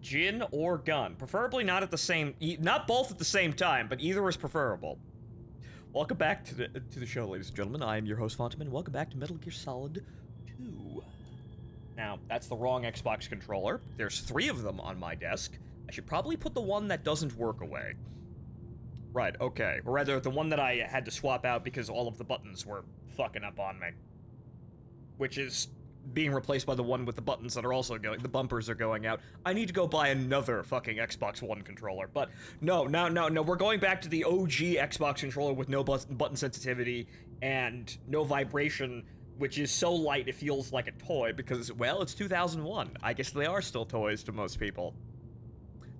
Gin or gun. Preferably not not both at the same time, but either is preferable. Welcome back to the show, ladies and gentlemen. I am your host, Phontomen. Welcome back to Metal Gear Solid 2. Now, that's the wrong Xbox controller. There's 3 of them on my desk. I should probably put the one that doesn't work away. Right, okay. Or rather, the one that I had to swap out because all of the buttons were fucking up on me. Which is being replaced by the one with the buttons that are also going, the bumpers are going out. I need to go buy another fucking Xbox One controller. But no, we're going back to the OG Xbox controller with no button sensitivity and no vibration, which is so light it feels like a toy because, well, it's 2001. I guess they are still toys to most people.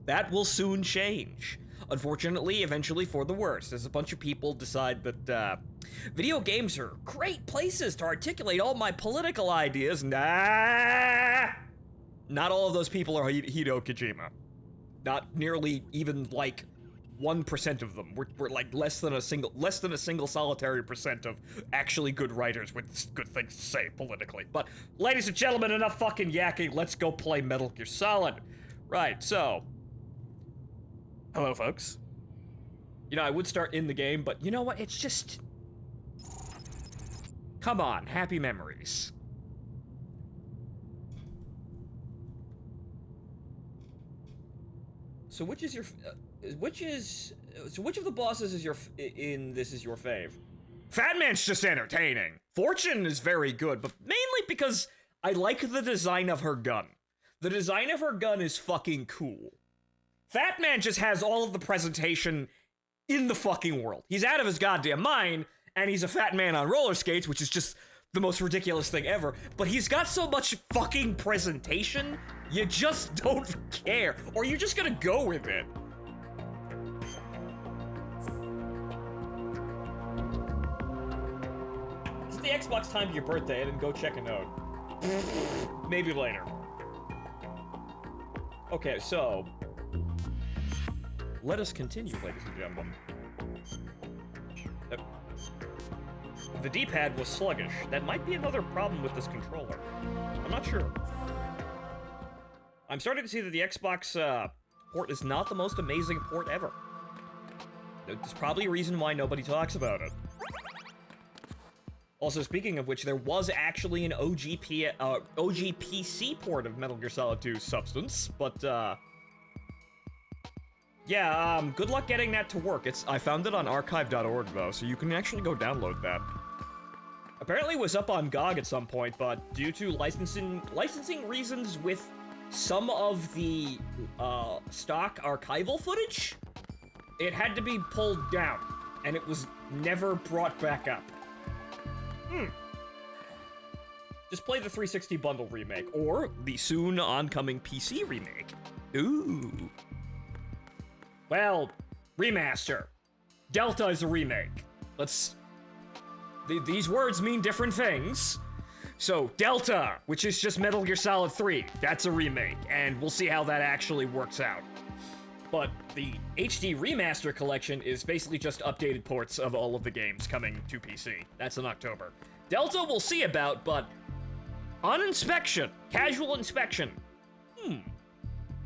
That will soon change. Unfortunately, eventually for the worse, as a bunch of people decide that, video games are great places to articulate all my political ideas. Nah! Not all of those people are Hideo Kojima. Not nearly even, like, 1% of them. We're like less than a single solitary percent of actually good writers with good things to say politically. But, ladies and gentlemen, enough fucking yakking, let's go play Metal Gear Solid. Right, so... Hello, folks. You know, I would start in the game, but you know what? It's just... Come on, happy memories. So which is your... So which of the bosses is your... this is your fave? Fat Man's just entertaining. Fortune is very good, but mainly because I like the design of her gun. The design of her gun is fucking cool. Fat Man just has all of the presentation in the fucking world. He's out of his goddamn mind, and he's a fat man on roller skates, which is just the most ridiculous thing ever. But he's got so much fucking presentation, you just don't care. Or you're just gonna go with it. This is the Xbox time to your birthday. I didn't go check a note. Maybe later. Okay, so... let us continue, ladies and gentlemen. The D-pad was sluggish. That might be another problem with this controller. I'm not sure. I'm starting to see that the Xbox port is not the most amazing port ever. There's probably a reason why nobody talks about it. Also, speaking of which, there was actually an OG PC port of Metal Gear Solid 2 Substance, but, yeah, good luck getting that to work. I found it on archive.org, though, so you can actually go download that. Apparently it was up on GOG at some point, but due to licensing reasons with some of the, stock archival footage, it had to be pulled down, and it was never brought back up. Just play the 360 bundle remake, or the soon oncoming PC remake. Ooh. Well, remaster. Delta is a remake. These words mean different things. So, Delta, which is just Metal Gear Solid 3, that's a remake, and we'll see how that actually works out. But the HD Remaster Collection is basically just updated ports of all of the games coming to PC. That's in October. Delta we'll see about, but on inspection, casual inspection.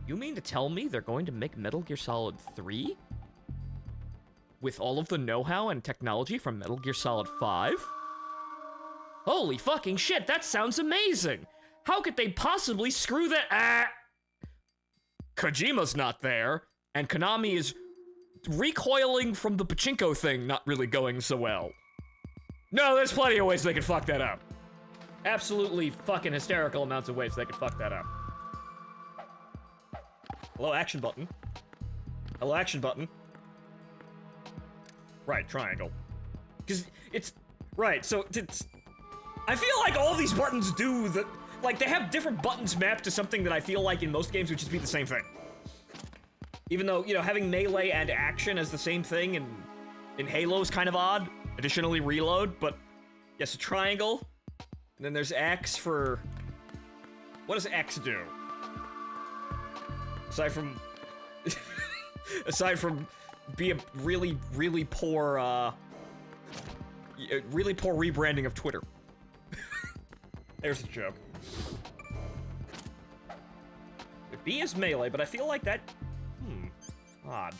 You mean to tell me they're going to make Metal Gear Solid 3? With all of the know-how and technology from Metal Gear Solid 5? Holy fucking shit, that sounds amazing! How could they possibly screw that? Kojima's not there, and Konami is recoiling from the pachinko thing not really going so well. No, there's plenty of ways they could fuck that up. Absolutely fucking hysterical amounts of ways they could fuck that up. Hello, action button. Hello, action button. Right, triangle. Because it's... Right, so it's... I feel like all these buttons do the... Like, they have different buttons mapped to something that I feel like in most games would just be the same thing. Even though, you know, having melee and action as the same thing in Halo is kind of odd. Additionally, reload, but... Yes, a triangle. And then there's X for... What does X do? Aside from... aside from be a really, really poor, really poor rebranding of Twitter. There's the joke. B is melee, but I feel like that... Odd.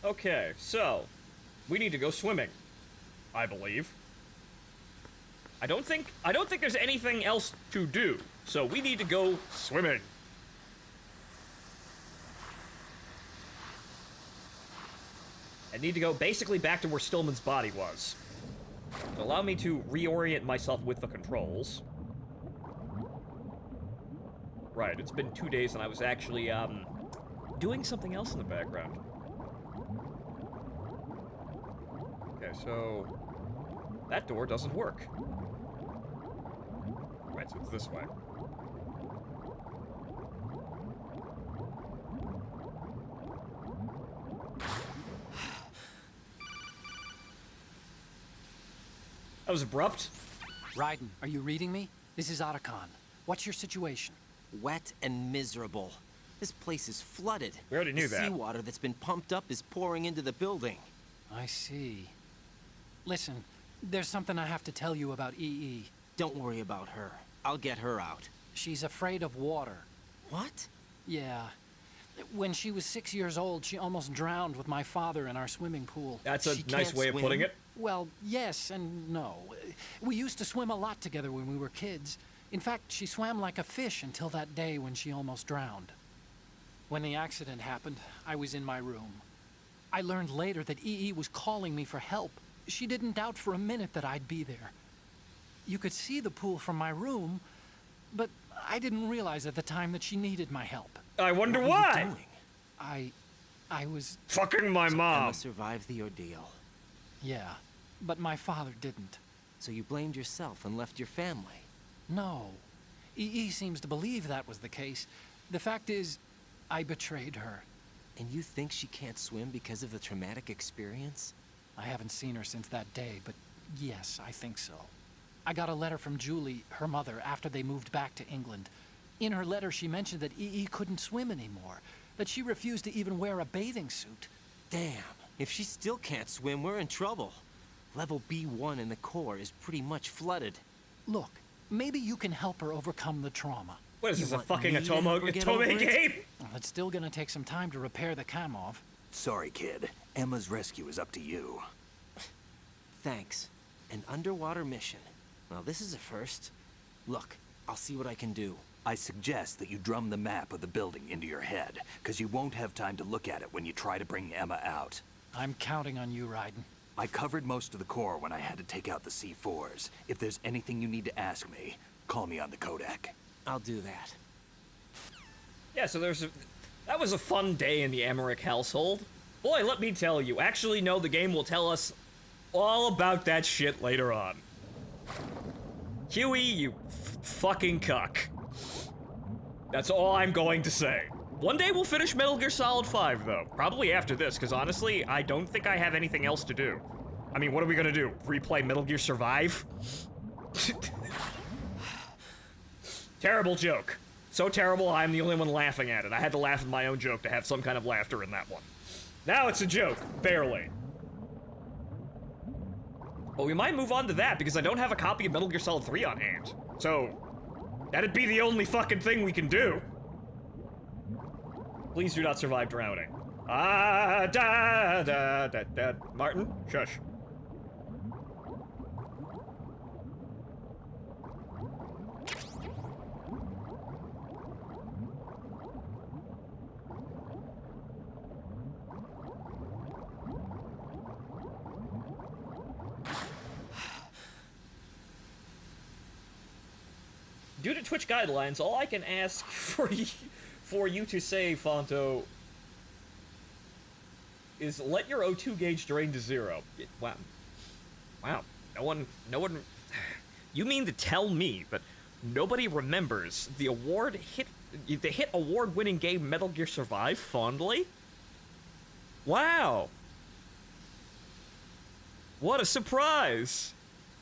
Okay, so we need to go swimming, I believe. I don't think there's anything else to do, so we need to go swimming. I need to go basically back to where Stillman's body was. So allow me to reorient myself with the controls. Right, it's been 2 days and I was actually, doing something else in the background. Okay, so that door doesn't work. Right, so it's this way. That was abrupt. Raiden, are you reading me? This is Otacon. What's your situation? Wet and miserable. This place is flooded. We already knew that. The seawater that's been pumped up is pouring into the building. I see. Listen, there's something I have to tell you about EE. Don't worry about her. I'll get her out. She's afraid of water. What? Yeah. When she was 6 years old, she almost drowned with my father in our swimming pool. That's a She nice can't way of swim? putting it. Well, yes and no. We used to swim a lot together when we were kids. In fact, she swam like a fish until that day when she almost drowned. When the accident happened, I was in my room. I learned later that EE was calling me for help. She didn't doubt for a minute that I'd be there. You could see the pool from my room, but I didn't realize at the time that she needed my help. I wonder What why. are you doing? I was... Fucking my mom. Emma survived the ordeal. Yeah, but my father didn't. So you blamed yourself and left your family. No. EE seems to believe that was the case. The fact is, I betrayed her. And you think she can't swim because of the traumatic experience? I haven't seen her since that day, but yes, I think so. I got a letter from Julie, her mother, after they moved back to England. In her letter, she mentioned that EE couldn't swim anymore, that she refused to even wear a bathing suit. Damn. If she still can't swim, we're in trouble. Level B1 in the core is pretty much flooded. Look, maybe you can help her overcome the trauma. What is You this, a want fucking me to help her get over Phontomen it? game? Well, it's still gonna take some time to repair the Kamov. Sorry, kid. Emma's rescue is up to you. Thanks. An underwater mission. Well, this is a first. Look, I'll see what I can do. I suggest that you drum the map of the building into your head, because you won't have time to look at it when you try to bring Emma out. I'm counting on you, Raiden. I covered most of the core when I had to take out the C4s. If there's anything you need to ask me, call me on the Kodak. I'll do that. Yeah, so that was a fun day in the Emmerich household. Boy, let me tell you, actually, no, the game will tell us all about that shit later on. Huey, you fucking cuck. That's all I'm going to say. One day we'll finish Metal Gear Solid 5, though. Probably after this, because honestly, I don't think I have anything else to do. I mean, what are we gonna do? Replay Metal Gear Survive? Terrible joke. So terrible, I'm the only one laughing at it. I had to laugh at my own joke to have some kind of laughter in that one. Now it's a joke. Barely. But we might move on to that, because I don't have a copy of Metal Gear Solid 3 on hand. So, that'd be the only fucking thing we can do. Please do not survive drowning. Ah, da, da, da, da. Martin, shush. Due to Twitch guidelines, all I can ask for you to say, Phonto, is let your O2 gauge drain to 0. Wow. Wow. No one... You mean to tell me that nobody remembers the hit award-winning game Metal Gear Survive fondly? Wow. What a surprise.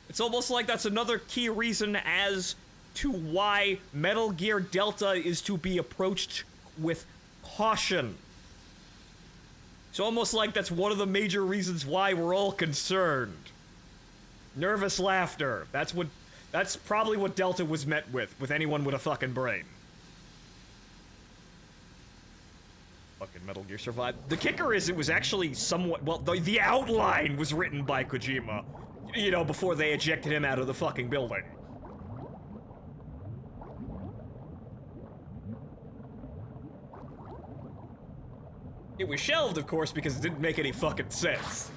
It's almost like that's another key reason as to why Metal Gear Delta is to be approached with caution. It's almost like that's one of the major reasons why we're all concerned. Nervous laughter. That's probably what Delta was met with anyone with a fucking brain. Fucking Metal Gear survived. The kicker is it was actually somewhat, well, the outline was written by Kojima, you know, before they ejected him out of the fucking building. It was shelved, of course, because it didn't make any fucking sense.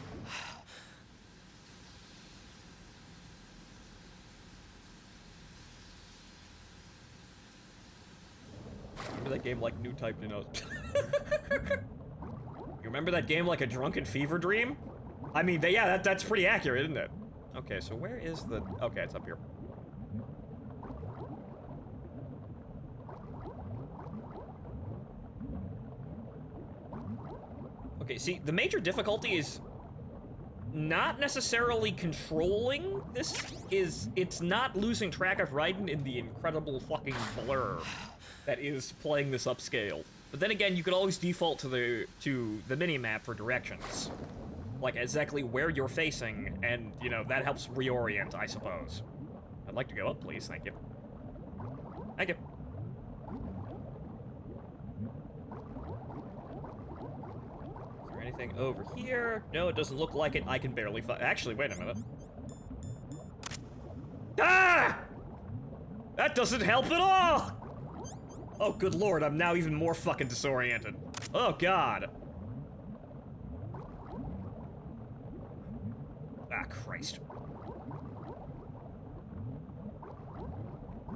Remember that game like New Type to Know? You remember that game like a drunken fever dream? I mean, yeah, that's pretty accurate, isn't it? Okay, so where is the... Okay, it's up here. Okay, see, the major difficulty is not necessarily controlling this, it's not losing track of Raiden in the incredible fucking blur that is playing this upscale. But then again, you could always default to the mini-map for directions. Like exactly where you're facing, and, you know, that helps reorient, I suppose. I'd like to go up, please, thank you. Thank you. Anything over here? No, it doesn't look like it. I can barely actually, wait a minute. Ah! That doesn't help at all! Oh, good lord, I'm now even more fucking disoriented. Oh, God. Ah, Christ.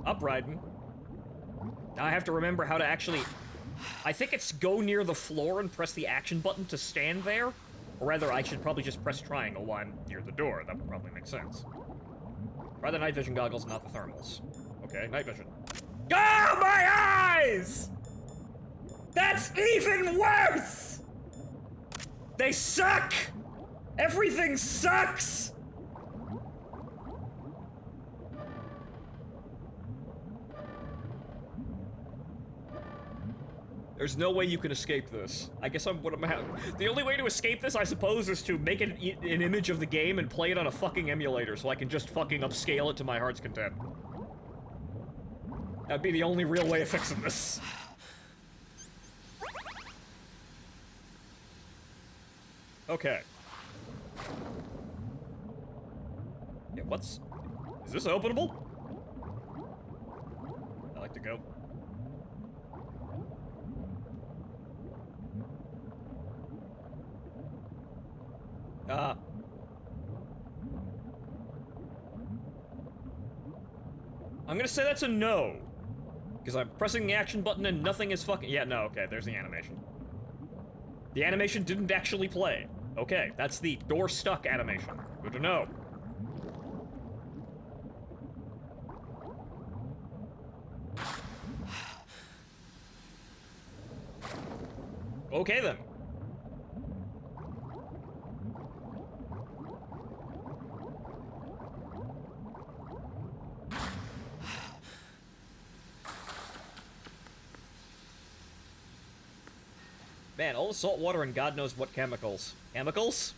Up, Raiden. Now I have to remember how to actually... I think it's go near the floor and press the action button to stand there. Or rather, I should probably just press triangle while I'm near the door. That would probably make sense. Try the night vision goggles, not the thermals. Okay, night vision. Oh, my eyes! That's even worse! They suck! Everything sucks! There's no way you can escape this. I guess the only way to escape this, I suppose, is to make an image of the game and play it on a fucking emulator so I can just fucking upscale it to my heart's content. That'd be the only real way of fixing this. Okay. Yeah, is this openable? I like to go. I'm gonna say that's a no. Because I'm pressing the action button and nothing is fucking... Yeah, no, okay, there's the animation. The animation didn't actually play. Okay, that's the door stuck animation. Good to know. Okay then. Man, all the salt water and God knows what chemicals. Chemicals?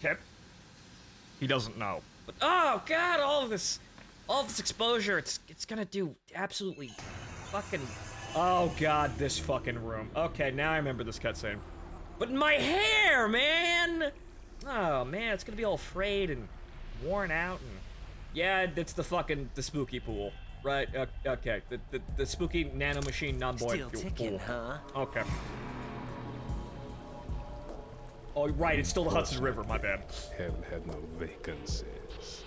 Kip? He doesn't know. But oh God, all this exposure, it's gonna do absolutely fucking. Oh God, this fucking room. Okay, now I remember this cutscene. But my hair, man! Oh man, it's gonna be all frayed and worn out and yeah, it's the spooky pool. Right, okay. The spooky nanomachine non-buoyant Still ticking, huh? Okay. Oh, right, it's still the Hudson River, my bad. Hell had no vacancies.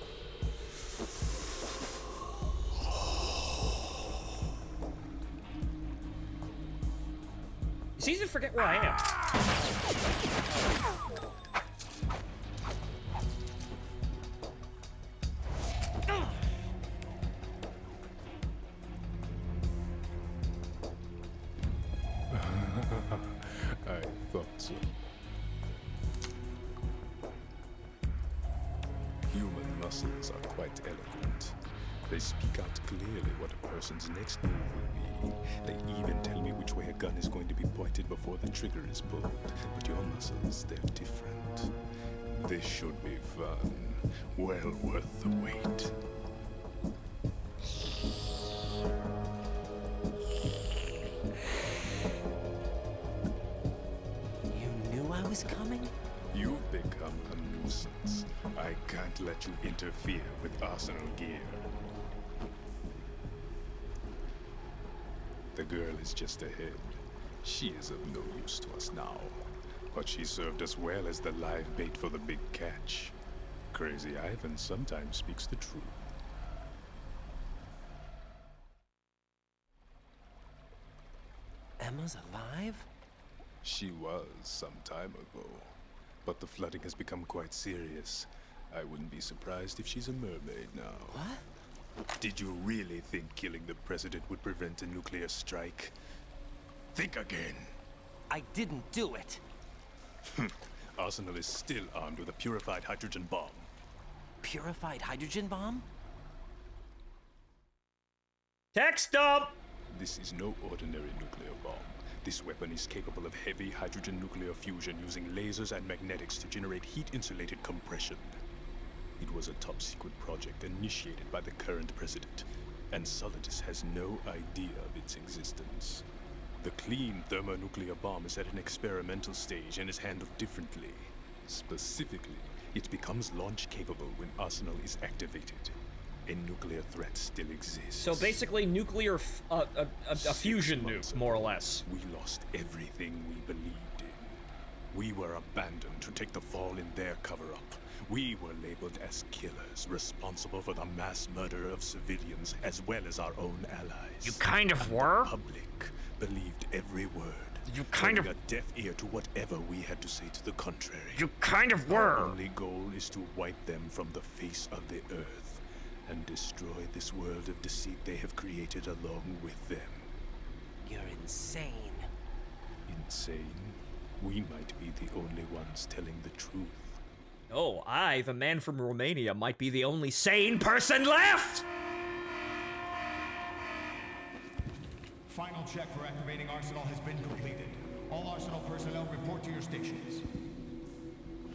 It's easy to forget where I am. I thought so. Human muscles are quite eloquent. They speak out clearly what a person's next move will be. They even tell me which way a gun is going to be pointed before the trigger is pulled. But your muscles, they're different. This should be fun. Well worth the wait. You knew I was coming? You've become a nuisance. I can't let you interfere with Arsenal gear. The girl is just ahead. She is of no use to us now. But she served us well as the live bait for the big catch. Crazy Ivan sometimes speaks the truth. Emma's alive? She was some time ago. But the flooding has become quite serious. I wouldn't be surprised if she's a mermaid now. What? Did you really think killing the president would prevent a nuclear strike? Think again. I didn't do it. Arsenal is still armed with a purified hydrogen bomb. Purified hydrogen bomb? Text dump! This is no ordinary nuclear bomb. This weapon is capable of heavy hydrogen nuclear fusion using lasers and magnetics to generate heat-insulated compression. It was a top-secret project initiated by the current president, and Solidus has no idea of its existence. The clean thermonuclear bomb is at an experimental stage and is handled differently. Specifically, it becomes launch-capable when Arsenal is activated. A nuclear threat still exists. So basically, nuclear a fusion nuke, more or less. We lost everything we believed in. We were abandoned to take the fall in their cover-up. We were labeled as killers, responsible for the mass murder of civilians as well as our own allies. You kind of And were? The public believed every word. You kind of- turning a deaf ear to whatever we had to say to the contrary. You kind of Our were! only goal is to wipe them from the face of the earth and destroy this world of deceit they have created along with them. You're insane. Insane? We might be the only ones telling the truth. Oh, I, the man from Romania, might be the only sane person left! Final check for activating Arsenal has been completed. All Arsenal personnel report to your stations.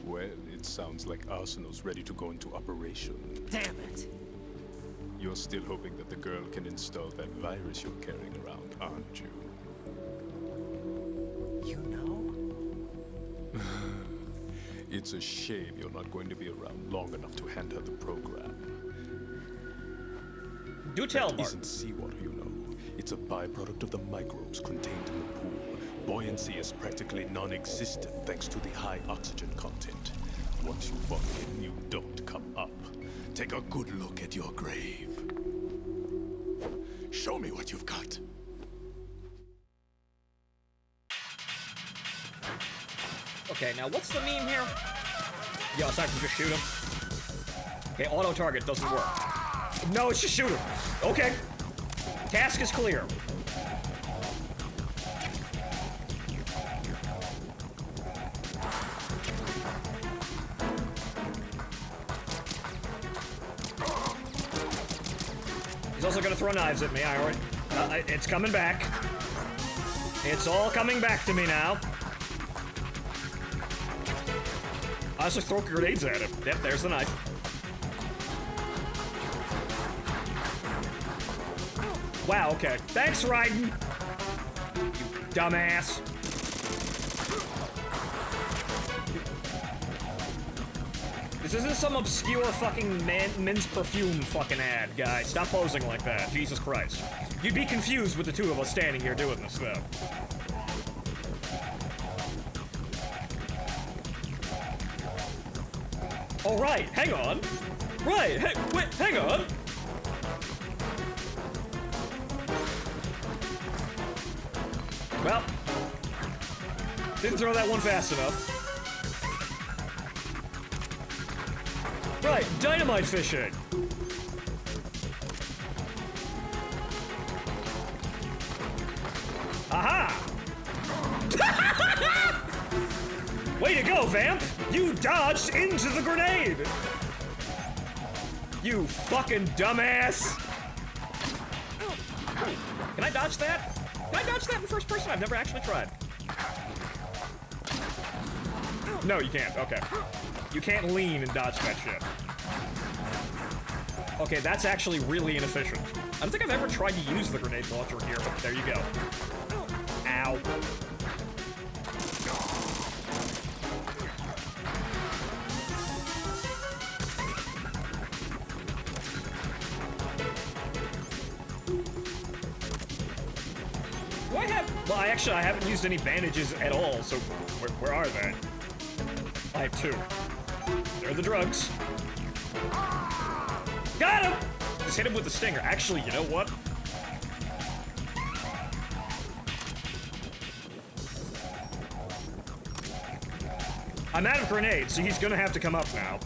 Well, it sounds like Arsenal's ready to go into operation. Damn it. You're still hoping that the girl can install that virus you're carrying around, aren't you? You know? It's a shame you're not going to be around long enough to hand her the program. Do tell, That Martin. isn't seawater, you know. It's a byproduct of the microbes contained in the pool. Buoyancy is practically non-existent thanks to the high oxygen content. Once you fall in, you don't come up. Take a good look at your grave. Show me what you've got. Okay, now what's the meme here? Yo, aside from just shoot him. Okay, auto target doesn't work. No, it's just shoot him. Okay. Task is clear. He's also gonna throw knives at me. I already. It's coming back. It's all coming back to me now. I also throw grenades at him. Yep, there's the knife. Wow, okay. Thanks, Raiden! You dumbass. This isn't some obscure fucking men's perfume fucking ad, guys. Stop posing like that. Jesus Christ. You'd be confused with the two of us standing here doing this, though. Oh, right, hang on. Right, wait, hang on. Well, didn't throw that one fast enough. Right, dynamite fishing. Aha! Way to go, Vamp! You dodged into the grenade! You fucking dumbass! Can I dodge that? Can I dodge that in first person? I've never actually tried. No, you can't. Okay. You can't lean and dodge that shit. Okay, that's actually really inefficient. I don't think I've ever tried to use the grenade launcher here, but there you go. Ow. Do I have... Well, I haven't used any bandages at all, so where are they? I have 2. They're the drugs. Got him! Just hit him with the stinger. Actually, you know what? I'm out of grenades, so he's gonna have to come up now.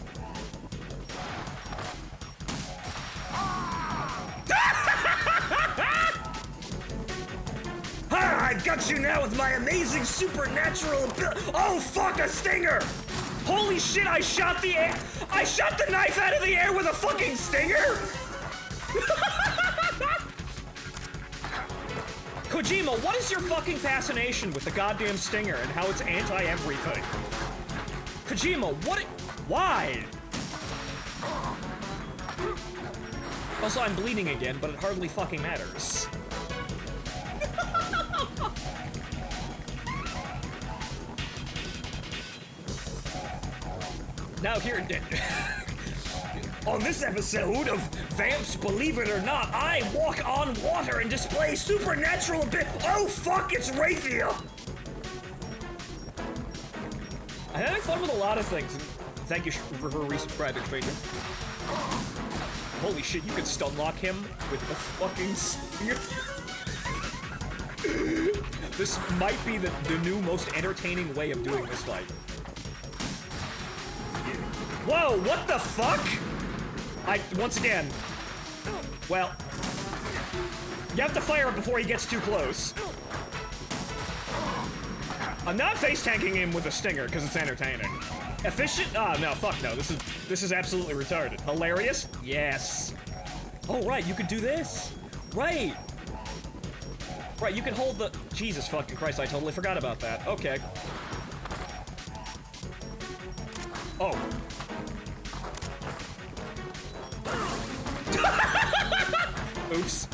Ha! I've got you now with my amazing supernatural ability. Oh, fuck, a stinger! Holy shit, I shot the knife out of the air with a fucking stinger? Kojima, what is your fucking fascination with the goddamn stinger and how it's anti-everything? Kojima, why? Also, I'm bleeding again, but it hardly fucking matters. Now here, on this episode of Vamps Believe It or Not, I walk on water and display supernatural Oh fuck, it's Raytheon! I'm having fun with a lot of things. Thank you for resubscribing, stranger. Holy shit, you can stun lock him with the fucking spear. This might be the new most entertaining way of doing this fight. Whoa, what the fuck? Once again, well, you have to fire him before he gets too close. I'm not face tanking him with a stinger because it's entertaining. Efficient? Ah, no, fuck no. This is absolutely retarded. Hilarious? Yes. Oh, right, you could do this. Right. Right, you can hold the... Jesus fucking Christ, I totally forgot about that. Okay. Oh. Oops.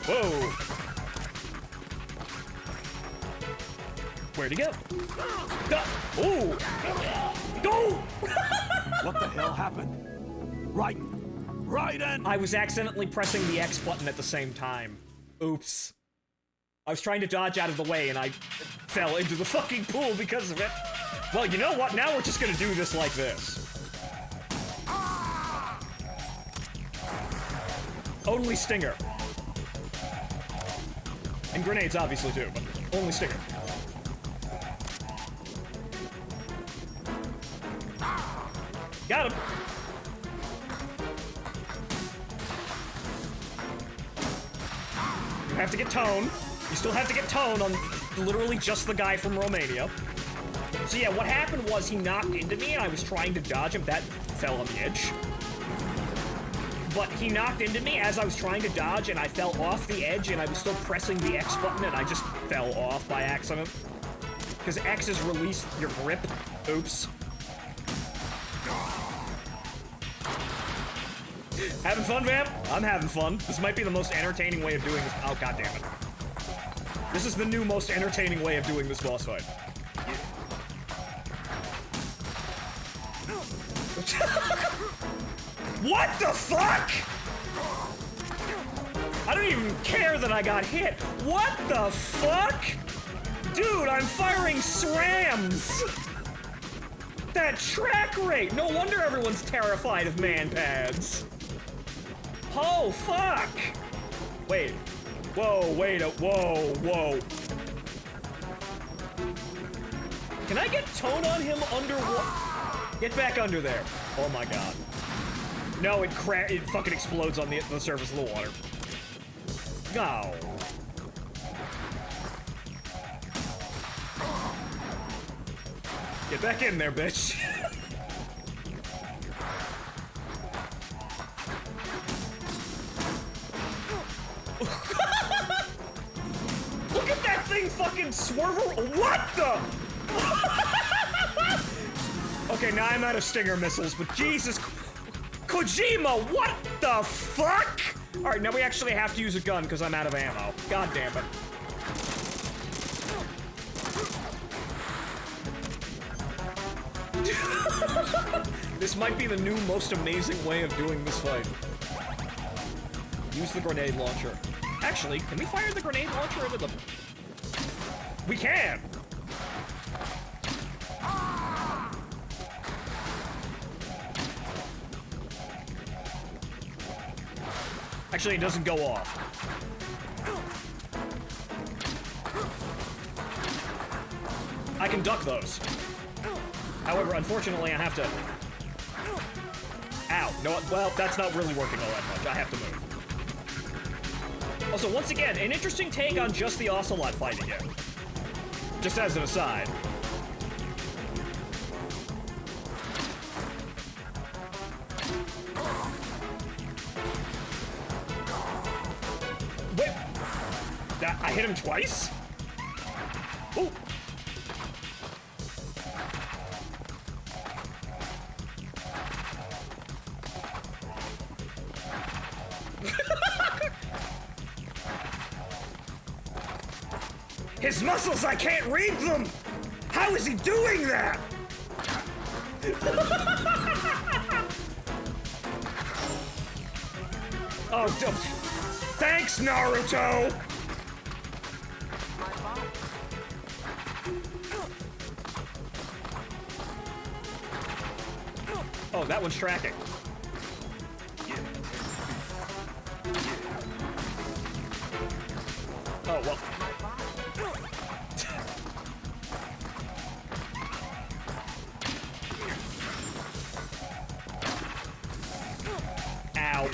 Whoa. Where'd he go? Ooh. Go! What the hell happened? Right and... I was accidentally pressing the X button at the same time. Oops. I was trying to dodge out of the way and I fell into the fucking pool because of it. Well, you know what? Now we're just gonna do this like this. Only stinger. And grenades, obviously, too, but only stinger. Got him. You have to get tone. You still have to get tone on literally just the guy from Romania. So yeah, what happened was he knocked into me and I was trying to dodge him. That fell on the edge. But he knocked into me as I was trying to dodge and I fell off the edge and I was still pressing the X button and I just fell off by accident. Because X is release your grip. Oops. Having fun, Vamp? I'm having fun. This might be the most entertaining way of doing this. Oh, god damn it. This is the new most entertaining way of doing this boss fight. What the fuck? I don't even care that I got hit. What the fuck? Dude, I'm firing SRAMs. That track rate. No wonder everyone's terrified of man-pads. Oh, fuck. Wait. Whoa, wait, whoa. Can I get tone on him underwater? Get back under there. Oh my god. No, it fucking explodes on the surface of the water. No. Get back in there, bitch. flying fucking swerver. What the? Okay, now I'm out of Stinger missiles, but Jesus. Kojima, what the fuck? All right, now we actually have to use a gun because I'm out of ammo. God damn it. This might be the new most amazing way of doing this fight. Use the grenade launcher. Actually, can we fire the grenade launcher into the... We can! Actually, it doesn't go off. I can duck those. However, unfortunately, I have to... Ow. No, well, that's not really working all that much. I have to move. Also, once again, an interesting take on just the Ocelot fight again. Just as an aside. Wait. I hit him twice? Ooh. His muscles, I can't read them! How is he doing that? Oh, thanks, Naruto! Oh, that one's tracking. Oh, well. Ow.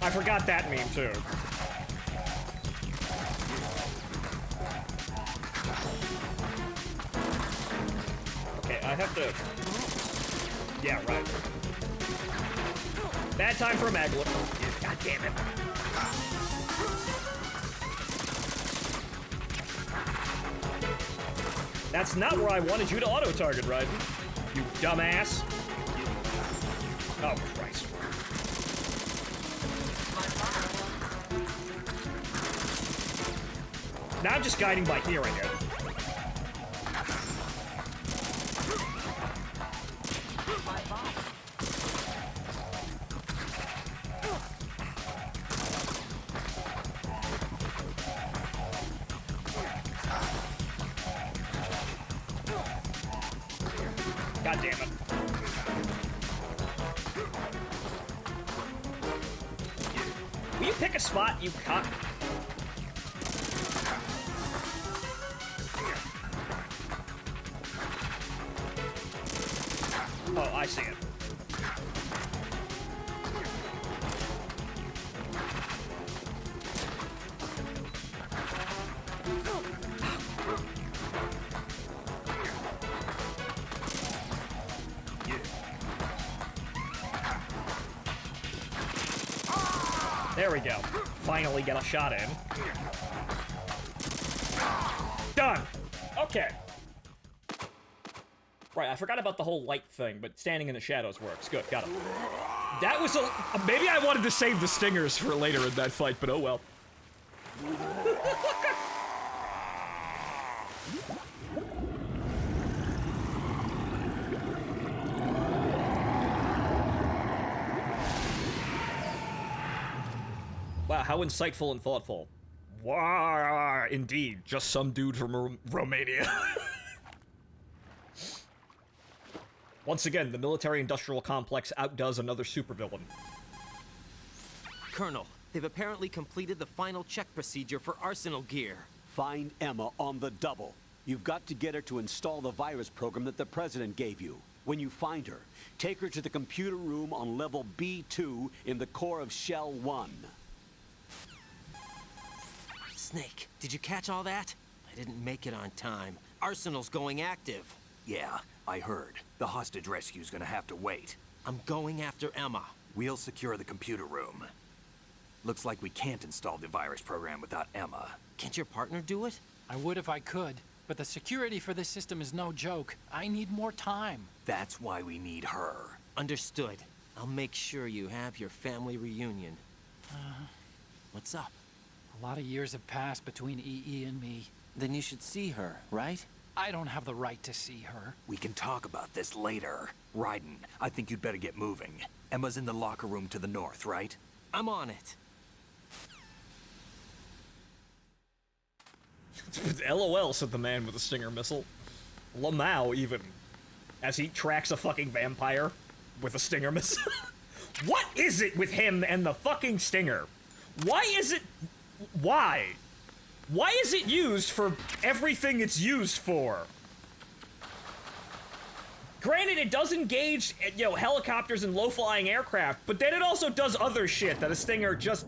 I forgot that meme, too. Okay, I have to... Yeah, right. Bad time for a maglet. God damn it. That's not where I wanted you to auto-target, Raiden. You dumbass. Oh, Christ. Now I'm just guiding by hearing it. God damn it. Will you pick a spot, you cock? Oh, I see it. There we go. Finally get a shot in. Done! Okay. Right, I forgot about the whole light thing, but standing in the shadows works. Good, got it. That was a... Maybe I wanted to save the stingers for later in that fight, but oh well. Wow, how insightful and thoughtful. Wow, indeed, just some dude from Romania. Once again, the military-industrial complex outdoes another supervillain. Colonel, they've apparently completed the final check procedure for arsenal gear. Find Emma on the double. You've got to get her to install the virus program that the President gave you. When you find her, take her to the computer room on level B2 in the core of Shell 1. Snake, did you catch all that? I didn't make it on time. Arsenal's going active. Yeah, I heard. The hostage rescue's gonna have to wait. I'm going after Emma. We'll secure the computer room. Looks like we can't install the virus program without Emma. Can't your partner do it? I would if I could, but the security for this system is no joke. I need more time. That's why we need her. Understood. I'll make sure you have your family reunion. What's up? A lot of years have passed between EE and me. Then you should see her, right? I don't have the right to see her. We can talk about this later. Raiden, I think you'd better get moving. Emma's in the locker room to the north, right? I'm on it. LOL, said the man with the Stinger missile. Lamau, even. As he tracks a fucking vampire with a Stinger missile. What is it with him and the fucking Stinger? Why is it... Why? Why is it used for everything it's used for? Granted, it does engage, you know, helicopters and low-flying aircraft, but then it also does other shit that a Stinger just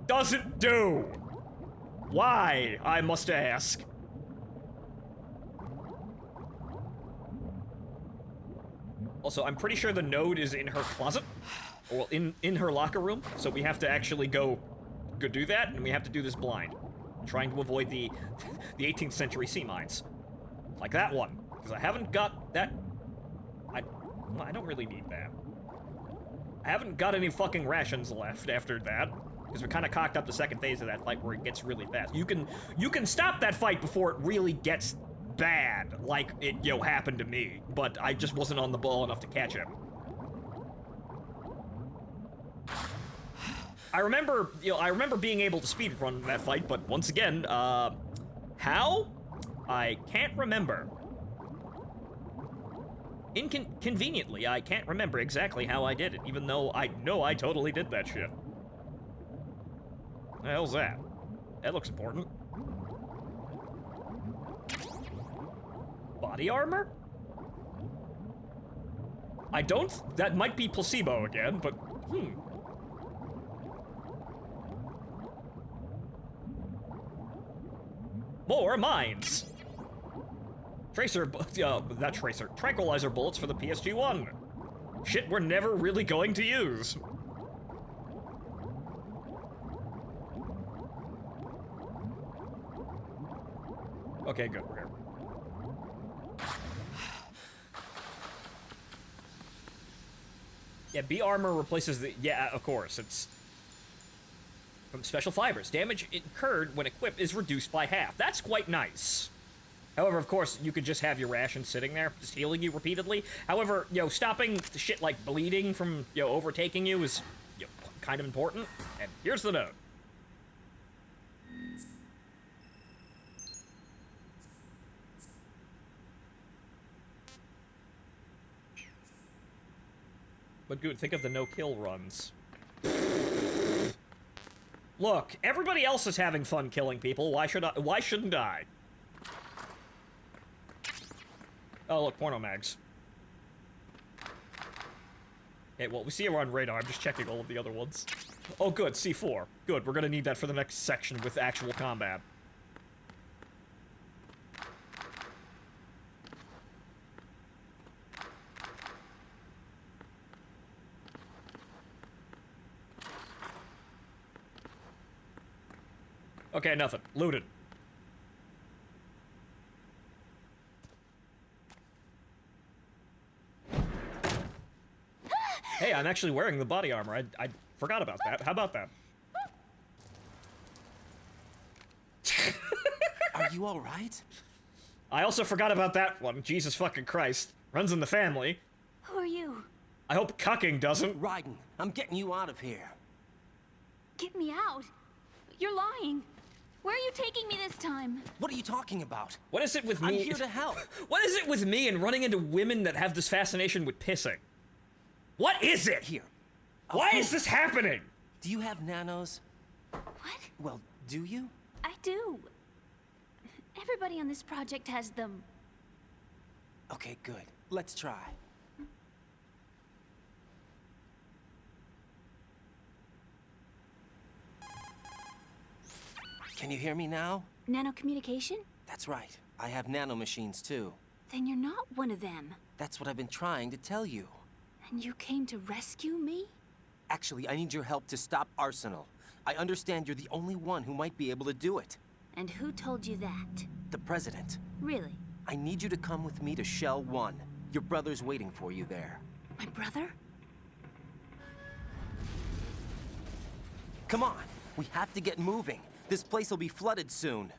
doesn't do. Why, I must ask. Also, I'm pretty sure the node is in her closet, or in her locker room, so we have to actually go do that, and we have to do this blind, trying to avoid the 18th century sea mines, like that one, because I haven't got that. I don't really need that. I haven't got any fucking rations left after that, because we kind of cocked up the second phase of that fight where it gets really fast. You can stop that fight before it really gets bad, like it, you know, happened to me, but I just wasn't on the ball enough to catch him. I remember being able to speedrun that fight, but once again, how? I can't remember. Conveniently, I can't remember exactly how I did it, even though I know I totally did that shit. The hell's that? That looks important. Body armor? I don't... That might be placebo again, but... More mines! Tranquilizer bullets for the PSG-1. Shit we're never really going to use. Okay, good, we're here. Yeah, B armor replaces the... Yeah, of course, it's... From special fibers. Damage incurred when equipped is reduced by half. That's quite nice. However, of course, you could just have your ration sitting there, just healing you repeatedly. However, you know, stopping the shit like bleeding from, you know, overtaking you is, you know, kind of important. And here's the note. But good, think of the no-kill runs. Look, everybody else is having fun killing people. Why shouldn't I? Oh, look, porno mags. Okay, well, we see her on radar. I'm just checking all of the other ones. Oh, good, C4. Good, we're gonna need that for the next section with actual combat. Okay, nothing. Looted. Hey, I'm actually wearing the body armor. I forgot about that. How about that? Are you all right? I also forgot about that one. Jesus fucking Christ. Runs in the family. Who are you? I hope cucking doesn't. Raiden, I'm getting you out of here. Get me out. You're lying. Where are you taking me this time? What are you talking about? What is it with I'm me? here to help. What is it with me and running into women that have this fascination with pissing? What is it? Here. Why is this happening? Do you have nanos? What? Well, do you? I do. Everybody on this project has them. Okay, good. Let's try. Can you hear me now? Nanocommunication? That's right. I have nanomachines too. Then you're not one of them. That's what I've been trying to tell you. And you came to rescue me? Actually, I need your help to stop Arsenal. I understand you're the only one who might be able to do it. And who told you that? The President. Really? I need you to come with me to Shell 1. Your brother's waiting for you there. My brother? Come on, we have to get moving. This place will be flooded soon.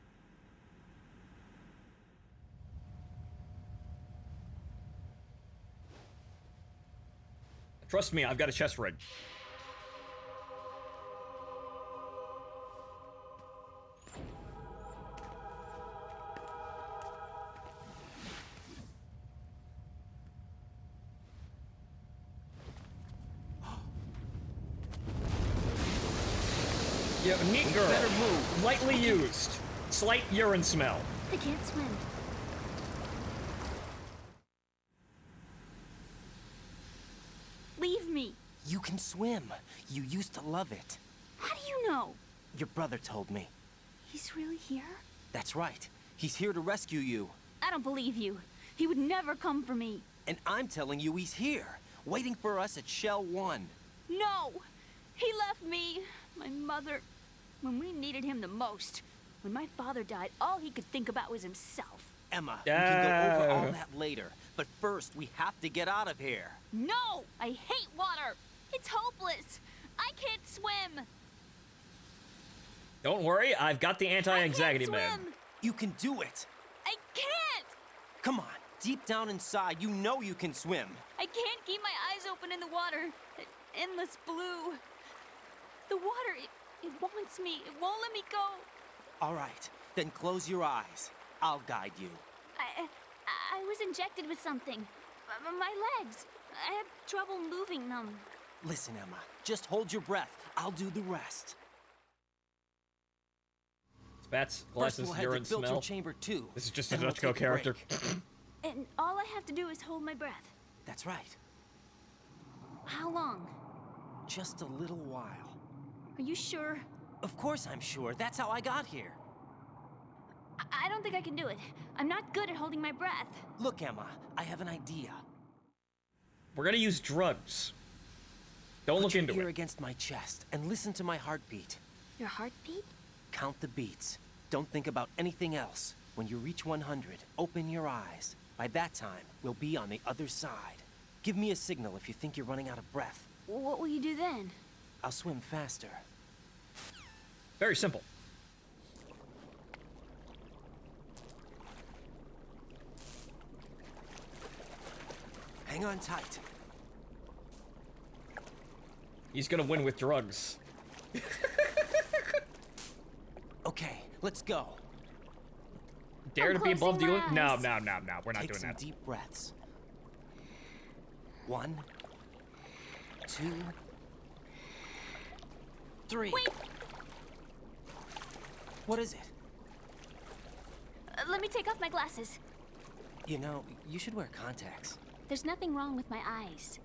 Trust me, I've got a chest rig. Yeah, neat girl. Better move. Lightly used. Slight urine smell. I can't swim. Leave me. You can swim. You used to love it. How do you know? Your brother told me. He's really here? That's right. He's here to rescue you. I don't believe you. He would never come for me. And I'm telling you he's here, waiting for us at Shell 1. No! He left me, my mother, when we needed him the most. When my father died, all he could think about was himself. Emma, we can go over all that later. But first, we have to get out of here. No! I hate water! It's hopeless! I can't swim! Don't worry, I've got the anti-anxiety med. You can do it. I can't! Come on, deep down inside, you know you can swim. I can't keep my eyes open in the water. Endless blue. The water, it wants me. It won't let me go. All right, then close your eyes. I'll guide you. I was injected with something. My legs. I have trouble moving them. Listen, Emma, just hold your breath. I'll do the rest. Spats, First, glasses, we'll head urine to filter smell. chamber 2. This is just a then we'll Dutchko take a character. break. And all I have to do is hold my breath. That's right. How long? Just a little while. Are you sure? Of course I'm sure. That's how I got here. I don't think I can do it. I'm not good at holding my breath. Look, Emma, I have an idea. We're gonna use drugs. Don't look Put your into ear it. against my chest and listen to my heartbeat. Your heartbeat? Count the beats. Don't think about anything else. When you reach 100, open your eyes. By that time, we'll be on the other side. Give me a signal if you think you're running out of breath. What will you do then? I'll swim faster. Very simple. Hang on tight. He's gonna win with drugs. Okay, let's go. Dare I'm to be above the... closing my No, eyes. no. We're not Take doing some that. deep breaths. 1, 2, 3. Wait! What is it? Let me take off my glasses. You know, you should wear contacts. There's nothing wrong with my eyes.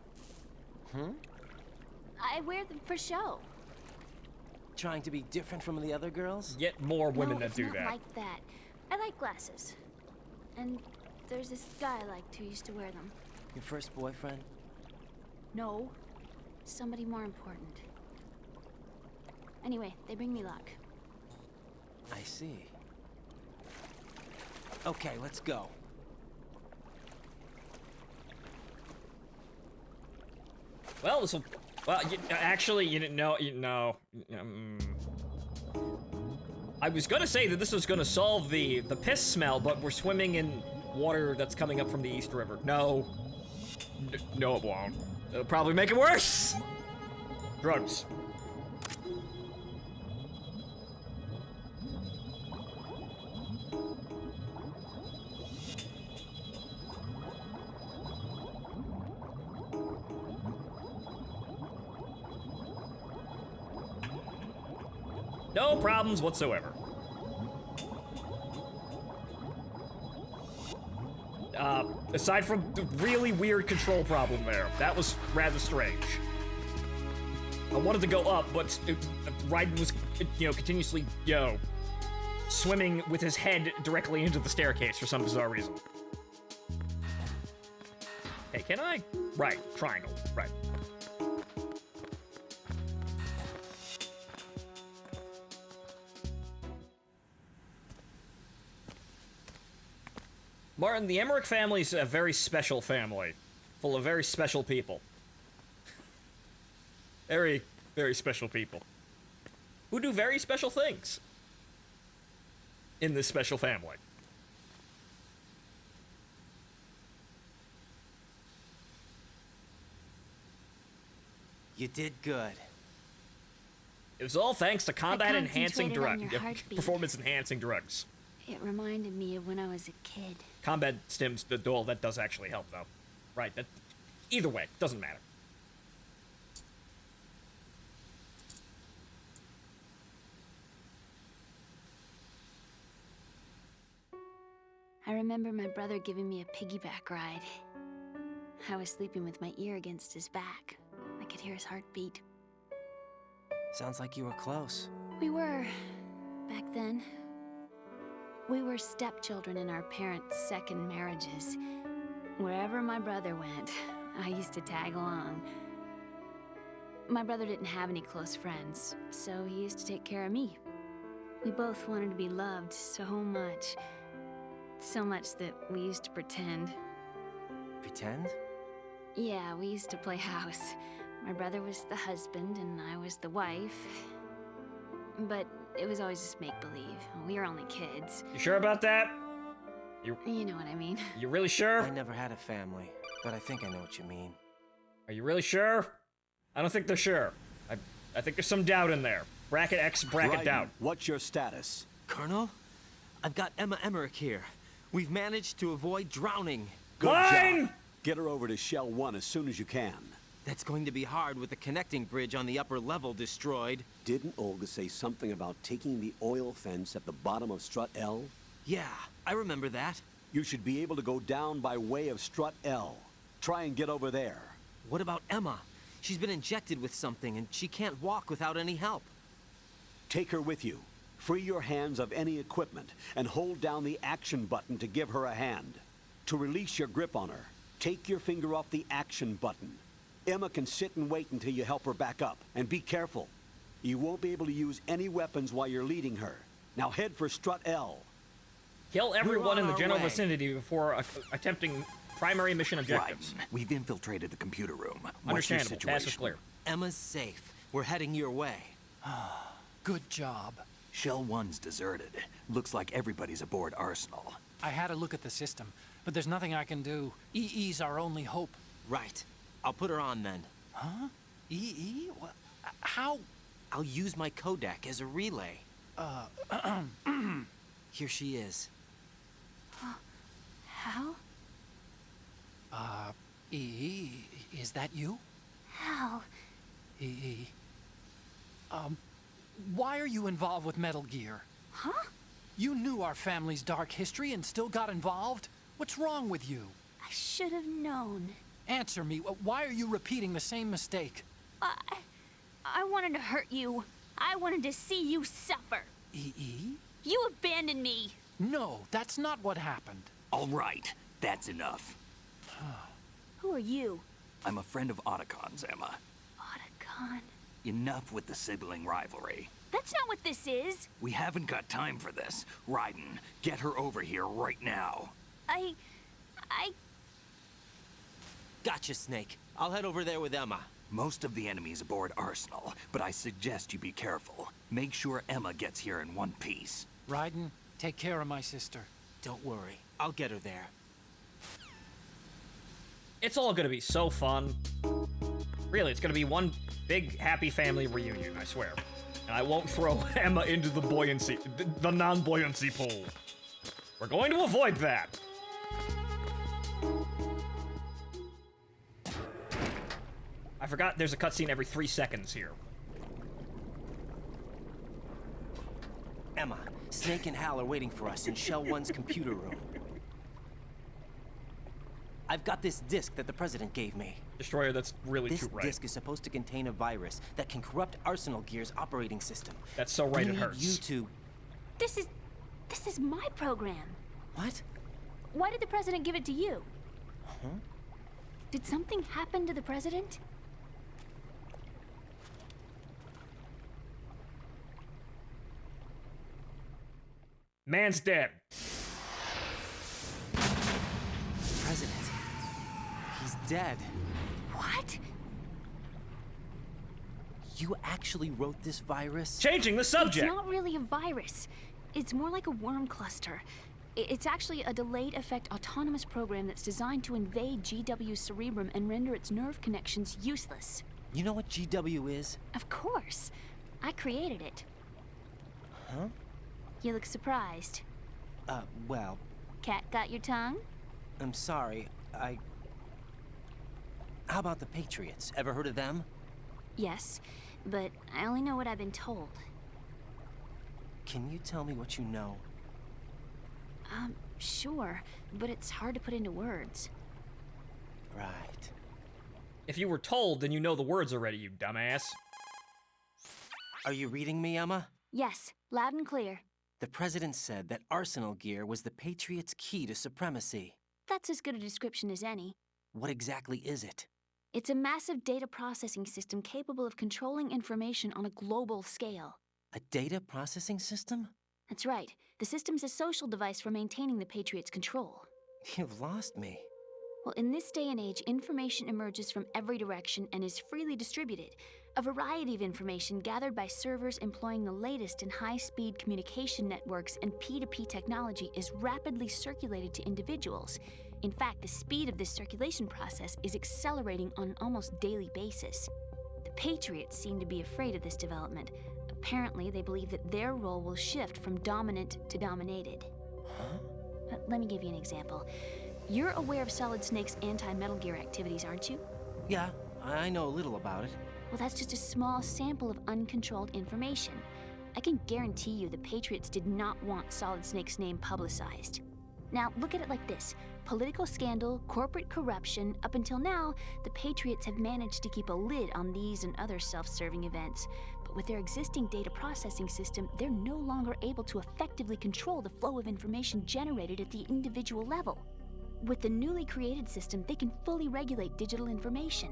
I wear them for show. Trying to be different from the other girls? Yet more women No, that it's do not that. like that. I like glasses. And there's this guy I liked who used to wear them. Your first boyfriend? No, somebody more important. Anyway, they bring me luck. I see. Okay, let's go. Well, this will... Well, actually, you didn't know... I was gonna say that this was gonna solve the piss smell, but we're swimming in water that's coming up from the East River. No. No, it won't. It'll probably make it worse! Drugs. No problems whatsoever. Aside from the really weird control problem there, that was rather strange. I wanted to go up, but Raiden was, continuously, swimming with his head directly into the staircase for some bizarre reason. Hey, can I? Right, triangle, right. Martin, the Emmerich family's a very special family, full of very special people. Very, very special people. Who do very special things in this special family. You did good. It was all thanks to combat-enhancing concentrated on drugs. your heartbeat. Performance-enhancing drugs. It reminded me of when I was a kid. Combat stims, well, that does actually help, though. Right, that... Either way, doesn't matter. I remember my brother giving me a piggyback ride. I was sleeping with my ear against his back. I could hear his heartbeat. Sounds like you were close. We were, back then. We were stepchildren in our parents' second marriages. Wherever my brother went, I used to tag along. My brother didn't have any close friends, so he used to take care of me. We both wanted to be loved so much. So much that we used to pretend. Pretend? Yeah, we used to play house. My brother was the husband and I was the wife. But it was always just make-believe. We were only kids. You sure about that? You know what I mean. You really sure? I never had a family, but I think I know what you mean. Are you really sure? I don't think they're sure. I think there's some doubt in there. Bracket X, bracket Raiden, doubt. what's your status? Colonel, I've got Emma Emmerich here. We've managed to avoid drowning. Good Line! job. Get her over to Shell 1 as soon as you can. That's going to be hard with the connecting bridge on the upper level destroyed. Didn't Olga say something about taking the oil fence at the bottom of Strut L? Yeah, I remember that. You should be able to go down by way of Strut L. Try and get over there. What about Emma? She's been injected with something and she can't walk without any help. Take her with you. Free your hands of any equipment and hold down the action button to give her a hand. To release your grip on her, take your finger off the action button. Emma can sit and wait until you help her back up. And be careful. You won't be able to use any weapons while you're leading her. Now head for Strut L. Kill everyone We're in on the our general way. vicinity before attempting primary mission objectives. Right. We've infiltrated the computer room. What's your Understandable. Pass is situation? clear. Emma's safe. We're heading your way. Good job. Shell 1's deserted. Looks like everybody's aboard Arsenal. I had a look at the system, but there's nothing I can do. EE's our only hope. Right. I'll put her on then. Huh? EE? What? How? I'll use my Kodak as a relay. Here she is. How? EE, is that you? How? EE. Why are you involved with Metal Gear? Huh? You knew our family's dark history and still got involved? What's wrong with you? I should have known. Answer me. Why are you repeating the same mistake? I wanted to hurt you. I wanted to see you suffer. EE? You abandoned me. No, that's not what happened. All right. That's enough. Who are you? I'm a friend of Otacon's, Emma. Otacon. Enough with the sibling rivalry. That's not what this is. We haven't got time for this. Raiden, get her over here right now. I... Gotcha, Snake. I'll head over there with Emma. Most of the enemy's aboard Arsenal, but I suggest you be careful. Make sure Emma gets here in one piece. Raiden, take care of my sister. Don't worry. I'll get her there. It's all gonna be so fun. Really, it's gonna be one big happy family reunion, I swear. And I won't throw Emma into the buoyancy, the non-buoyancy pool. We're going to avoid that. I forgot there's a cutscene every 3 seconds here. Emma, Snake and Hal are waiting for us in Shell 1's computer room. I've got this disc that the President gave me. Destroyer, that's really This too right. disc is supposed to contain a virus that can corrupt Arsenal Gear's operating system. That's so right, We it need hurts. you to... This is my program. What? Why did the President give it to you? Did something happen to the President? Man's dead. dead. What? You actually wrote this virus? Changing the subject. It's not really a virus. It's more like a worm cluster. It's actually a delayed effect autonomous program that's designed to invade GW's cerebrum and render its nerve connections useless. You know what GW is? Of course. I created it. Huh? You look surprised. Well, Cat got your tongue? I'm sorry. How about the Patriots? Ever heard of them? Yes, but I only know what I've been told. Can you tell me what you know? Sure, but it's hard to put into words. Right. If you were told, then you know the words already, you dumbass. Are you reading me, Emma? Yes, loud and clear. The president said that Arsenal gear was the Patriots' key to supremacy. That's as good a description as any. What exactly is it? It's a massive data processing system capable of controlling information on a global scale. A data processing system? That's right. The system's a social device for maintaining the Patriots' control. You've lost me. Well, in this day and age, information emerges from every direction and is freely distributed. A variety of information gathered by servers employing the latest in high-speed communication networks and P2P technology is rapidly circulated to individuals. In fact, the speed of this circulation process is accelerating on an almost daily basis. The Patriots seem to be afraid of this development. Apparently, they believe that their role will shift from dominant to dominated. Huh? Let me give you an example. You're aware of Solid Snake's anti-Metal Gear activities, aren't you? Yeah, I know a little about it. Well, that's just a small sample of uncontrolled information. I can guarantee you the Patriots did not want Solid Snake's name publicized. Now, look at it like this. Political scandal, corporate corruption, up until now, the Patriots have managed to keep a lid on these and other self-serving events. But with their existing data processing system, they're no longer able to effectively control the flow of information generated at the individual level. With the newly created system, they can fully regulate digital information.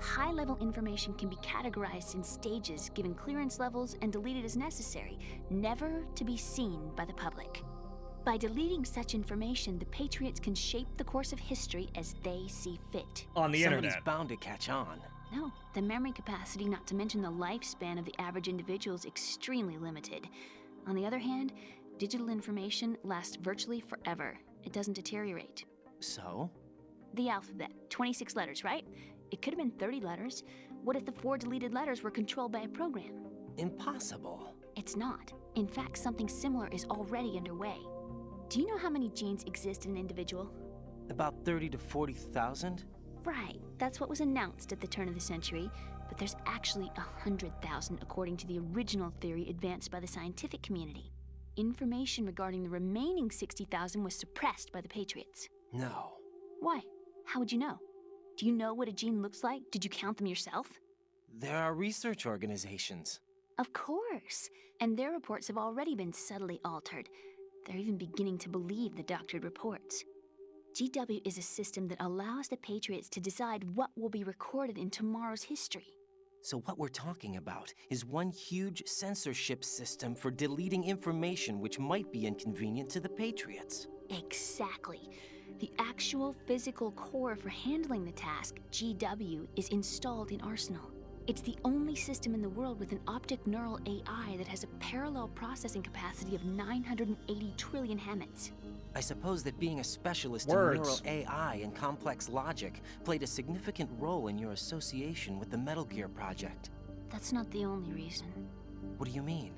High-level information can be categorized in stages, given clearance levels, and deleted as necessary, never to be seen by the public. By deleting such information, the Patriots can shape the course of history as they see fit. On the Somebody's internet. bound to catch on. No, the memory capacity, not to mention the lifespan of the average individual, is extremely limited. On the other hand, digital information lasts virtually forever. It doesn't deteriorate. So? The alphabet, 26 letters, right? It could have been 30 letters. What if the 4 deleted letters were controlled by a program? Impossible. It's not. In fact, something similar is already underway. Do you know how many genes exist in an individual? About 30 to 40,000? Right, that's what was announced at the turn of the century, but there's actually 100,000 according to the original theory advanced by the scientific community. Information regarding the remaining 60,000 was suppressed by the Patriots. No. Why? How would you know? Do you know what a gene looks like? Did you count them yourself? There are research organizations. Of course, and their reports have already been subtly altered. They're even beginning to believe the doctored reports. GW is a system that allows the Patriots to decide what will be recorded in tomorrow's history. So what we're talking about is one huge censorship system for deleting information which might be inconvenient to the Patriots. Exactly. The actual physical core for handling the task, GW, is installed in Arsenal. It's the only system in the world with an optic neural AI that has a parallel processing capacity of 980 trillion Hammets. I suppose that being a specialist Words. in neural AI and complex logic played a significant role in your association with the Metal Gear project. That's not the only reason. What do you mean?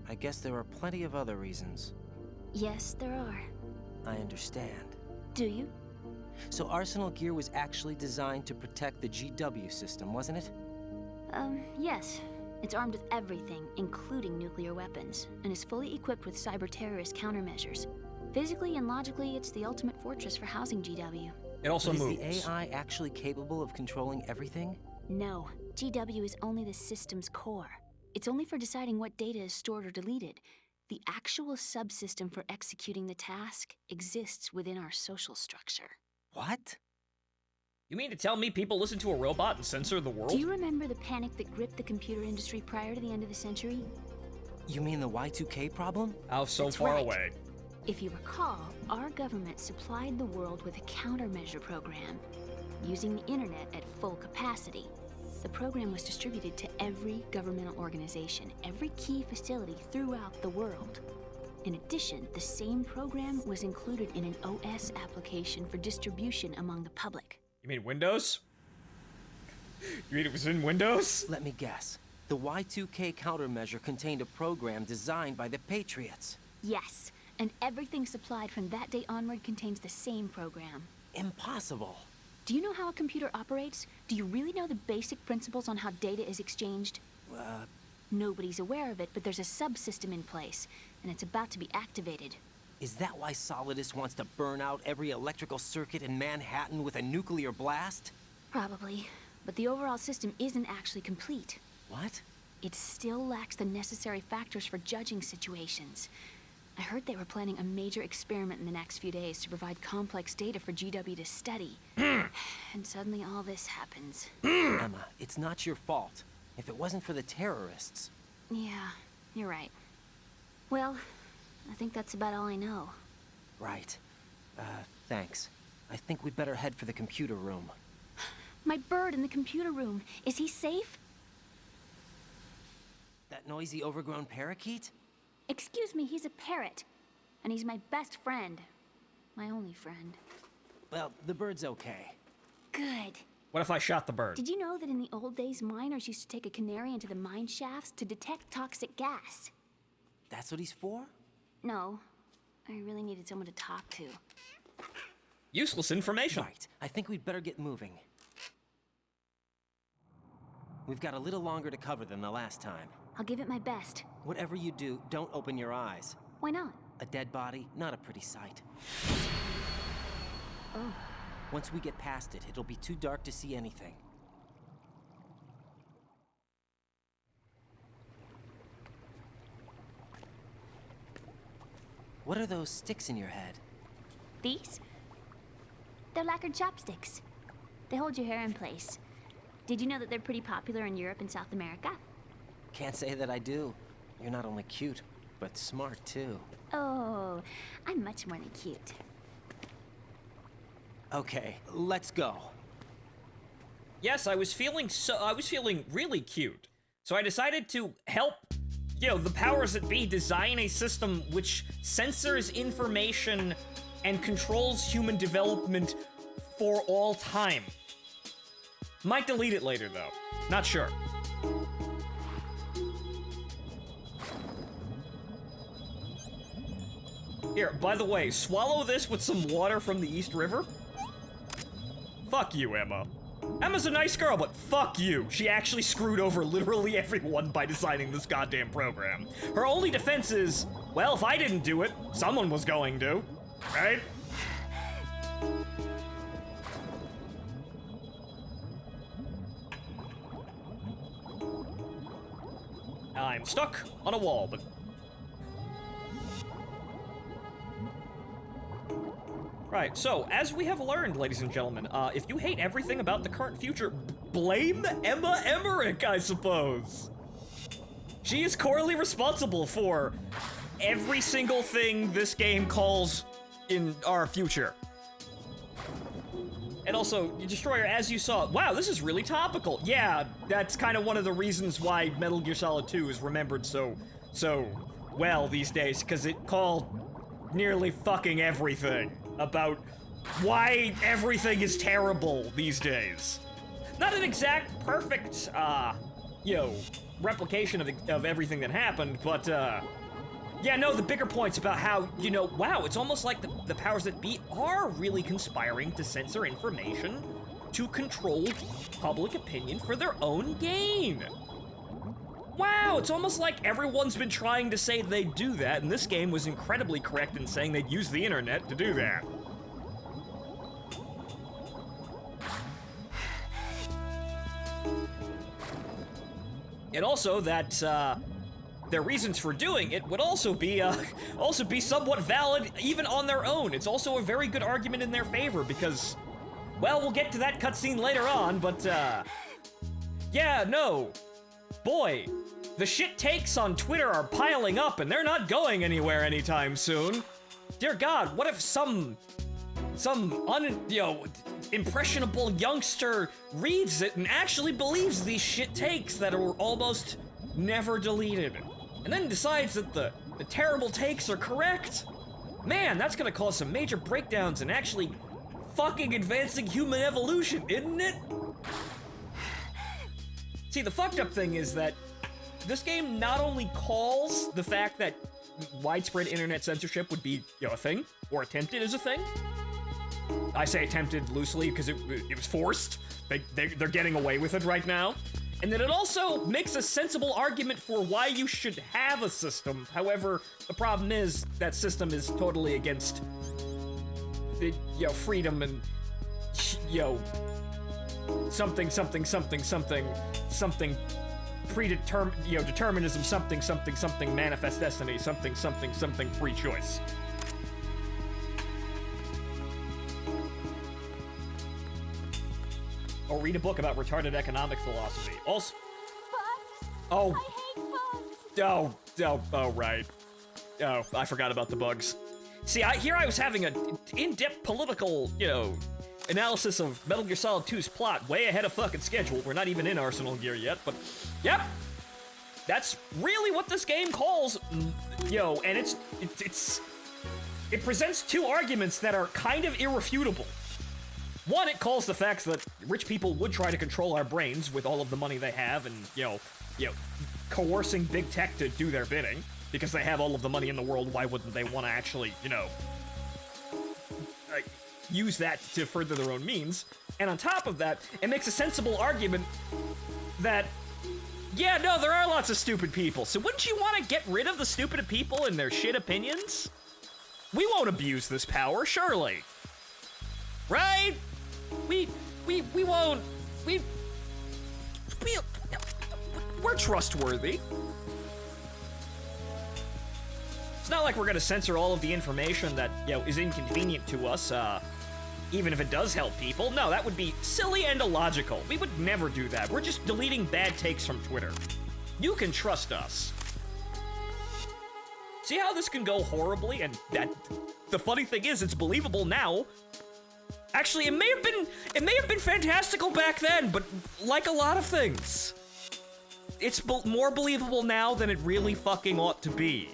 I guess there are plenty of other reasons. Yes, there are. I understand. Do you? So Arsenal gear was actually designed to protect the GW system, wasn't it? Yes. It's armed with everything, including nuclear weapons, and is fully equipped with cyber-terrorist countermeasures. Physically and logically, it's the ultimate fortress for housing GW. It also But moves. is the AI actually capable of controlling everything? No, GW is only the system's core. It's only for deciding what data is stored or deleted. The actual subsystem for executing the task exists within our social structure. What? You mean to tell me people listen to a robot and censor the world? Do you remember the panic that gripped the computer industry prior to the end of the century? You mean the Y2K problem? How so That's far right. away? If you recall, our government supplied the world with a countermeasure program, using the internet at full capacity. The program was distributed to every governmental organization, every key facility throughout the world. In addition, the same program was included in an OS application for distribution among the public. You mean Windows? You mean it was in Windows? Let me guess. The Y2K countermeasure contained a program designed by the Patriots. Yes, and everything supplied from that day onward contains the same program. Impossible. Do you know how a computer operates? Do you really know the basic principles on how data is exchanged? Nobody's aware of it, but there's a subsystem in place, and it's about to be activated. Is that why Solidus wants to burn out every electrical circuit in Manhattan with a nuclear blast? Probably, but the overall system isn't actually complete. What? It still lacks the necessary factors for judging situations. I heard they were planning a major experiment in the next few days to provide complex data for GW to study. And suddenly all this happens. Emma, it's not your fault. If it wasn't for the terrorists... Yeah, you're right. Well, I think that's about all I know. Right. Thanks. I think we'd better head for the computer room. My bird in the computer room. Is he safe? That noisy, overgrown parakeet? Excuse me, he's a parrot. And he's my best friend. My only friend. Well, the bird's okay. Good. What if I shot the bird? Did you know that in the old days, miners used to take a canary into the mine shafts to detect toxic gas? That's what he's for? No. I really needed someone to talk to. Useless information. Right. I think we'd better get moving. We've got a little longer to cover than the last time. I'll give it my best. Whatever you do, don't open your eyes. Why not? A dead body, not a pretty sight. Oh. Once we get past it, it'll be too dark to see anything. What are those sticks in your head? These? They're lacquered chopsticks. They hold your hair in place. Did you know that they're pretty popular in Europe and South America? Can't say that I do. You're not only cute, but smart too. Oh, I'm much more than cute. Okay, let's go. Yes, I was feeling really cute. So I decided to help, the powers that be design a system which censors information and controls human development for all time. Might delete it later, though. Not sure. Here, by the way, swallow this with some water from the East River. Fuck you, Emma. Emma's a nice girl, but fuck you. She actually screwed over literally everyone by designing this goddamn program. Her only defense is, well, if I didn't do it, someone was going to, right? I'm stuck on a wall, but... Right, so, as we have learned, ladies and gentlemen, if you hate everything about the current future, blame Emma Emmerich, I suppose. She is corely responsible for every single thing this game calls in our future. And also, Destroyer, as you saw, wow, this is really topical. Yeah, that's kind of one of the reasons why Metal Gear Solid 2 is remembered so well these days, because it called nearly fucking everything about why everything is terrible these days. Not an exact perfect, replication of everything that happened, but, yeah, no, the bigger points about how, wow, it's almost like the powers that be are really conspiring to censor information to control public opinion for their own gain. Wow, it's almost like everyone's been trying to say they'd do that, and this game was incredibly correct in saying they'd use the internet to do that. And also that, their reasons for doing it would also be somewhat valid even on their own. It's also a very good argument in their favor because, well, we'll get to that cutscene later on, but, yeah, no. Boy, the shit takes on Twitter are piling up and they're not going anywhere anytime soon. dear God, what if some impressionable youngster reads it and actually believes these shit takes that are almost never deleted, and then decides that the terrible takes are correct? Man, that's gonna cause some major breakdowns in actually fucking advancing human evolution, isn't it? See, the fucked up thing is that this game not only calls the fact that widespread internet censorship would be, a thing, or attempted as a thing. I say attempted loosely because it was forced. They're getting away with it right now. And then it also makes a sensible argument for why you should have a system. However, the problem is that system is totally against, freedom and, something predetermined, determinism, something manifest destiny, something free choice. Or read a book about retarded economic philosophy. Also, Bugs? oh, I hate bugs. oh, right. Oh, I forgot about the bugs. See, I was having an in-depth political, analysis of Metal Gear Solid 2's plot way ahead of fucking schedule. We're not even in Arsenal Gear yet, but yep. That's really what this game calls, and it presents two arguments that are kind of irrefutable. One, it calls the fact that rich people would try to control our brains with all of the money they have and, coercing big tech to do their bidding. Because they have all of the money in the world, why wouldn't they want to actually, use that to further their own means? And on top of that, it makes a sensible argument that, yeah, no, there are lots of stupid people, so wouldn't you want to get rid of the stupid people and their shit opinions? We won't abuse this power, surely. Right? We won't, we're trustworthy. It's not like we're gonna censor all of the information that, is inconvenient to us, even if it does help people. No, that would be silly and illogical. We would never do that. We're just deleting bad takes from Twitter. You can trust us. See how this can go horribly? And the funny thing is, it's believable now. Actually, it may have been fantastical back then, but like a lot of things, it's more believable now than it really fucking ought to be.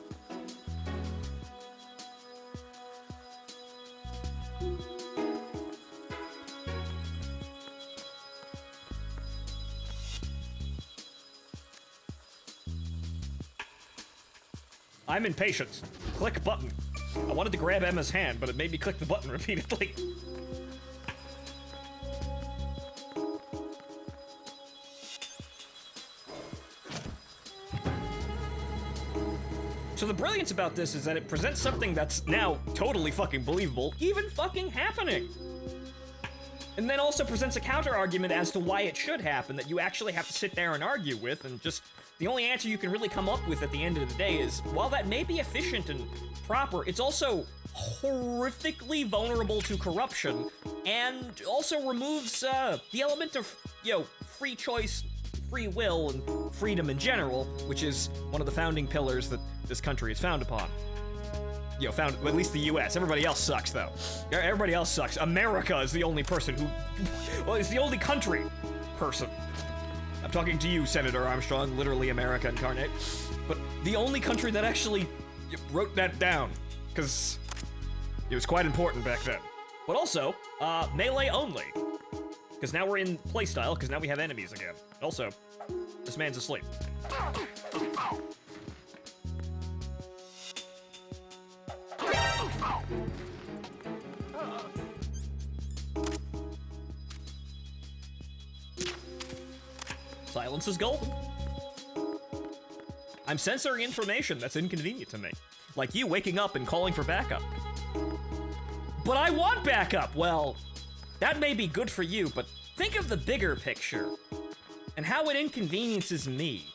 I'm impatient. Click button. I wanted to grab Emma's hand, but it made me click the button repeatedly. So the brilliance about this is that it presents something that's now totally fucking believable, even fucking happening. And then also presents a counter-argument as to why it should happen that you actually have to sit there and argue with, and just the only answer you can really come up with at the end of the day is, while that may be efficient and proper, it's also horrifically vulnerable to corruption, and also removes the element of, free choice, free will, and freedom in general, which is one of the founding pillars that this country is founded upon. At least the US. Everybody else sucks, though. Everybody else sucks. America is the only person who... Well, it's the only country person. I'm talking to you, Senator Armstrong, literally America incarnate. But the only country that actually wrote that down, because it was quite important back then. But also, melee only. Because now we're in playstyle, because now we have enemies again. Also, this man's asleep. Silence is golden. I'm censoring information that's inconvenient to me. Like you waking up and calling for backup. But I want backup! Well, that may be good for you, but think of the bigger picture and how it inconveniences me.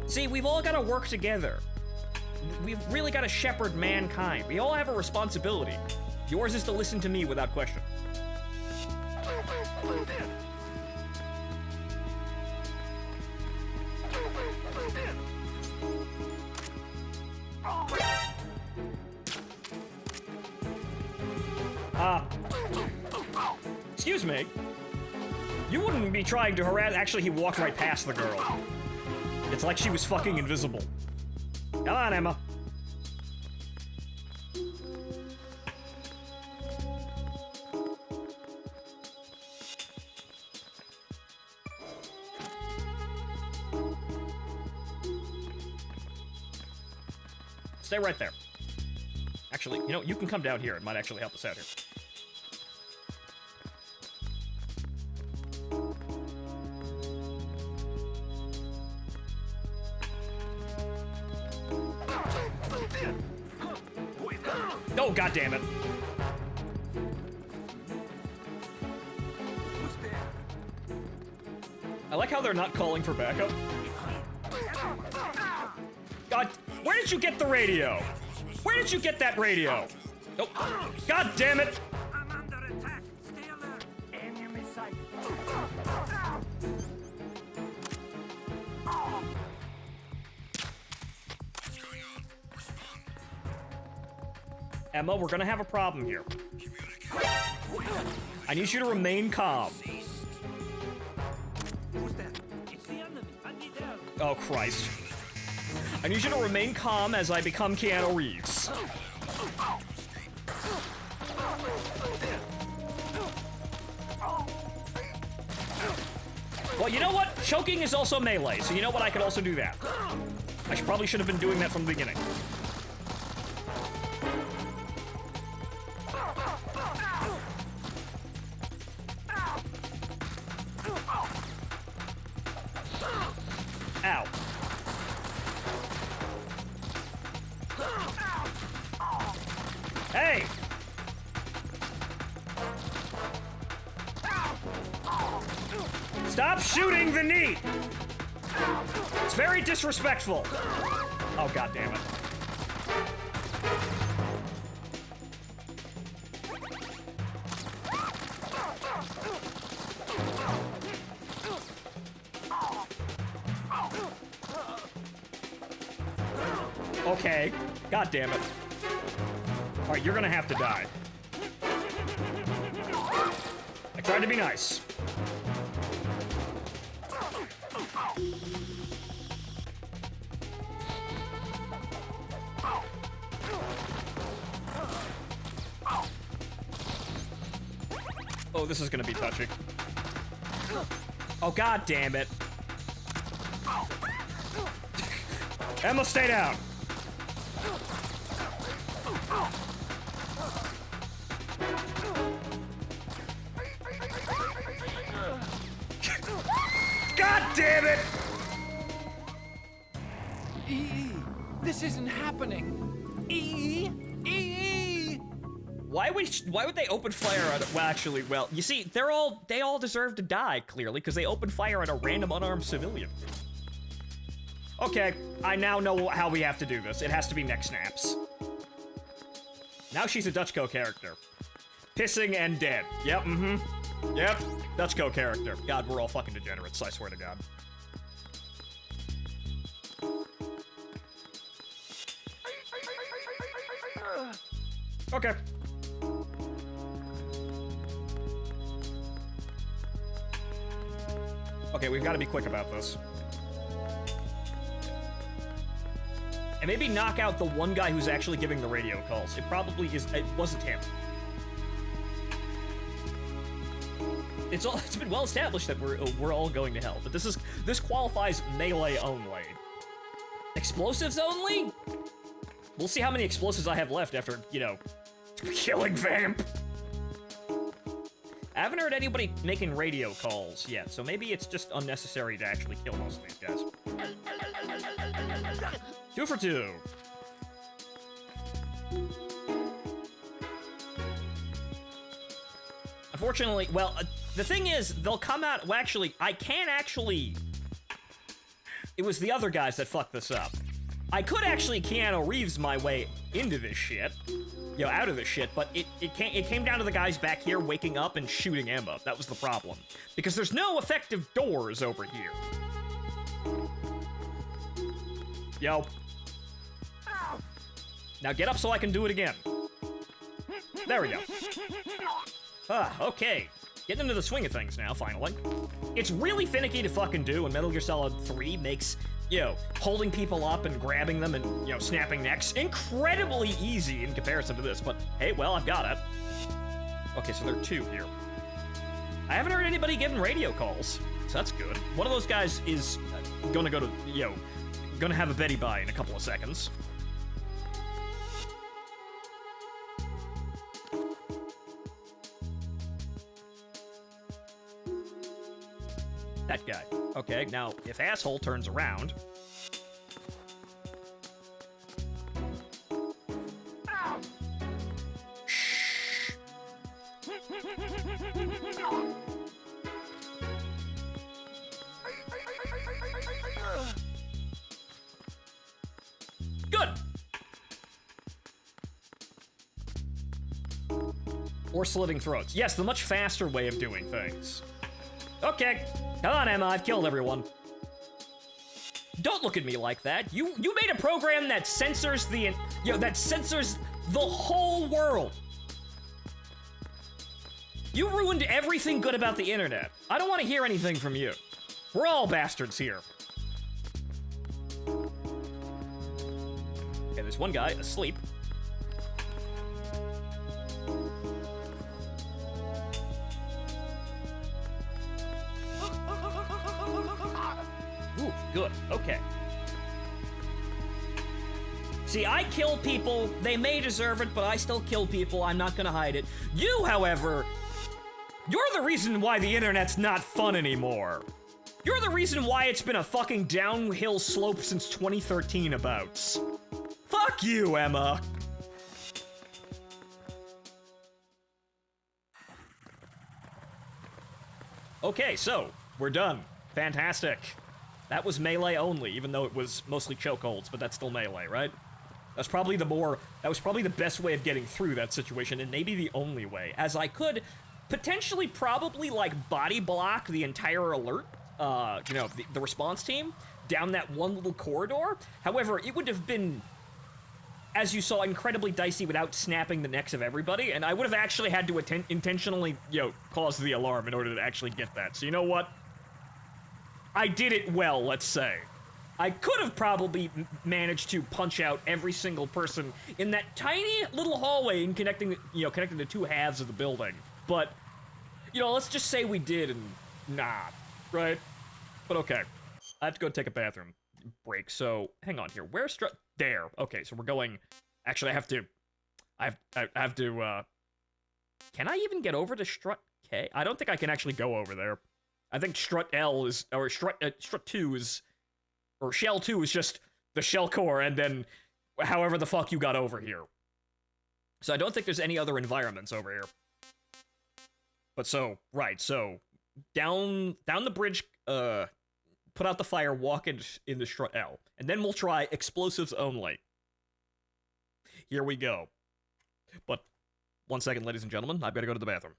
See, we've all got to work together. We've really got to shepherd mankind. We all have a responsibility. Yours is to listen to me without question. Excuse me. You wouldn't be trying to harass. Actually, he walked right past the girl. It's like she was fucking invisible. Come on, Emma. Stay right there. Actually, you know, you can come down here. It might actually help us out here. Oh, God damn it. I like how they're not calling for backup. God, where did you get the radio? Where did you get that radio? Oh, God damn it! I'm under attack. Stay alert. Enemy sight. Emma, we're gonna have a problem here. I need you to remain calm. Who's that? It's the enemy. I need help. Oh, Christ. I need you to remain calm as I become Keanu Reeves. Well, you know what? Choking is also melee, so you know what? I could also do that. Probably should have been doing that from the beginning. Ow. Hey! Stop shooting the knee! It's very disrespectful. Oh, God damn it. Okay. God damn it. Alright, you're gonna have to die. I tried to be nice. Oh, this is gonna be touchy. Oh, God damn it. Emma, stay down. God damn it! EE, this isn't happening. EE, EE. Why would they open fire on? Well, actually, well, you see, they all deserve to die clearly because they opened fire on a random unarmed civilian. Okay, I now know how we have to do this. It has to be neck snaps. Now she's a Dutchko character. Pissing and dead. Yep, mm-hmm. Yep, Dutchko character. God, we're all fucking degenerates, I swear to God. Okay. Okay, we've got to be quick about this. And maybe knock out the one guy who's actually giving the radio calls. It probably wasn't him. It's been well established that we're all going to hell, but this qualifies melee only. Explosives only? We'll see how many explosives I have left after, you know, killing Vamp. I haven't heard anybody making radio calls yet, so maybe it's just unnecessary to actually kill most of these guys. 2 for 2. Unfortunately, well, the thing is, they'll come out. Well, actually, I can't actually. It was the other guys that fucked this up. I could actually Keanu Reeves my way into this shit, you know, out of this shit, but it came down to the guys back here waking up and shooting Emma. That was the problem. Because there's no effective doors over here. Yo. Now get up so I can do it again. There we go. Ah, okay. Getting into the swing of things now, finally. It's really finicky to fucking do, and Metal Gear Solid 3 makes, holding people up and grabbing them and, snapping necks incredibly easy in comparison to this, but hey, well, I've got it. Okay, so there are 2 here. I haven't heard anybody giving radio calls, so that's good. One of those guys is gonna go to, gonna have a Betty Bye in a couple of seconds. That guy. Okay, now, if asshole turns around... Shh. Good! Or slitting throats. Yes, the much faster way of doing things. Okay. Come on, Emma, I've killed everyone. Don't look at me like that. You made a program that censors the whole world. You ruined everything good about the internet. I don't want to hear anything from you. We're all bastards here. Okay, there's one guy asleep. Ooh, good. Okay. See, I kill people. They may deserve it, but I still kill people. I'm not gonna hide it. You, however, you're the reason why the internet's not fun anymore. You're the reason why it's been a fucking downhill slope since 2013 abouts. Fuck you, Emma. Okay, so, we're done. Fantastic. That was melee only, even though it was mostly chokeholds, but that's still melee, right? That was probably the best way of getting through that situation, and maybe the only way, as I could potentially probably, like, body block the entire alert, the response team down that one little corridor. However, it would have been, as you saw, incredibly dicey without snapping the necks of everybody, and I would have actually had to intentionally, cause the alarm in order to actually get that. So you know what? I did it well, let's say. I could have probably managed to punch out every single person in that tiny little hallway and connecting the 2 halves of the building. But, let's just say we did and nah, right? But okay. I have to go take a bathroom break, so hang on here. Where's Strut? There. Okay, so we're going... Actually, I have to, can I even get over to Strut K? I don't think I can actually go over there. I think Strut L is, or Strut 2 is, or Shell 2 is just the shell core, and then however the fuck you got over here. So I don't think there's any other environments over here. But so, right, so, down the bridge, put out the fire, walk into Strut L, and then we'll try explosives only. Here we go. But, 1 second, ladies and gentlemen, I've got to go to the bathroom.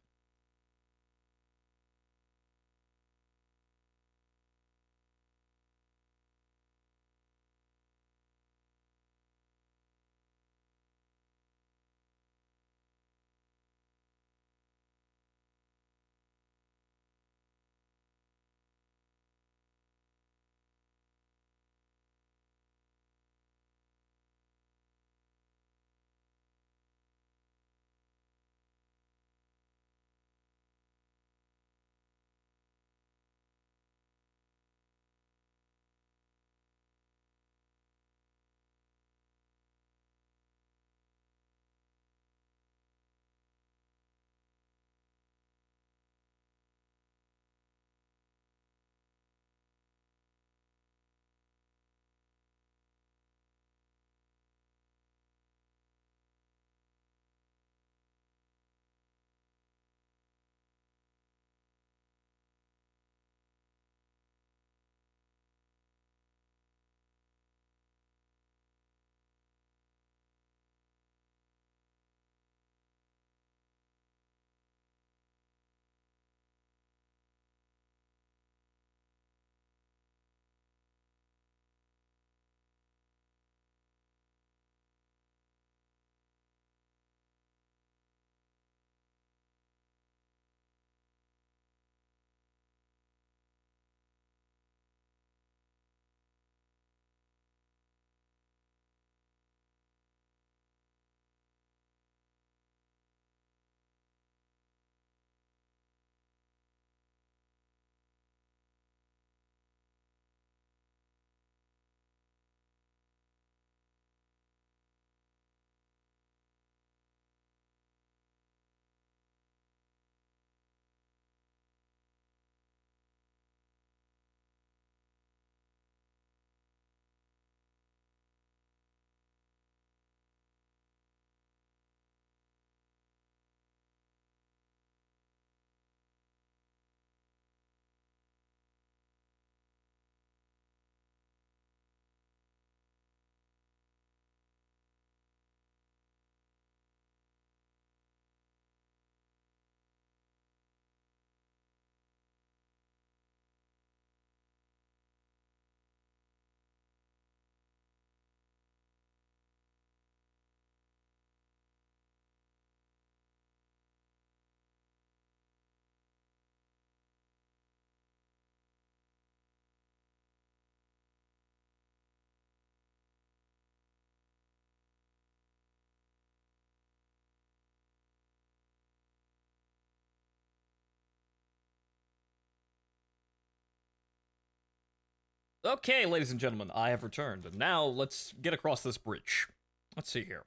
Okay, ladies and gentlemen, I have returned, and now let's get across this bridge. Let's see here.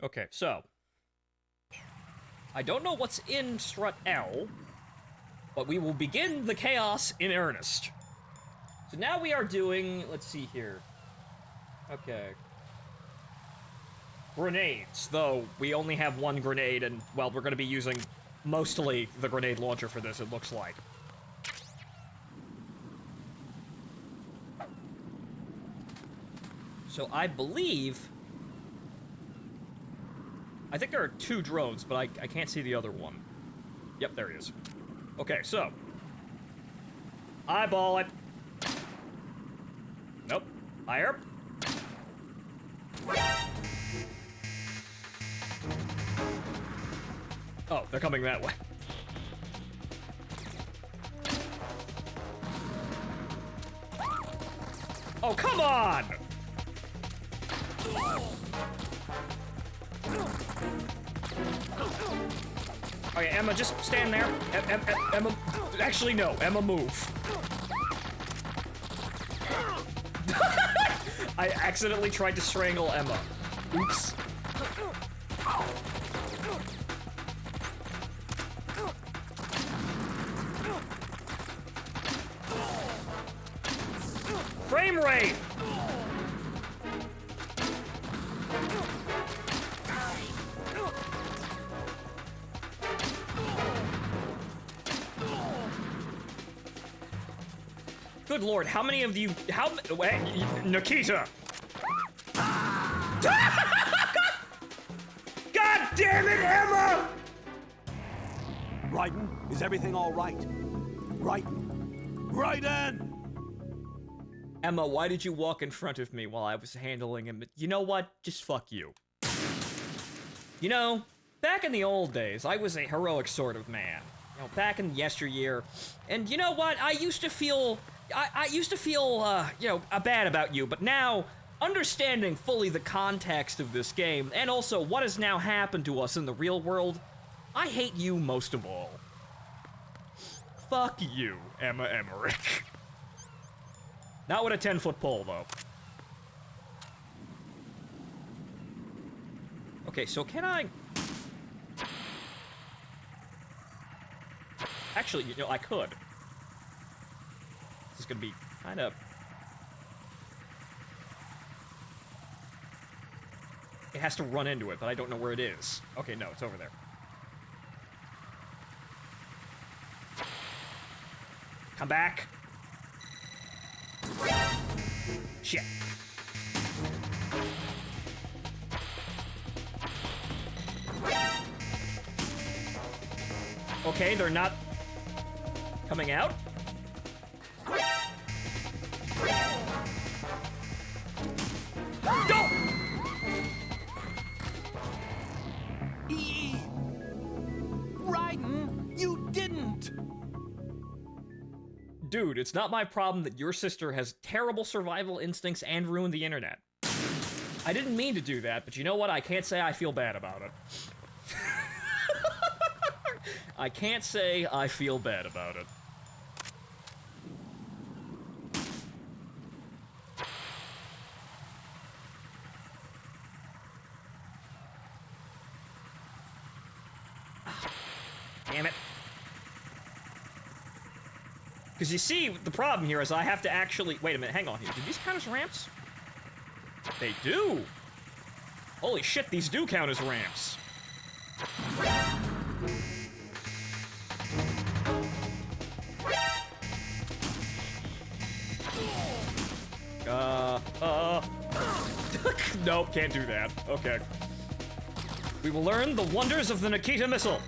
Okay, so I don't know what's in strut L, but we will begin the chaos in earnest. So now we are doing, let's see here. Okay. Grenades, though we only have one grenade, and, well, we're going to be using mostly the grenade launcher for this, it looks like. So I believe... I think there are 2 drones, but I can't see the other one. Yep, there he is. Okay, so. Eyeball it. Nope. Higher. Oh, they're coming that way. Oh, come on! Okay, Emma, just stand there. Emma, actually, no. Emma, move. I accidentally tried to strangle Emma. Oops. Frame rate! Good lord, how many of you, wait, Nikita! God damn it, Emma! Raiden, is everything all right? Raiden! Emma, why did you walk in front of me while I was handling him? You know what? Just fuck you. You know, back in the old days, I was a heroic sort of man. You know, back in yesteryear. And you know what? I used to feel... I used to feel, you know, bad about you, but now, understanding fully the context of this game, and also what has now happened to us in the real world, I hate you most of all. Fuck you, Emma Emmerich. Not with a 10-foot pole, though. Okay, so can I... Actually, you know, I could. This is gonna be kind of... It has to run into it, but I don't know where it is. Okay, no, it's over there. Come back. Shit. Okay, they're not coming out. Go! Raiden, you didn't! Dude, it's not my problem that your sister has terrible survival instincts and ruined the internet. I didn't mean to do that, but you know what? I can't say I feel bad about it. I can't say I feel bad about it. Damn it. Because you see, the problem here is I have to actually... Wait a minute, hang on here. Do these count as ramps? They do! Holy shit, these do count as ramps. Nope, can't do that. Okay. We will learn the wonders of the Nikita missile.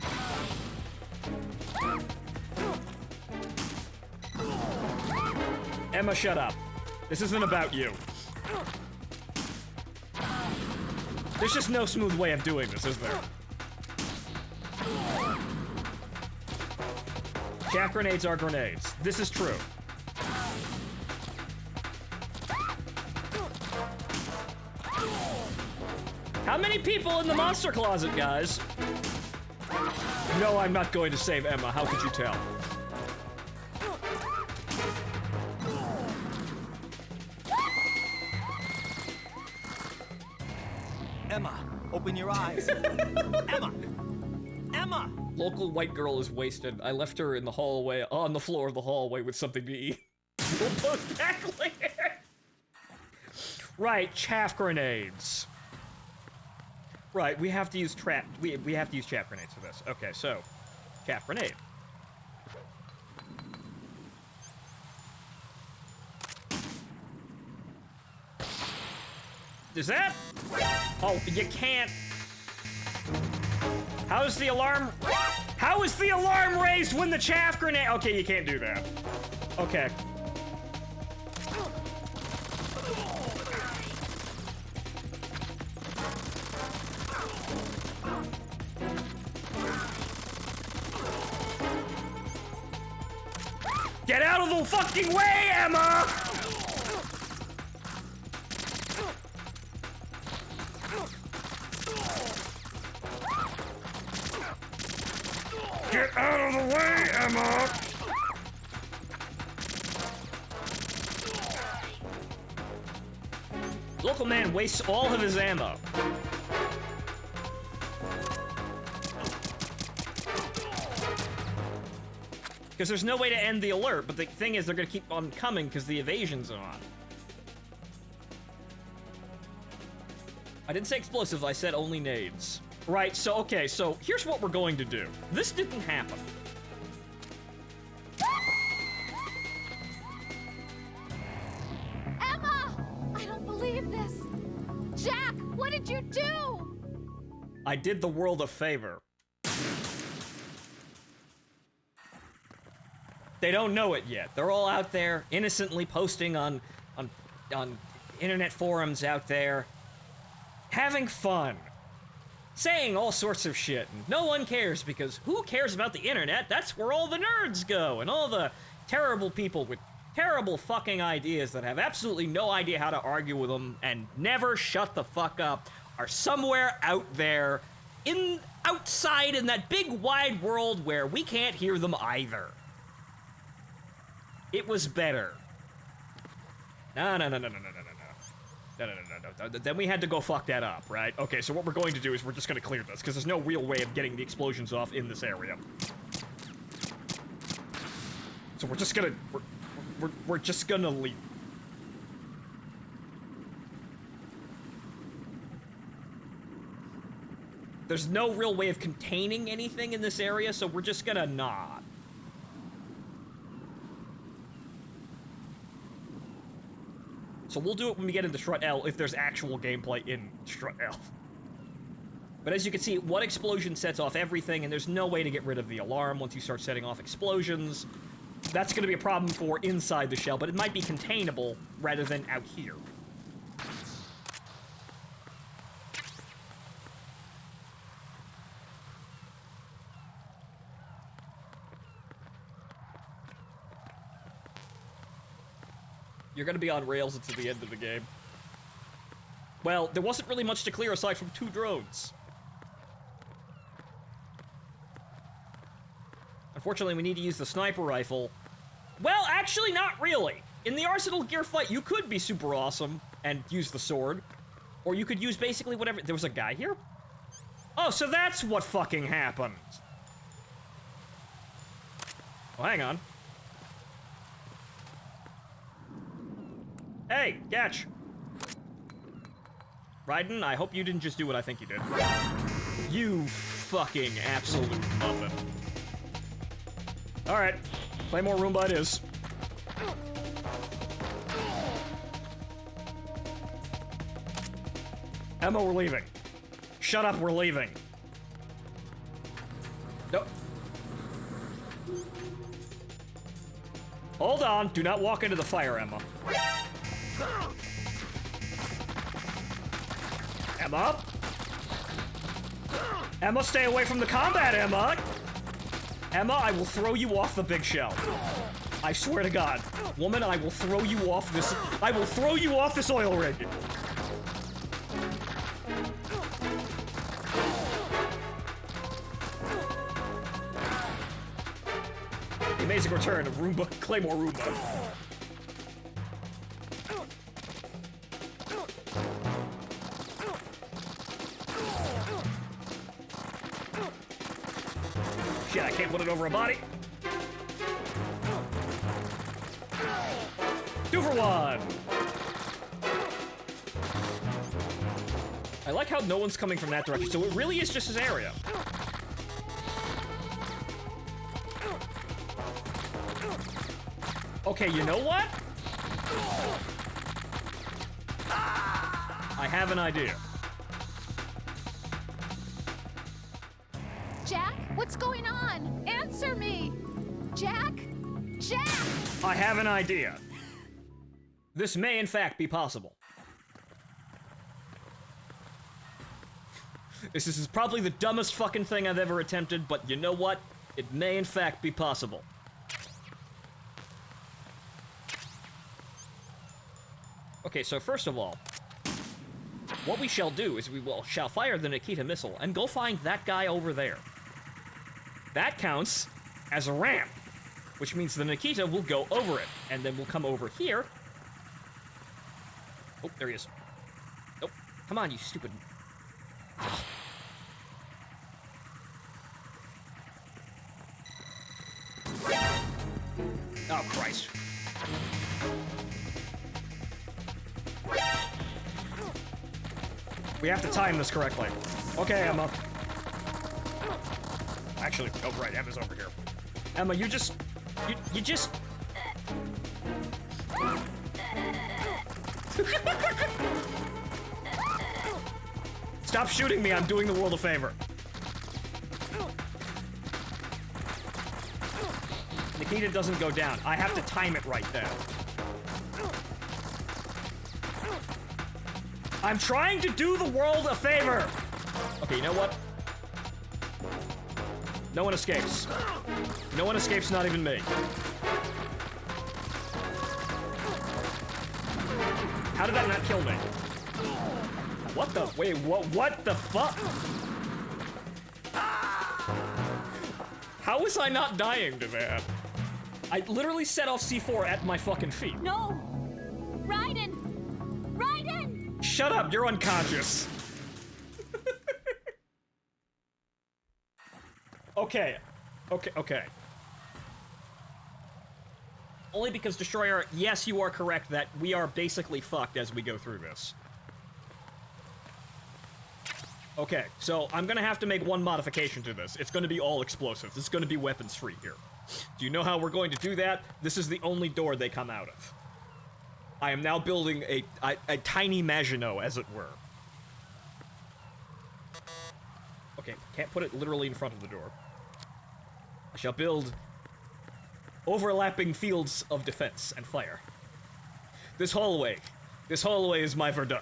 Emma, shut up. This isn't about you. There's just no smooth way of doing this, is there? Chaff grenades are grenades. This is true. How many people in the monster closet, guys? No, I'm not going to save Emma. How could you tell? Emma, open your eyes. Emma! Emma! Local white girl is wasted. I left her in the hallway, on the floor of the hallway with something to eat. Exactly. Right, chaff grenades. Right, we have to use we have to use chaff grenades for this. Okay, so chaff grenade. Is that? Oh, you can't. How's the alarm? How is the alarm raised when the chaff grenade? Okay, you can't do that. Okay. Get out of the fucking way, Emma! Get out of the way, Emma! Local man wastes all of his ammo. Because there's no way to end the alert, but the thing is they're gonna keep on coming because the evasion's on. I didn't say explosives, I said only nades. Right, so okay, so here's what we're going to do. This didn't happen. Emma! I don't believe this. Jack, what did you do? I did the world a favor. They don't know it yet. They're all out there innocently posting on internet forums out there, having fun, saying all sorts of shit, and no one cares because who cares about the internet? That's where all the nerds go, and all the terrible people with terrible fucking ideas that have absolutely no idea how to argue with them and never shut the fuck up are somewhere out there outside in that big wide world where we can't hear them either. It was better. No. Then we had to go fuck that up, right? Okay, so what we're going to do is we're just going to clear this, because there's no real way of getting the explosions off in this area. So we're just gonna... We're just gonna leave. There's no real way of containing anything in this area, so we're just gonna nod. So we'll do it when we get into Strut L if there's actual gameplay in Strut L. But as you can see, one explosion sets off everything, and there's no way to get rid of the alarm once you start setting off explosions. That's going to be a problem for inside the shell, but it might be containable rather than out here. You're gonna be on rails until the end of the game. Well, there wasn't really much to clear aside from 2 drones. Unfortunately, we need to use the sniper rifle. Well, actually, not really. In the Arsenal Gear fight, you could be super awesome and use the sword. Or you could use basically whatever... There was a guy here? Oh, so that's what fucking happened. Oh, hang on. Hey, catch! Raiden, I hope you didn't just do what I think you did. You fucking absolute muppet. Alright, Claymore Roomba it is. Emma, we're leaving. Shut up, we're leaving. No. Hold on, do not walk into the fire, Emma. Emma? Emma, stay away from the combat, Emma! Emma, I will throw you off the big shell. I swear to God. Woman, I will throw you off this... I will throw you off this oil rig! The amazing return of Roomba, Claymore Roomba. can't put it over a body. 2 for 1. I like how no one's coming from that direction, so it really is just his area. Okay, you know what? I have an idea. Jack, what's going on? Answer me! Jack? Jack! I have an idea. This may in fact be possible. This is probably the dumbest fucking thing I've ever attempted, but you know what? It may in fact be possible. Okay, so first of all, what we shall do is shall fire the Nikita missile and go find that guy over there. That counts as a ramp, which means the Nikita will go over it, and then we'll come over here. Oh, there he is. Nope. Come on, you stupid... Oh, Christ. We have to time this correctly. Okay, Emma. Actually, oh, right, Emma's over here. Emma, you just... You just... Stop shooting me, I'm doing the world a favor. Nikita doesn't go down. I have to time it right there. I'm trying to do the world a favor! Okay, you know what? No one escapes. No one escapes, not even me. How did that not kill me? What the? Wait, what the fuck? How was I not dying to that? I literally set off C4 at my fucking feet. No! Raiden! Raiden! Shut up, you're unconscious. Okay. Only because, Destroyer, yes, you are correct that we are basically fucked as we go through this. Okay, so I'm gonna have to make one modification to this. It's gonna be all explosives. It's gonna be weapons-free here. Do you know how we're going to do that? This is the only door they come out of. I am now building a tiny Maginot, as it were. Okay, can't put it literally in front of the door. I shall build overlapping fields of defense and fire. This hallway is my Verdun.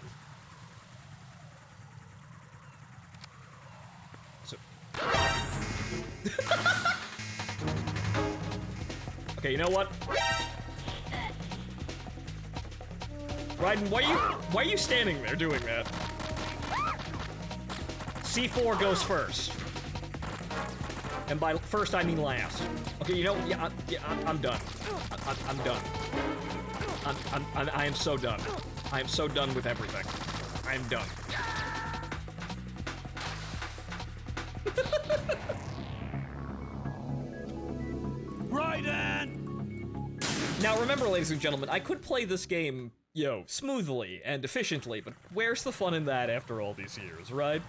So. Okay, you know what? Raiden, why are you standing there doing that? C4 goes first. And by first, I mean last. Okay, you know, I'm done. I'm done. I am so done. I am so done with everything. I am done. Raiden! Now remember, ladies and gentlemen, I could play this game, smoothly and efficiently, but where's the fun in that after all these years, right?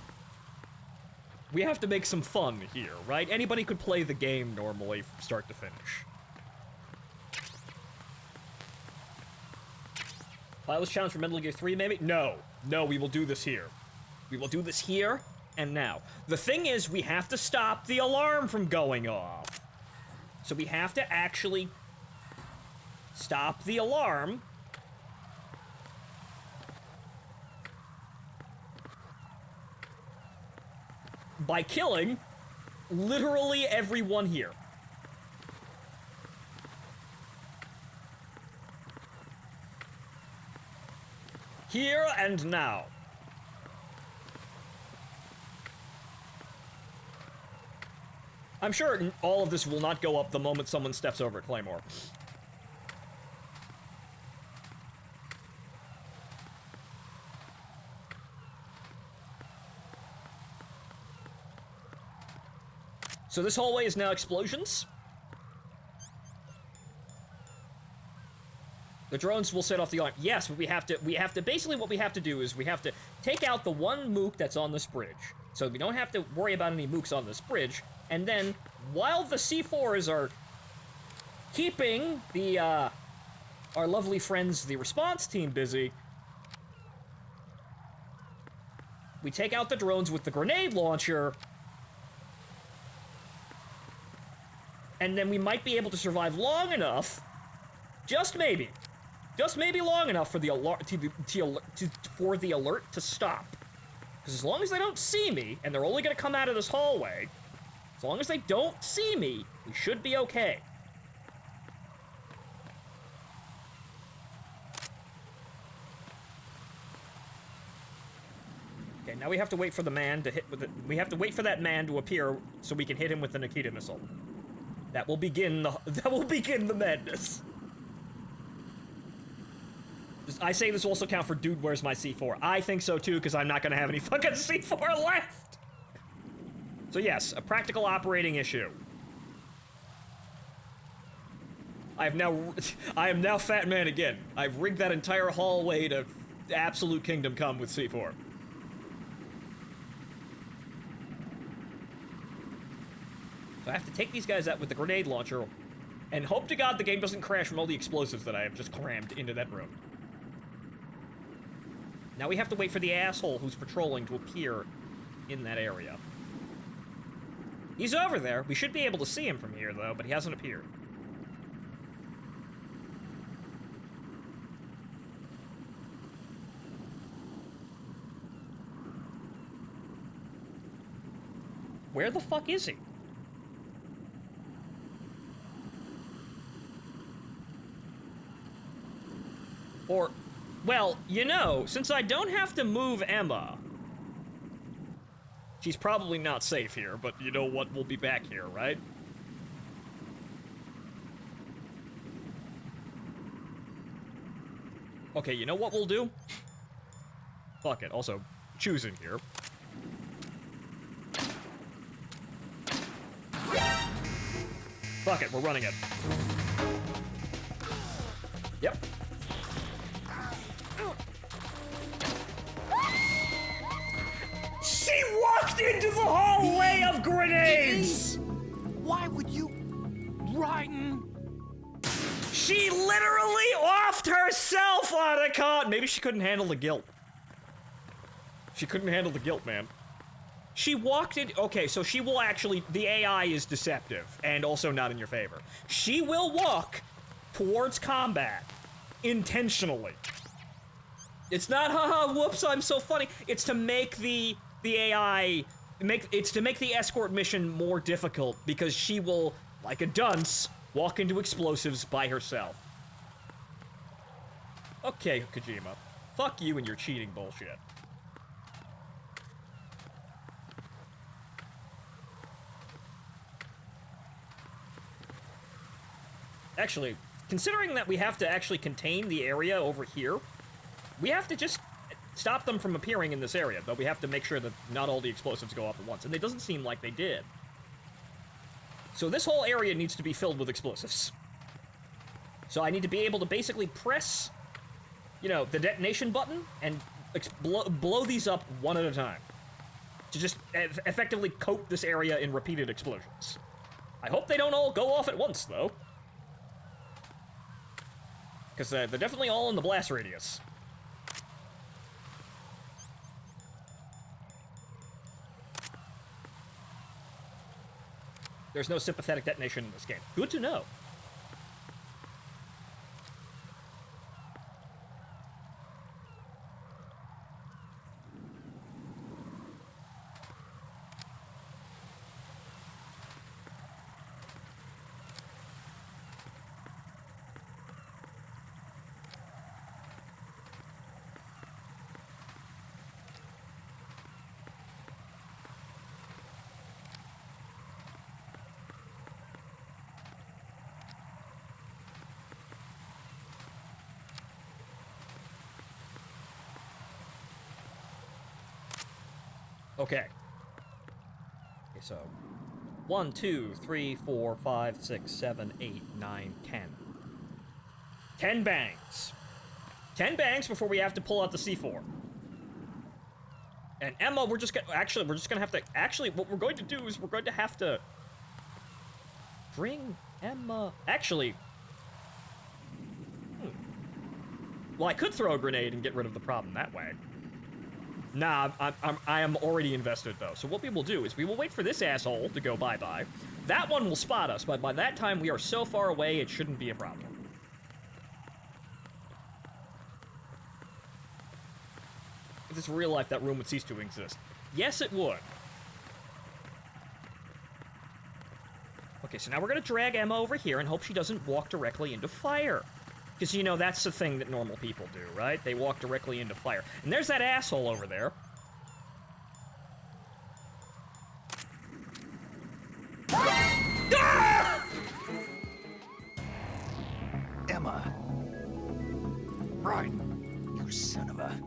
We have to make some fun here, right? Anybody could play the game normally from start to finish. Pilot's challenge for Metal Gear 3, maybe? No, we will do this here. We will do this here and now. The thing is, we have to stop the alarm from going off. So we have to actually stop the alarm by killing literally everyone here. Here and now. I'm sure all of this will not go up the moment someone steps over at Claymore. So this hallway is now explosions. The drones will set off the alarm. Yes, but we have to, basically what we have to do is we have to take out the one mook that's on this bridge. So we don't have to worry about any mooks on this bridge. And then, while the C4s are keeping the, our lovely friends, the response team, busy, we take out the drones with the grenade launcher, and then we might be able to survive long enough, just maybe long enough for the alert for the alert to stop. Because as long as they don't see me, and they're only gonna come out of this hallway, as long as they don't see me, we should be okay. Okay, now we have to wait for the man to hit with it. We have to wait for that man to appear so we can hit him with the Nikita missile. That will begin the madness. I say this will also count for Dude, Where's My C4? I think so too, because I'm not gonna have any fucking C4 left! So yes, a practical operating issue. I am now Fat Man again. I've rigged that entire hallway to absolute kingdom come with C4. So I have to take these guys out with the grenade launcher, and hope to God the game doesn't crash from all the explosives that I have just crammed into that room. Now we have to wait for the asshole who's patrolling to appear in that area. He's over there. We should be able to see him from here, though, but he hasn't appeared. Where the fuck is he? Or, well, you know, since I don't have to move Emma, she's probably not safe here, but you know what? We'll be back here, right? Okay, you know what we'll do? Fuck it. Also, choosing here. Fuck it, we're running it. Yep. She walked into the hallway of grenades! Why would you... Brighton? She literally offed herself on a con. Maybe she couldn't handle the guilt. She couldn't handle the guilt, man. She walked in. Okay, so she will actually. The AI is deceptive and also not in your favor. She will walk towards combat intentionally. It's not haha whoops I'm so funny. It's to make the AI it's to make the escort mission more difficult because she will, like a dunce, walk into explosives by herself. Okay, Kojima. Fuck you and your cheating bullshit. Actually, considering that we have to actually contain the area over here, we have to just stop them from appearing in this area, but we have to make sure that not all the explosives go off at once, and it doesn't seem like they did. So this whole area needs to be filled with explosives. So I need to be able to basically press, you know, the detonation button and blow these up one at a time. To just effectively coat this area in repeated explosions. I hope they don't all go off at once, though. Because they're definitely all in the blast radius. There's no sympathetic detonation in this game. Good to know. Okay. Okay, so 1, 2, 3, 4, 5, 6, 7, 8, 9, 10. 10 bangs. 10 bangs before we have to pull out the C4. And Emma, we're just gonna have to, what we're going to do is we're going to have to bring Emma, well, I could throw a grenade and get rid of the problem that way. Nah, I am already invested, though. So what we will do is we will wait for this asshole to go bye-bye. That one will spot us, but by that time we are so far away it shouldn't be a problem. If it's real life, that room would cease to exist. Yes, it would. Okay, so now we're gonna drag Emma over here and hope she doesn't walk directly into fire. Because, you know, that's the thing that normal people do, right? They walk directly into fire. And there's that asshole over there. Ah! Emma. Right. You son of a...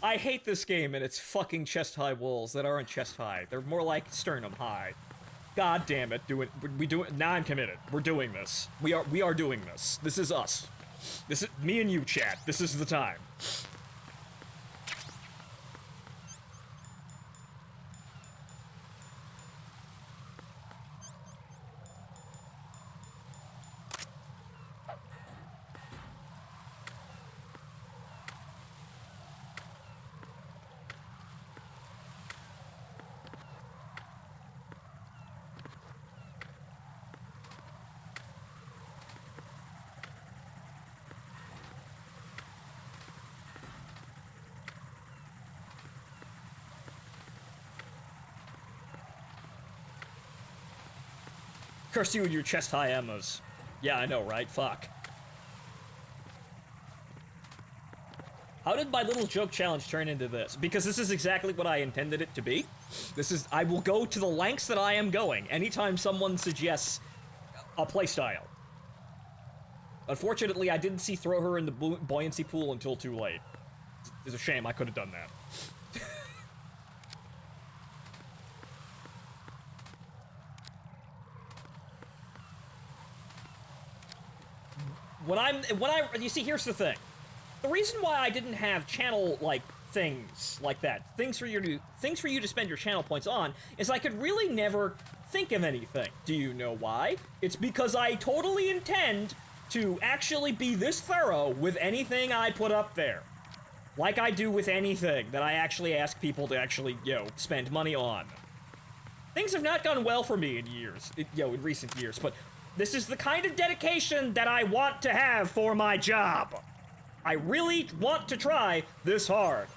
I hate this game and its fucking chest-high walls that aren't chest-high. They're more like sternum-high. God damn it, now I'm committed. We're doing this. We are doing this. This is us. This is me and you, chat. This is the time. Curse you and your chest-high Emmas. Yeah, I know, right? Fuck. How did my little joke challenge turn into this? Because this is exactly what I intended it to be. I will go to the lengths that I am going anytime someone suggests a playstyle. Unfortunately, I didn't see throw her in the buoyancy pool until too late. It's a shame, I could have done that. you see, here's the thing. The reason why I didn't have channel, things like that, things for you to spend your channel points on, is I could really never think of anything. Do you know why? It's because I totally intend to actually be this thorough with anything I put up there. Like I do with anything that I actually ask people to actually, spend money on. Things have not gone well for me in in recent years, but this is the kind of dedication that I want to have for my job. I really want to try this hard.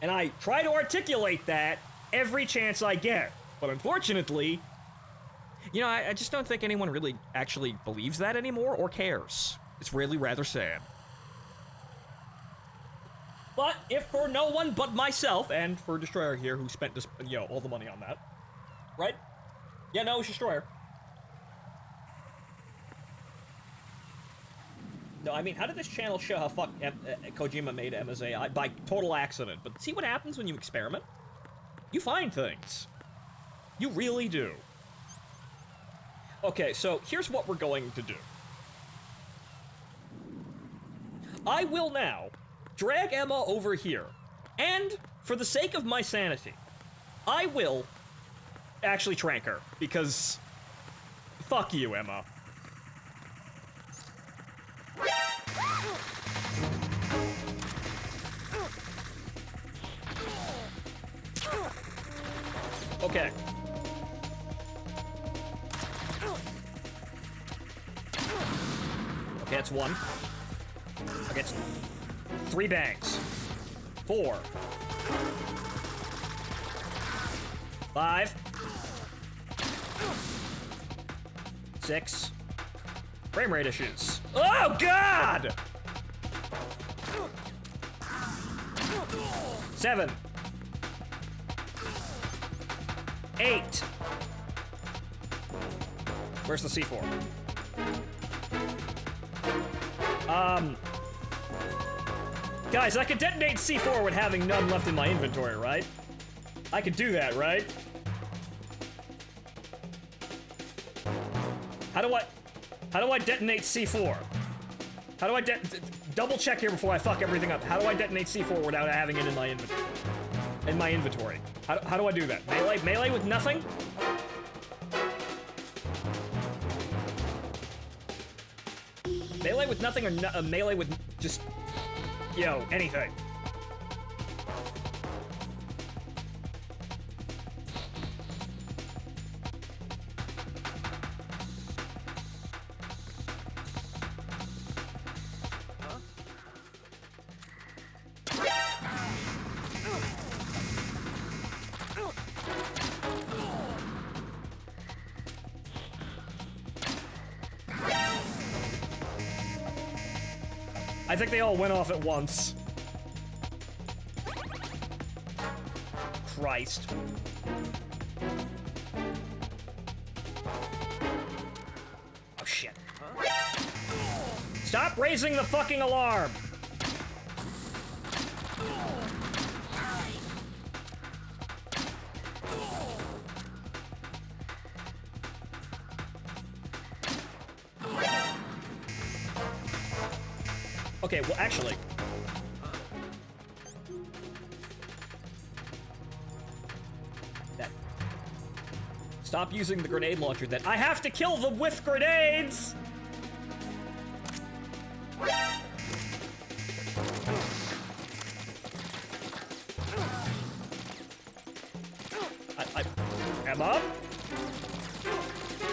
And I try to articulate that every chance I get. But unfortunately, I just don't think anyone really actually believes that anymore or cares. It's really rather sad. But if for no one but myself, and for Destroyer here, who spent all the money on that, right? Yeah, no, it's Destroyer. No, I mean, how did this channel show how Kojima made Emma's AI? By total accident. But see what happens when you experiment? You find things. You really do. Okay, so here's what we're going to do. I will now drag Emma over here. And, for the sake of my sanity, I will actually trank her. Because, fuck you, Emma. Okay. Okay, that's one. Okay, it's 3 bangs. 4. 5. 6. Frame rate issues. Oh, God! 7. 8. Where's the C4? Guys, I could detonate C4 with having none left in my inventory, right? I could do that, right? How do I detonate C4? How do I double check here before I fuck everything up? How do I detonate C4 without having it in my inventory? How do I do that? Melee with nothing? Melee with nothing, or melee with just, anything? I think they all went off at once. Christ. Oh, shit. Stop raising the fucking alarm! Okay, well, actually... Stop using the grenade launcher then. I have to kill them with grenades! Emma?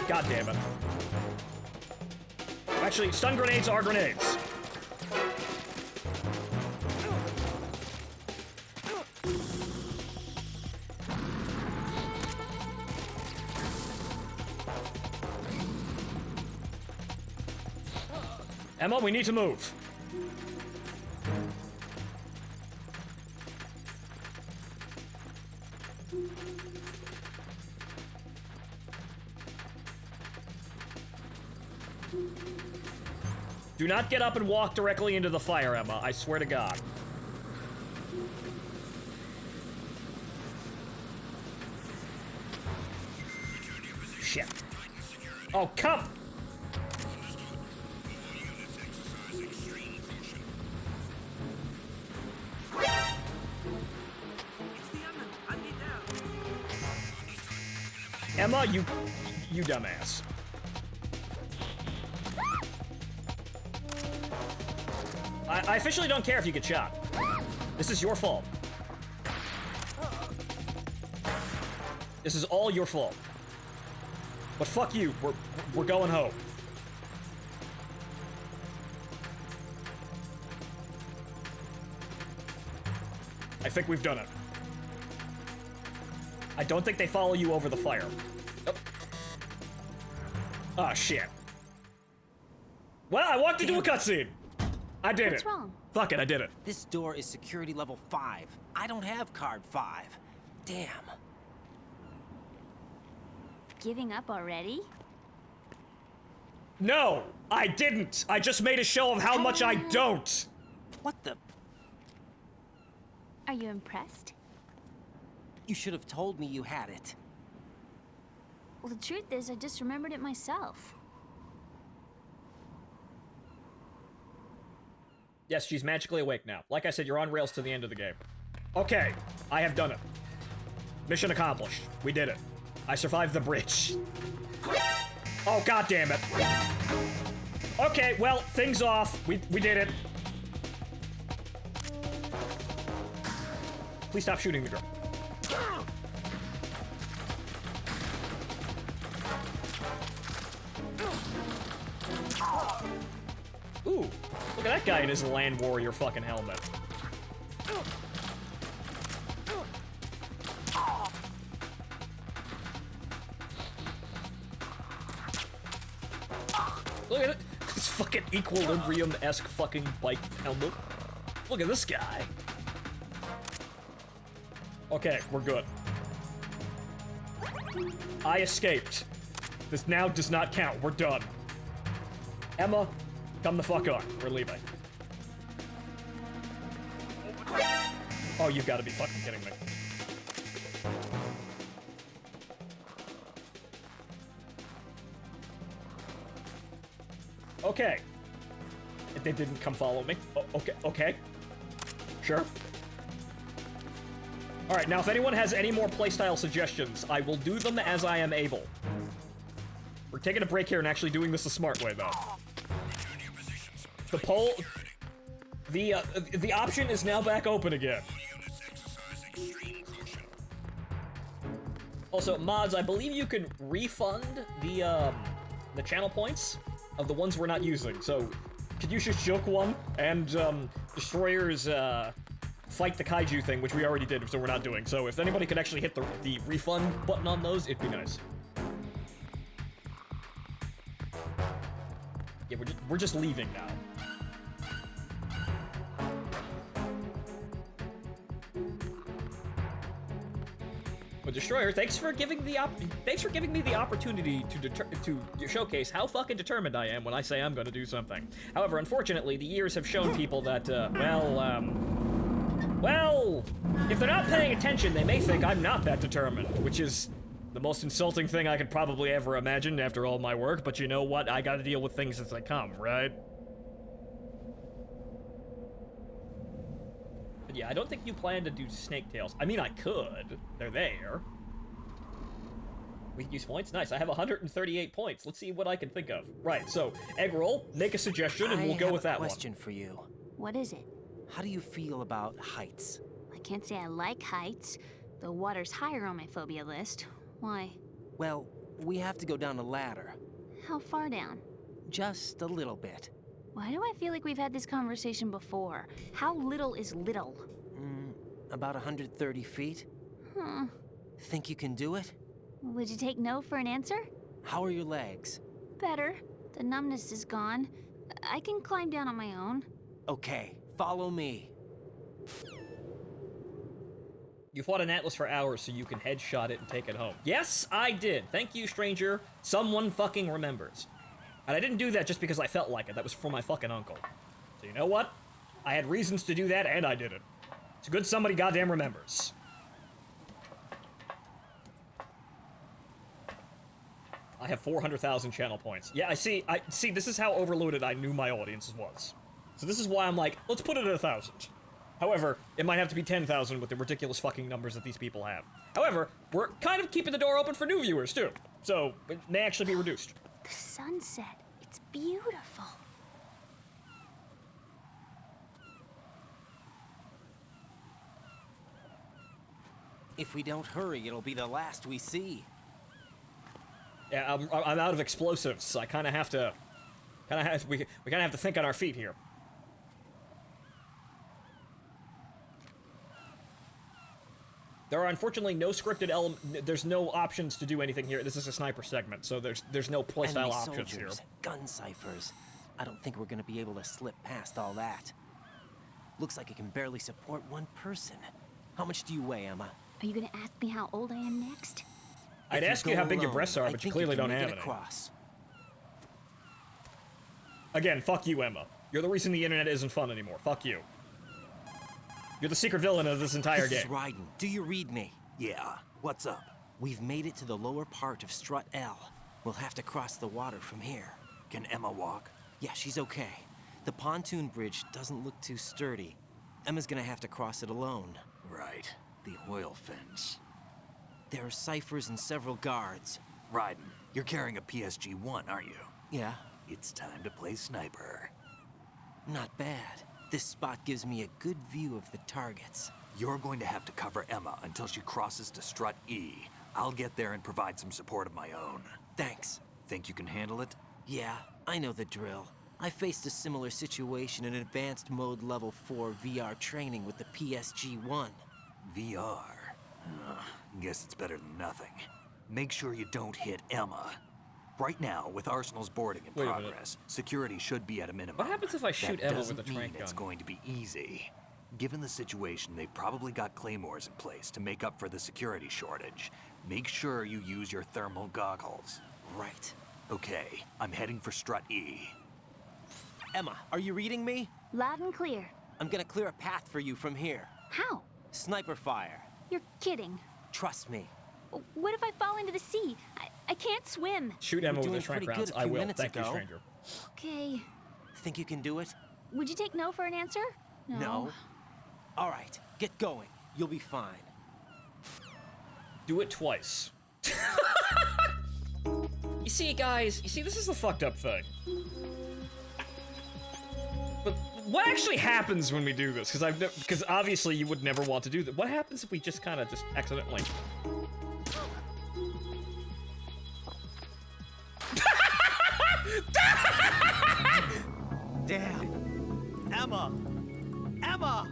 God damn it. Actually, stun grenades are grenades. Emma, we need to move. Do not get up and walk directly into the fire, Emma. I swear to God. Shit. Oh, come! Emma, you dumbass. I officially don't care if you get shot. This is your fault. This is all your fault. But fuck you, we're going home. I think we've done it. I don't think they follow you over the fire. Oh, oh shit. Well, I walked into a cutscene. I did it. What's wrong? Fuck it, I did it. This door is security level 5. I don't have card 5. Damn. Giving up already? No, I didn't. I just made a show of how much I don't. What the? Are you impressed? You should have told me you had it. Well, the truth is, I just remembered it myself. Yes, she's magically awake now. Like I said, you're on rails to the end of the game. Okay, I have done it. Mission accomplished. We did it. I survived the bridge. Oh, god damn it. Okay, well, things off. We did it. Please stop shooting the girl. Ooh, look at that guy in his land warrior fucking helmet. Look at it. This fucking Equilibrium-esque fucking bike helmet. Look at this guy. Okay, we're good. I escaped. This now does not count. We're done. Emma, come the fuck on. We're leaving. Oh, you've got to be fucking kidding me. Okay. They didn't come follow me. Okay. Sure. Alright, now if anyone has any more playstyle suggestions, I will do them as I am able. We're taking a break here and actually doing this the smart way, though. The poll... The option is now back open again. Also, mods, I believe you can refund the channel points of the ones we're not using. So, could you just joke one and Destroyer's fight the kaiju thing, which we already did, so we're not doing. So if anybody could actually hit the refund button on those, it'd be nice. Yeah, we're just leaving now. But Destroyer, thanks for giving me the opportunity to showcase how fucking determined I am when I say I'm going to do something. However, unfortunately, the years have shown people that, well, if they're not paying attention, they may think I'm not that determined, which is the most insulting thing I could probably ever imagine after all my work. But you know what? I got to deal with things as they come, right? Yeah, I don't think you plan to do snake tails. I mean, I could. They're there. We can use points? Nice. I have 138 points. Let's see what I can think of. Right, so, egg roll, make a suggestion, and we'll go with that one. I have a question for you. What is it? How do you feel about heights? I can't say I like heights. The water's higher on my phobia list. Why? Well, we have to go down a ladder. How far down? Just a little bit. Why do I feel like we've had this conversation before? How little is little? About 130 feet. Huh. Think you can do it? Would you take no for an answer? How are your legs? Better. The numbness is gone. I can climb down on my own. Okay, follow me. You fought an Atlas for hours so you can headshot it and take it home. Yes, I did. Thank you, stranger. Someone fucking remembers. And I didn't do that just because I felt like it. That was for my fucking uncle. So you know what? I had reasons to do that, and I did it. It's good somebody goddamn remembers. I have 400,000 channel points. Yeah, I see, this is how overloaded I knew my audience was. So this is why I'm like, let's put it at 1,000. However, it might have to be 10,000 with the ridiculous fucking numbers that these people have. However, we're kind of keeping the door open for new viewers, too. So, it may actually be reduced. The sunset. It's beautiful. If we don't hurry, it'll be the last we see. Yeah, I'm out of explosives. I kind of have to... we kind of have to think on our feet here. There are unfortunately no scripted there's no options to do anything here. This is a sniper segment, so there's no playstyle options here. Gun ciphers. I don't think we're gonna be able to slip past all that. Looks like it can barely support one person. How much do you weigh, Emma? Are you gonna ask me how old I am next? I'd ask you how big your breasts are, but you clearly don't have any. Again, fuck you, Emma. You're the reason the internet isn't fun anymore. Fuck you. You're the secret villain of this entire game. This is Raiden. Do you read me? Yeah. What's up? We've made it to the lower part of Strut L. We'll have to cross the water from here. Can Emma walk? Yeah, she's okay. The pontoon bridge doesn't look too sturdy. Emma's gonna have to cross it alone. Right. The oil fence. There are ciphers and several guards. Raiden, you're carrying a PSG-1, aren't you? Yeah. It's time to play sniper. Not bad. This spot gives me a good view of the targets. You're going to have to cover Emma until she crosses to Strut E. I'll get there and provide some support of my own. Thanks. Think you can handle it? Yeah, I know the drill. I faced a similar situation in advanced mode level 4 VR training with the PSG-1. VR? Guess it's better than nothing. Make sure you don't hit Emma. Right now, with Arsenal's boarding in progress, security should be at a minimum. What happens if I shoot Emma with a tranq gun? It's going to be easy. Given the situation, they've probably got claymores in place to make up for the security shortage. Make sure you use your thermal goggles. Right. Okay, I'm heading for Strut E. Emma, are you reading me? Loud and clear. I'm gonna clear a path for you from here. How? Sniper fire. You're kidding. Trust me. What if I fall into the sea? I can't swim. Shoot Emma with the tranq rounds. I will. Thank you, stranger. Okay. Think you can do it? Would you take no for an answer? No. All right, get going. You'll be fine. Do it twice. You see, guys, this is the fucked up thing. But what actually happens when we do this? Because obviously you would never want to do that. What happens if we just kind of just accidentally... Damn. Emma! Emma!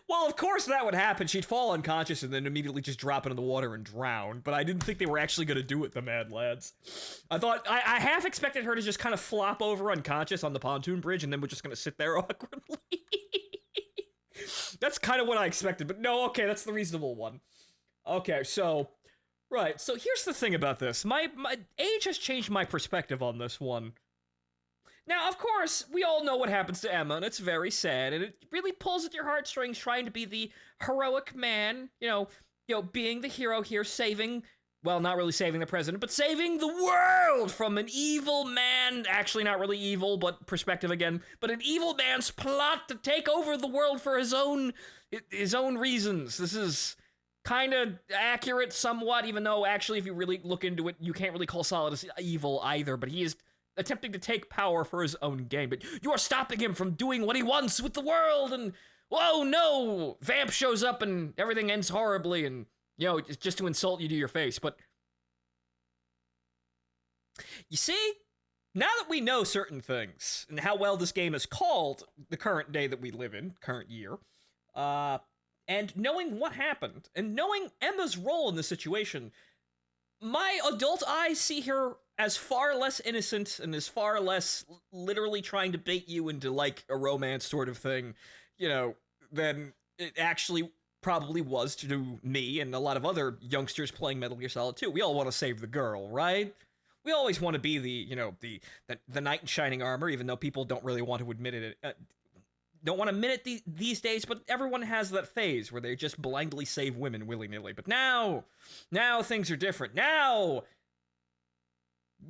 Well, of course that would happen. She'd fall unconscious and then immediately just drop into the water and drown. But I didn't think they were actually going to do it, the Mad Lads. I half expected her to just kind of flop over unconscious on the pontoon bridge and then we're just going to sit there awkwardly. That's kind of what I expected, but no, okay, that's the reasonable one. Okay, so, right, so here's the thing about this. My age has changed my perspective on this one. Now, of course, we all know what happens to Emma, and it's very sad, and it really pulls at your heartstrings trying to be the heroic man, you know, being the hero here, saving, well, not really saving the president, but saving the world from an evil man, actually not really evil, but perspective again, but an evil man's plot to take over the world for his own reasons. This is kind of accurate somewhat, even though actually if you really look into it, you can't really call Solidus evil either, but he is attempting to take power for his own gain, but you are stopping him from doing what he wants with the world, and whoa, no! Vamp shows up and everything ends horribly, and, you know, it's just to insult you to your face, but... You see, now that we know certain things, and how well this game is called the current day that we live in, current year, and knowing what happened, and knowing Emma's role in the situation, my adult eyes see her as far less innocent and as far less literally trying to bait you into, like, a romance sort of thing, you know, than it actually probably was to me and a lot of other youngsters playing Metal Gear Solid 2. We all want to save the girl, right? We always want to be the, you know, the knight in shining armor, even though people don't really want to admit it. Don't want to admit it these days, but everyone has that phase where they just blindly save women willy-nilly. But now things are different. Now,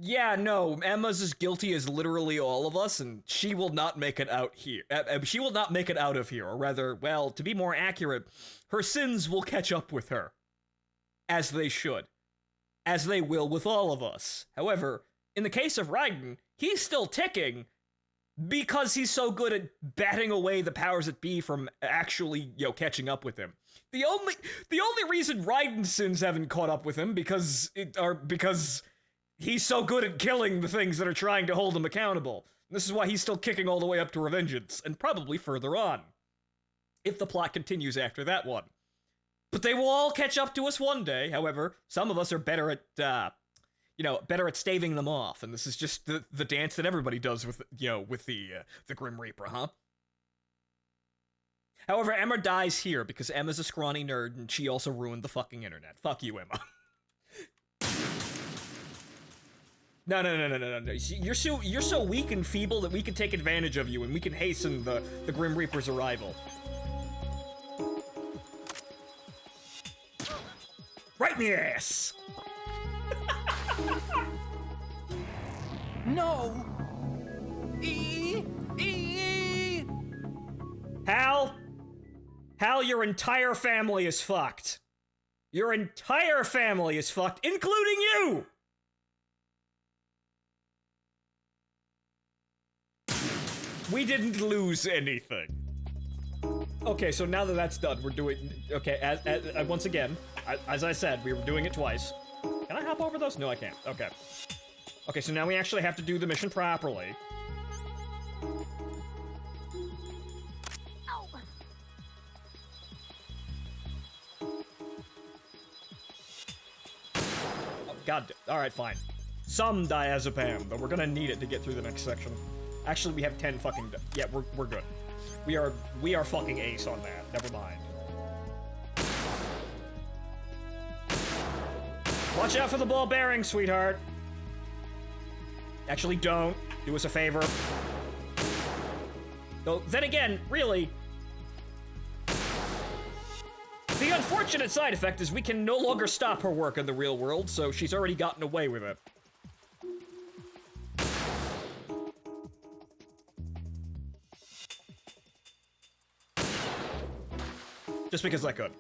yeah, no, Emma's as guilty as literally all of us, and she will not make it out here. She will not make it out of here, or rather, well, to be more accurate, her sins will catch up with her. As they should. As they will with all of us. However, in the case of Raiden, he's still ticking because he's so good at batting away the powers that be from actually, you know, catching up with him. The only reason Raiden's sins haven't caught up with him because he's so good at killing the things that are trying to hold him accountable. This is why he's still kicking all the way up to Revengeance, and probably further on. If the plot continues after that one. But they will all catch up to us one day. However, some of us are better at, better at staving them off. And this is just the dance that everybody does with, with the Grim Reaper, huh? However, Emma dies here because Emma's a scrawny nerd and she also ruined the fucking internet. Fuck you, Emma. No. You're so weak and feeble that we can take advantage of you and we can hasten the Grim Reaper's arrival. Right in the ass! No! Hal, your entire family is fucked. Your entire family is fucked, including you! We didn't lose anything. Okay, so now that that's done, we're doing... Okay, once again, as I said, we were doing it twice. Can I hop over those? No, I can't. Okay. Okay, so now we actually have to do the mission properly. Ow. Oh, God. Alright, fine. Some diazepam, but we're gonna need it to get through the next section. Actually, we have 10 fucking... Yeah, we're good. We are fucking ace on that. Never mind. Watch out for the ball bearing, sweetheart. Actually, don't. Do us a favor. Though, then again, really... The unfortunate side effect is we can no longer stop her work in the real world, so she's already gotten away with it. Just because I could.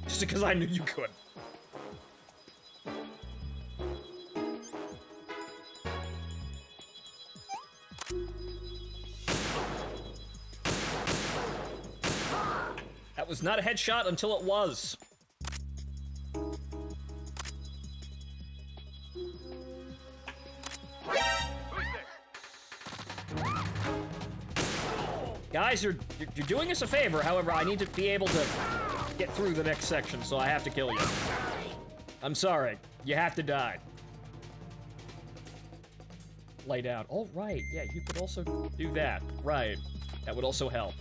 Just because I knew you could. That was not a headshot until it was. Guys, you're doing us a favor. However, I need to be able to get through the next section, so I have to kill you. I'm sorry. You have to die. Lay down. Oh, right. Yeah, you could also do that. Right. That would also help.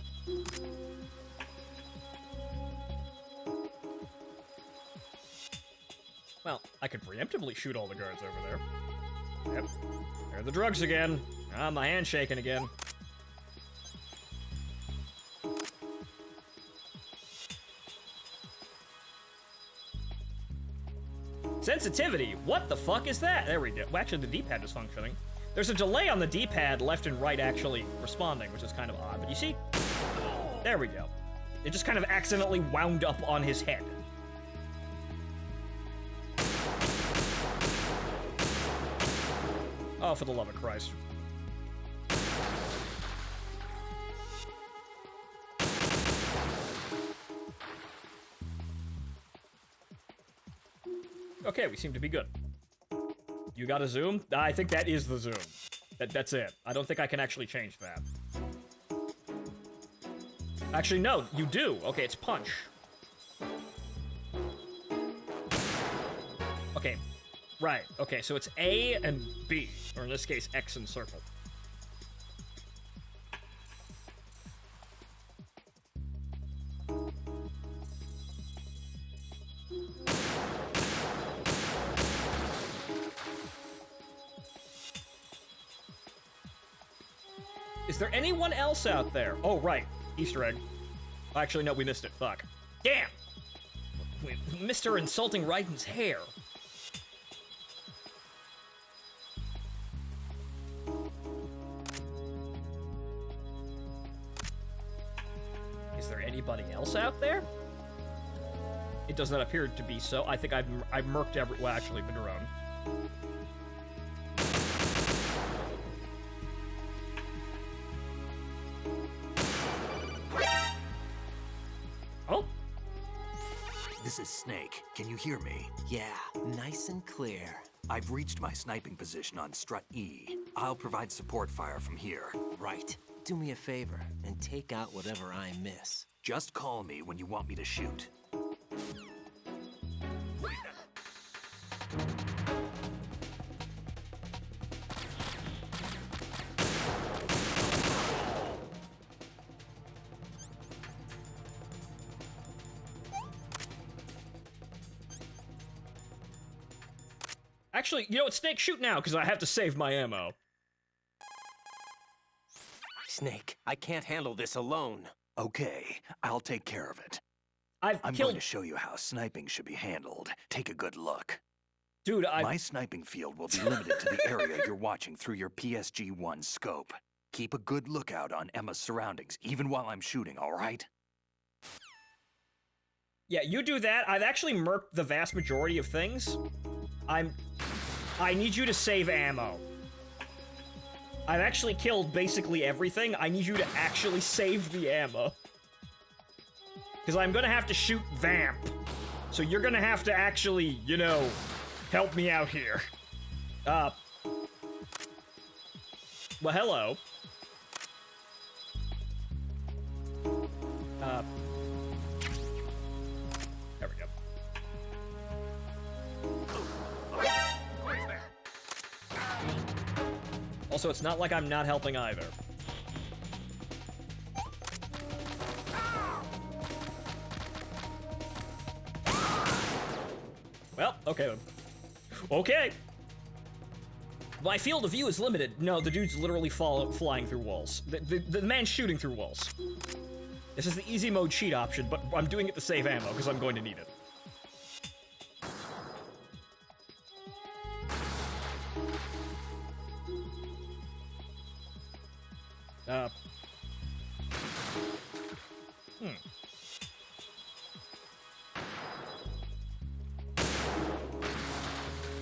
Well, I could preemptively shoot all the guards over there. Yep. There are the drugs again. Ah, my hand's shaking again. Sensitivity? What the fuck is that? There we go. Well, actually, the D-pad is functioning. There's a delay on the D-pad, left and right actually responding, which is kind of odd. But you see? There we go. It just kind of accidentally wound up on his head. Oh, for the love of Christ. Okay, we seem to be good. You got a zoom? I think that is the zoom. That's it. I don't think I can actually change that. Actually, no, you do. Okay, it's punch. Okay, right. Okay, so it's A and B, or in this case, X and circle. Is there anyone else out there? Oh, right. Easter egg. Actually, no, we missed it. Fuck. Damn! We missed her insulting Raiden's hair. Is there anybody else out there? It does not appear to be so. I think I've murked every... Well, actually, Vidrone. This is Snake. Can you hear me? Yeah, nice and clear. I've reached my sniping position on Strut E. I'll provide support fire from here. Right. Do me a favor and take out whatever I miss. Just call me when you want me to shoot. Actually, you know what, Snake, shoot now, because I have to save my ammo. Snake, I can't handle this alone. Okay, I'll take care of it. I'm going to show you how sniping should be handled. Take a good look. Dude, My sniping field will be limited to the area you're watching through your PSG-1 scope. Keep a good lookout on Emma's surroundings, even while I'm shooting, all right? Yeah, you do that. I've actually murked the vast majority of things. I need you to save ammo. I've actually killed basically everything. I need you to actually save the ammo. Because I'm gonna have to shoot Vamp. So you're gonna have to actually, you know, help me out here. Well, hello. There we go. Also, it's not like I'm not helping either. Well, okay then. Okay! My field of view is limited. No, the dude's literally flying through walls. The man's shooting through walls. This is the easy mode cheat option, but I'm doing it to save ammo, because I'm going to need it.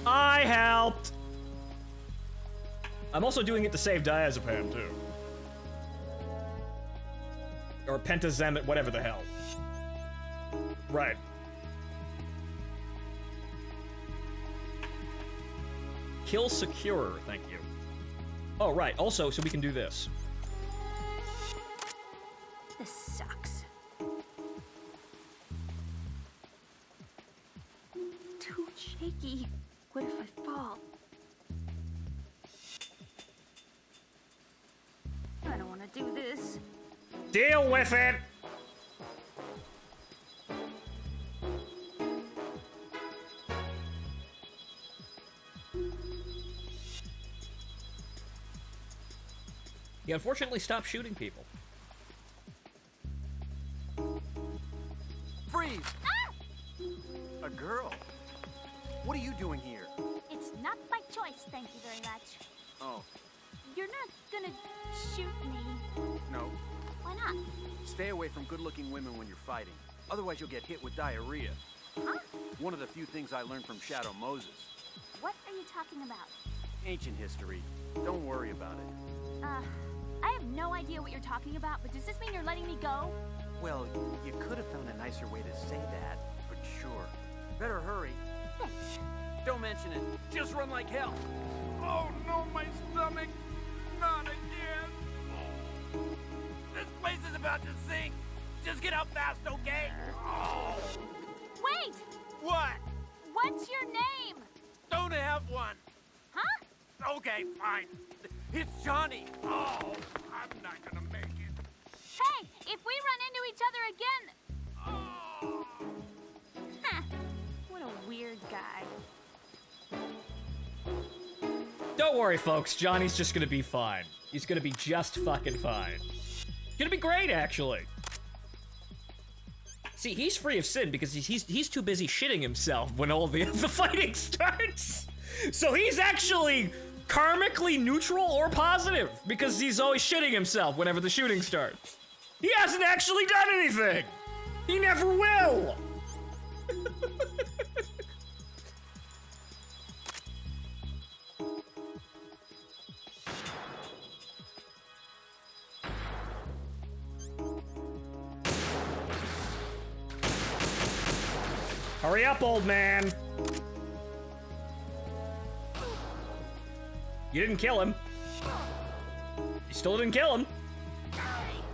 I helped! I'm also doing it to save diazepam, too. Or pentazem, whatever the hell. Right. Kill securer, thank you. Oh, right, also, so we can do this. This sucks. Too shaky. What if I fall? I don't want to do this. Deal with it! He unfortunately stopped shooting people. Freeze! Ah! A girl? What are you doing here? It's not my choice, thank you very much. Oh, You're not gonna shoot me. no. Why not? Stay away from good-looking women when you're fighting. Otherwise, you'll get hit with diarrhea. Huh? One of the few things I learned from Shadow Moses. What are you talking about? Ancient history. Don't worry about it. I have no idea what you're talking about, but does this mean you're letting me go? Well, you could have found a nicer way to say that, but sure. Better hurry. Thanks. Don't mention it. Just run like hell. Oh, no, my stomach. Not again. This place is about to sink. Just get out fast, okay? Oh. Wait! What? What's your name? Don't have one. Huh? Okay, fine. It's Johnny. Oh, I'm not gonna make it. Hey, if we run into each other again... Oh. Huh. What a weird guy. Don't worry, folks. Johnny's just gonna be fine. He's gonna be just fucking fine. Gonna be great, actually. See, he's free of sin because he's too busy shitting himself when all the fighting starts. So he's actually karmically neutral or positive because he's always shitting himself whenever the shooting starts. He hasn't actually done anything. He never will. Hurry up, old man. You didn't kill him. You still didn't kill him.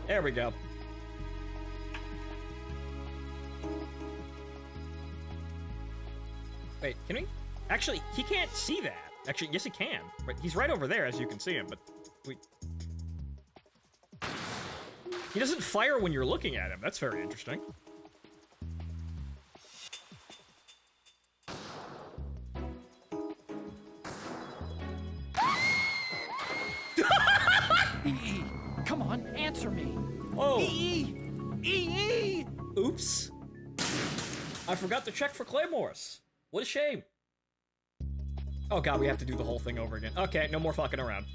There we go. Wait, can we? Actually, he can't see that. Actually, yes, he can. Right, he's right over there, as you can see him, but we... He doesn't fire when you're looking at him. That's very interesting. EE, come on, answer me. Oh. EE! Oops. I forgot to check for claymores. What a shame. Oh god, we have to do the whole thing over again. Okay, no more fucking around.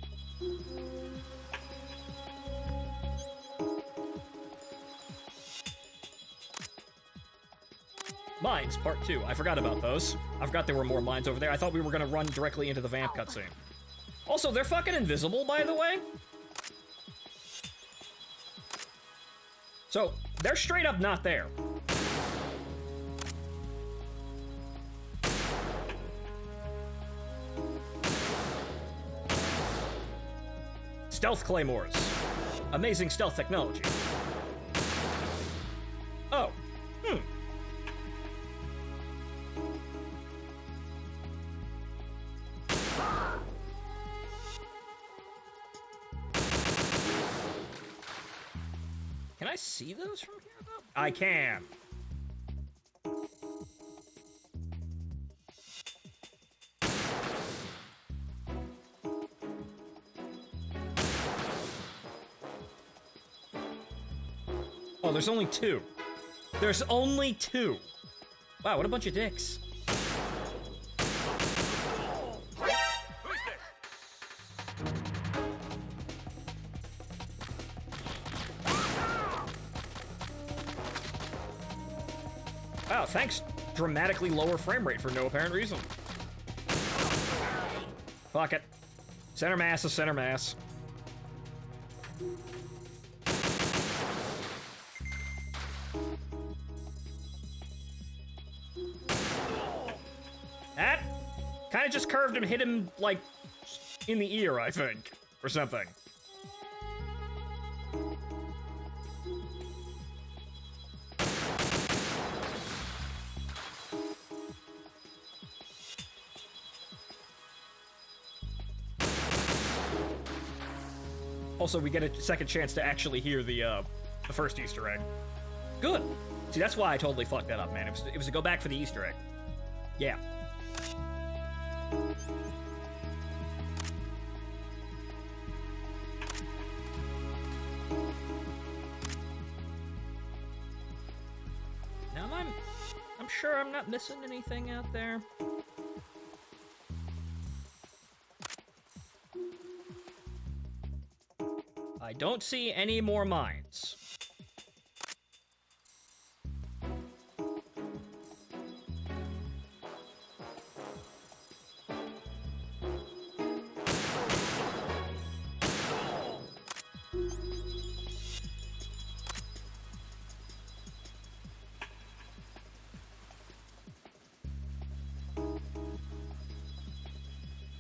Mines, part 2. I forgot about those. I forgot there were more mines over there. I thought we were gonna run directly into the vamp cutscene. Also, they're fucking invisible, by the way. So, they're straight up not there. Stealth claymores. Amazing stealth technology. Oh. Can I see those from here, though? I can. Oh, Oh, there's only 2. There's only 2. Wow, what a bunch of dicks. Wow, thanks. Dramatically lower frame rate for no apparent reason. Fuck it. Center mass is center mass. That kind of just curved him, hit him, like, in the ear, I think, or something. Also, we get a second chance to actually hear the first Easter egg. Good. See, that's why I totally fucked that up, man. It was to go back for the Easter egg. Yeah. Now I'm sure I'm not missing anything out there. I don't see any more mines.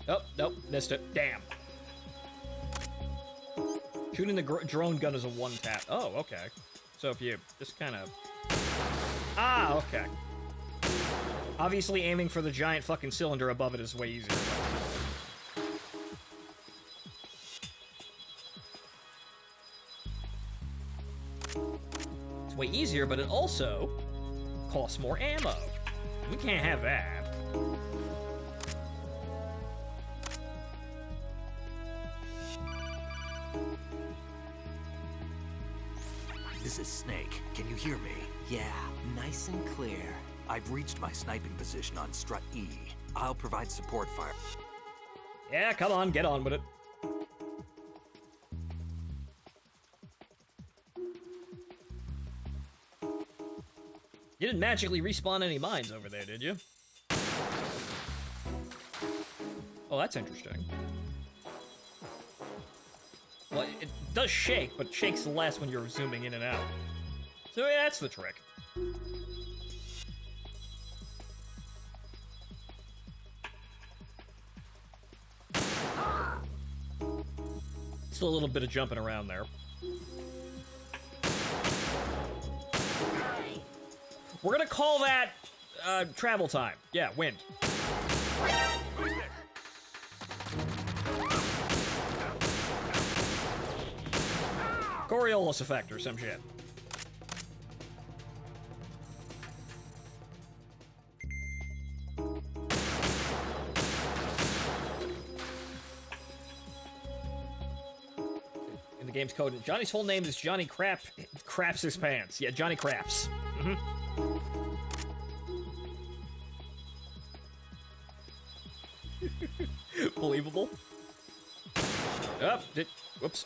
Oh, nope, missed it. Damn. Shooting the drone gun is a one-tap. Oh, okay. So if you just kind of... Ah, okay. Obviously aiming for the giant fucking cylinder above it is way easier. It's way easier, but it also costs more ammo. We can't have that. This is Snake. Can you hear me? Yeah, nice and clear. I've reached my sniping position on Strut E. I'll provide support fire. Yeah, come on, get on with it. You didn't magically respawn any mines over there, did you? Oh, that's interesting. Well, it does shake, but it shakes less when you're zooming in and out. So yeah, that's the trick. Still a little bit of jumping around there. We're gonna call that travel time. Yeah, wind. Coriolis effect or some shit. In the game's code, Johnny's full name is Johnny Craps his pants. Yeah, Johnny Craps. Mm-hmm. Believable. Whoops.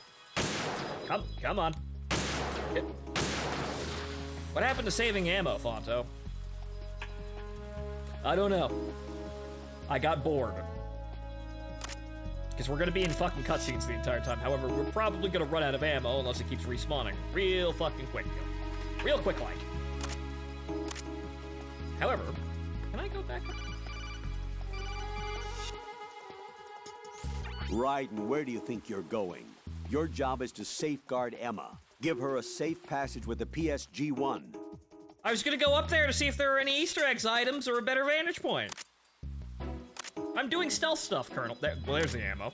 Come on. What happened to saving ammo, Phonto? I don't know. I got bored. Because we're gonna be in fucking cutscenes the entire time. However, we're probably gonna run out of ammo unless it keeps respawning real fucking quick. Real quick like. However, can I go back up? Right, and where do you think you're going? Your job is to safeguard Emma. Give her a safe passage with the PSG-1. I was gonna go up there to see if there are any Easter eggs items or a better vantage point. I'm doing stealth stuff, Colonel. Well, there's the ammo.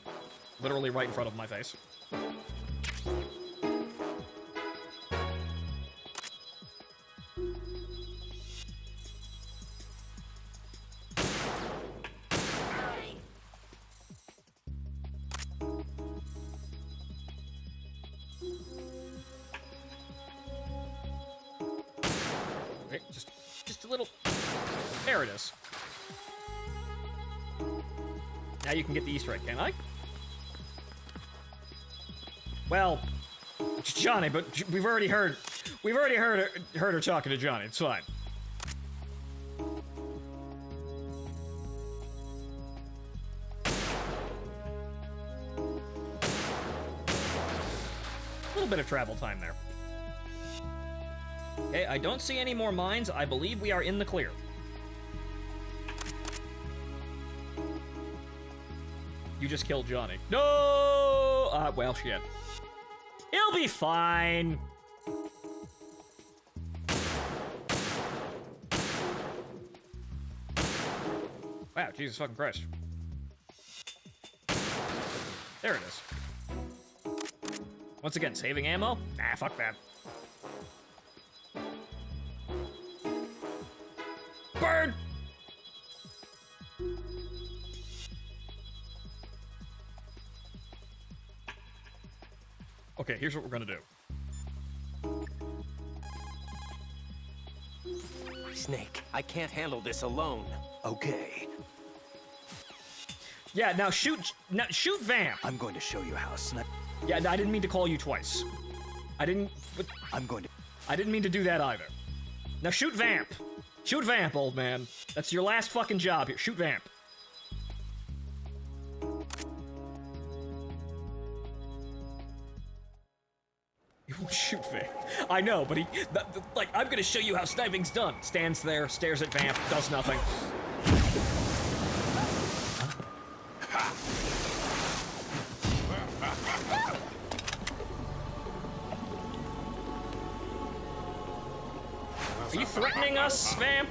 Literally right in front of my face. There it is. Now you can get the Easter egg, can I? Well, it's Johnny, but we've already heard her talking to Johnny. It's fine. A little bit of travel time there. Okay, I don't see any more mines. I believe we are in the clear. You just killed Johnny. No! Well, shit. He'll be fine. Wow, Jesus fucking Christ. There it is. Once again, saving ammo? Nah, fuck that. Burn! Okay, here's what we're gonna do. Snake, I can't handle this alone. Okay, Yeah, now shoot Vamp. I'm going to show you how Yeah, I didn't mean to call you twice. I didn't mean to do that either. Now shoot Vamp. Shoot Vamp, old man. That's your last fucking job here. Shoot Vamp. You won't shoot Vamp. I know, but like, I'm gonna show you how sniping's done. Stands there, stares at Vamp, does nothing. Are you threatening us, Vamp?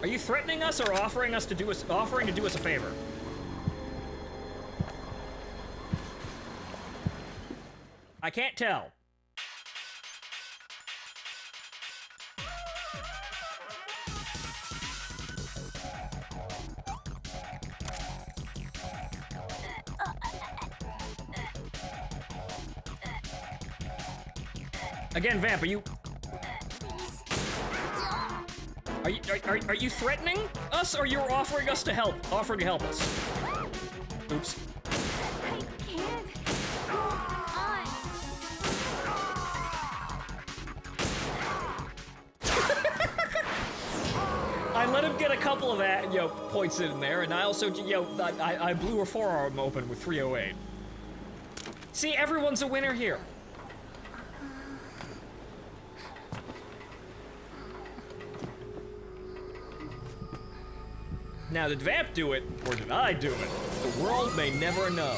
Are you threatening us or offering to do us a favor? I can't tell. Again, Vamp, are you threatening us, or you're offering us to help? Offering to help us? Oops. I let him get a couple of points in there, and I also, I blew her forearm open with 308. See, everyone's a winner here. Now, did Vamp do it, or did I do it? The world may never know.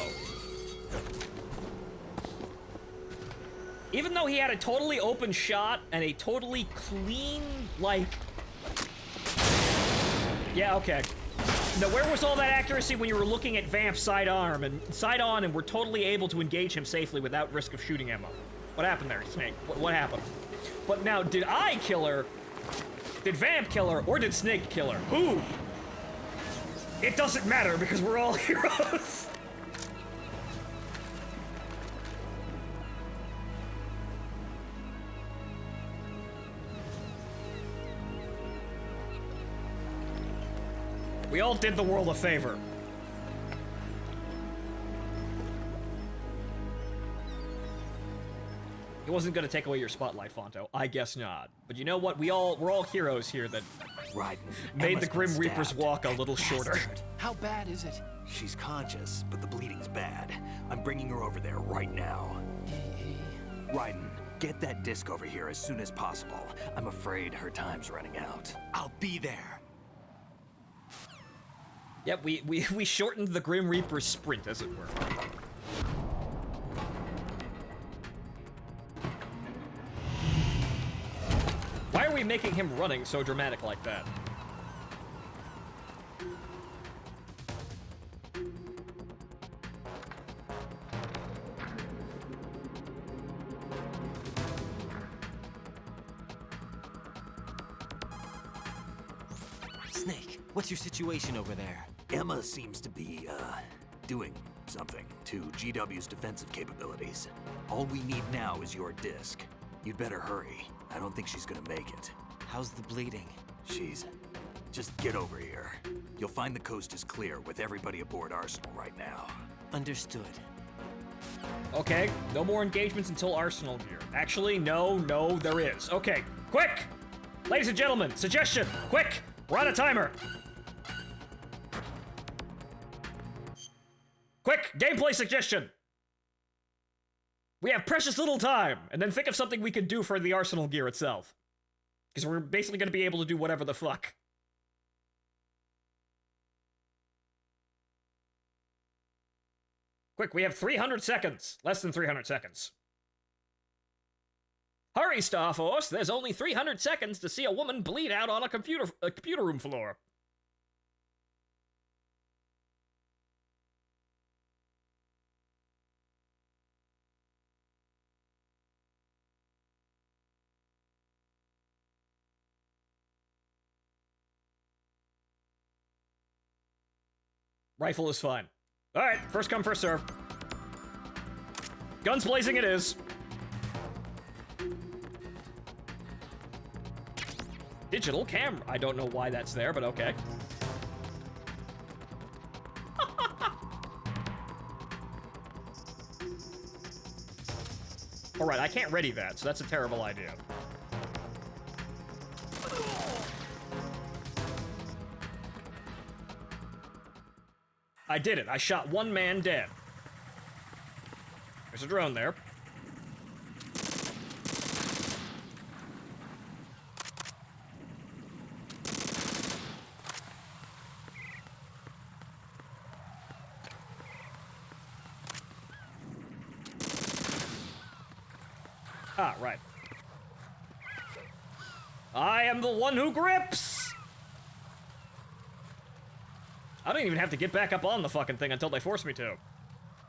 Even though he had a totally open shot and a totally clean, like... Yeah, okay. Now, where was all that accuracy when you were looking at Vamp's side on and were totally able to engage him safely without risk of shooting ammo? What happened there, Snake? What happened? But now, did I kill her? Did Vamp kill her, or did Snake kill her? Who? It doesn't matter, because we're all heroes! We all did the world a favor. He wasn't gonna take away your spotlight, Phonto. I guess not. But you know what? We're all heroes here that made the Grim Reapers walk a little shorter. How bad is it? She's conscious, but the bleeding's bad. I'm bringing her over there right now. Raiden, get that disc over here as soon as possible. I'm afraid her time's running out. I'll be there. Yep, we shortened the Grim Reaper's sprint, as it were. Why are we making him running so dramatic like that? Snake, what's your situation over there? Emma seems to be, doing something to GW's defensive capabilities. All we need now is your disc. You'd better hurry. I don't think she's gonna make it. How's the bleeding? She's Just get over here. You'll find the coast is clear with everybody aboard Arsenal right now. Understood. Okay, no more engagements until Arsenal gear. Actually, no, there is. Okay, quick! Ladies and gentlemen, suggestion, quick! We're on a timer! Quick, gameplay suggestion! We have precious little time, and then think of something we could do for the Arsenal gear itself. Because we're basically going to be able to do whatever the fuck. Quick, we have 300 seconds. Less than 300 seconds. Hurry, Star Force! There's only 300 seconds to see a woman bleed out on a computer room floor. Rifle is fine. Alright, first come, first serve. Guns blazing it is. Digital camera. I don't know why that's there, but okay. Alright, I can't ready that, so that's a terrible idea. I did it. I shot one man dead. There's a drone there. Ah, right. I am the one who grips! I don't even have to get back up on the fucking thing until they force me to.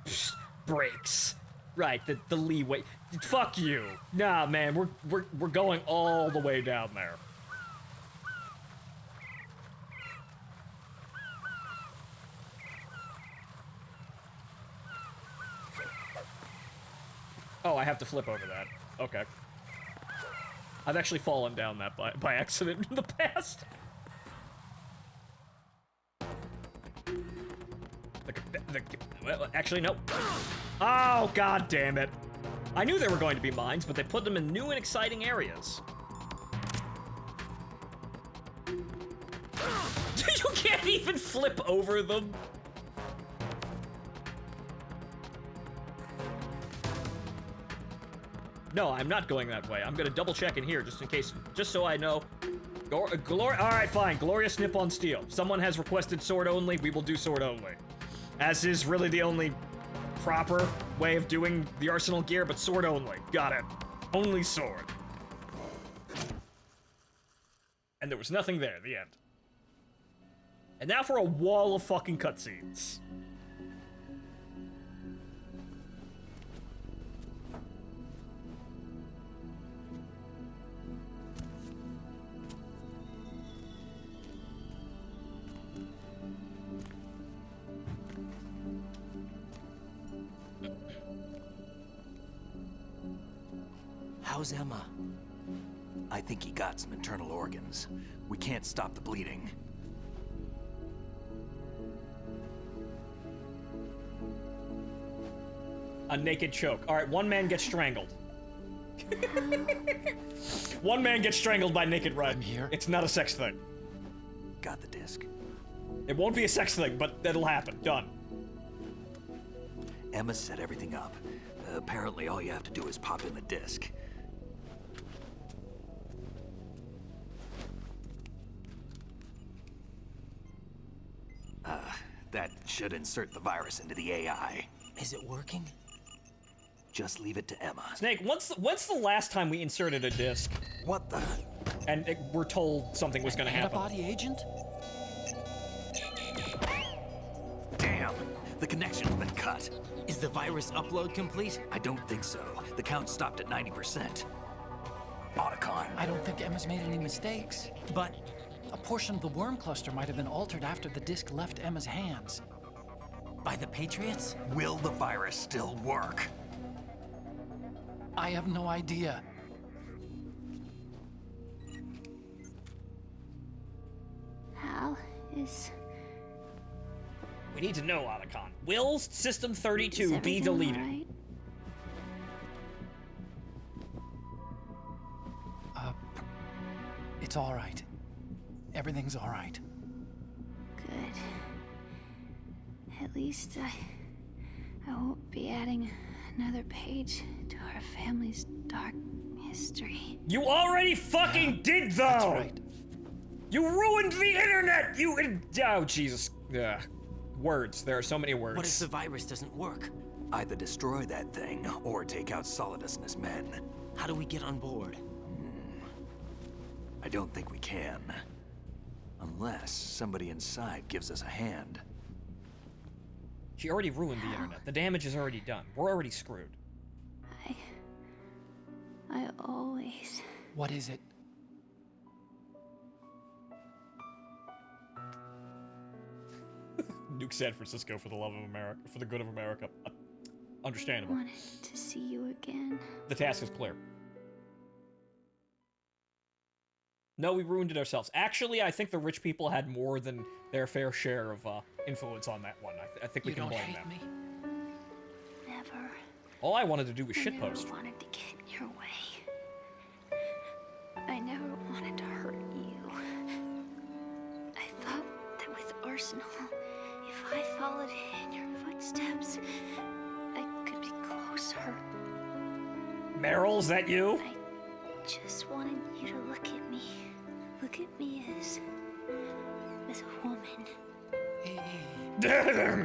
Psst, brakes. Right, the leeway. Fuck you. Nah, man, we're going all the way down there. Oh, I have to flip over that. Okay. I've actually fallen down that by accident in the past. Well, actually, no. Oh, god damn it. I knew there were going to be mines, but they put them in new and exciting areas. You can't even flip over them. No, I'm not going that way. I'm gonna double check in here just in case, just so I know. Alright, fine. Glorious Nip on Steel. Someone has requested sword only. We will do sword only. As is really the only proper way of doing the Arsenal gear, but sword only. Got it. Only sword. And there was nothing there at the end. And now for a wall of fucking cutscenes. How's Emma? I think he got some internal organs. We can't stop the bleeding. A naked choke. Alright, one man gets strangled. One man gets strangled by naked Red. I'm here. It's not a sex thing. Got the disc. It won't be a sex thing, but that'll happen. Done. Emma set everything up. Apparently all you have to do is pop in the disc. That should insert the virus into the AI. Is it working? Just leave it to Emma. Snake, when's the last time we inserted a disc? What the? And we're told something was gonna happen. Antibody agent? Damn! The connection's been cut. Is the virus upload complete? I don't think so. The count stopped at 90%. Otacon. I don't think Emma's made any mistakes. But A portion of the worm cluster might have been altered after the disc left Emma's hands. by the Patriots? Will the virus still work? I have no idea. is... We need to know, Otacon. Will System Is 32 be everything deleted? all right? It's all right. Everything's all right. Good. At least I won't be adding another page to our family's dark history. You already fucking did, though! That's right. You ruined the internet! Oh, Jesus. Ugh. Words. There are so many words. What if the virus doesn't work? Either destroy that thing, or take out Solidus and his men. How do we get on board? I don't think we can. Unless somebody inside gives us a hand. She already ruined the internet. The damage is already done. We're already screwed. I always... What is it? Nuke San Francisco for the love of America, for the good of America. Understandable. wanted to see you again. The task is clear. No, we ruined it ourselves. Actually, I think the rich people had more than their fair share of influence on that one. I think we You can don't blame hate them. me? Never. All I wanted to do was I never shitpost. wanted to get in your way. I never wanted to hurt you. I thought that with Arsenal, if I followed in your footsteps, I could be closer. Meryl, is that you? I just wanted you to look at me. Look at me as a woman.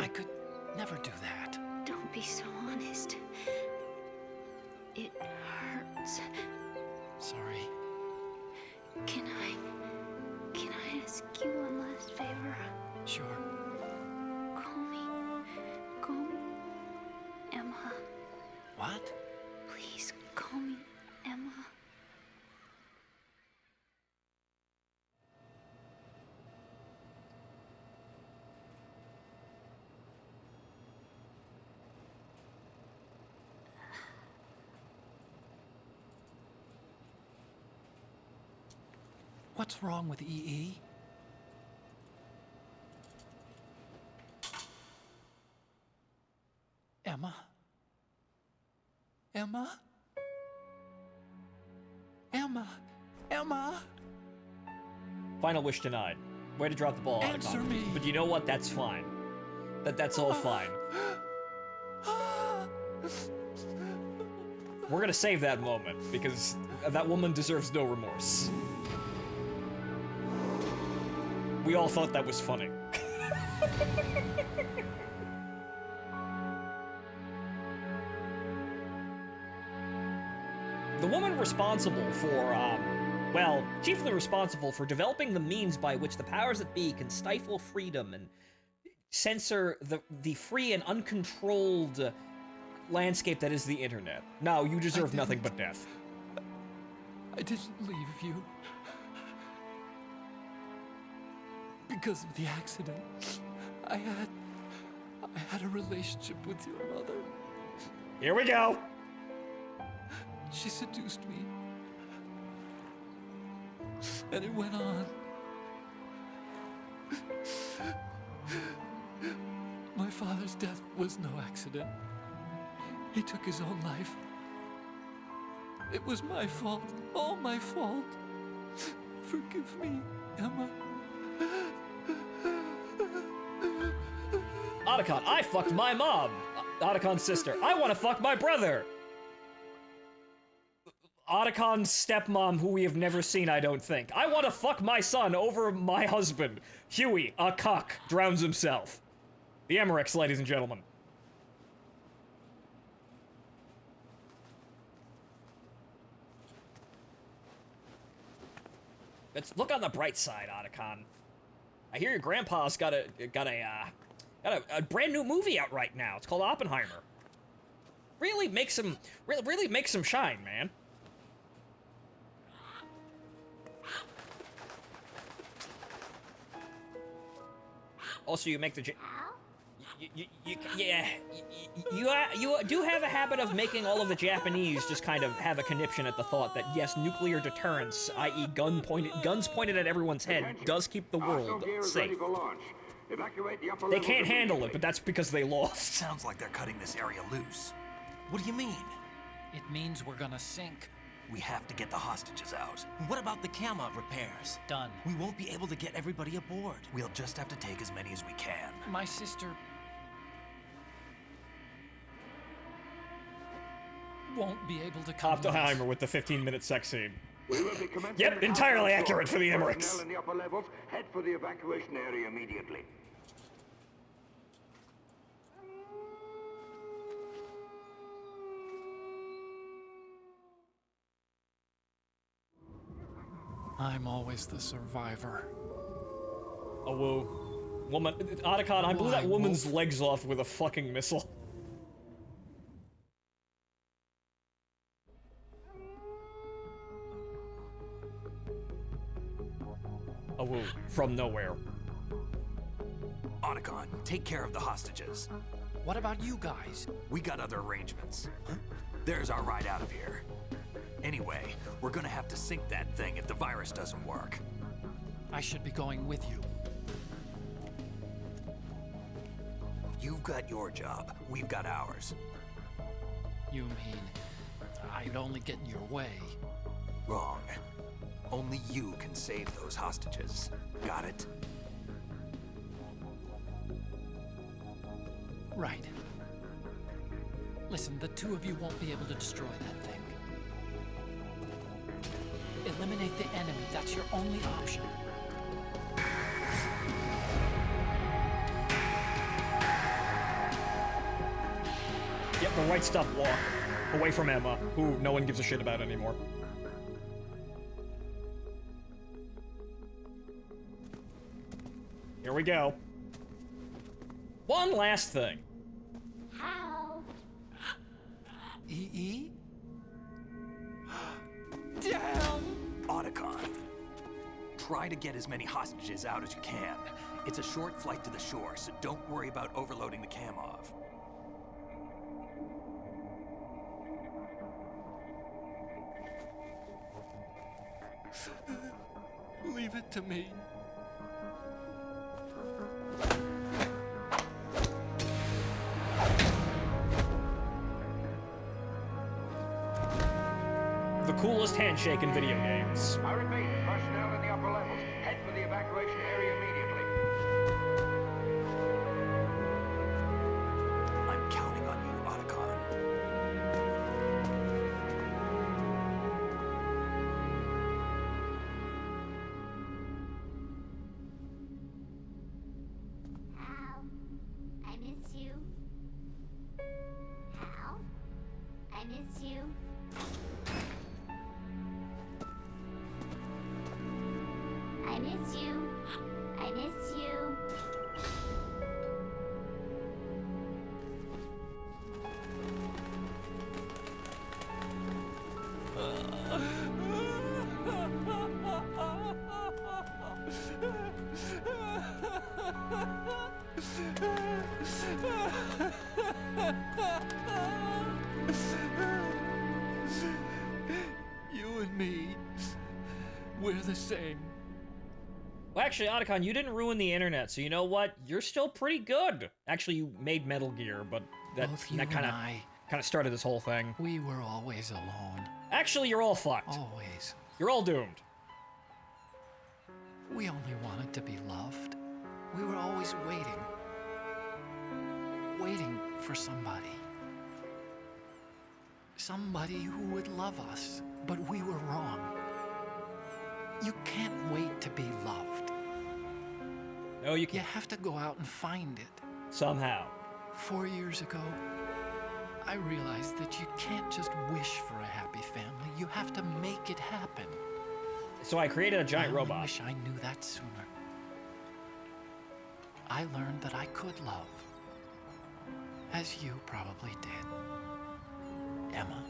I could never do that. Don't be so honest. It hurts. Sorry. Can I ask you one last favor? Sure. Call me Emma. What? Please call me Emma. What's wrong with EE? Emma? Emma? Emma? Emma? Final wish denied. Way to drop the ball, Answer Otacon. me. But you know what? That's fine. That's all fine. We're gonna save that moment, because that woman deserves no remorse. We all thought that was funny. The woman responsible for, well, chiefly responsible for developing the means by which the powers that be can stifle freedom and censor the free and uncontrolled landscape that is the internet. Now, you deserve nothing but death. I didn't leave you. Because of the accident, I had a relationship with your mother. Here we go. She seduced me. And it went on. My father's death was no accident. He took his own life. It was my fault. All my fault. Forgive me, Emma. Otacon, I fucked my mom. Otacon's sister. I want to fuck my brother. Otacon's stepmom, who we have never seen, I don't think. I want to fuck my son over my husband. Huey, a cuck, drowns himself. The Emmerichs, ladies and gentlemen. Let's look on the bright side, Otacon. I hear your grandpa's got a brand new movie out right now. It's called Oppenheimer. Really makes him shine, man. Also, you make the You do have a habit of making all of the Japanese just kind of have a conniption at the thought that yes, nuclear deterrence, i.e. guns pointed at everyone's head, does keep the world safe. They can't handle it, but that's because they lost. Sounds like they're cutting this area loose. What do you mean? It means we're gonna sink. We have to get the hostages out. What about the camo repairs? Done. We won't be able to get everybody aboard. We'll just have to take as many as we can. My sister won't be able to come. Oppenheimer with the 15-minute sex scene. We will be commencing Yep, entirely accurate for the Emmerichs. Personnel in the upper levels, head for the evacuation area immediately. I'm always the survivor. Oh, whoa. Woman, Otacon, I blew that woman's legs off with a fucking missile. Oh, whoa. From nowhere. Otacon, take care of the hostages. What about you guys? We got other arrangements. There's our ride out of here. Anyway, we're gonna have to sink that thing if the virus doesn't work. I should be going with you. You've got your job, we've got ours. You mean I'd only get in your way? Wrong. Only you can save those hostages. Got it? Right. Listen, the two of you won't be able to destroy that thing. Eliminate the enemy. That's your only option. Yep, the right stuff walk. Away from Emma, who no one gives a shit about anymore. Here we go. One last thing. How? EE? Damn! Otacon, try to get as many hostages out as you can. It's a short flight to the shore, so don't worry about overloading the Kamov. Leave it to me. The coolest handshake in video games. I repeat, personnel in the upper levels, head for the evacuation area immediately. I'm counting on you, Otacon. Hal, I miss you. Hal, I miss you. I miss you. I miss you. You and me, we're the same. Well, actually, Otacon, you didn't ruin the internet, so you know what? You're still pretty good. Actually, you made Metal Gear, but that Both you kind and of started this whole thing. we were always alone. Actually, you're all fucked. Always. You're all doomed. We only wanted to be loved. We were always waiting. Waiting for somebody. Somebody who would love us, but we were wrong. You can't wait to be loved. No, you You can't. have to go out and find it. Somehow. 4 years ago, I realized that you can't just wish for a happy family. You have to make it happen. So I created a giant I robot. only wish I knew that sooner. I learned that I could love. As you probably did. Emma.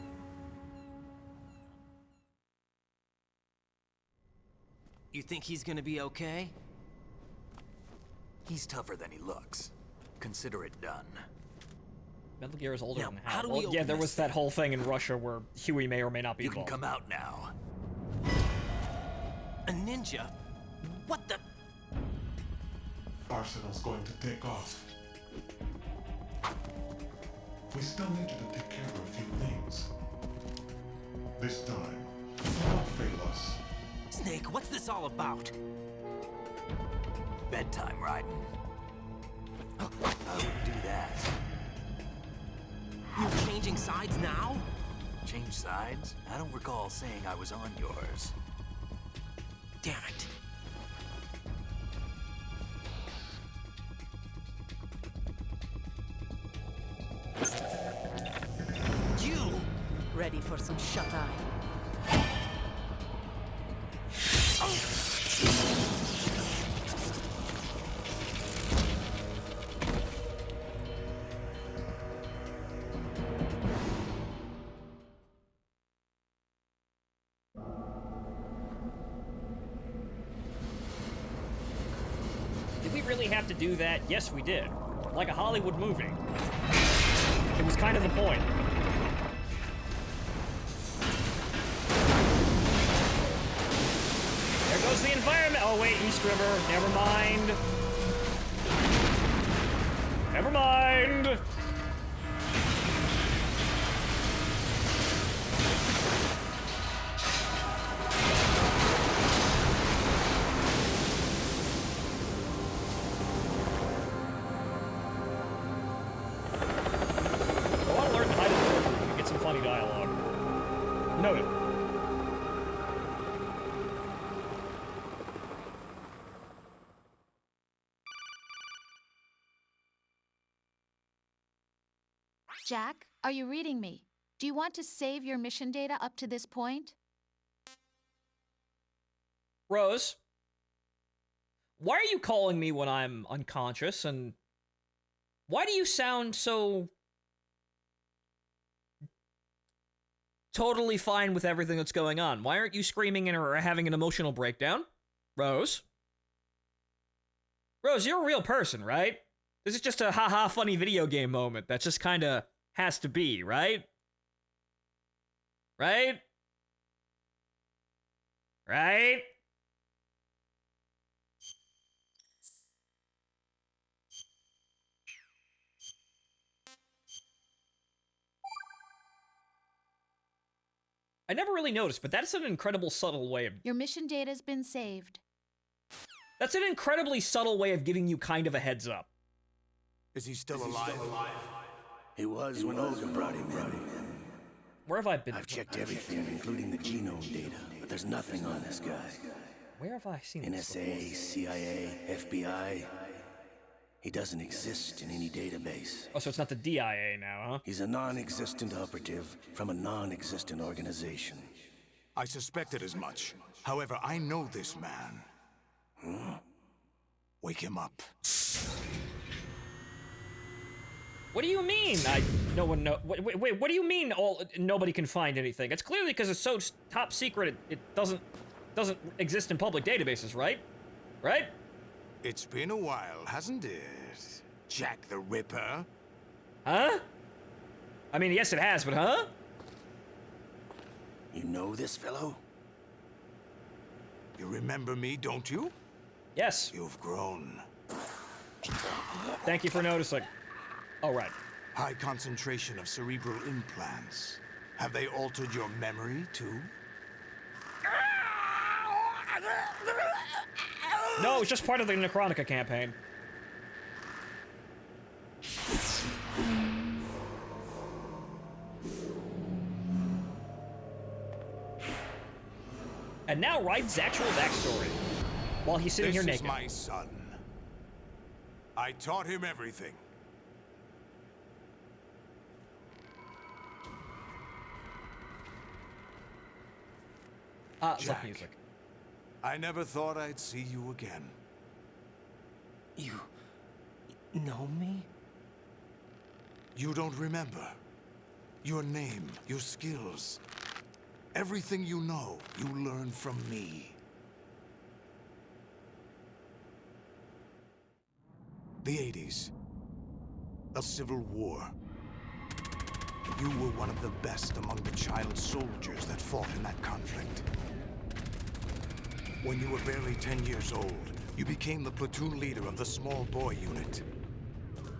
You think he's gonna be okay? He's tougher than he looks. consider it done. Metal Gear is older Now, than how do we Well, yeah, open there this was that whole thing in Russia where Huey may or may not be You can involved. come out now. A ninja? What the? Arsenal's going to take off. We still need you to take care of a few things. This time, don't fail us. Snake, what's this all about? Bedtime, Raiden. I wouldn't do that. You're changing sides now? Change sides? I don't recall saying I was on yours. Damn it. You! Ready for some shut-eye? Did we really have to do that? Yes, we did. Like a Hollywood movie. It was kind of the point. There goes the environment. Oh, wait, East River. Never mind. Never mind. I want to learn how to get some funny dialogue. Noted. Jack, are you reading me? Do you want to save your mission data up to this point? Rose, why are you calling me when I'm unconscious, and why do you sound so totally fine with everything that's going on? Why aren't you screaming or having an emotional breakdown? Rose? Rose, you're a real person, right? This is just a haha funny video game moment that just kind of has to be, right? Right? Right? I never really noticed, but that's an incredible subtle way of... Your mission data's been saved. That's an incredibly subtle way of giving you kind of a heads up. Is he still alive? He was when Olga brought him in. Where have I been? I've checked everything, including the genome data, but there's nothing on this guy. Where have I seen this? NSA, CIA, FBI. He doesn't exist in any database. Oh, so it's not the DIA now, huh? He's a non-existent operative from a non-existent organization. I suspected as much. However, I know this man. Wake him up. What do you mean? No one know. Wait, what do you mean? Nobody can find anything? It's clearly because it's so top secret. It doesn't exist in public databases, right? Right? It's been a while, hasn't it? Jack the Ripper? Huh? I mean, yes, it has, but huh? You know this fellow? You remember me, don't you? Yes. You've grown. Thank you for noticing. All right. High concentration of cerebral implants. Have they altered your memory, too? No, it's just part of the Necronica campaign. And now Raiden's actual backstory. While he's sitting here naked. This is my son. I taught him everything. Jack, music. I never thought I'd see you again. You know me? You don't remember. Your name, your skills. Everything you know, you learn from me. The 80s. a civil war. You were one of the best among the child soldiers that fought in that conflict. When you were barely 10 years old, you became the platoon leader of the small boy unit.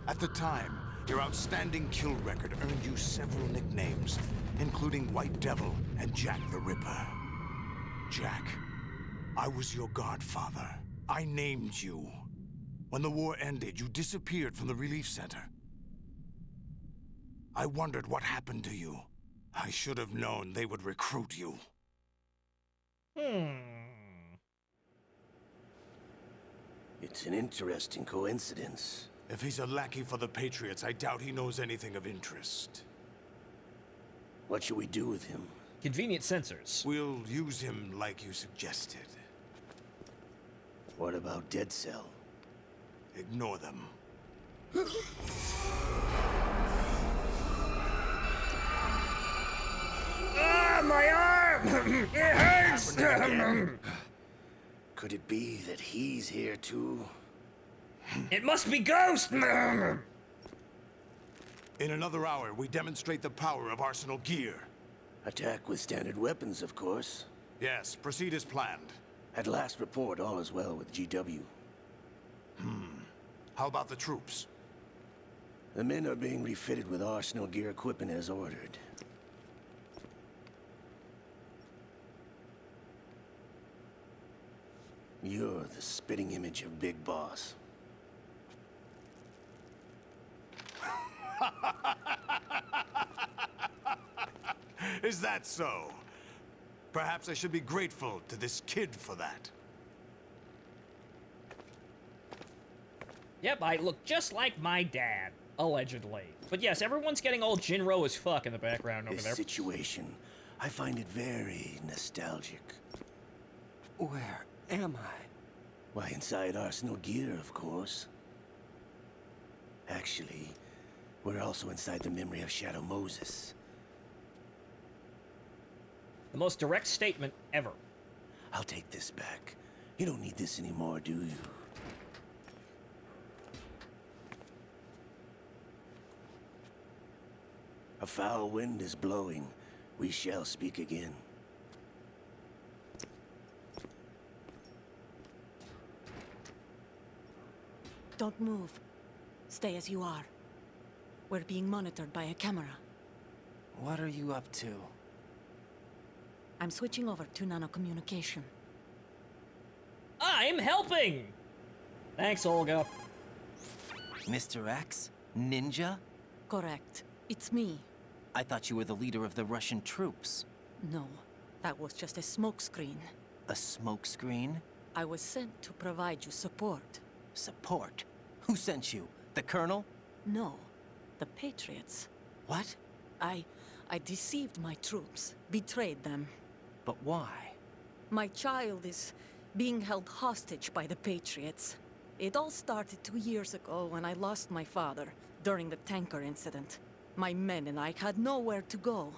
At the time, your outstanding kill record earned you several nicknames, including White Devil and Jack the Ripper. Jack, I was your godfather. I named you. When the war ended, you disappeared from the relief center. I wondered what happened to you. I should have known they would recruit you. It's an interesting coincidence. If he's a lackey for the Patriots, I doubt he knows anything of interest. What should we do with him? Convenient sensors. We'll use him like you suggested. What about Dead Cell? Ignore them. Ah, my arm! It hurts! Could it be that he's here too? It must be Ghost! In another hour, we demonstrate the power of Arsenal gear. Attack with standard weapons, of course. Yes, proceed as planned. At last report, all is well with GW. How about the troops? The men are being refitted with Arsenal gear equipment as ordered. You're the spitting image of Big Boss. Is that so? Perhaps I should be grateful to this kid for that. Yep, I look just like my dad. Allegedly. But yes, everyone's getting all Jinro as fuck in the background over This there. situation, I find it very nostalgic. Where am I? Why, inside Arsenal gear, of course. Actually, we're also inside the memory of Shadow Moses. The most direct statement ever. I'll take this back. You don't need this anymore, do you? A foul wind is blowing. We shall speak again. Don't move. Stay as you are. We're being monitored by a camera. What are you up to? I'm switching over to nanocommunication. I'm helping! Thanks, Olga. Mr. X? Ninja? Correct. It's me. I thought you were the leader of the Russian troops. No, that was just a smokescreen. A smokescreen? I was sent to provide you support. Support? Who sent you? The Colonel? No, the Patriots. What? I deceived my troops, betrayed them. But why? My child is being held hostage by the Patriots. It all started 2 years ago when I lost my father during the tanker incident. My men and I had nowhere to go,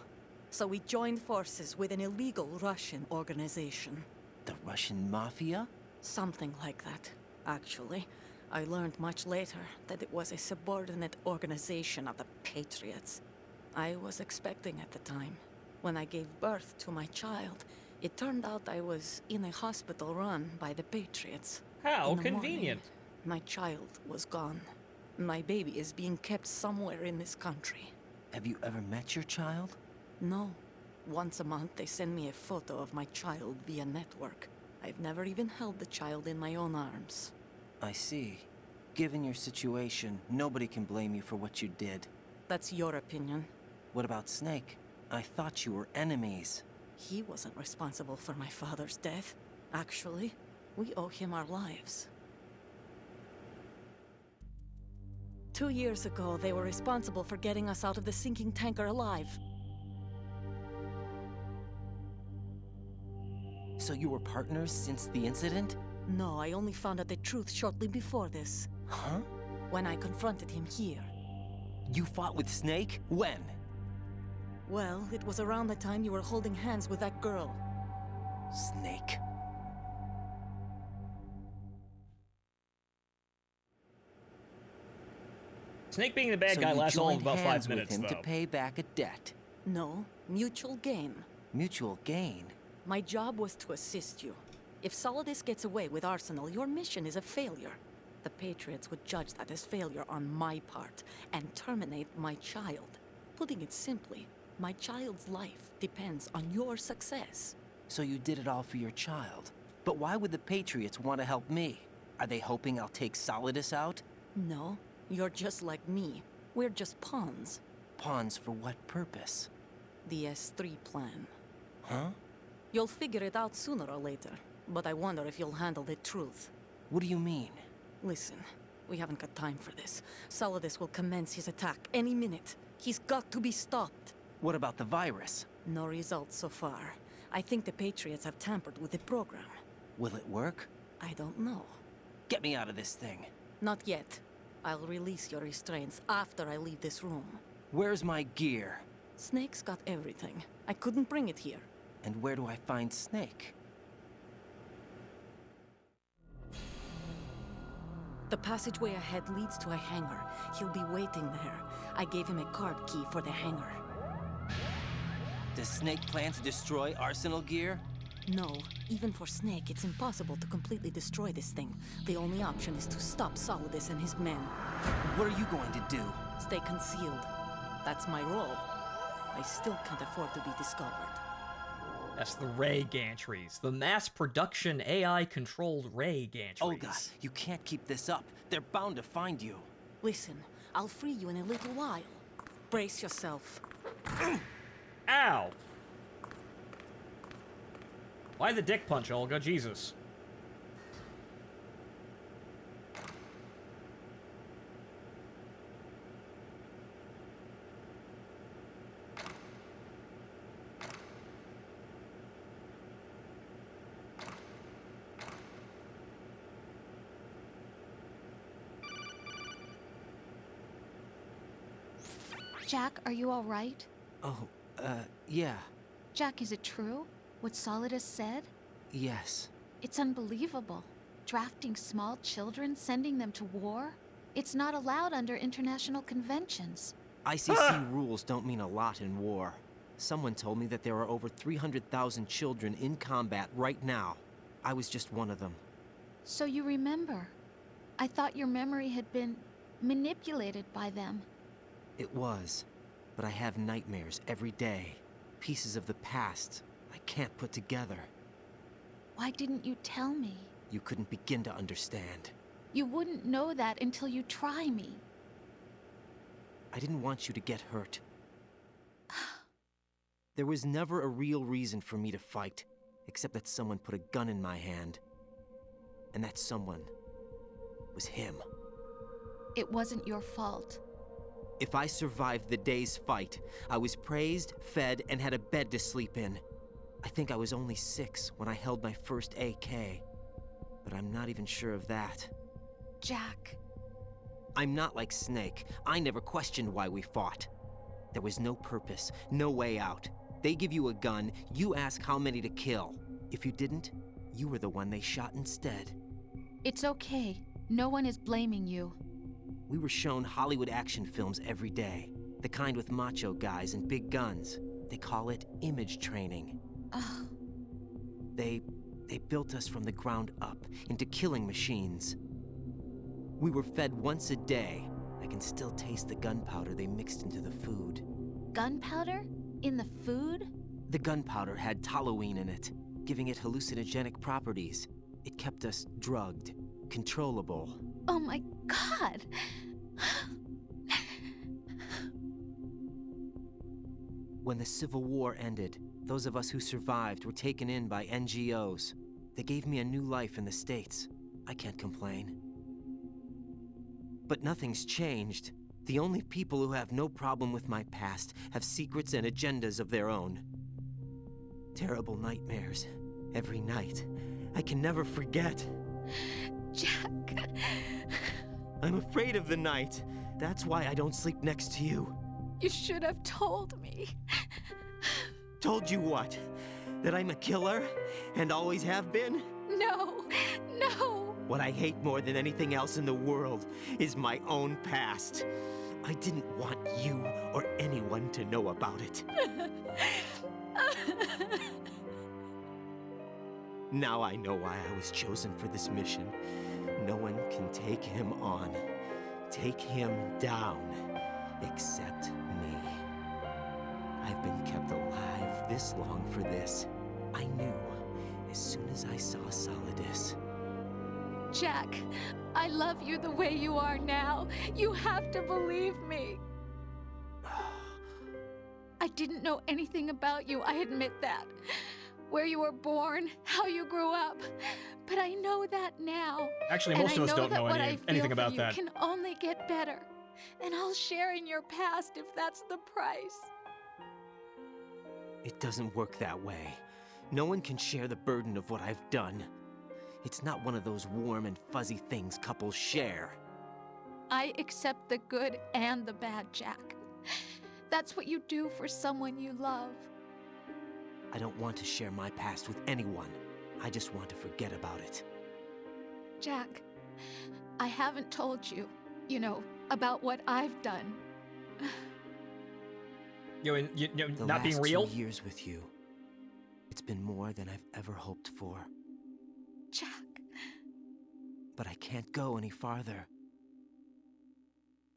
so we joined forces with an illegal Russian organization. The Russian Mafia? Something like that, actually. I learned much later that it was a subordinate organization of the Patriots. I was expecting at the time. When I gave birth to my child, it turned out I was in a hospital run by the Patriots. How In the convenient. morning, my child was gone. My baby is being kept somewhere in this country. Have you ever met your child? No. Once a month, they send me a photo of my child via network. I've never even held the child in my own arms. I see. Given your situation, nobody can blame you for what you did. That's your opinion. What about Snake? I thought you were enemies. He wasn't responsible for my father's death. Actually, we owe him our lives. 2 years ago, they were responsible for getting us out of the sinking tanker alive. So you were partners since the incident? No, I only found out the truth shortly before this. Huh? When I confronted him here. You fought with Snake? When? Well, it was around the time you were holding hands with that girl. Snake. Snake being the bad So guy you lasts all of joined about 5 hands minutes, with him though. to pay back a debt. No, mutual gain. Mutual gain? My job was to assist you. If Solidus gets away with Arsenal, your mission is a failure. The Patriots would judge that as failure on my part and terminate my child. Putting it simply, my child's life depends on your success. So you did it all for your child. But why would the Patriots want to help me? Are they hoping I'll take Solidus out? No, you're just like me. We're just pawns. Pawns for what purpose? The S3 plan. Huh? You'll figure it out sooner or later, but I wonder if you'll handle the truth. What do you mean? Listen, we haven't got time for this. Solidus will commence his attack any minute. He's got to be stopped. What about the virus? No results so far. I think the Patriots have tampered with the program. Will it work? I don't know. Get me out of this thing. Not yet. I'll release your restraints after I leave this room. Where's my gear? Snake's got everything. I couldn't bring it here. And where do I find Snake? The passageway ahead leads to a hangar. He'll be waiting there. I gave him a card key for the hangar. Does Snake plan to destroy Arsenal gear? No. Even for Snake, it's impossible to completely destroy this thing. The only option is to stop Solidus and his men. What are you going to do? Stay concealed. That's my role. I still can't afford to be discovered. That's the Ray gantries. The mass production AI-controlled Ray gantries. Olga, you can't keep this up. They're bound to find you. Listen, I'll free you in a little while. Brace yourself. Ow! Why the dick punch, Olga? Jesus. Jack, are you all right? Oh, yeah. Jack, is it true? What Solidus said? Yes. It's unbelievable. Drafting small children, sending them to war? It's not allowed under international conventions. ICC rules don't mean a lot in war. Someone told me that there are over 300,000 children in combat right now. I was just one of them. So you remember. I thought your memory had been manipulated by them. It was, but I have nightmares every day. Pieces of the past I can't put together. Why didn't you tell me? You couldn't begin to understand. You wouldn't know that until you try me. I didn't want you to get hurt. There was never a real reason for me to fight, except that someone put a gun in my hand. And that someone was him. It wasn't your fault. If I survived the day's fight, I was praised, fed, and had a bed to sleep in. I think I was only 6 when I held my first AK. But I'm not even sure of that. Jack. I'm not like Snake. I never questioned why we fought. There was no purpose, no way out. They give you a gun, you ask how many to kill. If you didn't, you were the one they shot instead. It's okay. No one is blaming you. We were shown Hollywood action films every day. The kind with macho guys and big guns. They call it image training. They built us from the ground up into killing machines. We were fed once a day. I can still taste the gunpowder they mixed into the food. Gunpowder? In the food? The gunpowder had toluene in it, giving it hallucinogenic properties. It kept us drugged, controllable. Oh my God! When the Civil War ended, those of us who survived were taken in by NGOs. They gave me a new life in the States. I can't complain. But nothing's changed. The only people who have no problem with my past have secrets and agendas of their own. Terrible nightmares. Every night. I can never forget. Jack. I'm afraid of the night. That's why I don't sleep next to you. You should have told me. Told you what? That I'm a killer? And always have been? No, no. What I hate more than anything else in the world is my own past. I didn't want you or anyone to know about it. Now I know why I was chosen for this mission. No one can take him on, take him down, except me. I've been kept alive this long for this. I knew as soon as I saw Solidus. Jack, I love you the way you are now. You have to believe me. I didn't know anything about you, I admit that. Where you were born, how you grew up. But I know that now. Actually, most of us don't know anything about that. You can only get better. And I'll share in your past if that's the price. It doesn't work that way. No one can share the burden of what I've done. It's not one of those warm and fuzzy things couples share. I accept the good and the bad, Jack. That's what you do for someone you love. I don't want to share my past with anyone. I just want to forget about it. Jack, I haven't told you, about what I've done. Not being real? The last 2 years with you, it's been more than I've ever hoped for. Jack. But I can't go any farther.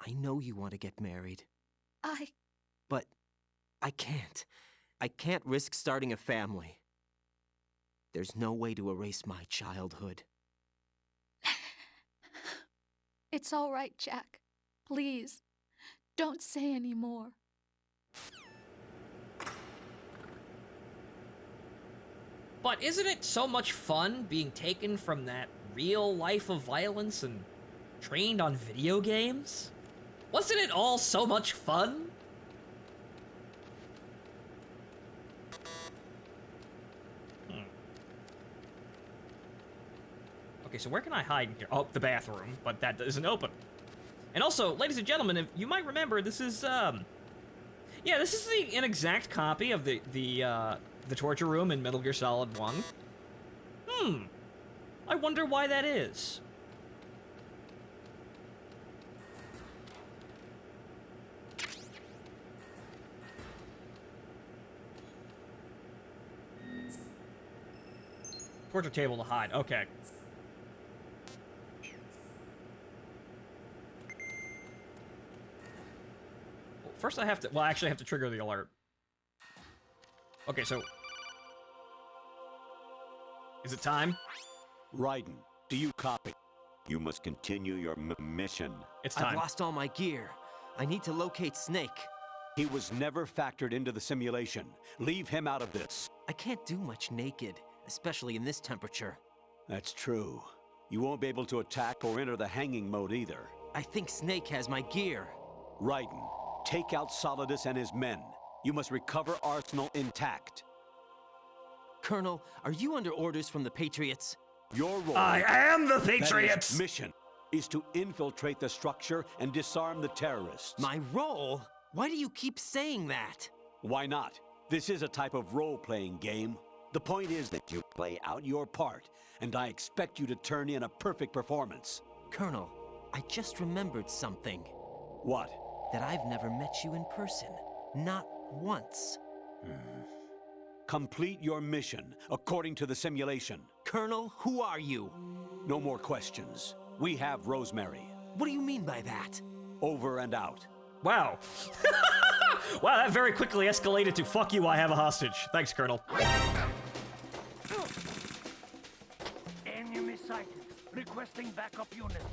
I know you want to get married. But I can't. I can't risk starting a family. There's no way to erase my childhood. It's all right, Jack. Please, don't say any more. But isn't it so much fun being taken from that real life of violence and trained on video games? Wasn't it all so much fun? Okay, so where can I hide in here? Oh, the bathroom, but that isn't open. And also, ladies and gentlemen, if you might remember, this is, yeah, this is an exact copy of the torture room in Metal Gear Solid 1. I wonder why that is. Torture table to hide, okay. First I have to, well, actually I have to trigger the alert. Okay, so... Is it time? Raiden, do you copy? You must continue your mission. It's time. I've lost all my gear. I need to locate Snake. He was never factored into the simulation. Leave him out of this. I can't do much naked, especially in this temperature. That's true. You won't be able to attack or enter the hanging mode either. I think Snake has my gear. Raiden, take out Solidus and his men. You must recover Arsenal intact. Colonel, are you under orders from the Patriots? Your role... I am the Patriots! That is, mission is to infiltrate the structure and disarm the terrorists. My role? Why do you keep saying that? Why not? This is a type of role-playing game. The point is that you play out your part, and I expect you to turn in a perfect performance. Colonel, I just remembered something. What? That I've never met you in person. Not once. Complete your mission, according to the simulation. Colonel, who are you? No more questions. We have Rosemary. What do you mean by that? Over and out. Wow. Wow, that very quickly escalated to fuck you, I have a hostage. Thanks, Colonel. Enemy sighted. Requesting backup units.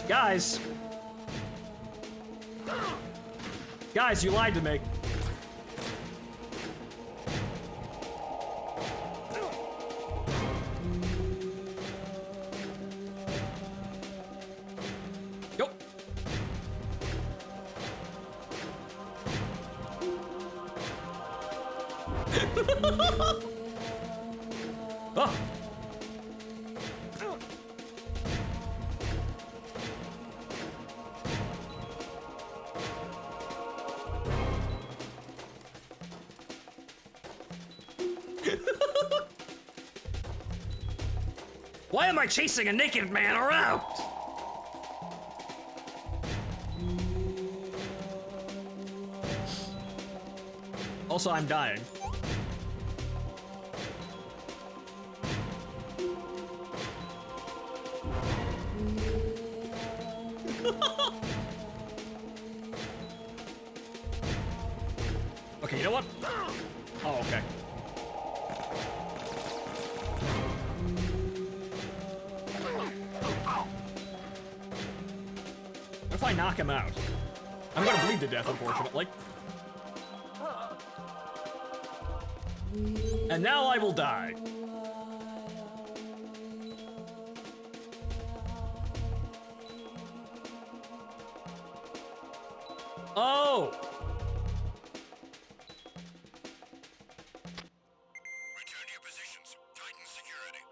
Guys. Guys, you lied to me. Go. Ah! Why am I chasing a naked man around? Also, I'm dying. Okay, you know what? Oh, okay. What if I knock him out? I'm gonna bleed to death, unfortunately. And now I will die. Oh! Return to your positions. Titan security.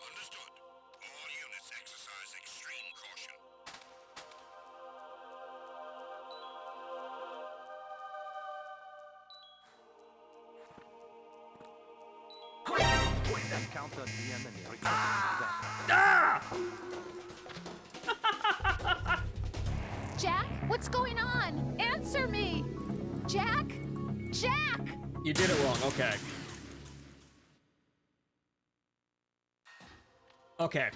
Understood. All units exercise extreme caution. When that counter the enemy Jack, what's going on? Answer me! Jack? Jack! You did it wrong, okay. Okay.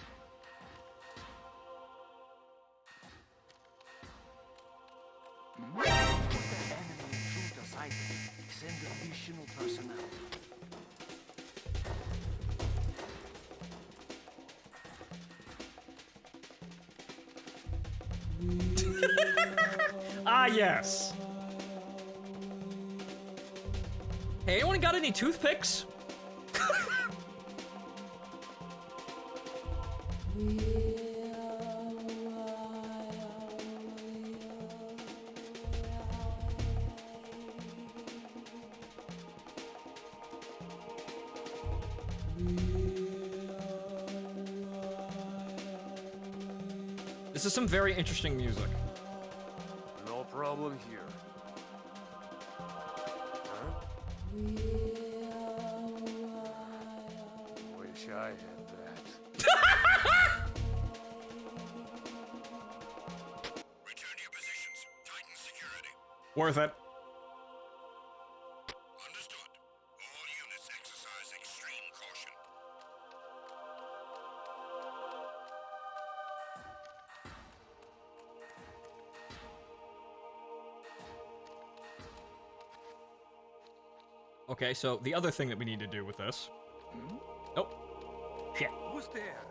Put the enemy intruder sighted. Send additional personnel. Ah, yes. Hey, anyone got any toothpicks? This is some very interesting music. No problem here. Huh? Wish I had that. Return to your positions. Titan security. Worth it. Understood. All units exercise extreme caution. Okay, so the other thing that we need to do with this. Oh. Shit. Who's there?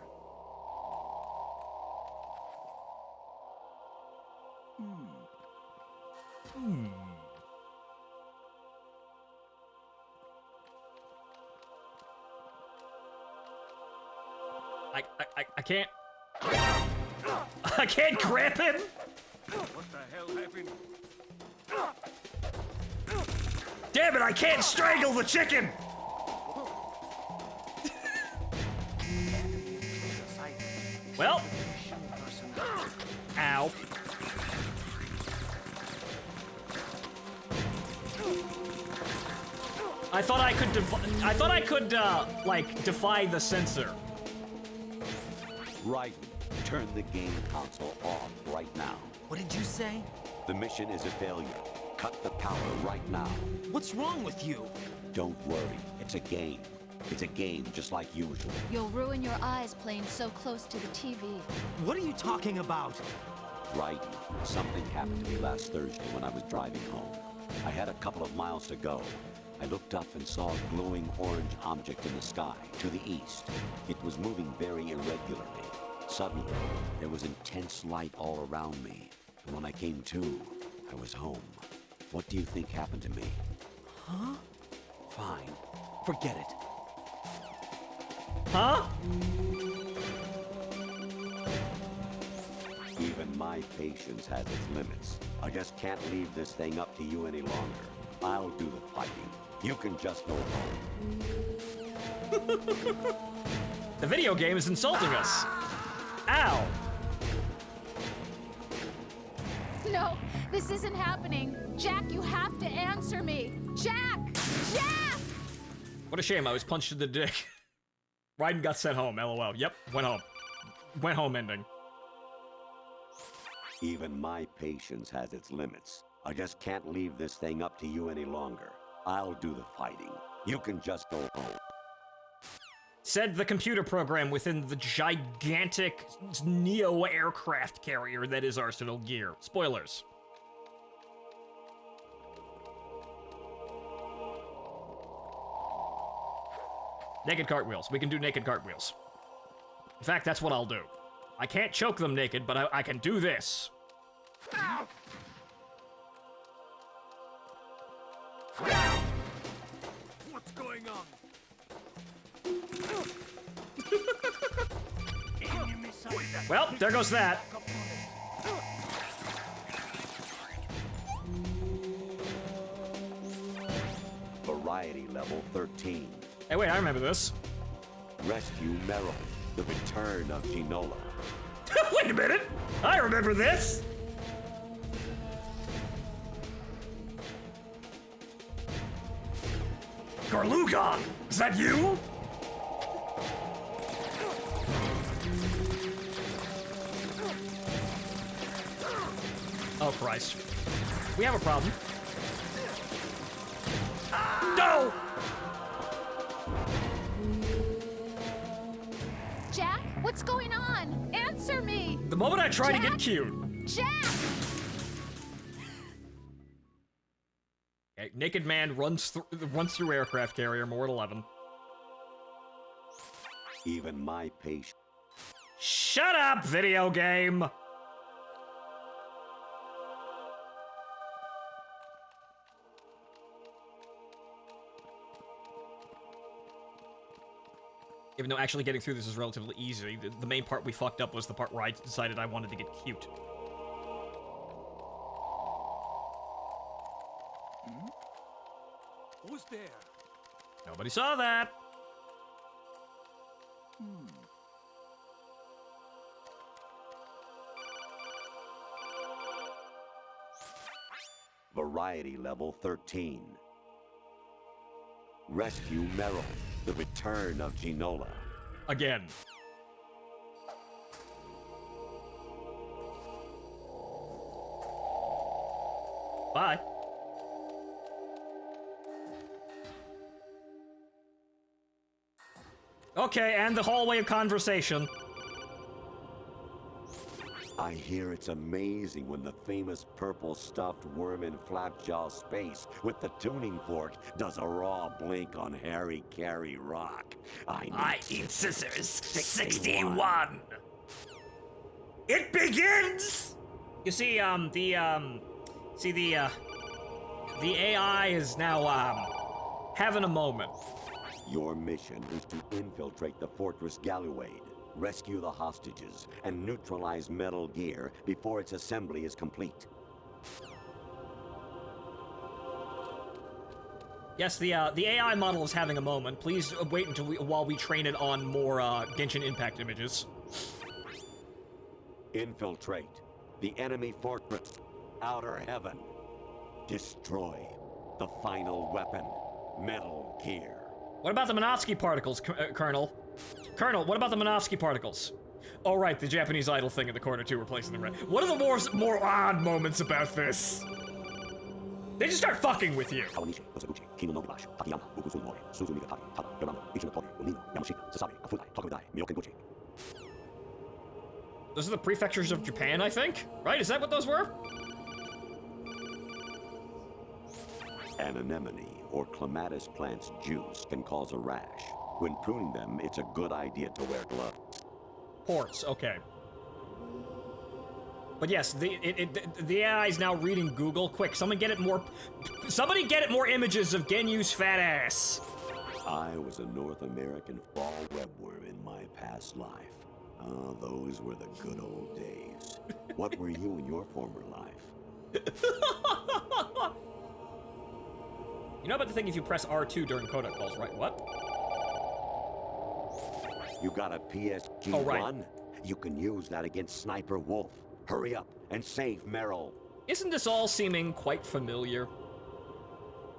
I can't. I can't grab him. What the hell happened? Damn it! I can't strangle the chicken. Well. Ow. I thought I could like defy the sensor. Raiden, turn the game console off right now. What did you say? The mission is a failure. Cut the power right now. What's wrong with you? Don't worry, it's a game. It's a game just like usual. You'll ruin your eyes playing so close to the TV. What are you talking about? Raiden, something happened to me last Thursday when I was driving home. I had a couple of miles to go. I looked up and saw a glowing orange object in the sky, to the east. It was moving very irregularly. Suddenly, there was intense light all around me. And when I came to, I was home. What do you think happened to me? Huh? Fine. Forget it. Huh? Even my patience has its limits. I just can't leave this thing up to you any longer. I'll do the fighting. You can just go home. The video game is insulting us. Ow. No, this isn't happening. Jack, you have to answer me. Jack! Jack! What a shame, I was punched in the dick. Raiden got sent home, LOL. Yep, went home. Went home ending. Even my patience has its limits. I just can't leave this thing up to you any longer. I'll do the fighting. You can just go home. Said the computer program within the gigantic Neo aircraft carrier that is Arsenal Gear. Spoilers. Naked cartwheels. We can do naked cartwheels. In fact, that's what I'll do. I can't choke them naked, but I can do this. Ow! What's going on? Well, there goes that. Variety level 13. Hey, wait, I remember this. Rescue Merrill. The return of Ginola. Wait a minute! I remember this! Garlugon! Is that you? Oh, Christ. We have a problem. No! Jack, what's going on? Answer me! The moment I try Jack? to get cute. Jack! Okay, naked man runs through aircraft carrier, Mord 11. Even my patience. Shut up, video game! Even though actually getting through this is relatively easy, the main part we fucked up was the part where I decided I wanted to get cute. Who's there? Nobody saw that! Variety level 13. Rescue Merrill. The return of Ginola. Again. Bye. Okay, and the hallway of conversation. I hear it's amazing when the famous purple stuffed worm in Flapjaw Space with the tuning fork does a raw blink on Harry Carey Rock. I need scissors. 61. It begins! You see, the AI is now, having a moment. Your mission is to infiltrate the Fortress Galluade, rescue the hostages, and neutralize Metal Gear before its assembly is complete. Yes, the AI model is having a moment. Please wait until while we train it on more Genshin Impact images. Infiltrate the enemy fortress, Outer Heaven. Destroy the final weapon, Metal Gear. What about the Minovsky particles, Colonel? Colonel, what about the Minovsky particles? Oh, right, the Japanese idol thing in the corner, too, replacing the red. What are the more odd moments about this? They just start fucking with you. Those are the prefectures of Japan, I think? Right? Is that what those were? An anemone or clematis plant's juice can cause a rash. When pruning them, it's a good idea to wear gloves. Ports, okay. But yes, the AI is now reading Google. Quick, somebody get it more images of Genyu's fat ass. I was a North American fall webworm in my past life. Ah, those were the good old days. What were you in your former life? You know about the thing if you press R2 during codec calls, right? What? You got a PSG-1? Oh, right. You can use that against Sniper Wolf. Hurry up and save Meryl. Isn't this all seeming quite familiar?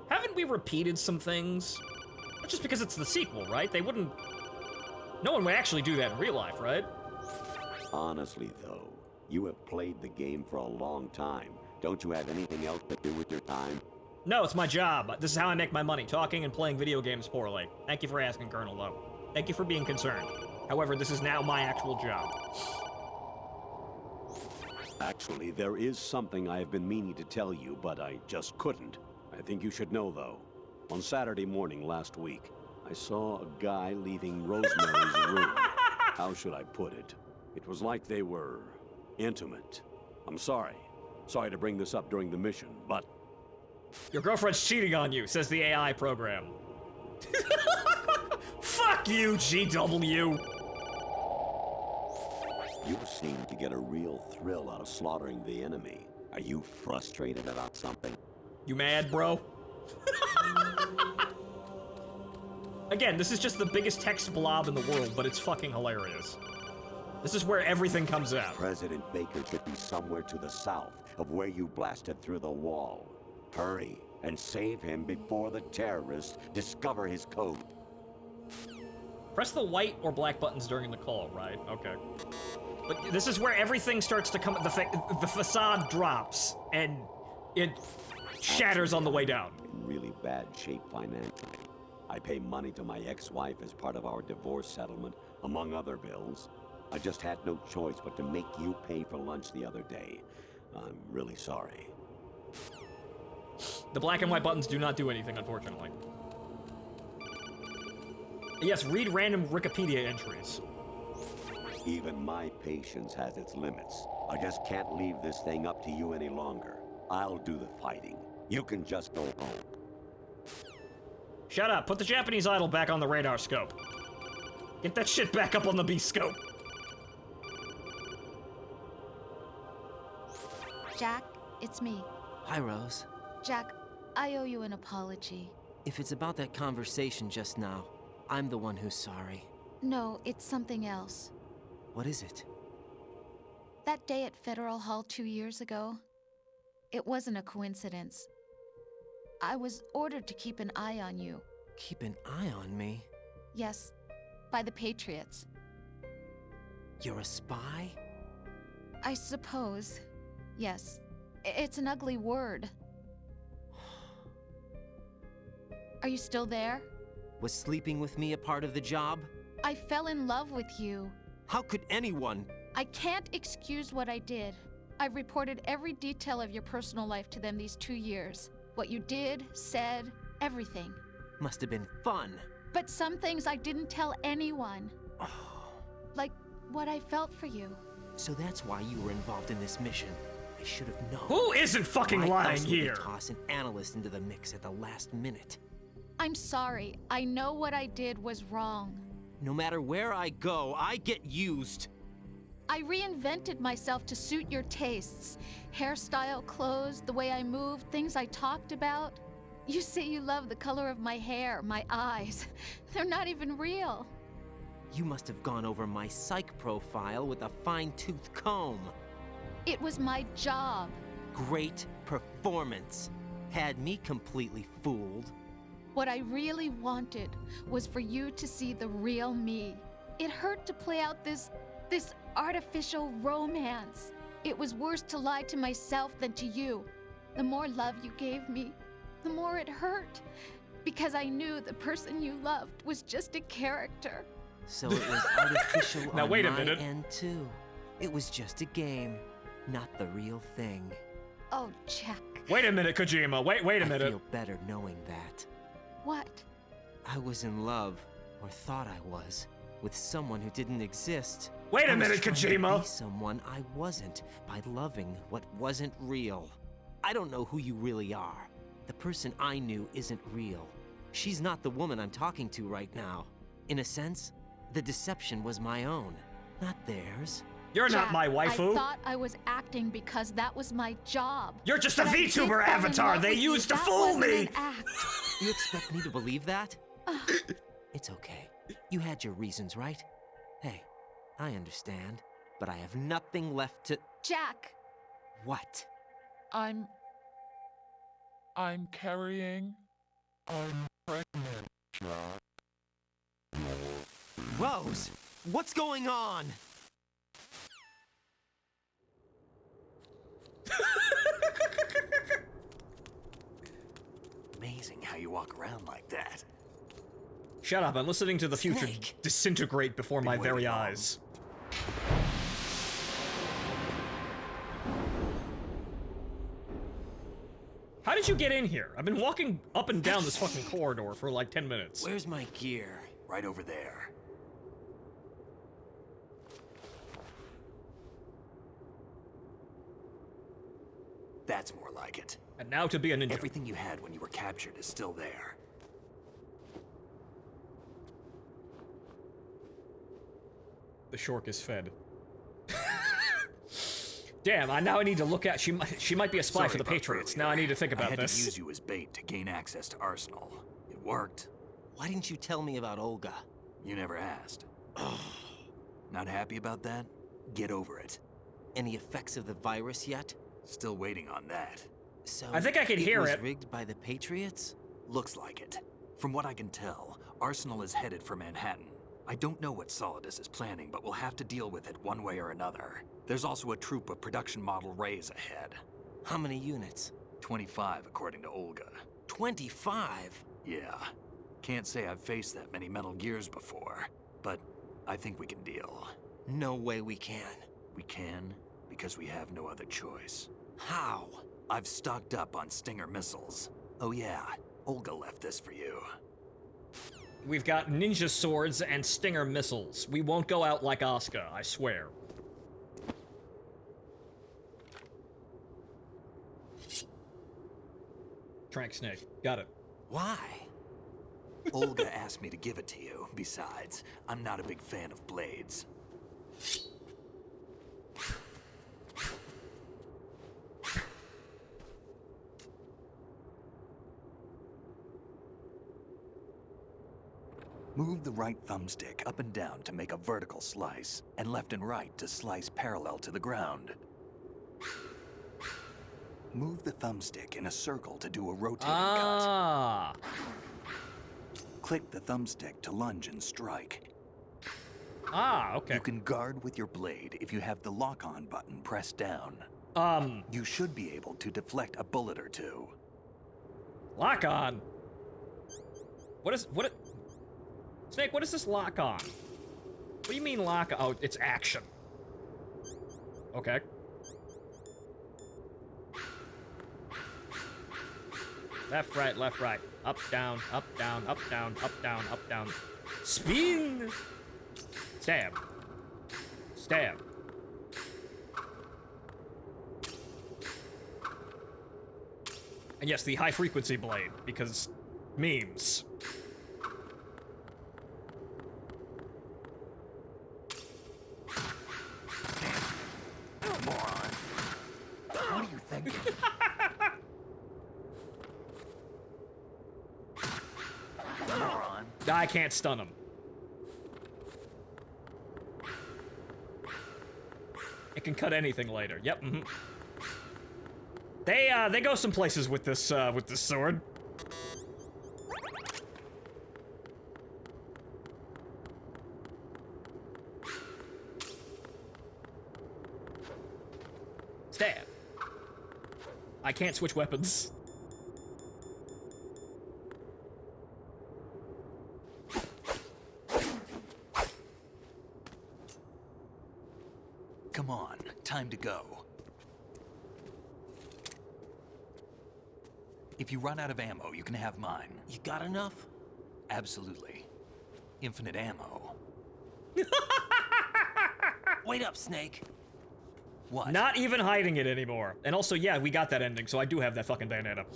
Haven't we repeated some things? Not just because it's the sequel, right? They wouldn't... No one would actually do that in real life, right? Honestly, though, you have played the game for a long time. Don't you have anything else to do with your time? No, it's my job. This is how I make my money, talking and playing video games poorly. Thank you for asking, Colonel Lowe. Thank you for being concerned. However, this is now my actual job. Actually, there is something I have been meaning to tell you, but I just couldn't. I think you should know, though. On Saturday morning last week, I saw a guy leaving Rosemary's room. How should I put it? It was like they were intimate. I'm sorry. Sorry to bring this up during the mission, but... Your girlfriend's cheating on you, says the AI program. Fuck you, GW! You seem to get a real thrill out of slaughtering the enemy. Are you frustrated about something? You mad, bro? Again, this is just the biggest text blob in the world, but it's fucking hilarious. This is where everything comes out. President Baker should be somewhere to the south of where you blasted through the wall. Hurry and save him before the terrorists discover his code. Press the white or black buttons during the call, right? Okay. But this is where everything starts to come... The facade drops, and it shatters on the way down. In really bad shape financially. I pay money to my ex-wife as part of our divorce settlement, among other bills. I just had no choice but to make you pay for lunch the other day. I'm really sorry. The black and white buttons do not do anything, unfortunately. Yes, read random Wikipedia entries. Even my patience has its limits. I just can't leave this thing up to you any longer. I'll do the fighting. You can just go home. Shut up. Put the Japanese idol back on the radar scope. Get that shit back up on the B scope. Jack, it's me. Hi, Rose. Jack, I owe you an apology. If it's about that conversation just now, I'm the one who's sorry. No, it's something else. What is it? That day at Federal Hall 2 years ago, it wasn't a coincidence. I was ordered to keep an eye on you. Keep an eye on me? Yes, by the Patriots. You're a spy? I suppose. Yes. It's an ugly word. Are you still there? Was sleeping with me a part of the job? I fell in love with you. How could anyone? I can't excuse what I did. I've reported every detail of your personal life to them these 2 years. What you did, said, everything. Must have been fun. But some things I didn't tell anyone. Like what I felt for you. So that's why you were involved in this mission. I should have known. Who isn't fucking lying here? Toss an analyst into the mix at the last minute. I'm sorry. I know what I did was wrong. No matter where I go, I get used. I reinvented myself to suit your tastes. Hairstyle, clothes, the way I moved, things I talked about. You say you love the color of my hair, my eyes. They're not even real. You must have gone over my psych profile with a fine-tooth comb. It was my job. Great performance. Had me completely fooled. What I really wanted was for you to see the real me. It hurt to play out this artificial romance. It was worse to lie to myself than to you. The more love you gave me, the more it hurt. Because I knew the person you loved was just a character. So it was artificial now, on wait a my minute. end too. It was just a game, not the real thing. Oh, Jack. Wait a minute, Kojima. Wait a minute. I feel better knowing that. What? I was in love, or thought I was, with someone who didn't exist. Wait a minute, I was trying Kojima. to be someone I wasn't by loving what wasn't real. I don't know who you really are. The person I knew isn't real. She's not the woman I'm talking to right now. In a sense, the deception was my own, not theirs. You're not Jack, my waifu. I thought I was acting because that was my job. You're just a But I did VTuber fall in avatar love they with you. used to That fool wasn't me. an act. You expect me to believe that? It's okay. You had your reasons, right? Hey, I understand, but I have nothing left to... Jack! What? I'm carrying... I'm pregnant, Jack. Rose, what's going on? Amazing how you walk around like that. Shut up, I'm listening to the future disintegrate before my very eyes. How did you get in here? I've been walking up and down this fucking corridor for like 10 minutes. Where's my gear? Right over there. That's more like it. And now to be a ninja. Everything you had when you were captured is still there. The Shork is fed. Damn, now I need to look at... She might be a spy for the Patriots. Now I need to think about I had this. to use you as bait to gain access to Arsenal. It worked. Why didn't you tell me about Olga? You never asked. Not happy about that? Get over it. Any effects of the virus yet? Still waiting on that. So I think I can hear was it. Rigged by the Patriots? Looks like it. From what I can tell, Arsenal is headed for Manhattan. I don't know what Solidus is planning, but we'll have to deal with it one way or another. There's also a troop of production model Rays ahead. How many units? 25, according to Olga. 25? Yeah. Can't say I've faced that many Metal Gears before, but I think we can deal. No way we can. We can, because we have no other choice. How? I've stocked up on Stinger missiles. Oh yeah, Olga left this for you. We've got ninja swords and Stinger missiles. We won't go out like Asuka, I swear. Trank Snake. Got it. Why? Olga asked me to give it to you. Besides, I'm not a big fan of blades. Move the right thumbstick up and down to make a vertical slice, and left and right to slice parallel to the ground. Move the thumbstick in a circle to do a rotating cut. Click the thumbstick to lunge and strike. Okay. You can guard with your blade if you have the lock-on button pressed down. You should be able to deflect a bullet or two. Lock on? Snake, what is this lock on? What do you mean lock on? Oh, it's action. Okay. Left, right. Up, down, up, down, up, down, up, down, up, down. Spin! Stab. Stab. And yes, the high-frequency blade, because memes. Moron. What are you thinking? Moron. I can't stun him. It can cut anything later. Yep. They go some places with this sword. Stab. I can't switch weapons. Come on, time to go. If you run out of ammo, you can have mine. You got enough? Absolutely. Infinite ammo. Wait up, Snake. What? Not even hiding it anymore. And also, yeah, we got that ending, so I do have that fucking Bayonetta.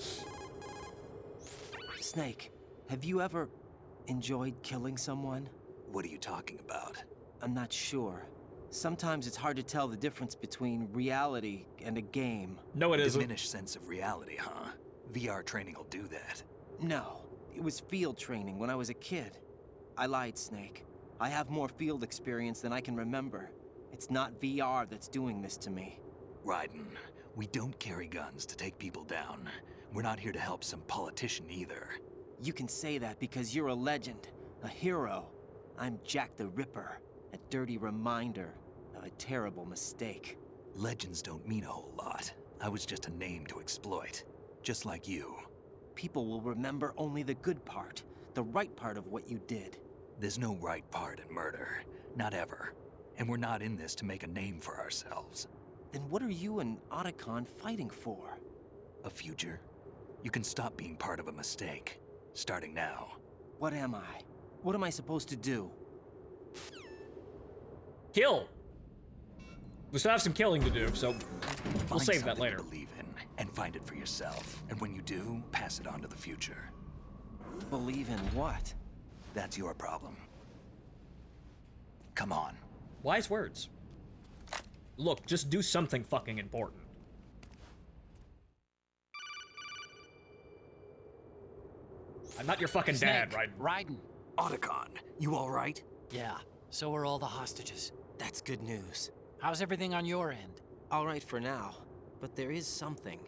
Snake, have you ever enjoyed killing someone? What are you talking about? I'm not sure. Sometimes it's hard to tell the difference between reality and a game. No, it isn't. Diminished sense of reality, huh? VR training will do that. No, it was field training when I was a kid. I lied, Snake. I have more field experience than I can remember. It's not VR that's doing this to me. Raiden, we don't carry guns to take people down. We're not here to help some politician either. You can say that because you're a legend, a hero. I'm Jack the Ripper, a dirty reminder of a terrible mistake. Legends don't mean a whole lot. I was just a name to exploit, just like you. People will remember only the good part, the right part of what you did. There's no right part in murder, not ever. And we're not in this to make a name for ourselves. Then what are you and Otacon fighting for? A future? You can stop being part of a mistake, starting now. What am I? What am I supposed to do? Kill. We still have some killing to do, so we'll Find save that something later. to believe in, and find it for yourself. And when you do, pass it on to the future. Believe in what? That's your problem. Come on. Wise words. Look, just do something fucking important. I'm not your fucking dad, Snake, right? Raiden. Otacon, you all right? Yeah, so are all the hostages. That's good news. How's everything on your end? All right for now, but there is something.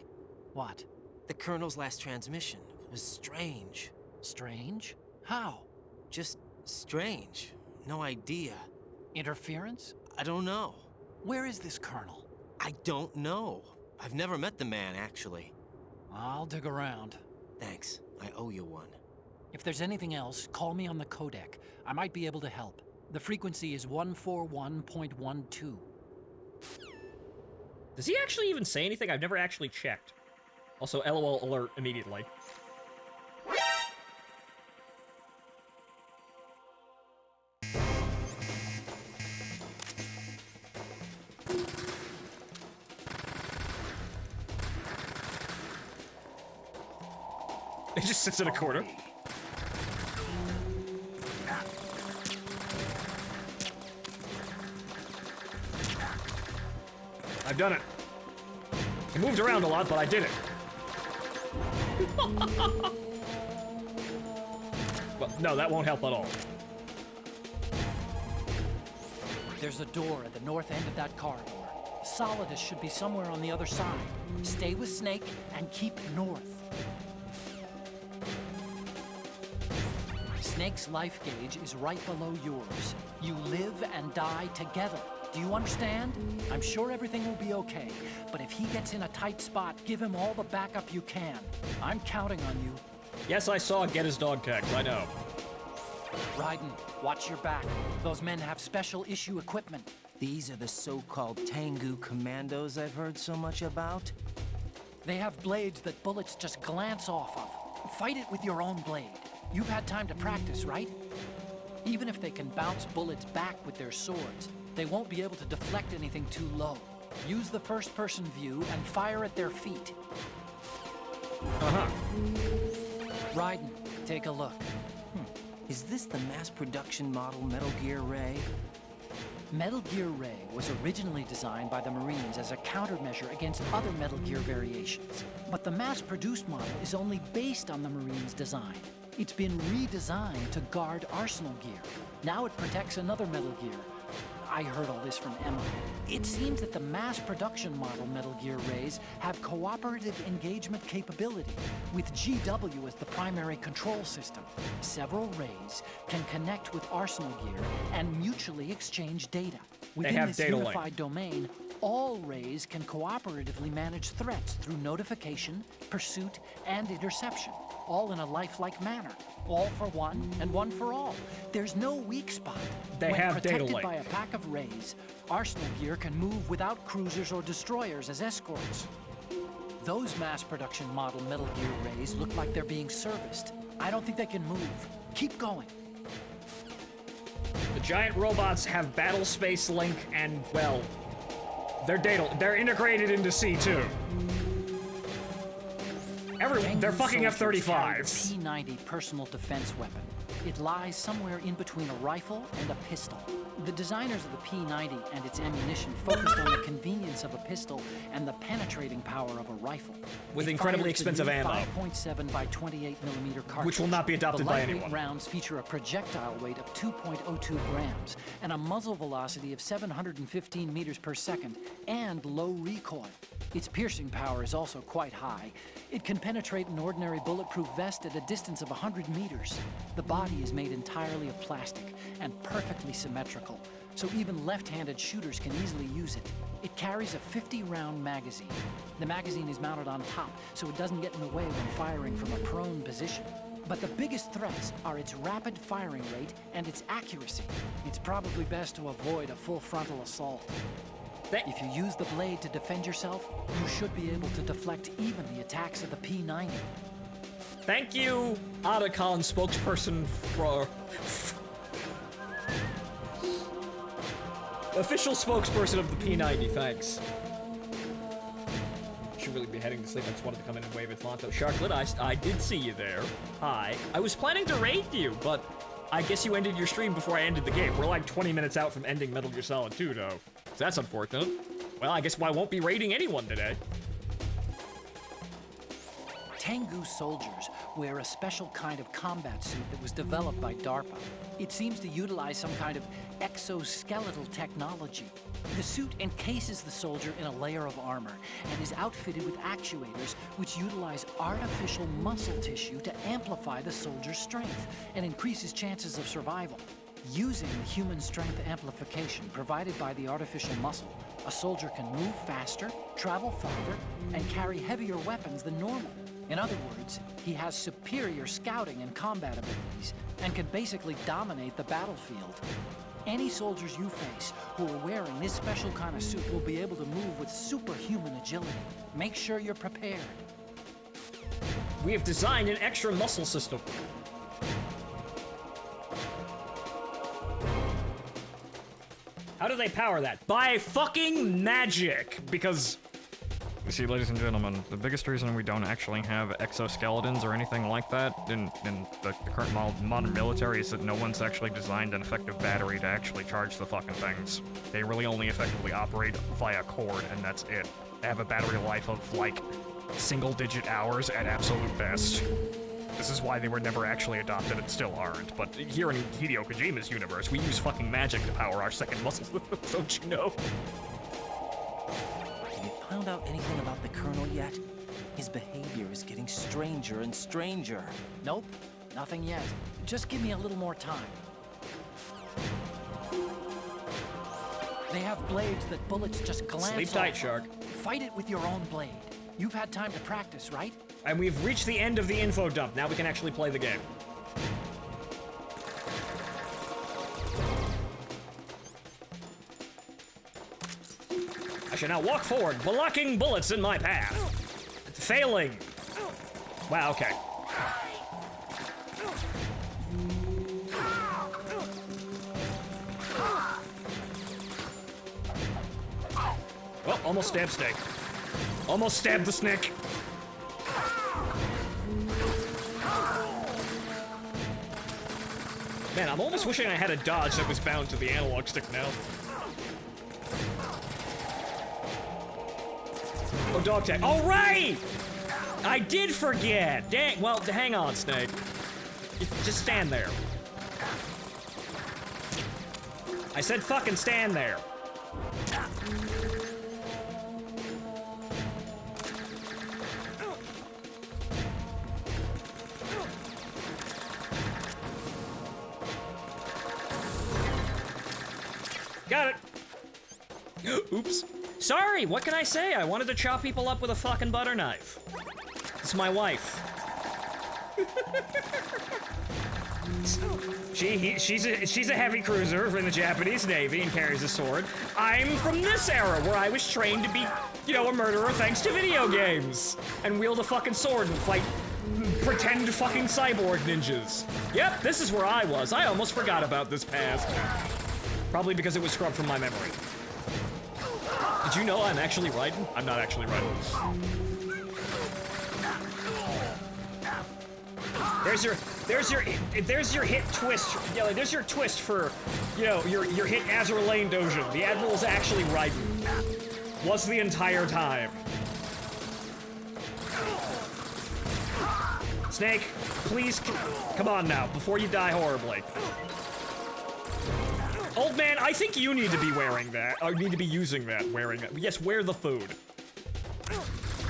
What? The Colonel's last transmission was strange. Strange? How? Just strange. No idea. Interference? I don't know. Where is this Colonel? I don't know. I've never met the man, actually. I'll dig around. Thanks. I owe you one. If there's anything else, call me on the codec. I might be able to help. The frequency is 141.12. Does he actually even say anything? I've never actually checked. Also, LOL alert immediately. He just sits in a corner. I've done it. I moved around a lot, but I did it. Well, no, that won't help at all. There's a door at the north end of that corridor. Solidus should be somewhere on the other side. Stay with Snake and keep north. Snake's life gauge is right below yours. You live and die together. Do you understand? I'm sure everything will be okay, but if he gets in a tight spot, give him all the backup you can. I'm counting on you. Yes, I saw Get His Dog Tags, I know. Raiden, watch your back. Those men have special issue equipment. These are the so-called Tengu commandos I've heard so much about? They have blades that bullets just glance off of. Fight it with your own blade. You've had time to practice, right? Even if they can bounce bullets back with their swords, they won't be able to deflect anything too low. Use the first-person view and fire at their feet. Uh-huh. Raiden, take a look. Is this the mass production model Metal Gear Ray? Metal Gear Ray was originally designed by the Marines as a countermeasure against other Metal Gear variations. But the mass-produced model is only based on the Marines' design. It's been redesigned to guard Arsenal gear. Now it protects another Metal Gear. I heard all this from Emma. It seems that the mass production model Metal Gear Rays have cooperative engagement capability, with GW as the primary control system. Several Rays can connect with Arsenal gear and mutually exchange data. Within have this data link. unified domain, all Rays can cooperatively manage threats through notification, pursuit, and interception, all in a lifelike manner. All for one and one for all. There's no weak spot. They When have data protected link. by a pack of Rays, Arsenal gear can move without cruisers or destroyers as escorts. Those mass production model Metal Gear Rays look like they're being serviced. I don't think they can move. Keep going. The giant robots have battle space link and, well, they're integrated into C2. They're fucking Soldiers carry the F-35s. P-90 personal defense weapon. It lies somewhere in between a rifle and a pistol. The designers of the P90 and its ammunition focused on the convenience of a pistol and the penetrating power of a rifle. With It incredibly fires the expensive new ammo. 5.7 by 28 millimeter cartridge. Which will not be adopted the by lightweight anyone. rounds feature a projectile weight of 2.02 grams and a muzzle velocity of 715 meters per second and low recoil. Its piercing power is also quite high. It can penetrate an ordinary bulletproof vest at a distance of 100 meters. The body is made entirely of plastic and perfectly symmetrical, so even left-handed shooters can easily use it. It carries a 50-round magazine. The magazine is mounted on top, so it doesn't get in the way when firing from a prone position. But the biggest threats are its rapid firing rate and its accuracy. It's probably best to avoid a full frontal assault. If you use the blade to defend yourself, you should be able to deflect even the attacks of the P90. Thank you, Otacon spokesperson for... Official spokesperson of the P90, thanks. Should really be heading to sleep. I just wanted to come in and wave at Phonto. Sharklet, I did see you there. Hi. I was planning to raid you, but I guess you ended your stream before I ended the game. We're like 20 minutes out from ending Metal Gear Solid 2, though. So that's unfortunate. Well, I guess I won't be raiding anyone today. Tengu soldiers wear a special kind of combat suit that was developed by DARPA. It seems to utilize some kind of exoskeletal technology. The suit encases the soldier in a layer of armor and is outfitted with actuators which utilize artificial muscle tissue to amplify the soldier's strength and increase his chances of survival. Using the human strength amplification provided by the artificial muscle, a soldier can move faster, travel farther, and carry heavier weapons than normal. In other words, he has superior scouting and combat abilities and can basically dominate the battlefield. Any soldiers you face who are wearing this special kind of suit will be able to move with superhuman agility. Make sure you're prepared. We have designed an extra muscle system. How do they power that? By fucking magic! Because... You see, ladies and gentlemen, the biggest reason we don't actually have exoskeletons or anything like that in the current modern military is that no one's actually designed an effective battery to actually charge the fucking things. They really only effectively operate via cord, and that's it. They have a battery life of, like, single-digit hours at absolute best. This is why they were never actually adopted and still aren't. But here in Hideo Kojima's universe, we use fucking magic to power our second muscle, don't you know? Have you found out anything about the Colonel yet? His behavior is getting stranger and stranger. Nope, nothing yet. Just give me a little more time. They have blades that bullets just glance Sleep tight, off Shark. of. Fight it with your own blade. You've had time to practice, right? And we've reached the end of the info dump. Now we can actually play the game. I should now walk forward, blocking bullets in my path. Failing. Wow, okay. Well, almost stabbed Snake. Almost stabbed the snake. Man, I'm almost wishing I had a dodge that was bound to the analog stick now. Oh, dog tag. All right! I did forget. Dang. Well, hang on, Snake. Just stand there. I said fucking stand there. Got it. Oops. Sorry, what can I say? I wanted to chop people up with a fucking butter knife. It's my wife. She's a heavy cruiser in the Japanese Navy and carries a sword. I'm from this era where I was trained to be, you know, a murderer thanks to video games. And wield a fucking sword and fight pretend fucking cyborg ninjas. Yep, this is where I was. I almost forgot about this past. Probably because it was scrubbed from my memory. Did you know I'm actually writing? I'm not actually writing. there's your hit twist. You know, there's your twist for, you know, your hit Azur Lane Dojan. The Admiral's actually Raiden. Was the entire time. Snake, please, come on now, before you die horribly. Old man, I think you need to be wearing that, or need to be using that, wearing it. Yes, wear the food.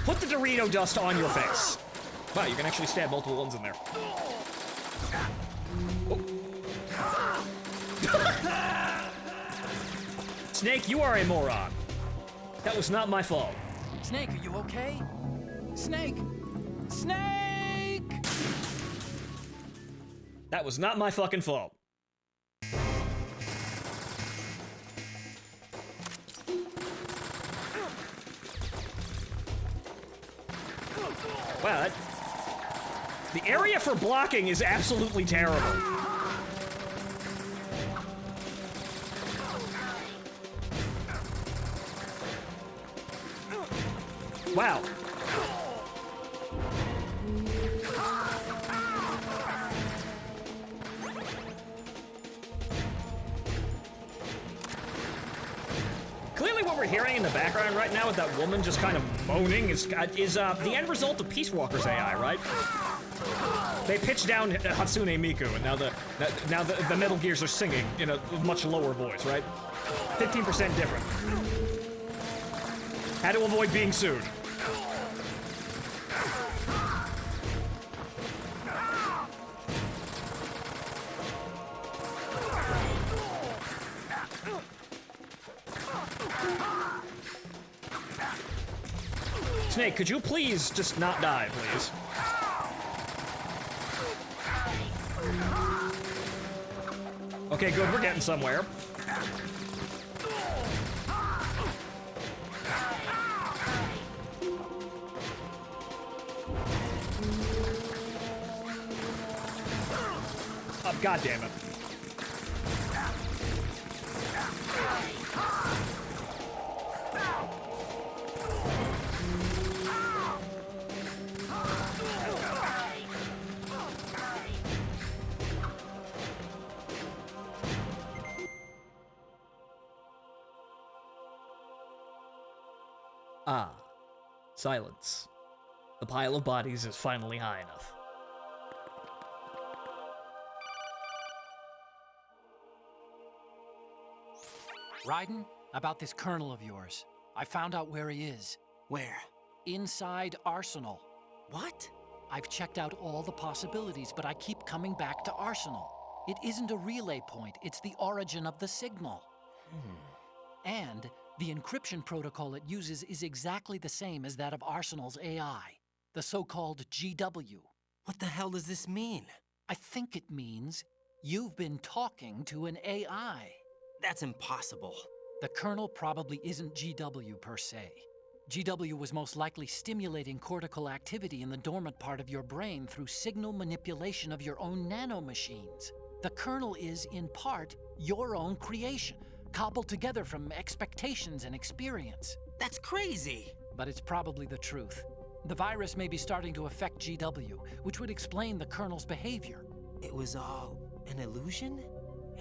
Put the Dorito dust on your face. Wow, you can actually stab multiple ones in there. Oh. Snake, you are a moron. That was not my fault. Snake, are you okay? Snake! Snake! That was not my fucking fault. Wow, the area for blocking is absolutely terrible. Wow. Clearly what we're hearing in the background right now with that woman just kind of moaning is the end result of Peace Walker's AI, right? They pitched down Hatsune Miku, and now the Metal Gears are singing in a much lower voice, right? 15% different. Had to avoid being sued. Snake, could you please just not die, please? Okay, good, we're getting somewhere. Oh, God damn it. Ah, silence. The pile of bodies is finally high enough. Raiden, about this colonel of yours. I found out where he is. Where? Inside Arsenal. What? I've checked out all the possibilities, but I keep coming back to Arsenal. It isn't a relay point, it's the origin of the signal. And the encryption protocol it uses is exactly the same as that of Arsenal's AI, the so-called GW. What the hell does this mean? I think it means you've been talking to an AI. That's impossible. The kernel probably isn't GW per se. GW was most likely stimulating cortical activity in the dormant part of your brain through signal manipulation of your own nanomachines. The kernel is, in part, your own creation, cobbled together from expectations and experience. That's crazy! But it's probably the truth. The virus may be starting to affect GW, which would explain the kernel's behavior. It was all an illusion?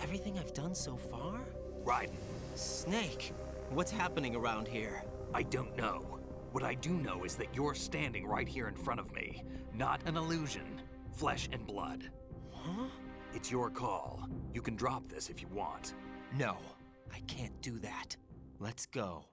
Everything I've done so far? Raiden. Snake, what's happening around here? I don't know. What I do know is that you're standing right here in front of me. Not an illusion. Flesh and blood. Huh? It's your call. You can drop this if you want. No, I can't do that. Let's go.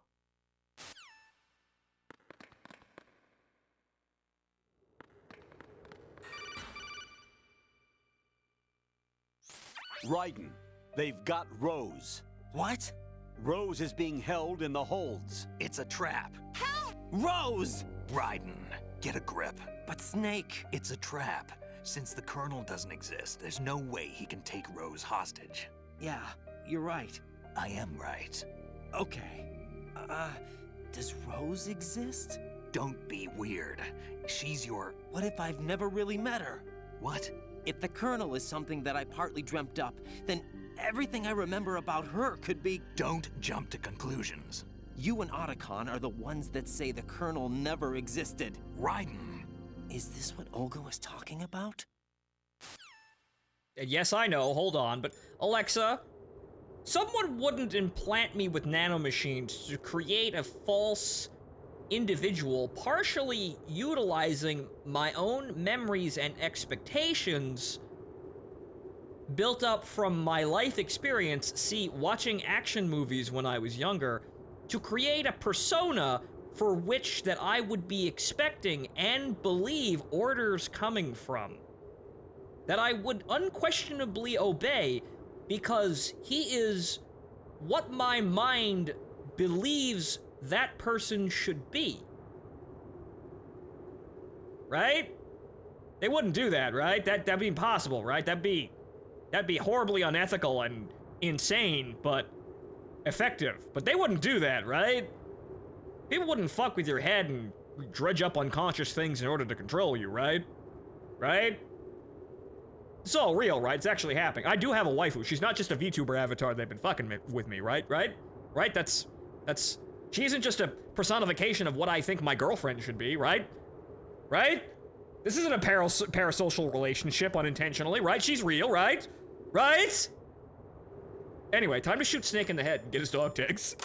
Raiden, they've got Rose. What? Rose is being held in the holds. It's a trap. Help! Rose! Raiden, get a grip. But Snake... It's a trap. Since the Colonel doesn't exist, there's no way he can take Rose hostage. Yeah, you're right. I am right. Okay. Does Rose exist? Don't be weird. She's your... What if I've never really met her? What? If the Colonel is something that I partly dreamt up, then everything I remember about her could be... Don't jump to conclusions. You and Otacon are the ones that say the Colonel never existed. Raiden! Is this what Olga was talking about? Yes, I know, hold on, but Alexa, someone wouldn't implant me with nanomachines to create a false individual, partially utilizing my own memories and expectations built up from my life experience, watching action movies when I was younger, to create a persona for which that I would be expecting and believe orders coming from. That I would unquestionably obey because he is what my mind believes that person should be. Right? They wouldn't do that, right? That'd be impossible, right? That'd be horribly unethical and insane, but effective. But they wouldn't do that, right? People wouldn't fuck with your head and dredge up unconscious things in order to control you, right? Right? It's all real, right? It's actually happening. I do have a waifu. She's not just a VTuber avatar they've been fucking with me, right? Right? That's... She isn't just a personification of what I think my girlfriend should be, right? Right? This isn't a parasocial relationship unintentionally, right? She's real, right? Right? Anyway, time to shoot Snake in the head and get his dog tags.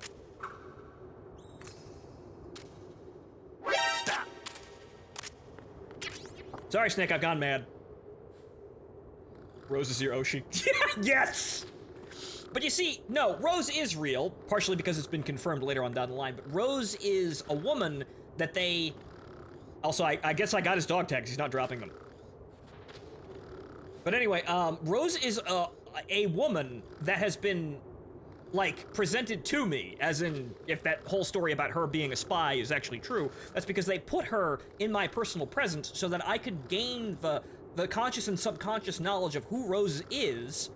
Stop. Sorry, Snake, I've gone mad. Rose is your Oshi. Yes! But you see, no, Rose is real, partially because it's been confirmed later on down the line, but Rose is a woman that they... Also, I guess I got his dog tags, he's not dropping them. But anyway, Rose is a woman that has been, like, presented to me, as in, if that whole story about her being a spy is actually true, that's because they put her in my personal presence so that I could gain the conscious and subconscious knowledge of who Rose is,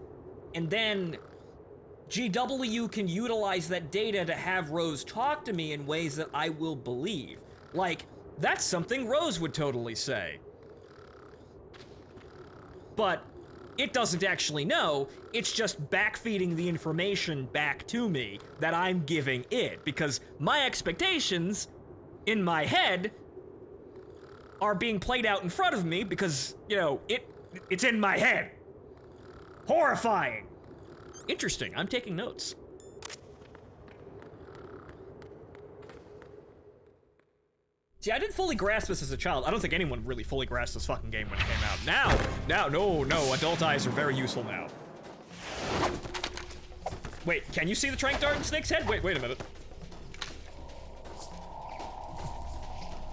and then GW can utilize that data to have Rose talk to me in ways that I will believe. Like, that's something Rose would totally say. But it doesn't actually know, it's just backfeeding the information back to me that I'm giving it, because my expectations in my head are being played out in front of me because, you know, it's in my head. Horrifying. Interesting, I'm taking notes. See, I didn't fully grasp this as a child. I don't think anyone really fully grasped this fucking game when it came out. Now, no, adult eyes are very useful now. Wait, can you see the trank dart in Snake's head? Wait a minute.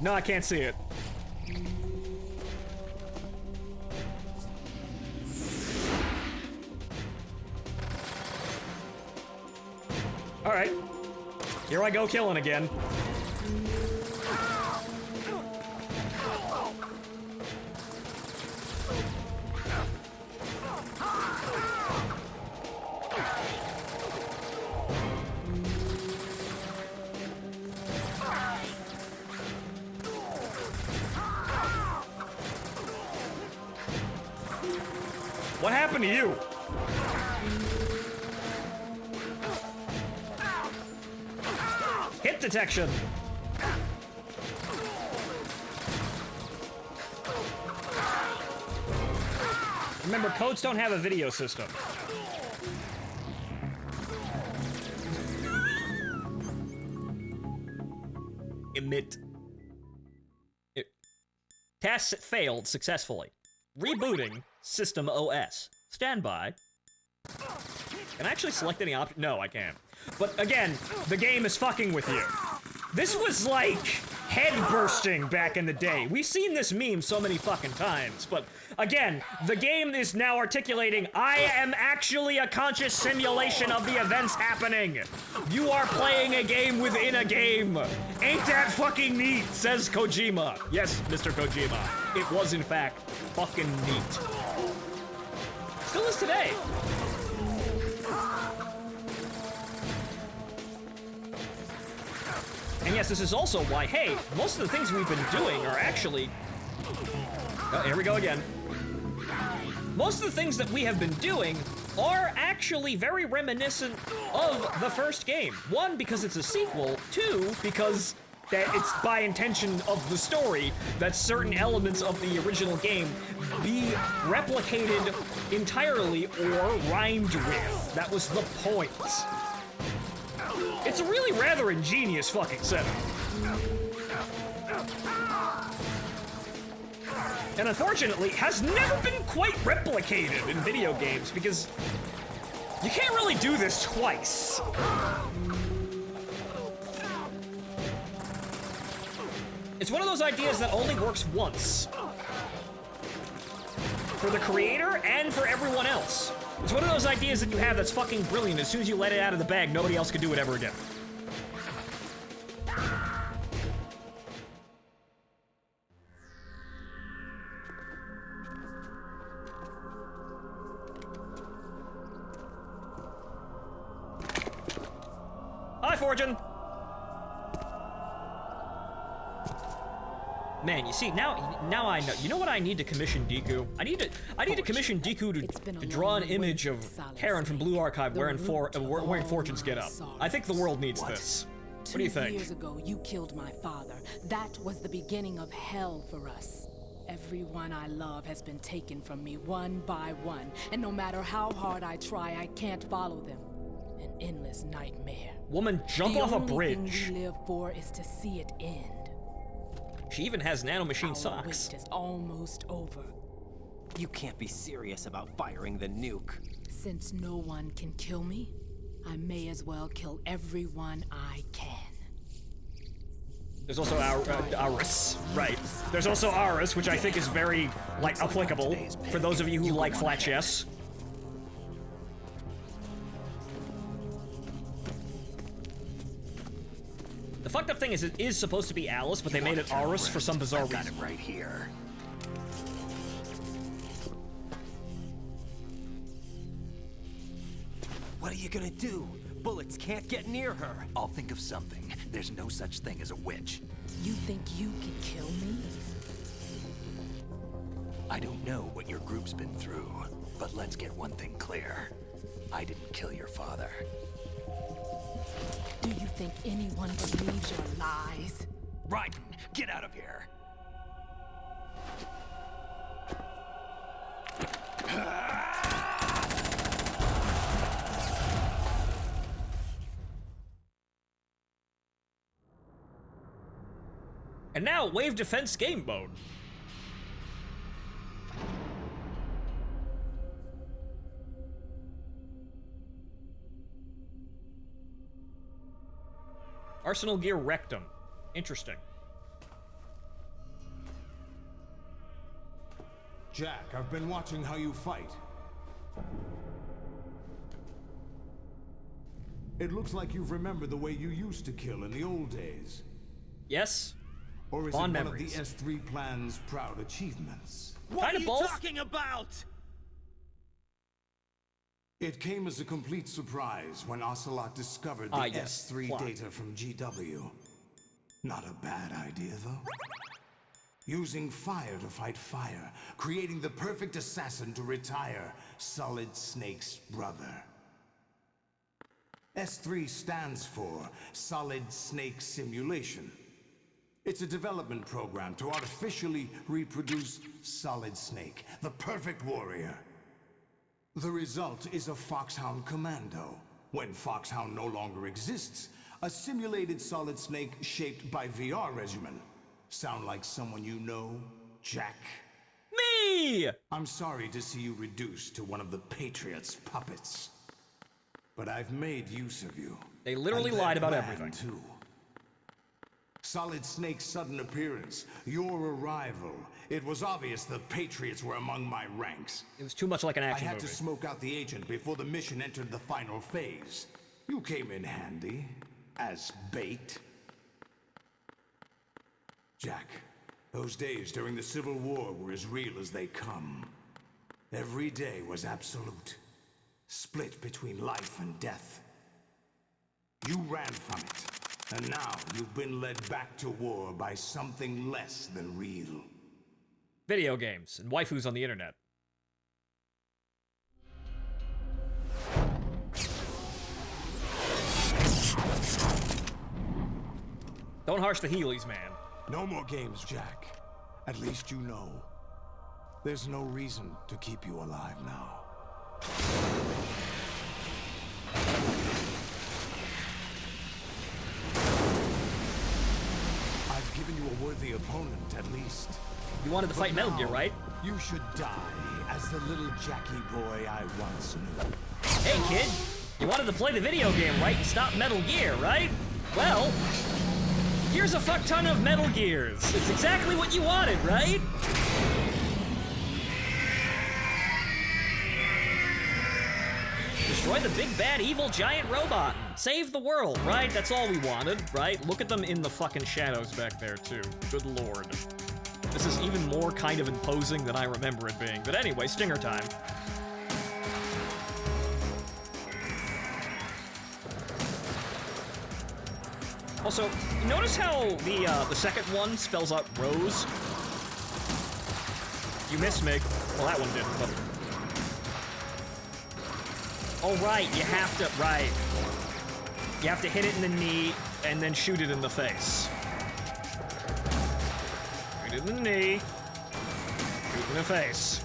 No, I can't see it. All right, here I go killing again. What happened to you? Hit detection. Remember, codes don't have a video system. Emit. Test failed successfully. Rebooting System OS. Standby. Can I actually select any option? No, I can't. But again, the game is fucking with you. This was like head bursting back in the day. We've seen this meme so many fucking times, but again, the game is now articulating, I am actually a conscious simulation of the events happening. You are playing a game within a game. Ain't that fucking neat, says Kojima. Yes, Mr. Kojima. It was in fact fucking neat. Still is today. And yes, this is also why, hey, most of the things we've been doing are actually... Oh, here we go again. Most of the things that we have been doing are actually very reminiscent of the first game. One, because it's a sequel. Two, because that it's by intention of the story that certain elements of the original game be replicated entirely or rhymed with. That was the point. It's a really rather ingenious fucking setup. And unfortunately, has never been quite replicated in video games because you can't really do this twice. It's one of those ideas that only works once. For the creator and for everyone else. It's one of those ideas that you have that's fucking brilliant. As soon as you let it out of the bag, nobody else can do it ever again. Hi, Fortune! Man, you see, now I know. You know what I need to commission Deku? I need to commission Deku to draw an image of Karen from Blue Archive wearing Fortune's get up. I think the world needs this. What do you think? 2 years ago, you killed my father. That was the beginning of hell for us. Everyone I love has been taken from me one by one, and no matter how hard I try, I can't follow them. An endless nightmare. Woman, jump off a bridge. The only thing we live for is to see it end. She even has nanomachine socks. Wait is almost over. You can't be serious about firing the nuke. Since no one can kill me, I may as well kill everyone I can. There's also Aris, right. There's also Aris, which I think is very, like, applicable for those of you who like flat chests. The fucked up thing is it is supposed to be Alice, but they made it Aris for some bizarre reason. Got it right here. What are you gonna do? Bullets can't get near her. I'll think of something. There's no such thing as a witch. You think you can kill me? I don't know what your group's been through, but let's get one thing clear. I didn't kill your father. Do you think anyone believes your lies? Raiden, get out of here! And now, Wave Defense Game Mode. Arsenal Gear Rectum. Interesting. Jack, I've been watching how you fight. It looks like you've remembered the way you used to kill in the old days. Yes. Or is Fond it memories. one of the S3 plan's proud achievements? What are you talking about? It came as a complete surprise when Ocelot discovered the S3 plot. data from GW. Not a bad idea, though. Using fire to fight fire, creating the perfect assassin to retire Solid Snake's brother. S3 stands for Solid Snake Simulation. It's a development program to artificially reproduce Solid Snake, the perfect warrior. The result is a Foxhound Commando. When Foxhound no longer exists, a simulated Solid Snake shaped by VR regimen. Sound like someone you know, Jack? Me! I'm sorry to see you reduced to one of the Patriots' puppets. But I've made use of you. They literally And lied their about plan, everything. Too. Solid Snake's sudden appearance, your arrival. It was obvious the Patriots were among my ranks. It was too much like an action I had movie. to smoke out the agent before the mission entered the final phase. You came in handy, as bait. Jack, those days during the Civil War were as real as they come. Every day was absolute. Split between life and death. You ran from it, and now you've been led back to war by something less than real. Video games and waifus on the internet. Don't harsh the Heelys, man. No more games, Jack. At least you know. There's no reason to keep you alive now. I've given you a worthy opponent, at least. You wanted to fight Metal Gear, right? You should die as the little Jackie boy I once knew. Hey, kid. You wanted to play the video game, right? And stop Metal Gear, right? Well, here's a fuck ton of Metal Gears. It's exactly what you wanted, right? Destroy the big bad evil giant robot. Save the world, right? That's all we wanted, right? Look at them in the fucking shadows back there, too. Good lord. This is even more kind of imposing than I remember it being. But anyway, stinger time. Also, notice how the second one spells out Rose? You missed me. Well, that one didn't, but... Oh, right, you have to... Right. You have to hit it in the knee, and then shoot it in the face. Shoot it in the knee. Shoot it in the face.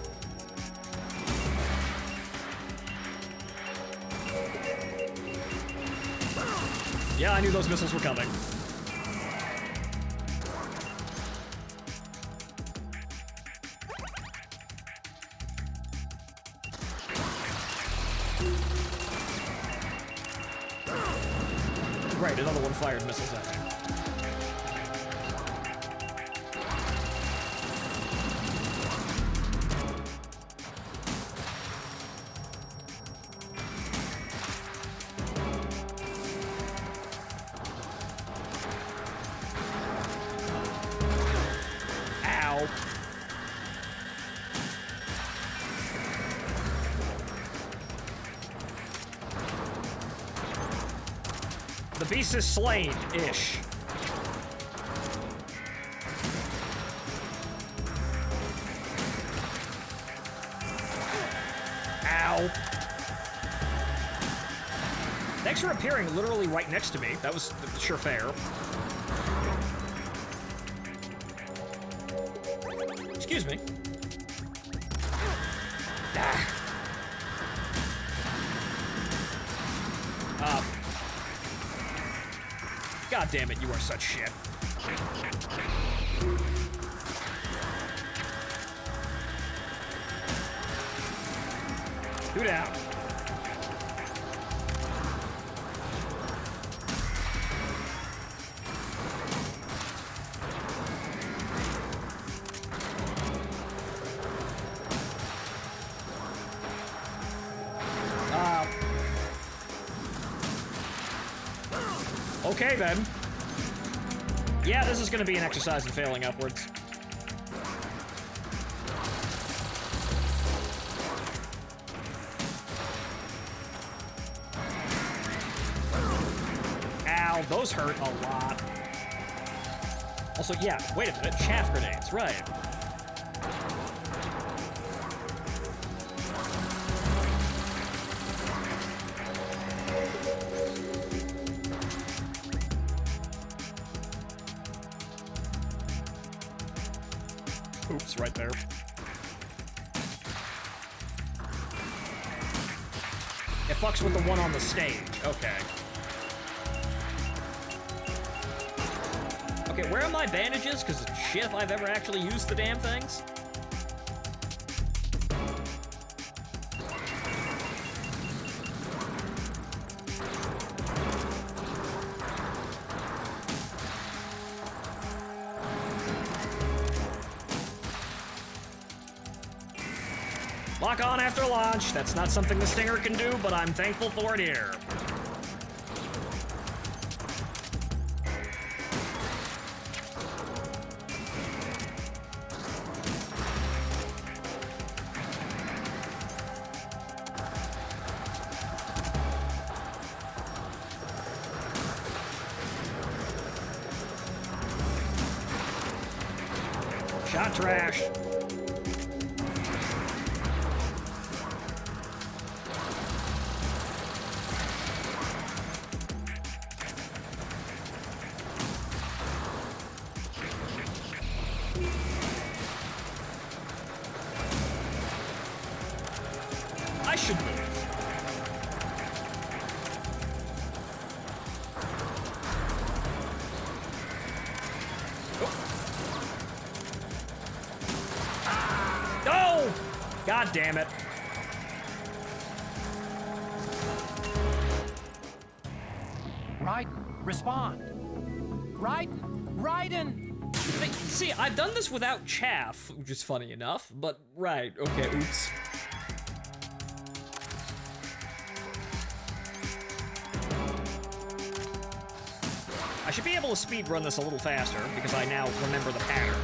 Yeah, I knew those missiles were coming. Right, another one fired missiles at me. Ow. The beast is slain-ish. Ow. Thanks for appearing literally right next to me. That was sure fair. Excuse me. Ah. God damn it, you are such shit. Two down. Okay, then. Yeah, this is gonna be an exercise in failing upwards. Ow, those hurt a lot. Also, yeah, wait a minute, chaff grenades, right. Oops, right there. It fucks with the one on the stage. Okay. Okay, where are my bandages? Because shit if I've ever actually used the damn things. Lock on after launch. That's not something the Stinger can do, but I'm thankful for it here. Shot trash. Oh! God damn it. Raiden, respond. Raiden! See, I've done this without chaff, which is funny enough, but right, okay, oops. I should be able to speedrun this a little faster, because I now remember the pattern.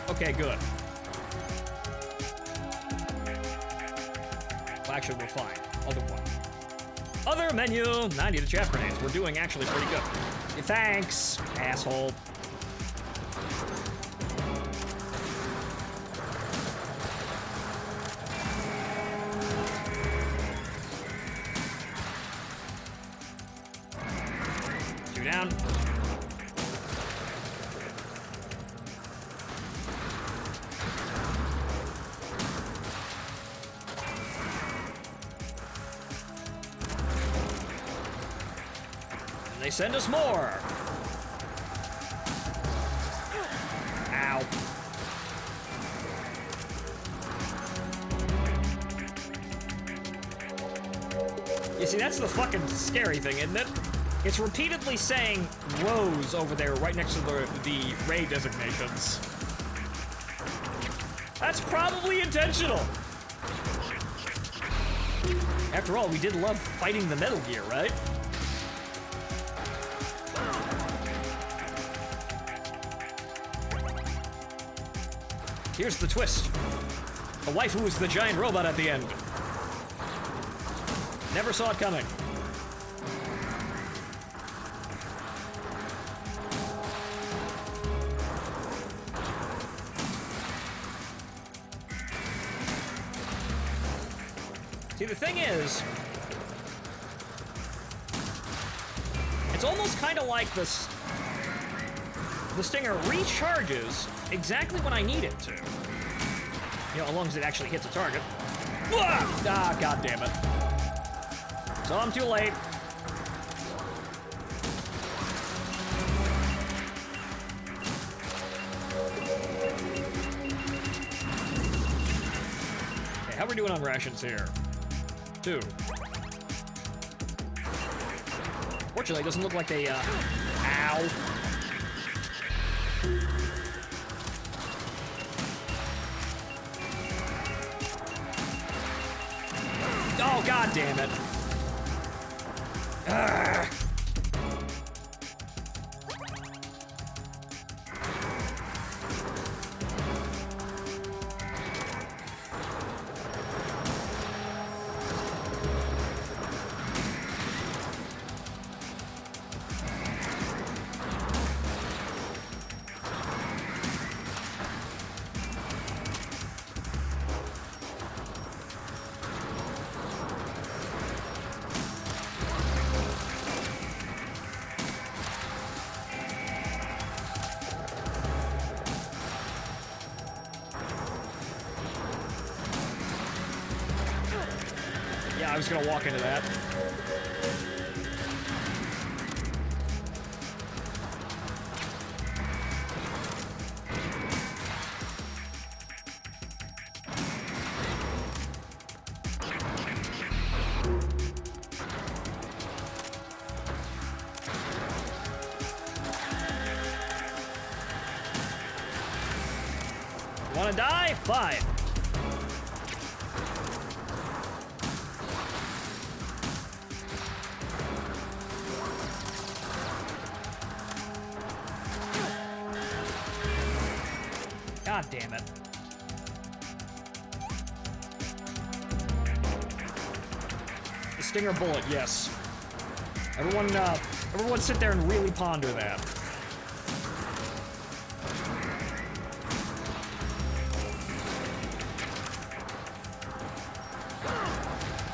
Okay, good. Well, actually, we're fine. Other one. Other menu! 90 to chaff grenades. We're doing actually pretty good. Thanks, asshole. Two down. They send us more. Ow. You see, that's the fucking scary thing, isn't it? It's repeatedly saying Rose over there right next to the raid designations. That's probably intentional. After all, we did love fighting the Metal Gear, right? Here's the twist. The waifu is the giant robot at the end. Never saw it coming. See, the thing is, it's almost kind of like this. The Stinger recharges exactly when I need it to. You know, as long as it actually hits a target. Ah, god damn it. So I'm too late. Okay, how are we doing on rations here? 2. Fortunately, it doesn't look like they, ow. Oh, god damn it. Arrgh. I was gonna walk into that. You wanna die? Fine. God damn it. The Stinger bullet, yes. Everyone sit there and really ponder that.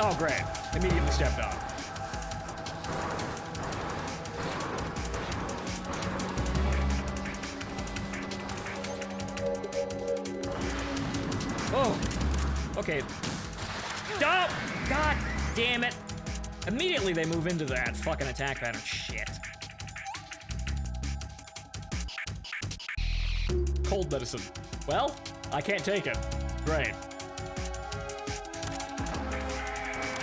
Oh, great. Immediately stepped on. Oh! Okay. Stop! God damn it! Immediately they move into that fucking attack pattern. Shit. Cold medicine. Well, I can't take it. Great.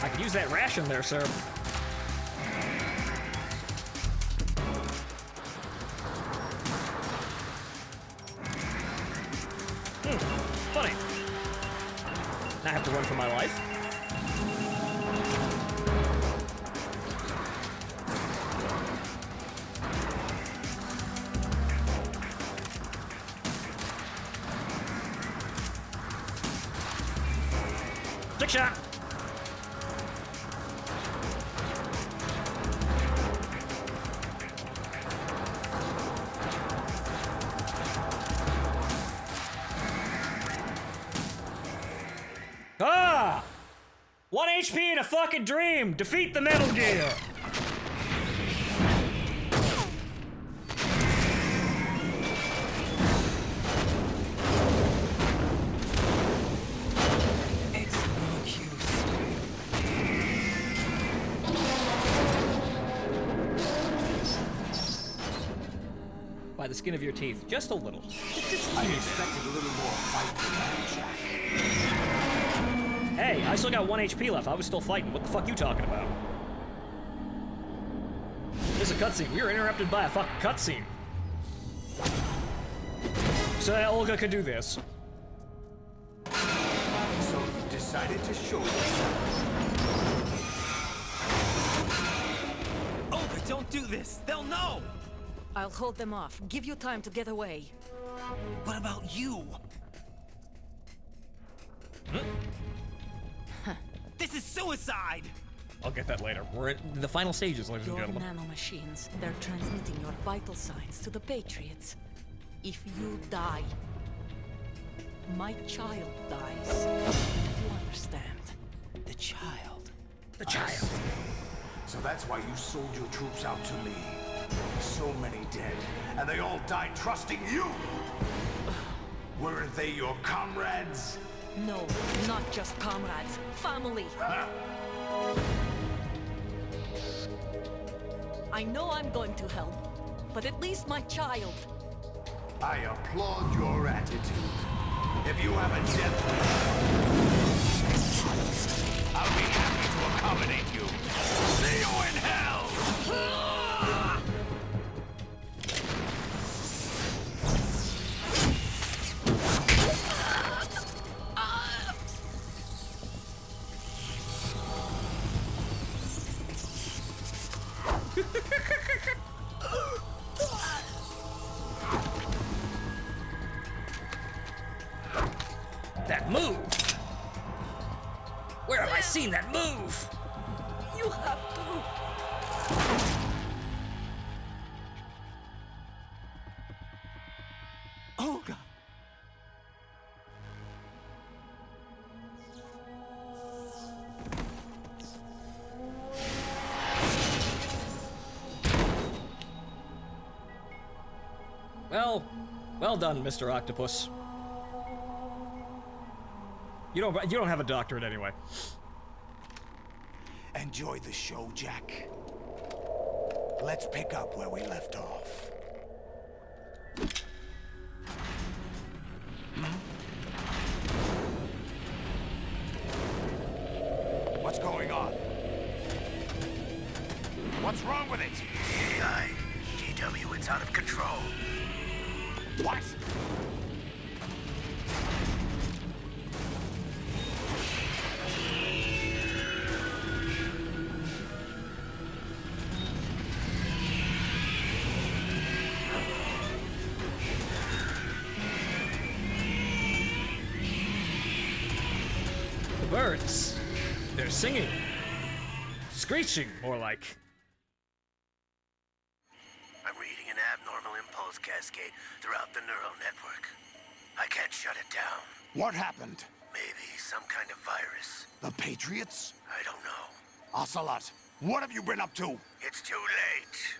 I could use that ration there, sir. Funny. Now I have to run for my life. Trick shot. Ah! 1 HP in a fucking dream! Defeat the Metal Gear! It's no use. By the skin of your teeth. Just a little. I expected a little more fight than that, Jack. Hey, I still got 1 HP left. I was still fighting. What the fuck you talking about? There's a cutscene. We were interrupted by a fucking cutscene. So that Olga could do this. So you decided to show yourself. Olga, don't do this. They'll know. I'll hold them off. Give you time to get away. What about you? This is suicide! I'll get that later. We're in the final stages, ladies and Your gentlemen. nanomachines, they're transmitting your vital signs to the Patriots. If you die, my child dies. You understand? The child. The child. So that's why you sold your troops out to me. So many dead, and they all died trusting you! Weren't they your comrades? No, not just comrades. Family! I know I'm going to help, but at least my child. I applaud your attitude. If you have a death wish, I'll be happy to accommodate you. See you in hell! That move! Where have I seen that move? You have to. Olga! Well done, Mr. Octopus. You don't have a doctorate anyway. Enjoy the show, Jack. Let's pick up where we left off. What's going on? What's wrong with it? AI, GW, it's out of control. What? Birds. They're singing. Screeching, more like. I'm reading an abnormal impulse cascade throughout the neural network. I can't shut it down. What happened? Maybe some kind of virus. The Patriots? I don't know. Ocelot, what have you been up to? It's too late.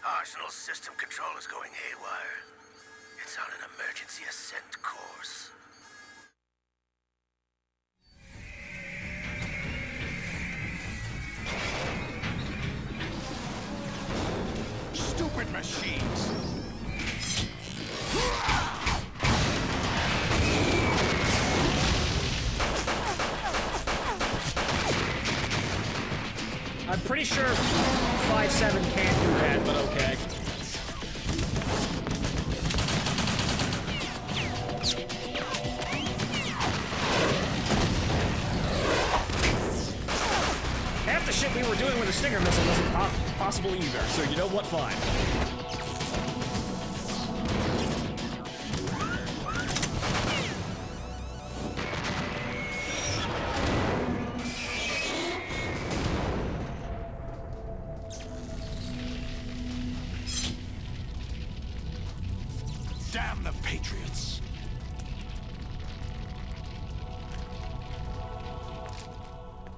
Arsenal's system control is going haywire. It's on an emergency ascent course. Stupid machines! I'm pretty sure 5-7 can't do that, but okay. Half the shit we were doing with the Stinger missile wasn't possible either, so you know what, fine. Damn the Patriots!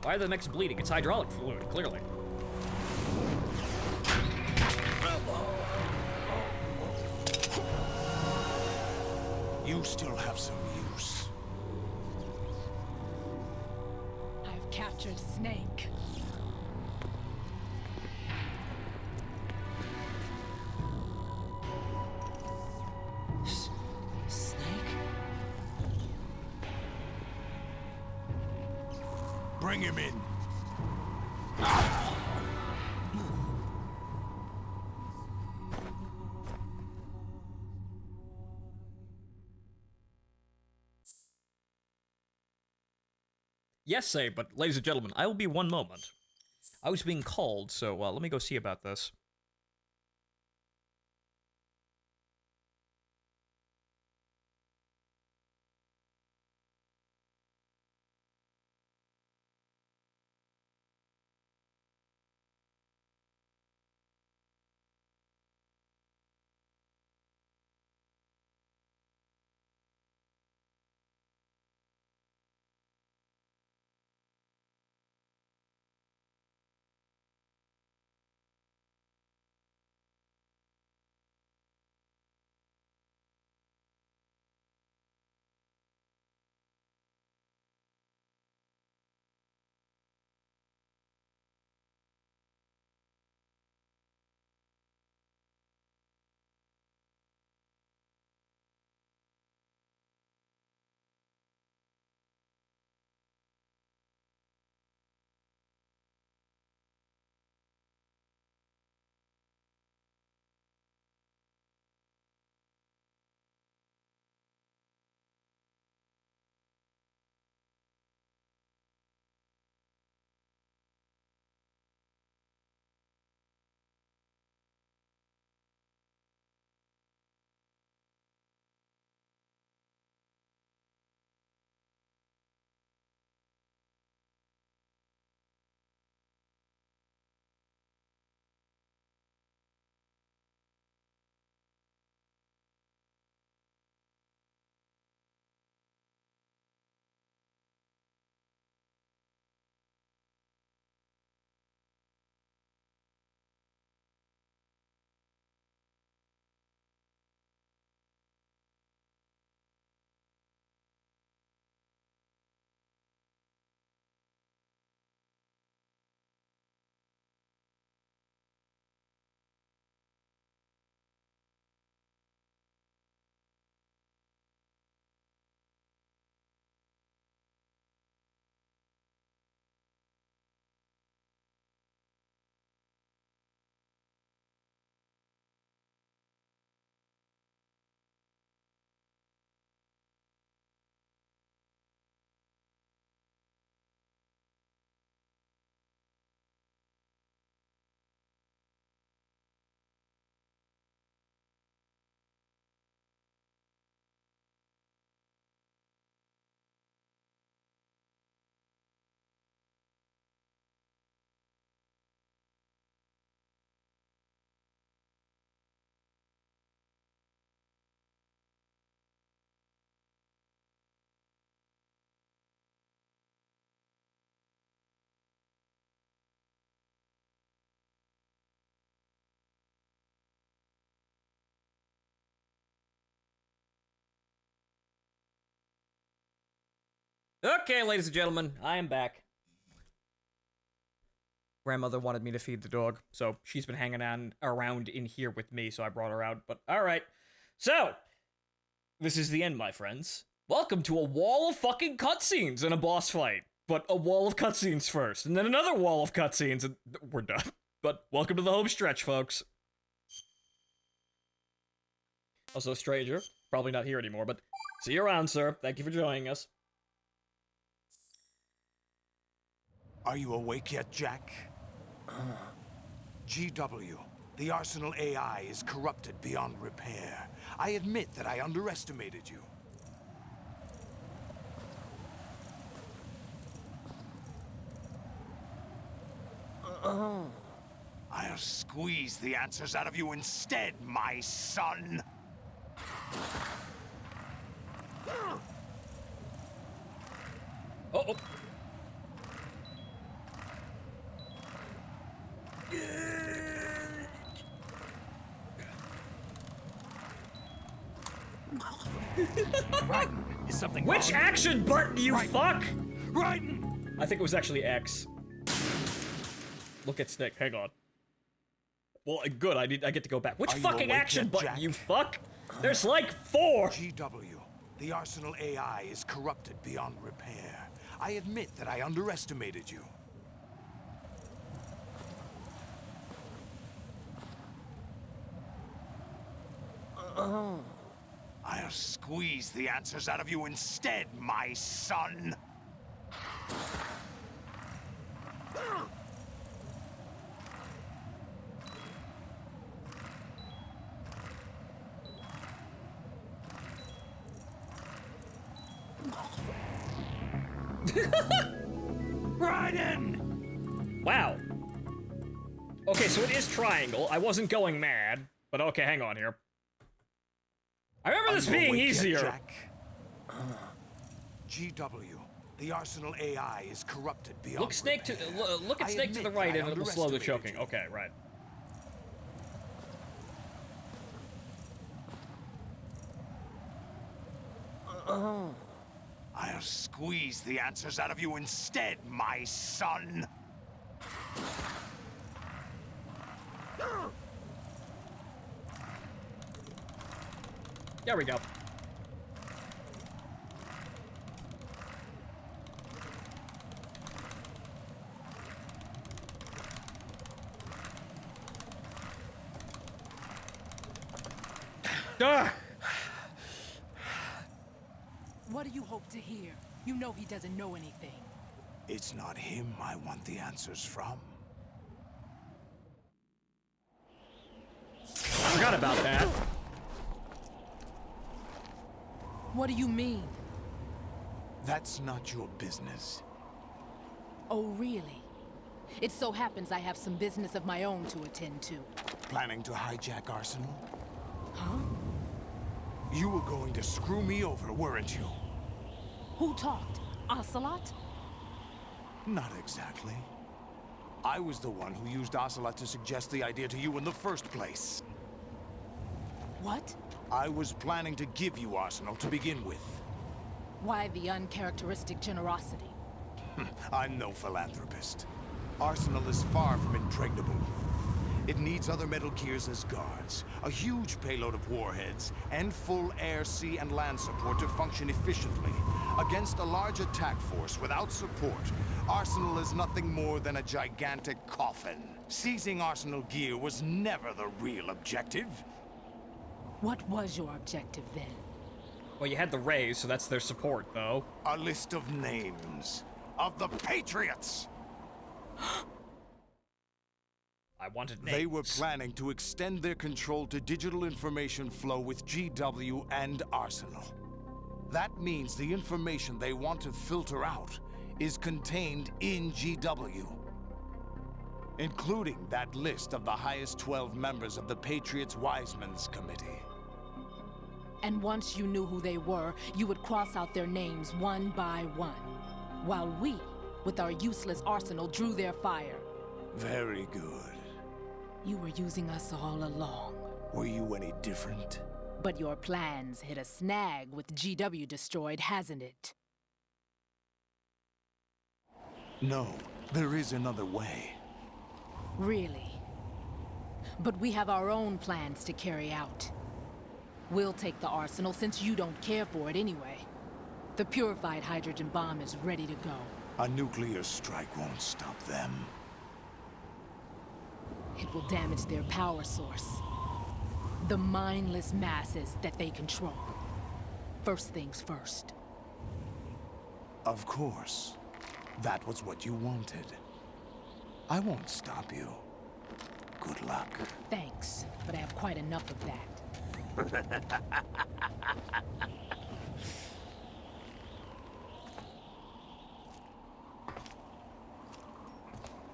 Why are the mechs bleeding? It's hydraulic fluid, clearly. You still have some use. I've captured Snake. Snake? Bring him in. Yes, say, but ladies and gentlemen, I will be one moment. I was being called, so let me go see about this. Okay, ladies and gentlemen, I am back. Grandmother wanted me to feed the dog, so she's been hanging around in here with me, so I brought her out. But alright. So, this is the end, my friends. Welcome to a wall of fucking cutscenes in a boss fight. But a wall of cutscenes first, and then another wall of cutscenes, and we're done. But welcome to the home stretch, folks. Also, stranger, probably not here anymore, but see you around, sir. Thank you for joining us. Are you awake yet, Jack? GW, the Arsenal AI is corrupted beyond repair. I admit that I underestimated you. I'll squeeze the answers out of you instead, my son. Uh-oh. Right. Is something Which wrong? action button, you fuck? Right. I think it was actually X. Look at Snake, hang on. Well, good, I get to go back. Which Are you fucking awake action yet, button, Jack? you fuck? There's like 4! GW, the Arsenal AI is corrupted beyond repair. I admit that I underestimated you. I'll squeeze the answers out of you instead, my son. Raiden! Wow. Okay, so it is triangle. I wasn't going mad, but okay, hang on here. I remember this being easier. Jack? GW, the Arsenal AI is corrupted beyond Look Snake to look at Snake to the right and it will slow the choking. Okay, right. I'll squeeze the answers out of you instead, my son. There we go. What do you hope to hear? You know he doesn't know anything. It's not him I want the answers from. Forgot about that. What do you mean? That's not your business. Oh, really? It so happens I have some business of my own to attend to. Planning to hijack Arsenal? Huh? You were going to screw me over, weren't you? Who talked? Ocelot? Not exactly. I was the one who used Ocelot to suggest the idea to you in the first place. What? I was planning to give you Arsenal to begin with. Why the uncharacteristic generosity? I'm no philanthropist. Arsenal is far from impregnable. It needs other Metal Gears as guards, a huge payload of warheads, and full air, sea, and land support to function efficiently. Against a large attack force without support, Arsenal is nothing more than a gigantic coffin. Seizing Arsenal gear was never the real objective. What was your objective then? Well, you had the Rays, so that's their support, though. A list of names of the Patriots! I wanted names. They were planning to extend their control to digital information flow with GW and Arsenal. That means the information they want to filter out is contained in GW, including that list of the highest 12 members of the Patriots Wiseman's Committee. And once you knew who they were, you would cross out their names one by one, while we, with our useless arsenal, drew their fire. Very good. You were using us all along. Were you any different? But your plans hit a snag with GW destroyed, hasn't it? No, there is another way. Really? But we have our own plans to carry out. We'll take the arsenal since you don't care for it anyway. The purified hydrogen bomb is ready to go. A nuclear strike won't stop them. It will damage their power source. The mindless masses that they control. First things first. Of course. That was what you wanted. I won't stop you. Good luck. Thanks, but I have quite enough of that.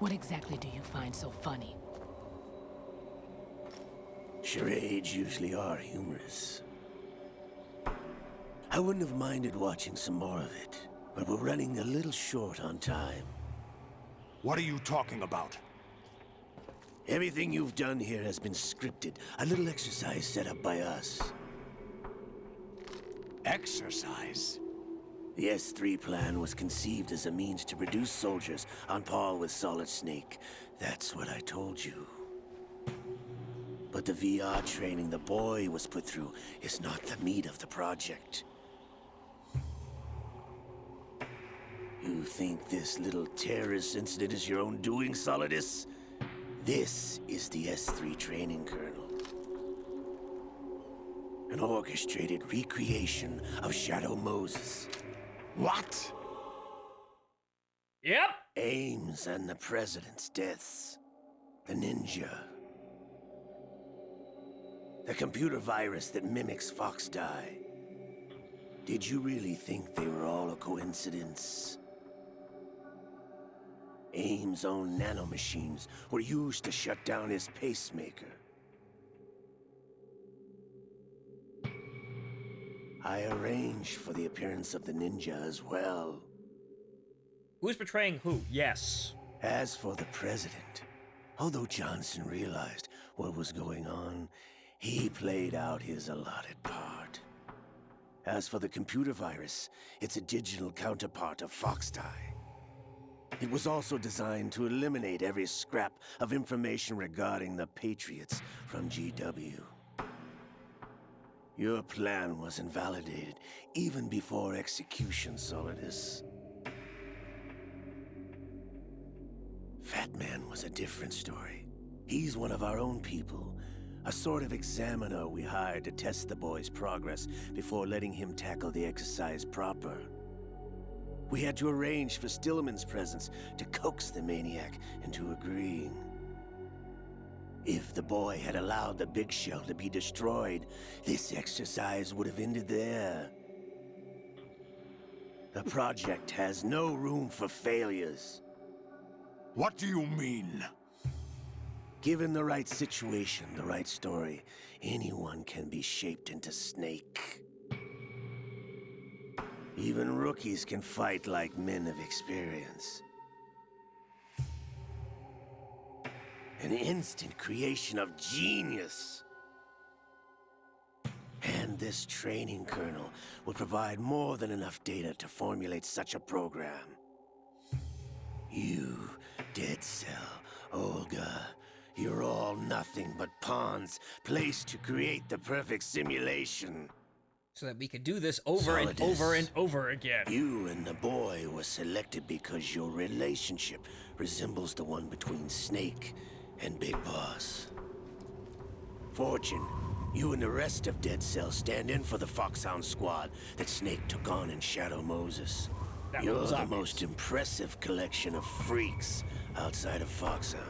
What exactly do you find so funny? Charades usually are humorous. I wouldn't have minded watching some more of it, but we're running a little short on time. What are you talking about? Everything you've done here has been scripted. A little exercise set up by us. Exercise? The S3 plan was conceived as a means to produce soldiers on par with Solid Snake. That's what I told you. But the VR training the boy was put through is not the meat of the project. You think this little terrorist incident is your own doing, Solidus? This is the S3 training kernel. An orchestrated recreation of Shadow Moses. What? Yep. Ames and the President's deaths. The ninja. The computer virus that mimics Fox Die. Did you really think they were all a coincidence? Ames' own nanomachines were used to shut down his pacemaker. I arranged for the appearance of the ninja as well. Who's betraying who? Yes. As for the president, although Johnson realized what was going on, he played out his allotted part. As for the computer virus, it's a digital counterpart of Fox Die. It was also designed to eliminate every scrap of information regarding the Patriots from GW. Your plan was invalidated even before execution, Solidus. Fat Man was a different story. He's one of our own people, a sort of examiner we hired to test the boy's progress before letting him tackle the exercise proper. We had to arrange for Stillman's presence to coax the maniac into agreeing. If the boy had allowed the big shell to be destroyed, this exercise would have ended there. The project has no room for failures. What do you mean? Given the right situation, the right story, anyone can be shaped into Snake. Even rookies can fight like men of experience. An instant creation of genius. And this training kernel would provide more than enough data to formulate such a program. You, Dead Cell, Olga, you're all nothing but pawns placed to create the perfect simulation. So that we could do this over and over and over again. You and the boy were selected because your relationship resembles the one between Snake and Big Boss. Fortune, you and the rest of Dead Cell stand in for the Foxhound squad that Snake took on in Shadow Moses. You're the most impressive collection of freaks outside of Foxhound.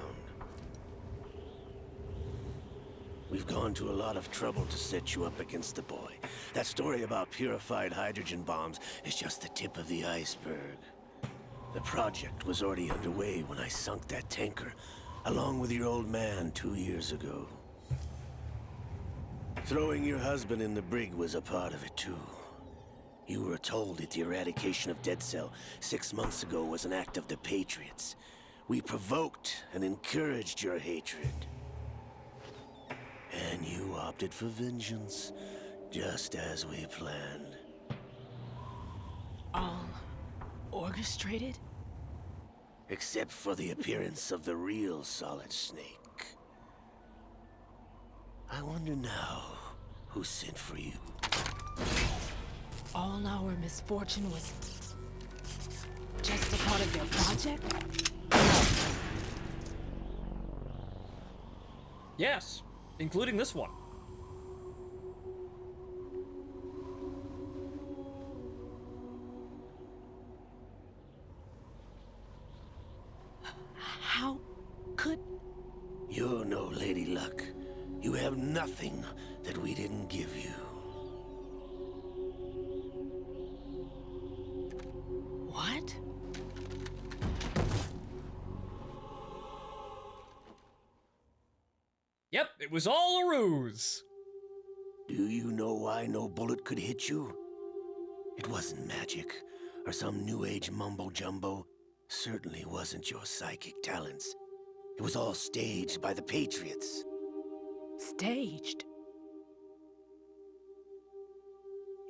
We've gone to a lot of trouble to set you up against the boy. That story about purified hydrogen bombs is just the tip of the iceberg. The project was already underway when I sunk that tanker, along with your old man 2 years ago. Throwing your husband in the brig was a part of it too. You were told that the eradication of Dead Cell 6 months ago was an act of the Patriots. We provoked and encouraged your hatred. And you opted for vengeance, just as we planned. All orchestrated? Except for the appearance of the real Solid Snake. I wonder now who sent for you. All our misfortune was just a part of their project? Yes, including this one. How could... You're no Lady Luck. You have nothing that we didn't give you. What? Yep, it was all a ruse. Do you know why no bullet could hit you? It wasn't magic, or some new age mumbo-jumbo. Certainly wasn't your psychic talents. It was all staged by the Patriots. Staged?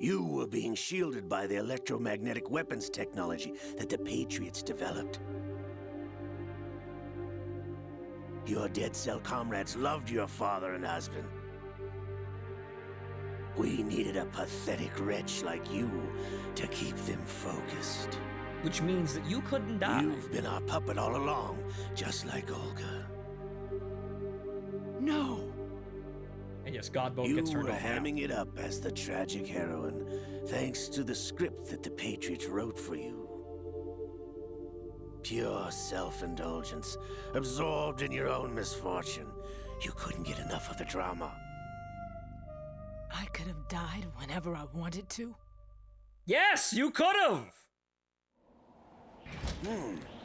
You were being shielded by the electromagnetic weapons technology that the Patriots developed. Your dead cell comrades loved your father and husband. We needed a pathetic wretch like you to keep them focused. Which means that you couldn't die. You've been our puppet all along, just like Olga. No! And yes, Godbolt You gets turned were on. hamming it up as the tragic heroine, thanks to the script that the Patriots wrote for you. Pure self-indulgence, absorbed in your own misfortune. You couldn't get enough of the drama. I could have died whenever I wanted to. Yes, you could have!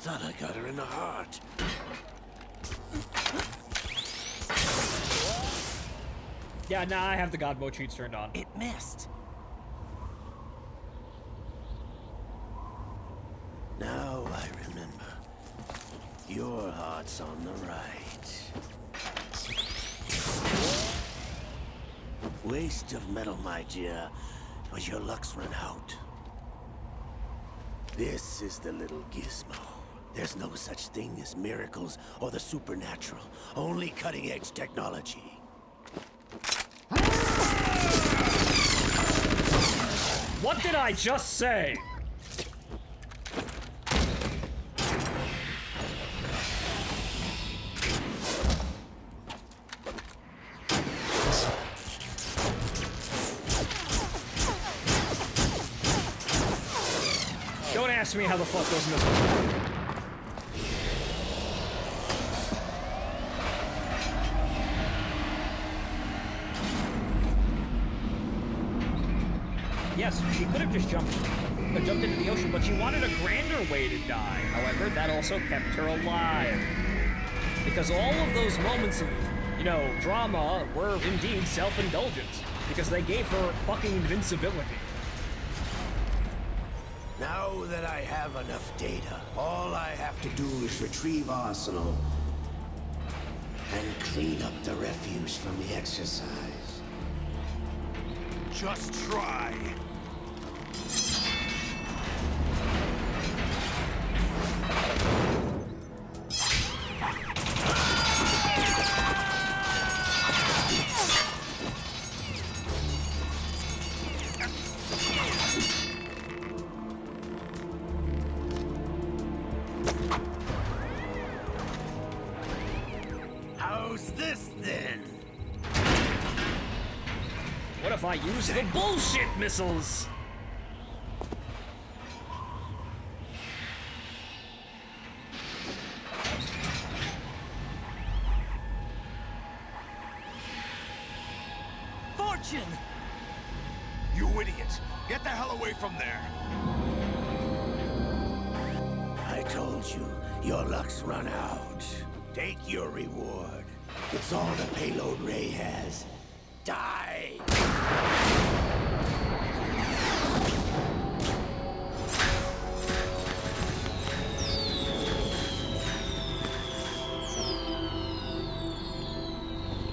Thought I got her in the heart. Yeah, now I have the Godbolt cheats turned on. It missed. Now I remember. Your heart's on the right. Waste of metal, my dear, but your luck's run out. This is the little gizmo. There's no such thing as miracles or the supernatural, only cutting-edge technology. What did I just say? Don't ask me how the fuck those missiles work. Yes, she could have just jumped into the ocean, but she wanted a grander way to die. However, that also kept her alive. Because all of those moments of, drama were indeed self-indulgent. Because they gave her fucking invincibility. Now that I have enough data, all I have to do is retrieve Arsenal and clean up the refuse from the exercise. Just try. How's this then? What if I use the bullshit missiles? Fortune! You idiot! Get the hell away from there! I told you, your luck's run out. Take your reward. It's all the payload Ray has. Die!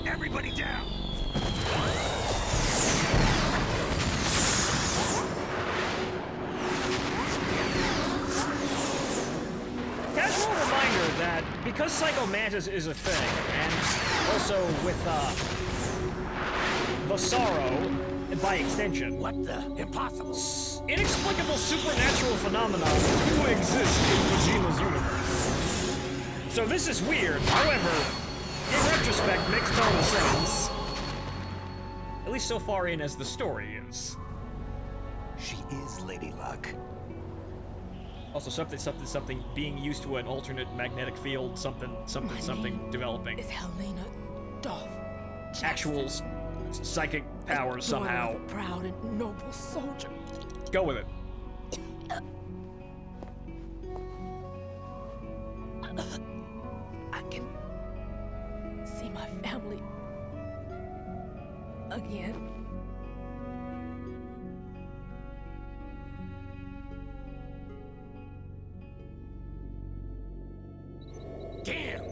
Everybody down! Casual because Psycho Mantis is a thing, and also with, the Sorrow, by extension. What the? Impossible. Inexplicable supernatural phenomena do exist in Kojima's universe. So this is weird, however, in retrospect, makes total sense. At least so far in as the story is. She is Lady Luck. Also, something being used to an alternate magnetic field, something developing. Is Helena Dolph Jackson. Actual psychic powers somehow. Daughter of a proud and noble soldier. Go with it. I can see my family again. Damn!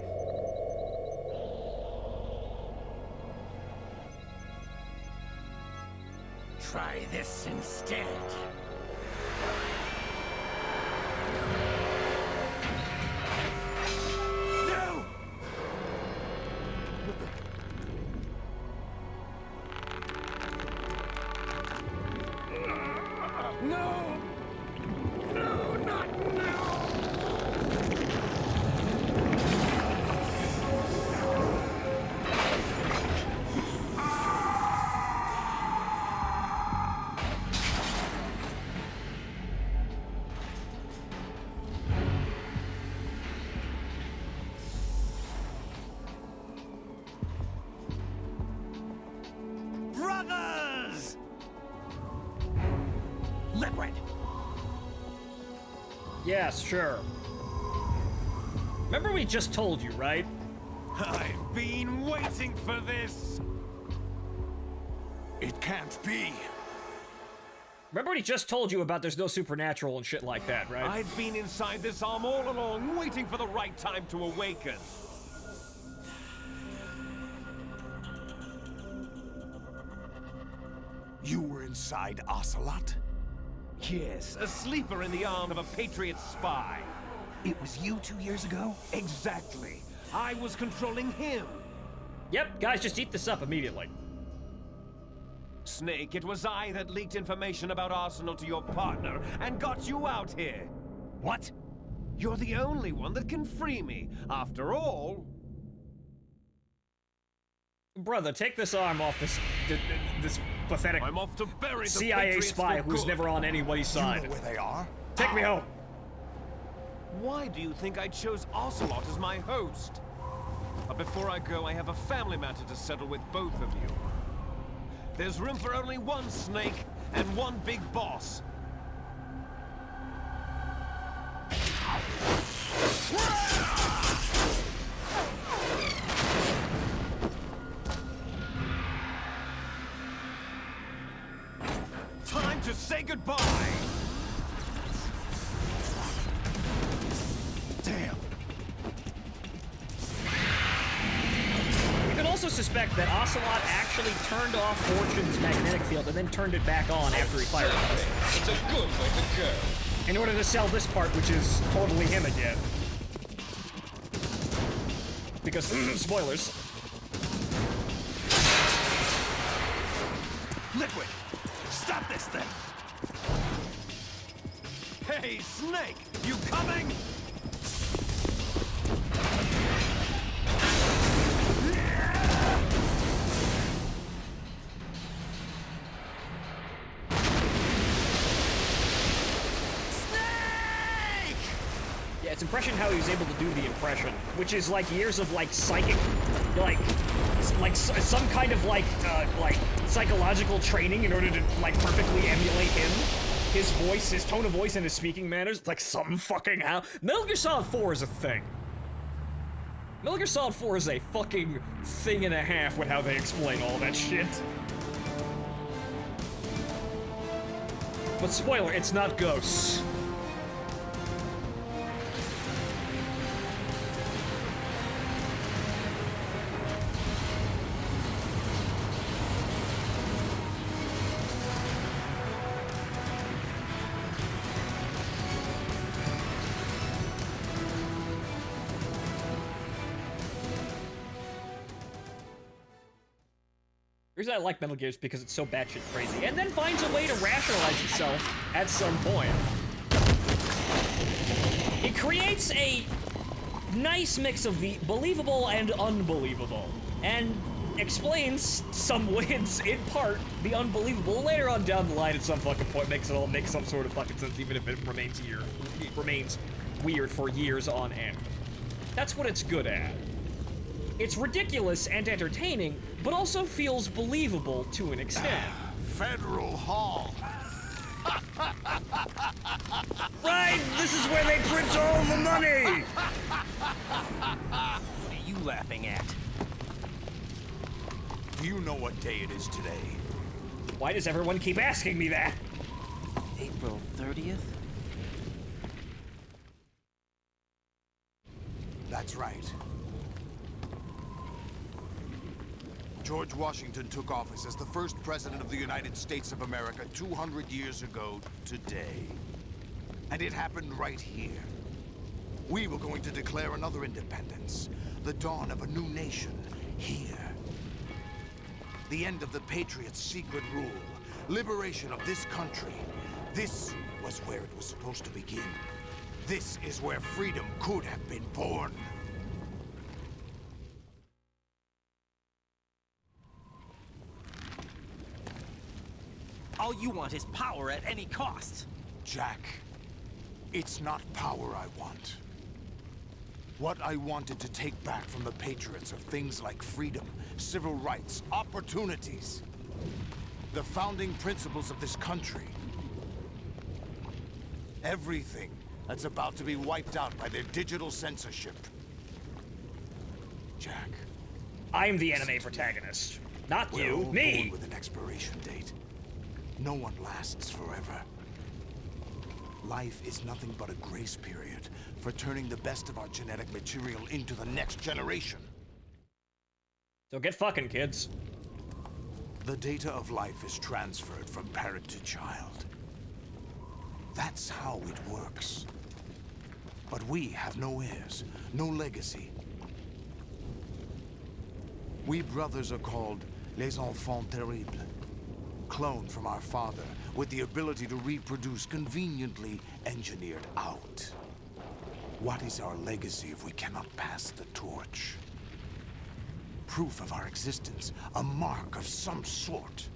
Try this instead. No! No! No, not now! Brothers! Liquid! Yes, sure. Remember we just told you, right? I've been waiting for this! It can't be. Remember what he just told you about there's no supernatural and shit like that, right? I've been inside this arm all along, waiting for the right time to awaken. You were inside Ocelot? Yes, a sleeper in the arm of a Patriot spy. It was you 2 years ago? Exactly. I was controlling him. Yep, guys, just eat this up immediately. Snake, it was I that leaked information about Arsenal to your partner and got you out here. What? You're the only one that can free me. After all... Brother, take this arm off this pathetic I'm off to bury the CIA Patriots spy for who's good. never on anybody's side. You know where they are? Take me home. Why do you think I chose Ocelot as my host? But before I go, I have a family matter to settle with both of you. There's room for only one Snake and one big boss. Time to say goodbye! Damn. You can also suspect that Ocelot actually turned off Fortune's magnetic field and then turned it back on after he fired it. It's a good way to go. In order to sell this part, which is totally him again. Because, spoilers. Liquid! Stop this thing! Hey, Snake! You coming? Yeah, it's impression how he was able to do the impression, which is like years of like psychic, like some kind of like psychological training in order to like perfectly emulate him. His voice, his tone of voice, and his speaking manners. It's like some fucking how. Metal Gear Solid 4 is a thing. Metal Gear Solid 4 is a fucking thing and a half with how they explain all that shit. But spoiler, it's not ghosts. The reason I like Metal Gear is because it's so batshit crazy, and then finds a way to rationalize itself at some point. It creates a nice mix of the believable and unbelievable, and explains some wins, in part, the unbelievable. Later on down the line at some fucking point makes it all make some sort of fucking sense, even if it remains weird for years on end. That's what it's good at. It's ridiculous and entertaining, but also feels believable to an extent. Federal Hall. Right, this is where they print all the money! What are you laughing at? Do you know what day it is today? Why does everyone keep asking me that? April 30th? That's right. George Washington took office as the first president of the United States of America 200 years ago today. And it happened right here. We were going to declare another independence, the dawn of a new nation, here. The end of the Patriots' secret rule, liberation of this country. This was where it was supposed to begin. This is where freedom could have been born. All you want is power at any cost. Jack, it's not power I want. What I wanted to take back from the Patriots are things like freedom, civil rights, opportunities. The founding principles of this country. Everything that's about to be wiped out by their digital censorship. Jack. I'm the anime protagonist. Not We're you, all me! born with an expiration date. No one lasts forever. Life is nothing but a grace period for turning the best of our genetic material into the next generation. So get fucking, kids. The data of life is transferred from parent to child. That's how it works. But we have no heirs, no legacy. We brothers are called les enfants terribles. Cloned from our father, with the ability to reproduce conveniently engineered out. What is our legacy if we cannot pass the torch? Proof of our existence, a mark of some sort.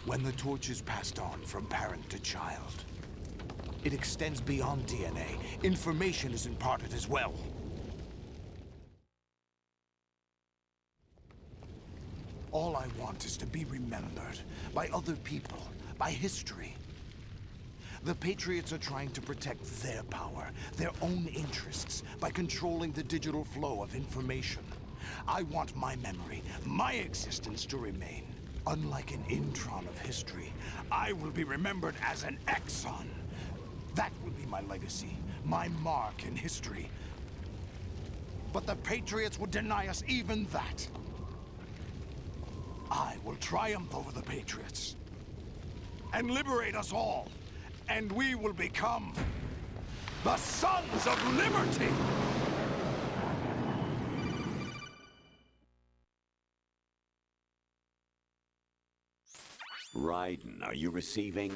When the torch is passed on from parent to child, it extends beyond DNA. Information is imparted as well. All I want is to be remembered by other people, by history. The Patriots are trying to protect their power, their own interests, by controlling the digital flow of information. I want my memory, my existence to remain. Unlike an intron of history, I will be remembered as an exon. That will be my legacy, my mark in history. But the Patriots would deny us even that. I will triumph over the Patriots and liberate us all, and we will become the Sons of Liberty! Raiden, are you receiving?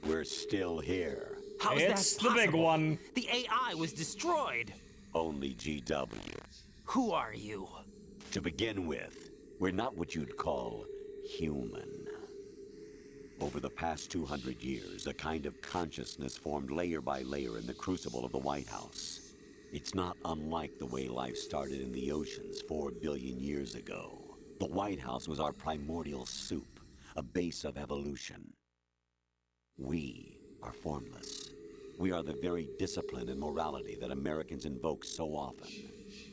We're still here. How's that possible? the big one. The AI was destroyed. Only GW. Who are you? To begin with, we're not what you'd call human. Over the past 200 years, a kind of consciousness formed layer by layer in the crucible of the White House. It's not unlike the way life started in the oceans 4 billion years ago. The White House was our primordial soup, a base of evolution. We are formless. We are the very discipline and morality that Americans invoke so often.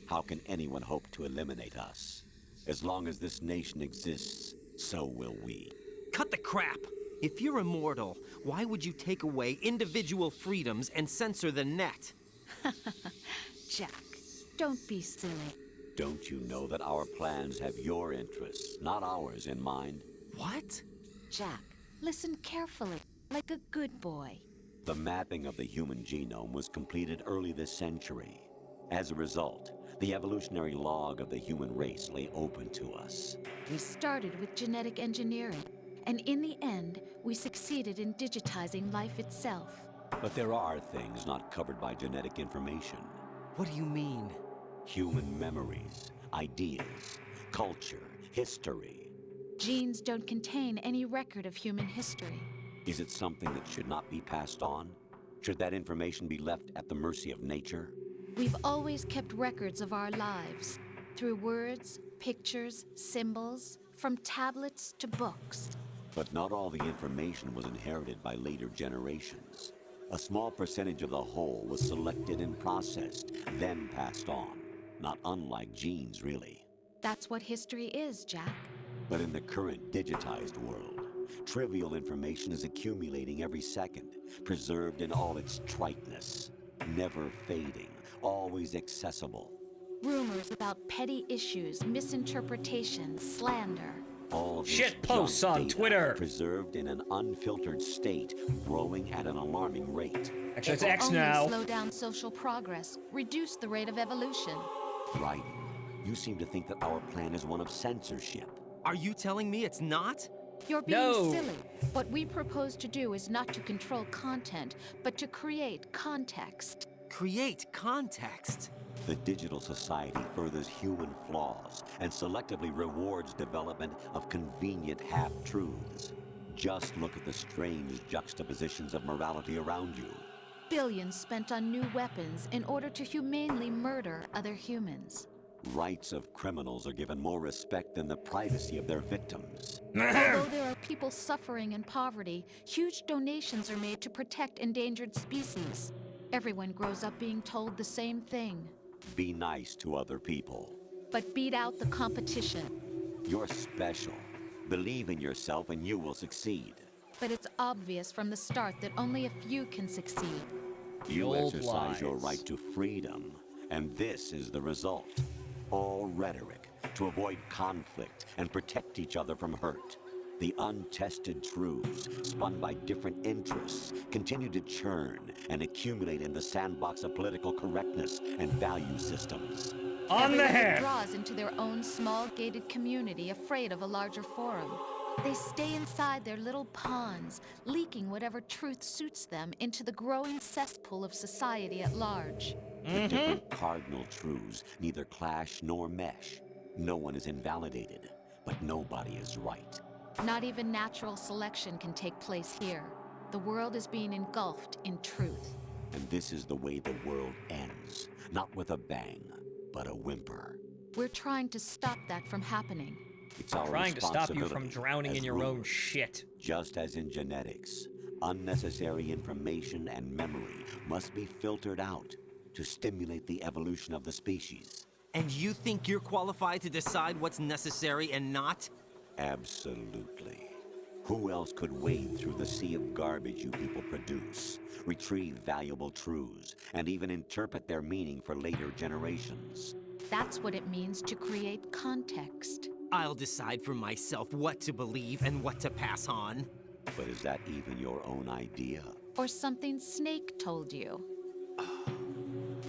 How can anyone hope to eliminate us? As long as this nation exists, so will we. Cut the crap! If you're immortal, why would you take away individual freedoms and censor the net? Jack, don't be silly. Don't you know that our plans have your interests, not ours, in mind? What? Jack, listen carefully, like a good boy. The mapping of the human genome was completed early this century. As a result, The evolutionary log of the human race lay open to us. We started with genetic engineering, and in the end, we succeeded in digitizing life itself. But there are things not covered by genetic information. What do you mean? Human memories, ideas, culture, history. Genes don't contain any record of human history. Is it something that should not be passed on? Should that information be left at the mercy of nature? We've always kept records of our lives, through words, pictures, symbols, from tablets to books. But not all the information was inherited by later generations. A small percentage of the whole was selected and processed, then passed on. Not unlike genes, really. That's what history is, Jack. But in the current digitized world, trivial information is accumulating every second, preserved in all its triteness, never fading, always accessible. Rumors about petty issues, misinterpretations, slander. All this shit posts on data Twitter. Preserved in an unfiltered state, growing at an alarming rate. Actually, it's It will X only now. slow down social progress, reduce the rate of evolution. Right. You seem to think that our plan is one of censorship. Are you telling me it's not? You're being No. silly. What we propose to do is not to control content, but to create context. Create context? The digital society furthers human flaws and selectively rewards development of convenient half-truths. Just look at the strange juxtapositions of morality around you. Billions spent on new weapons in order to humanely murder other humans. Rights of criminals are given more respect than the privacy of their victims. Although there are people suffering in poverty, huge donations are made to protect endangered species. Everyone grows up being told the same thing. Be nice to other people. But beat out the competition. You're special. Believe in yourself and you will succeed. But it's obvious from the start that only a few can succeed. You old exercise your lies. right to freedom, and this is the result. All rhetoric to avoid conflict and protect each other from hurt. The untested truths, spun by different interests, continue to churn and accumulate in the sandbox of political correctness and value systems. On the Everyone head. withdraws into their own small gated community, afraid of a larger forum. They stay inside their little ponds, leaking whatever truth suits them into the growing cesspool of society at large. The different cardinal truths neither clash nor mesh. No one is invalidated, but nobody is right. Not even natural selection can take place here. The world is being engulfed in truth. And this is the way the world ends. Not with a bang, but a whimper. We're trying to stop that from happening. It's our Trying to stop you from responsibility drowning as in your own rulers. shit. Just as in genetics, unnecessary information and memory must be filtered out to stimulate the evolution of the species. And you think you're qualified to decide what's necessary and not? Absolutely. Who else could wade through the sea of garbage you people produce, retrieve valuable truths, and even interpret their meaning for later generations? That's what it means to create context. I'll decide for myself what to believe and what to pass on. But is that even your own idea? Or something Snake told you.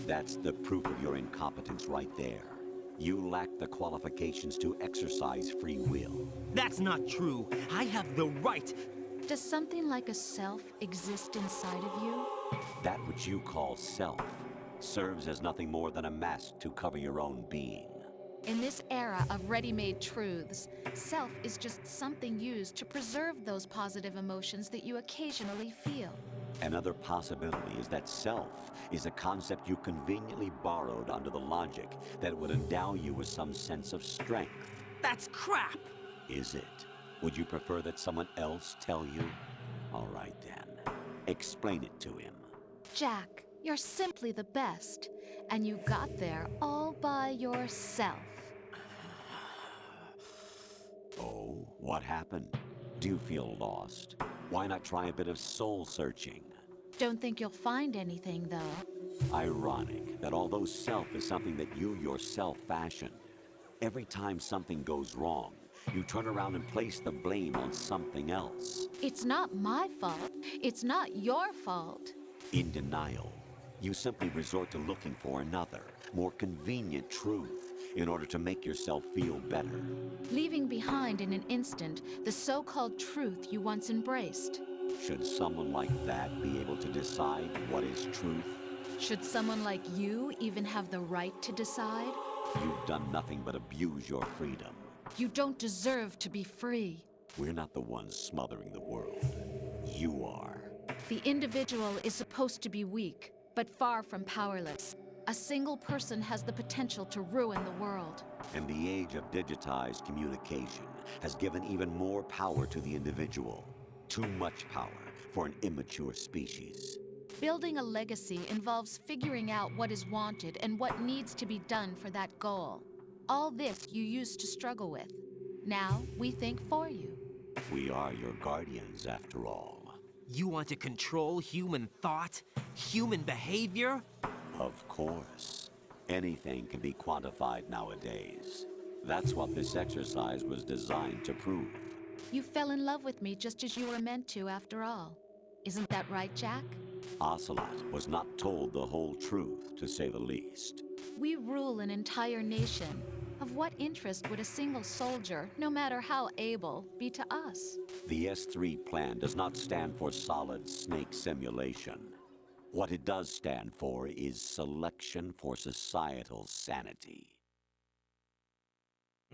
That's the proof of your incompetence right there. You lack the qualifications to exercise free will. That's not true. I have the right. Does something like a self exist inside of you? That which you call self serves as nothing more than a mask to cover your own being. In this era of ready-made truths, self is just something used to preserve those positive emotions that you occasionally feel. Another possibility is that self is a concept you conveniently borrowed under the logic that would endow you with some sense of strength. That's crap! Is it? Would you prefer that someone else tell you? All right then. Explain it to him. Jack, you're simply the best, and you got there all by yourself. Oh, what happened? Do you feel lost? Why not try a bit of soul searching? Don't think you'll find anything, though. Ironic that although self is something that you yourself fashioned, every time something goes wrong, you turn around and place the blame on something else. It's not my fault. It's not your fault. In denial, You simply resort to looking for another, more convenient truth in order to make yourself feel better. Leaving behind in an instant the so-called truth you once embraced. Should someone like that be able to decide what is truth? Should someone like you even have the right to decide? You've done nothing but abuse your freedom. You don't deserve to be free. We're not the ones smothering the world. You are. The individual is supposed to be weak, but far from powerless. A single person has the potential to ruin the world. And the age of digitized communication has given even more power to the individual. Too much power for an immature species. Building a legacy involves figuring out what is wanted and what needs to be done for that goal. All this you used to struggle with. Now we think for you. We are your guardians, after all. You want to control human thought? Human behavior? Of course. Anything can be quantified nowadays. That's what this exercise was designed to prove. You fell in love with me just as you were meant to, after all. Isn't that right, Jack? Ocelot was not told the whole truth, to say the least. We rule an entire nation. Of what interest would a single soldier, no matter how able, be to us? The S3 plan does not stand for solid snake simulation. What it does stand for is selection for societal sanity.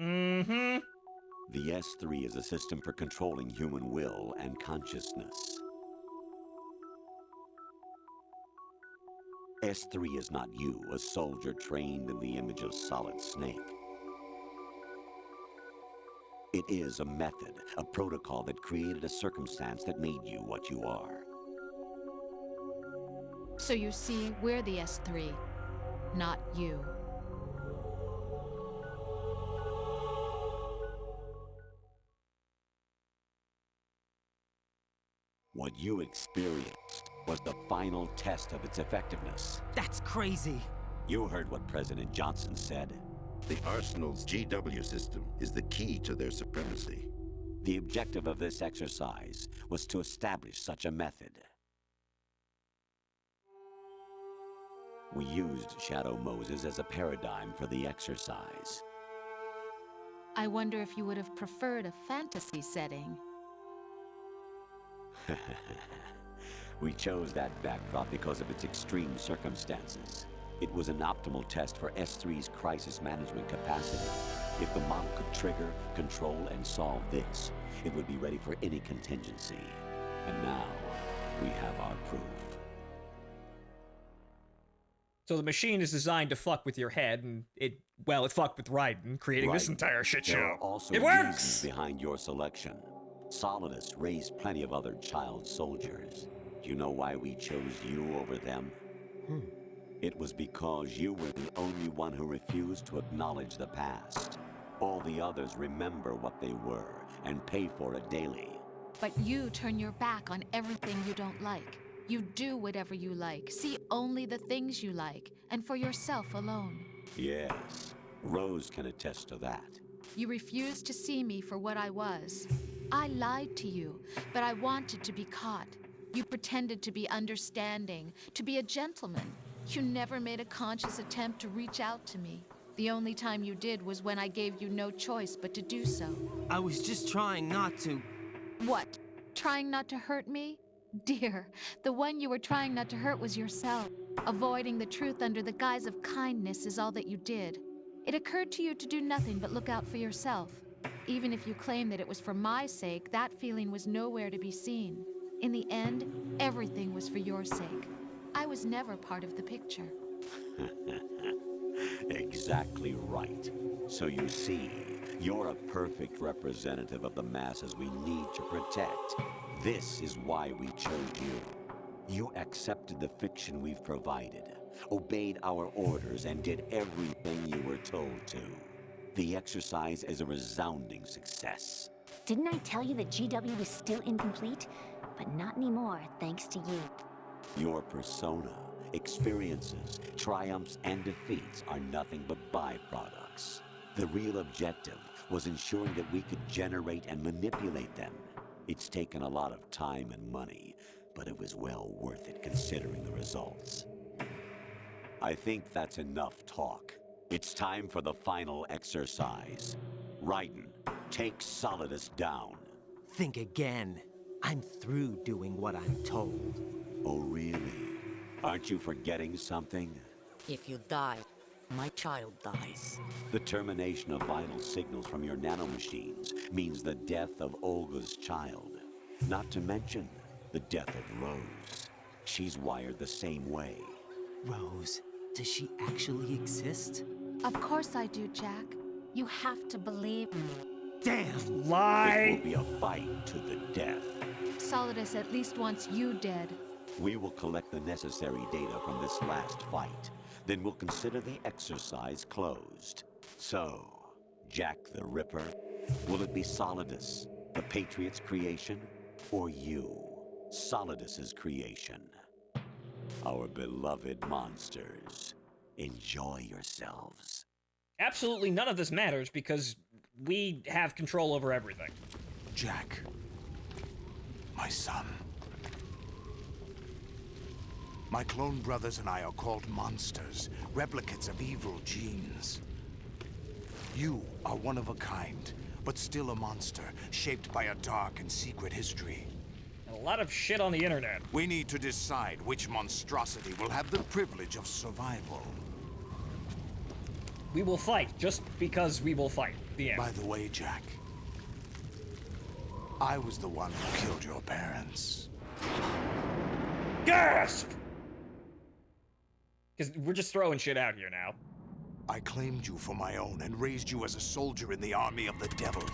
Mm-hmm. The S3 is a system for controlling human will and consciousness. S3 is not you, a soldier trained in the image of Solid Snake. It is a method, a protocol that created a circumstance that made you what you are. So you see, we're the S3, not you. What you experienced was the final test of its effectiveness. That's crazy. You heard what President Johnson said. The Arsenal's GW system is the key to their supremacy. The objective of this exercise was to establish such a method. We used Shadow Moses as a paradigm for the exercise. I wonder if you would have preferred a fantasy setting. We chose that backdrop because of its extreme circumstances. It was an optimal test for S3's crisis management capacity. If the model could trigger, control, and solve this, it would be ready for any contingency. And now, we have our proof. So the machine is designed to fuck with your head, and it fucked with Raiden, creating this entire shit show. There are also it reasons works! behind your selection. Solidus raised plenty of other child soldiers. Do you know why we chose you over them? It was because you were the only one who refused to acknowledge the past. All the others remember what they were and pay for it daily. But you turn your back on everything you don't like. You do whatever you like, see only the things you like, and for yourself alone. Yes, Rose can attest to that. You refused to see me for what I was. I lied to you, but I wanted to be caught. You pretended to be understanding, to be a gentleman. You never made a conscious attempt to reach out to me. The only time you did was when I gave you no choice but to do so. I was just trying not to. What? Trying not to hurt me? Dear, the one you were trying not to hurt was yourself. Avoiding the truth under the guise of kindness is all that you did. It occurred to you to do nothing but look out for yourself. Even if you claim that it was for my sake, that feeling was nowhere to be seen. In the end, everything was for your sake. I was never part of the picture. Exactly right. So you see, you're a perfect representative of the masses we need to protect. This is why we chose you. You accepted the fiction we've provided, obeyed our orders, and did everything you were told to. The exercise is a resounding success. Didn't I tell you that GW was still incomplete? But not anymore, thanks to you. Your persona, experiences, triumphs, and defeats are nothing but byproducts. The real objective was ensuring that we could generate and manipulate them. It's taken a lot of time and money, but it was well worth it considering the results. I think that's enough talk. It's time for the final exercise. Raiden, take Solidus down. Think again. I'm through doing what I'm told. Oh, really? Aren't you forgetting something? If you die, my child dies. The termination of vital signals from your nanomachines means the death of Olga's child. Not to mention the death of Rose. She's wired the same way. Rose, does she actually exist? Of course I do, Jack. You have to believe me. Damn! Lie! It will be a fight to the death. Solidus at least wants you dead. We will collect the necessary data from this last fight. Then we'll consider the exercise closed. So, Jack the Ripper, will it be Solidus, the Patriot's creation, or you, Solidus's creation? Our beloved monsters, enjoy yourselves. Absolutely none of this matters because we have control over everything. Jack, my son. My clone brothers and I are called monsters, replicates of evil genes. You are one of a kind, but still a monster, shaped by a dark and secret history. And a lot of shit on the internet. We need to decide which monstrosity will have the privilege of survival. We will fight, just because we will fight. The end. By the way, Jack, I was the one who killed your parents. Gasp! Because we're just throwing shit out here now. I claimed you for my own and raised you as a soldier in the army of the devil.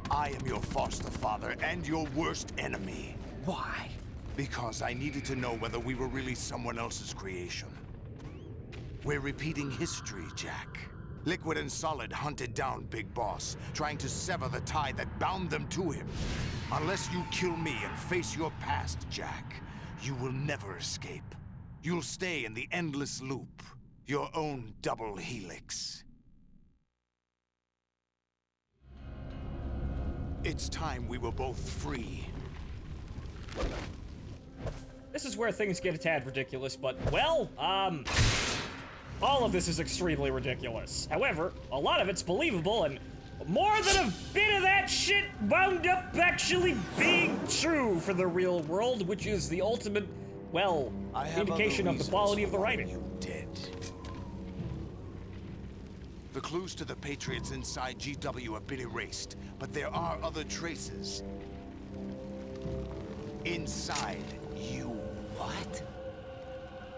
I am your foster father and your worst enemy. Why? Because I needed to know whether we were really someone else's creation. We're repeating history, Jack. Liquid and Solid hunted down Big Boss, trying to sever the tie that bound them to him. Unless you kill me and face your past, Jack, you will never escape. You'll stay in the endless loop, your own double helix. It's time we were both free. This is where things get a tad ridiculous, but, well, all of this is extremely ridiculous. However, a lot of it's believable, and more than a bit of that shit wound up actually being true for the real world, which is the ultimate, well, indication of the quality of the writing. You did. The clues to the Patriots inside GW have been erased, but there are other traces. Inside you. What?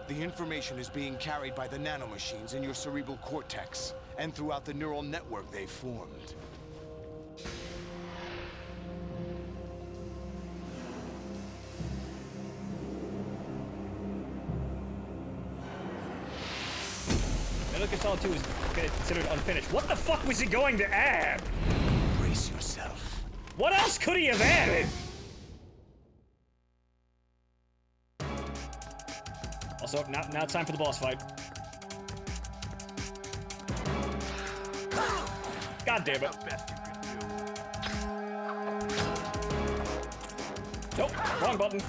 The information is being carried by the nanomachines in your cerebral cortex, and throughout the neural network they've formed. Metal Gear Solid 2 is considered unfinished. What the fuck was he going to add? Brace yourself. What else could he have added? Also, now it's time for the boss fight. God damn it. Nope, wrong button.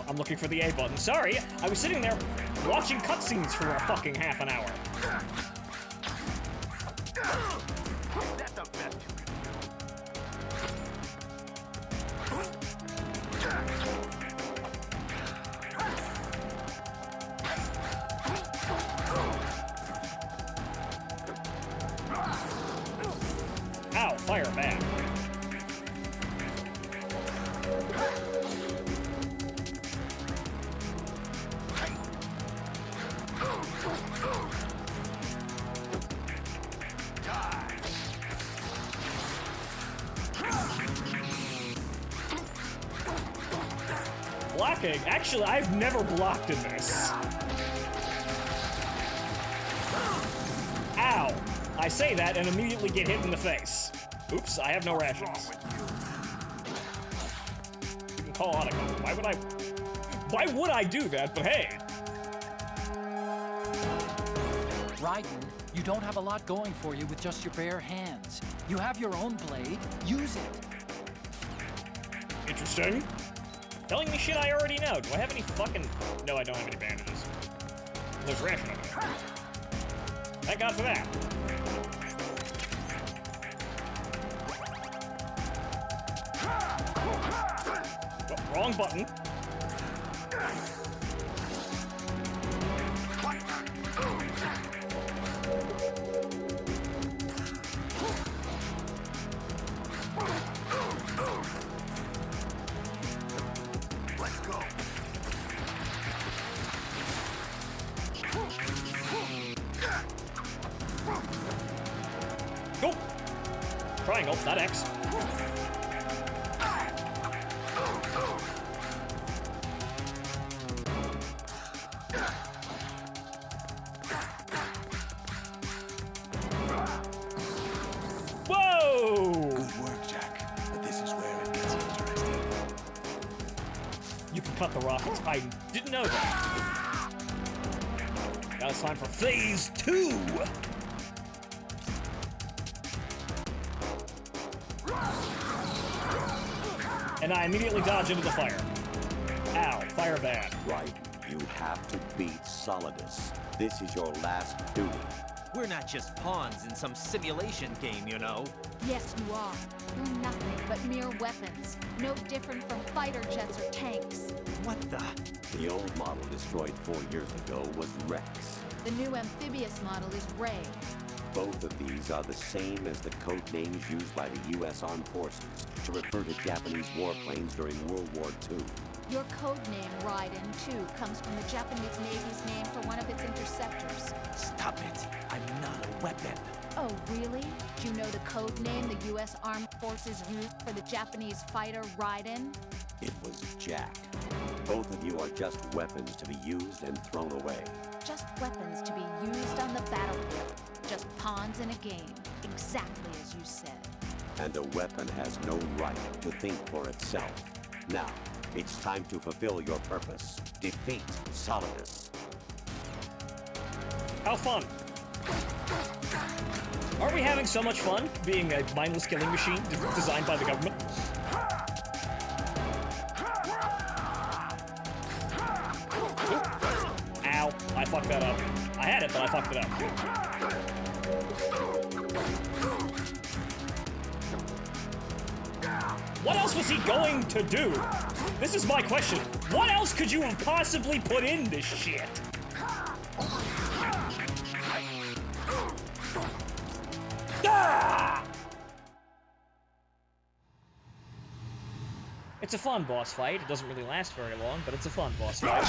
I'm looking for the A button. Sorry, I was sitting there watching cutscenes for a fucking half an hour. That's the best you can Ow, fire back. Blocking? Actually, I've never blocked in this. Ow. I say that and immediately get hit in the face. Oops, I have no rations. You can call on a gun. Why would I do that? But hey. Raiden, you don't have a lot going for you with just your bare hands. You have your own blade. Use it. Interesting. Telling me shit I already know. Do I have any fucking... No, I don't have any bandages. There's rationing. Thank God for that. Oh, wrong button. Let's go. Go! Triangle, not X. Whoa! Good work, Jack. But this is where it gets interesting. You can cut the rockets. I didn't know that. Now it's time for phase 2. And I immediately dodge into the fire. Ow, fire bad. Right. You have to beat Solidus. This is your last duty. We're not just pawns in some simulation game, you know. Yes, you are. You're nothing but mere weapons. No different from fighter jets or tanks. What the? The old model destroyed 4 years ago was Rex. The new amphibious model is Ray. Both of these are the same as the code names used by the U.S. Armed Forces to refer to Japanese warplanes during World War II. Your code name, Raiden, too, comes from the Japanese Navy's name for one of its interceptors. Stop it. I'm not a weapon. Oh, really? Do you know the code name the U.S. Armed Forces used for the Japanese fighter Raiden? It was Jack. Both of you are just weapons to be used and thrown away. Just weapons to be used on the battlefield. Just pawns in a game. Exactly as you said. And a weapon has no right to think for itself. Now, it's time to fulfill your purpose. Defeat Solidus. How fun. Aren't we having so much fun being a mindless killing machine designed by the government? Ow, I fucked that up. I had it, but I fucked it up. What else was he going to do? This is my question. What else could you have possibly put in this shit? Ah! It's a fun boss fight. It doesn't really last very long, but it's a fun boss fight.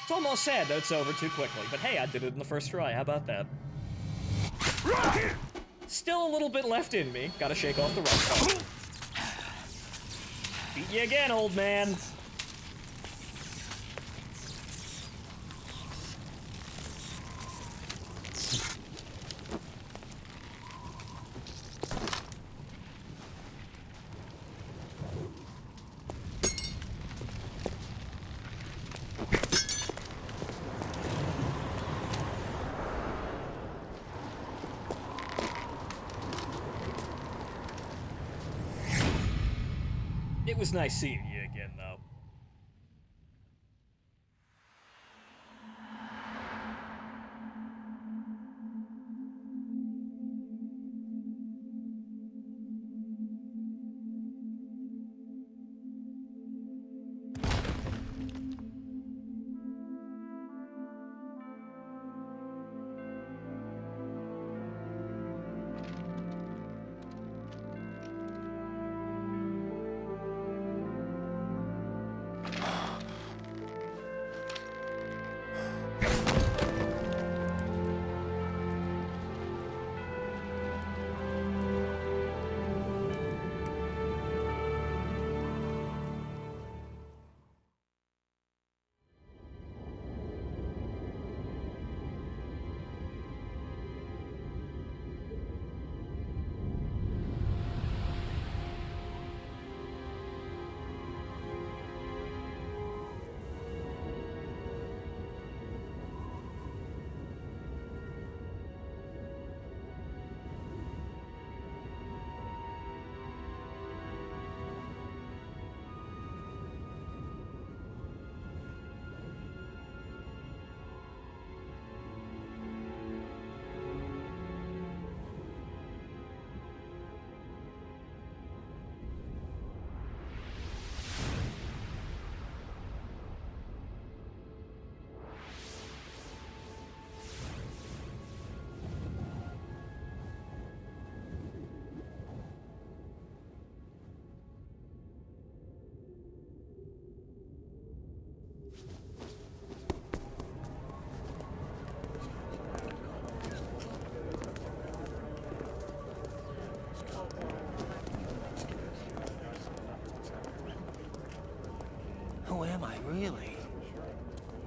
It's almost sad that it's over too quickly, but hey, I did it in the first try. How about that? Still a little bit left in me. Gotta shake off the rust. Beat you again, old man. It was nice seeing you again, though.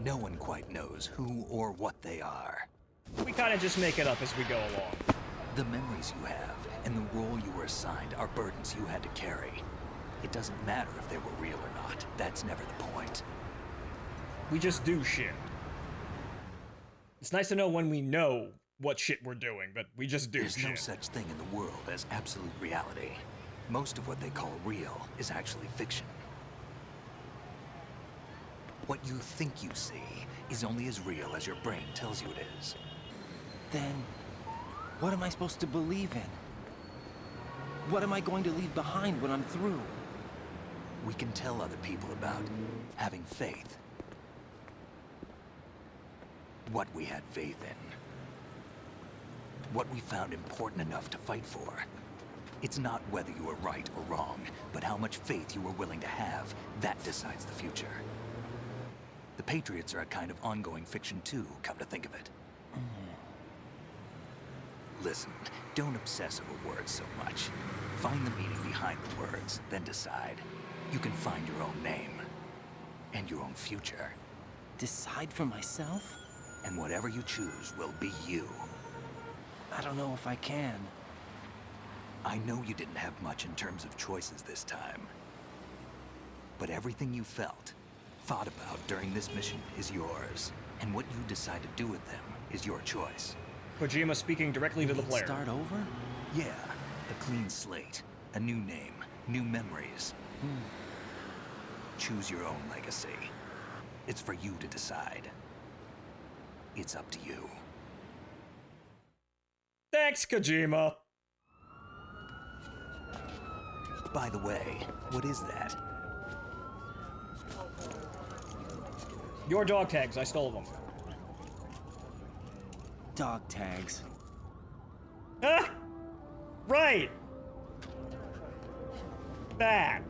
No one quite knows who or what they are. We kind of just make it up as we go along. The memories you have and the role you were assigned are burdens you had to carry. It doesn't matter if they were real or not. That's never the point. We just do shit. It's nice to know when we know what shit we're doing, but we just do There's shit. no such thing in the world as absolute reality. Most of what they call real is actually fiction. What you think you see is only as real as your brain tells you it is. Then, what am I supposed to believe in? What am I going to leave behind when I'm through? We can tell other people about having faith. What we had faith in. What we found important enough to fight for. It's not whether you were right or wrong, but how much faith you were willing to have. That decides the future. The Patriots are a kind of ongoing fiction too, come to think of it. Listen, don't obsess over words so much. Find the meaning behind the words, then decide. You can find your own name. And your own future. Decide for myself? And whatever you choose will be you. I don't know if I can. I know you didn't have much in terms of choices this time. But everything you felt, thought about during this mission is yours. And what you decide to do with them is your choice. Kojima speaking directly to the player. Start over? Yeah, a clean slate, a new name, new memories. Choose your own legacy. It's for you to decide. It's up to you. Thanks, Kojima. By the way, what is that? Your dog tags, I stole them. Dog tags. Ah! Right! That.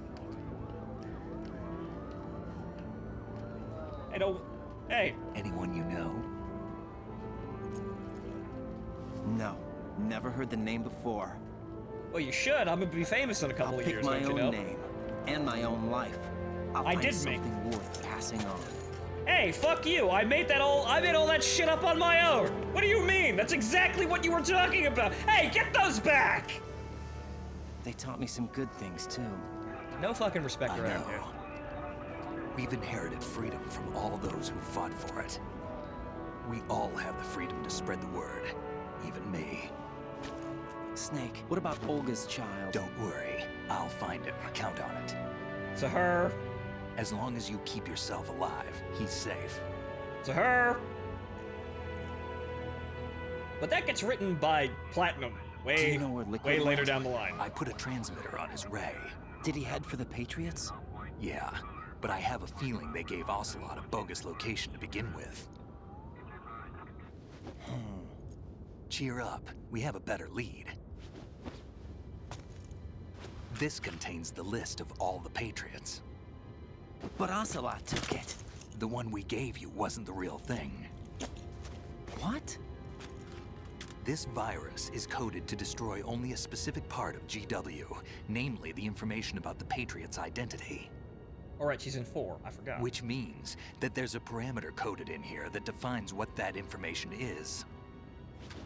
I don't... Hey. Anyone you know? No. Never heard the name before. Well, you should. I'm gonna be famous in a couple of years, don't you know? I'll pick my own name. And my own life. I'll I find did something worth passing on. Hey, fuck you! I made all that shit up on my own! What do you mean? That's exactly what you were talking about! Hey, get those back! They taught me some good things, too. No fucking respect I around know. here. We've inherited freedom from all those who fought for it. We all have the freedom to spread the word. Even me. Snake, what about Olga's child? Don't worry. I'll find him. Count on it. To her. As long as you keep yourself alive, he's safe. To her. But that gets written by Platinum. Do you know where Liquid way later went? down the line. I put a transmitter on his ray. Did he head for the Patriots? Yeah, but I have a feeling they gave Ocelot a bogus location to begin with. Cheer up. We have a better lead. This contains the list of all the Patriots. But Ocelot took it. The one we gave you wasn't the real thing. What? This virus is coded to destroy only a specific part of GW, namely the information about the Patriot's identity. Alright, she's in 4. I forgot. Which means that there's a parameter coded in here that defines what that information is.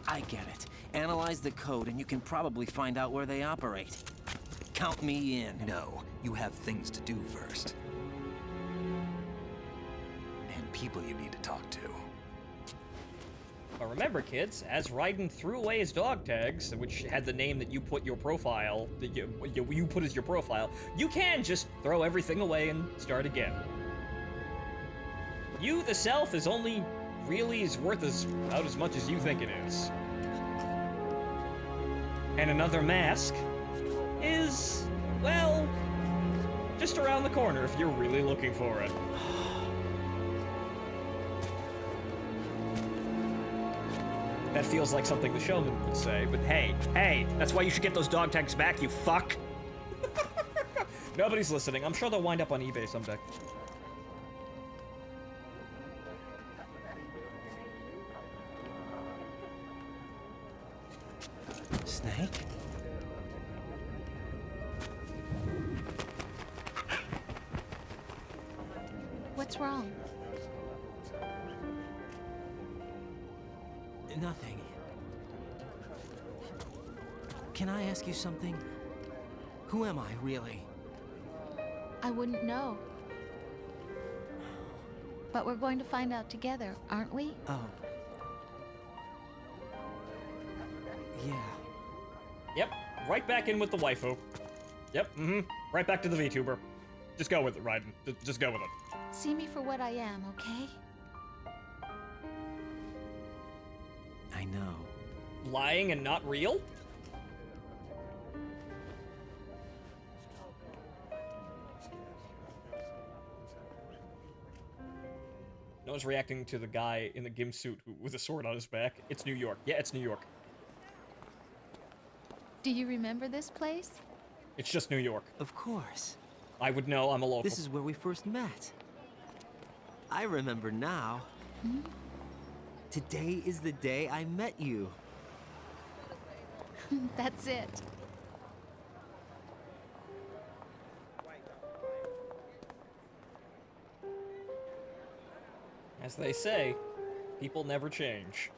I get it. Analyze the code and you can probably find out where they operate. Count me in. No, you have things to do first. And people you need to talk to. But remember, kids, as Raiden threw away his dog tags, which had the name that you put your profile, that you put as your profile, you can just throw everything away and start again. You, the self, is only really worth about as much as you think it is. And another mask is, well, just around the corner if you're really looking for it. That feels like something the showman would say, but hey, that's why you should get those dog tags back, you fuck! Nobody's listening. I'm sure they'll wind up on eBay someday. Snake? What's wrong? Nothing. Can I ask you something? Who am I, really? I wouldn't know. But we're going to find out together, aren't we? Oh. Yeah. Yep, right back in with the waifu. Yep, right back to the VTuber. Just go with it, Raiden. Just go with it. See me for what I am, okay? I know. Lying and not real? No one's reacting to the guy in the gimp suit with a sword on his back. It's New York. Yeah, it's New York. Do you remember this place? It's just New York. Of course. I would know, I'm a local. This is where we first met. I remember now. Hmm? Today is the day I met you. That's it. As they say, people never change.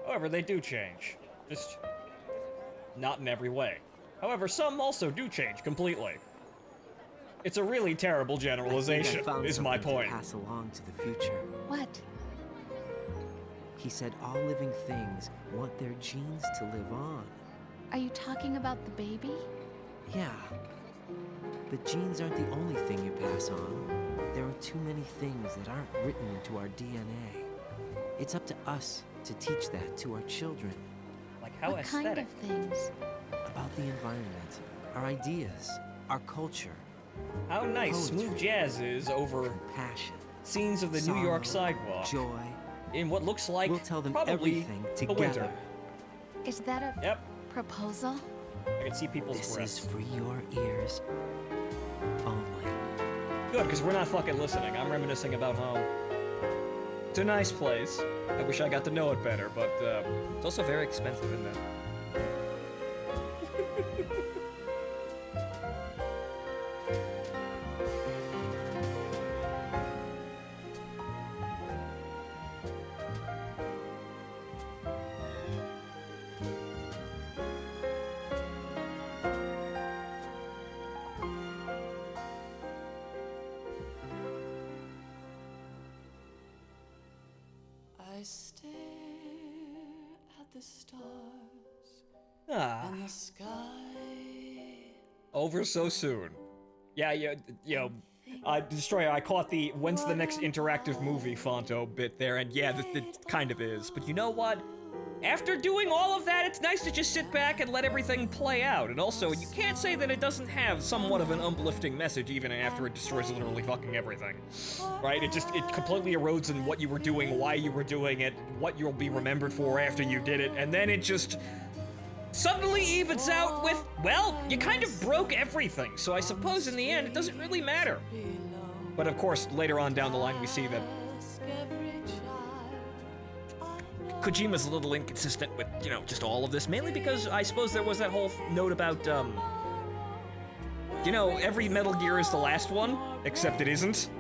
However, they do change. Just not in every way. However, some also do change completely. It's a really terrible generalization, is my point. To pass along to the future. What? He said all living things want their genes to live on. Are you talking about the baby? Yeah. But genes aren't the only thing you pass on. There are too many things that aren't written into our DNA. It's up to us to teach that to our children. Like how what aesthetic? Kind of things? About the environment, our ideas, our culture. How nice Poetry, smooth jazz is over passion, scenes of the sorrow, New York sidewalk. Joy. In what looks like we'll tell them probably everything the together. winter. Is that a proposal? I can see people's This breaths. is for your ears only. Good, because we're not fucking listening. I'm reminiscing about home. It's a nice place. I wish I got to know it better, but it's also very expensive, isn't it? I stare at the stars and the sky. Over so soon. Yeah, Destroyer, I caught the when's the next interactive movie Phonto bit there, and yeah, it kind of is. But you know what? After doing all of that, it's nice to just sit back and let everything play out. And also, you can't say that it doesn't have somewhat of an uplifting message even after it destroys literally fucking everything. Right? It completely erodes in what you were doing, why you were doing it, what you'll be remembered for after you did it, and then it just suddenly evens out with, well, you kind of broke everything, so I suppose in the end it doesn't really matter. But of course, later on down the line we see that Kojima's a little inconsistent with, just all of this, mainly because I suppose there was that whole note about, every Metal Gear is the last one, except it isn't.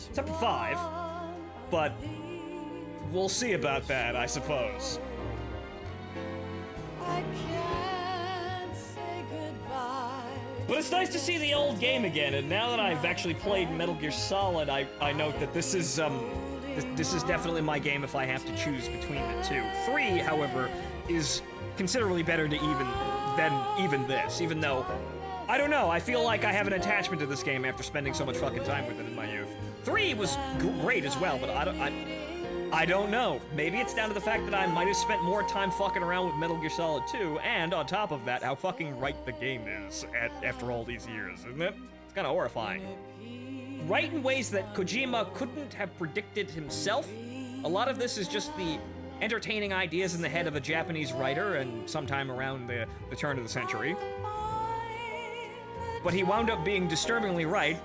Except for 5. But we'll see about that, I suppose. I can't say goodbye. But it's nice to see the old game again, and now that I've actually played Metal Gear Solid, I note that this is definitely my game if I have to choose between the two. 3, however, is considerably better than even this, even though, I don't know, I feel like I have an attachment to this game after spending so much fucking time with it in my youth. 3 was great as well, but I don't know. Maybe it's down to the fact that I might have spent more time fucking around with Metal Gear Solid 2, and on top of that, how fucking right the game is after all these years, isn't it? It's kind of horrifying. Right in ways that Kojima couldn't have predicted himself. A lot of this is just the entertaining ideas in the head of a Japanese writer and sometime around the turn of the century. But he wound up being disturbingly right,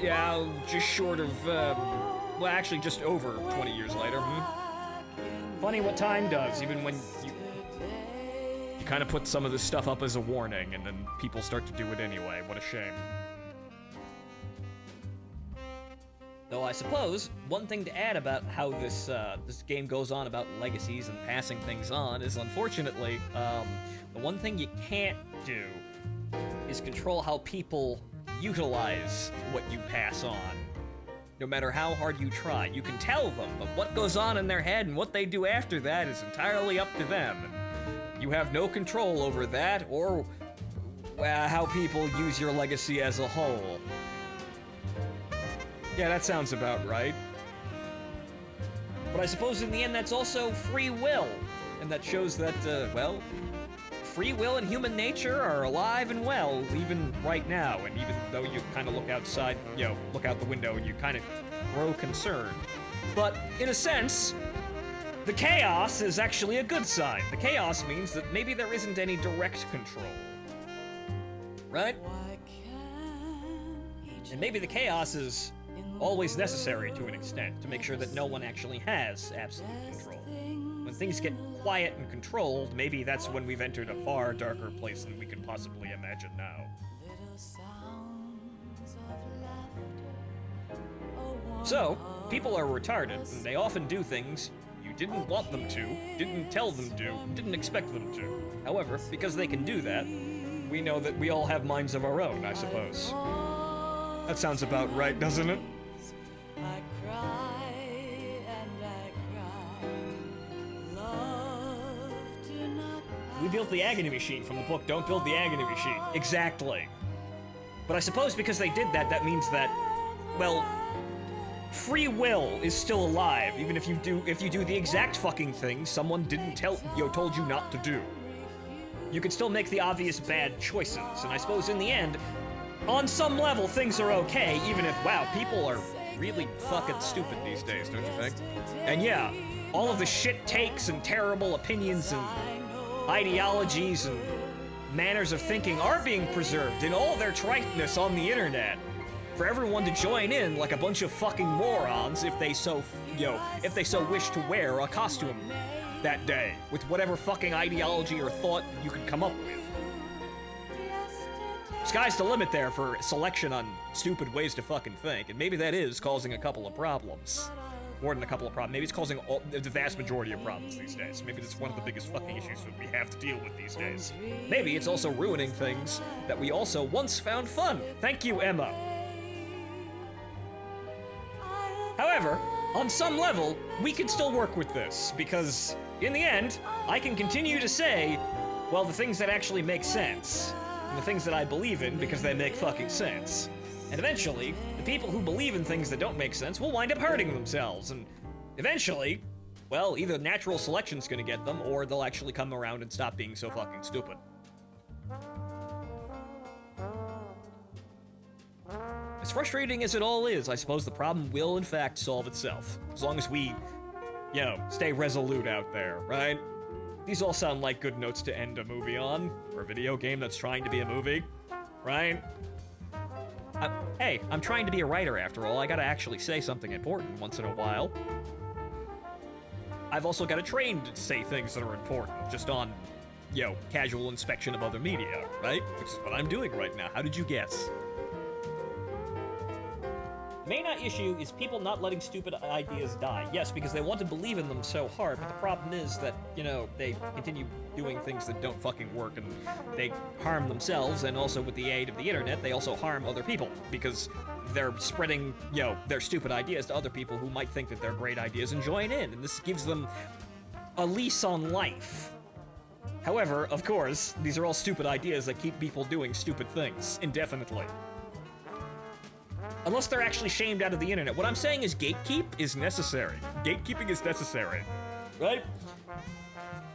just short of, well, actually just over 20 years later. Funny what time does, even when you kind of put some of this stuff up as a warning and then people start to do it anyway. What a shame. Though I suppose one thing to add about how this game goes on about legacies and passing things on is, unfortunately, the one thing you can't do is control how people utilize what you pass on. No matter how hard you try, you can tell them, but what goes on in their head and what they do after that is entirely up to them. You have no control over that or how people use your legacy as a whole. Yeah, that sounds about right. But I suppose in the end that's also free will. And that shows that, well, free will and human nature are alive and well, even right now. And even though you kind of look outside, look out the window and you kind of grow concerned. But in a sense, the chaos is actually a good sign. The chaos means that maybe there isn't any direct control. Right? And maybe the chaos is always necessary to an extent, to make sure that no one actually has absolute control. When things get quiet and controlled, maybe that's when we've entered a far darker place than we can possibly imagine now. So, people are retarded, and they often do things you didn't want them to, didn't tell them to, didn't expect them to. However, because they can do that, we know that we all have minds of our own, I suppose. That sounds about right, doesn't it? We built the agony machine from the book Don't Build the Agony Machine. Exactly. But I suppose because they did that, that means that, well, free will is still alive, even if you do the exact fucking thing someone didn't told you not to do. You can still make the obvious bad choices, and I suppose in the end, on some level, things are okay, even if, wow, people are really fucking stupid these days, don't you think? And yeah, all of the shit takes and terrible opinions and ideologies and manners of thinking are being preserved in all their triteness on the internet for everyone to join in like a bunch of fucking morons if they so wish to wear a costume that day with whatever fucking ideology or thought you could come up with. Sky's the limit there for selection on stupid ways to fucking think, and maybe that is causing a couple of problems. More than a couple of problems. Maybe it's causing the vast majority of problems these days. Maybe that's one of the biggest fucking issues that we have to deal with these days. Maybe it's also ruining things that we also once found fun. Thank you, Emma. However, on some level, we can still work with this, because in the end, I can continue to say, well, the things that actually make sense, and the things that I believe in because they make fucking sense. And eventually, the people who believe in things that don't make sense will wind up hurting themselves, and eventually, well, either natural selection's gonna get them, or they'll actually come around and stop being so fucking stupid. As frustrating as it all is, I suppose the problem will in fact solve itself. As long as we, stay resolute out there, right? These all sound like good notes to end a movie on, or a video game that's trying to be a movie, right? Hey, I'm trying to be a writer after all. I gotta actually say something important once in a while. I've also gotta train to say things that are important, just on, casual inspection of other media, right? Which is what I'm doing right now. How did you guess? The main issue is people not letting stupid ideas die. Yes, because they want to believe in them so hard, but the problem is that, they continue doing things that don't fucking work, and they harm themselves, and also with the aid of the internet, they also harm other people, because they're spreading, their stupid ideas to other people who might think that they're great ideas and join in, and this gives them a lease on life. However, of course, these are all stupid ideas that keep people doing stupid things indefinitely. Unless they're actually shamed out of the internet. What I'm saying is gatekeep is necessary. Gatekeeping is necessary, right?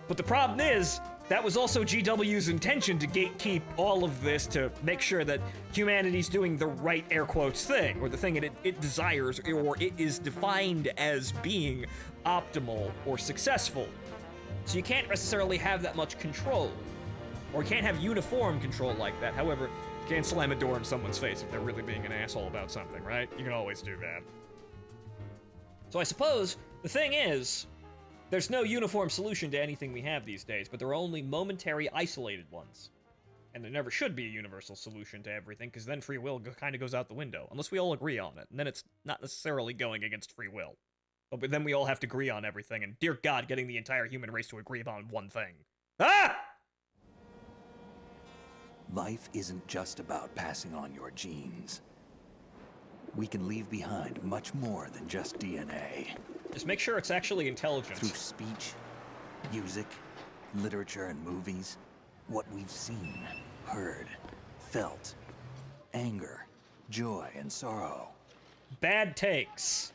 But the problem is, that was also GW's intention to gatekeep all of this to make sure that humanity's doing the right air quotes thing, or the thing that it desires, or it is defined as being optimal or successful. So you can't necessarily have that much control, or you can't have uniform control like that. However, you can't slam a door in someone's face if they're really being an asshole about something, right? You can always do that. So I suppose the thing is, there's no uniform solution to anything we have these days, but there are only momentary, isolated ones. And there never should be a universal solution to everything, because then free will kind of goes out the window, unless we all agree on it, and then it's not necessarily going against free will. But then we all have to agree on everything, and dear God, getting the entire human race to agree on one thing. Ah! Life isn't just about passing on your genes. We can leave behind much more than just DNA. Just make sure it's actually intelligent. Through speech, music, literature, and movies, what we've seen, heard, felt, anger, joy, and sorrow. Bad takes.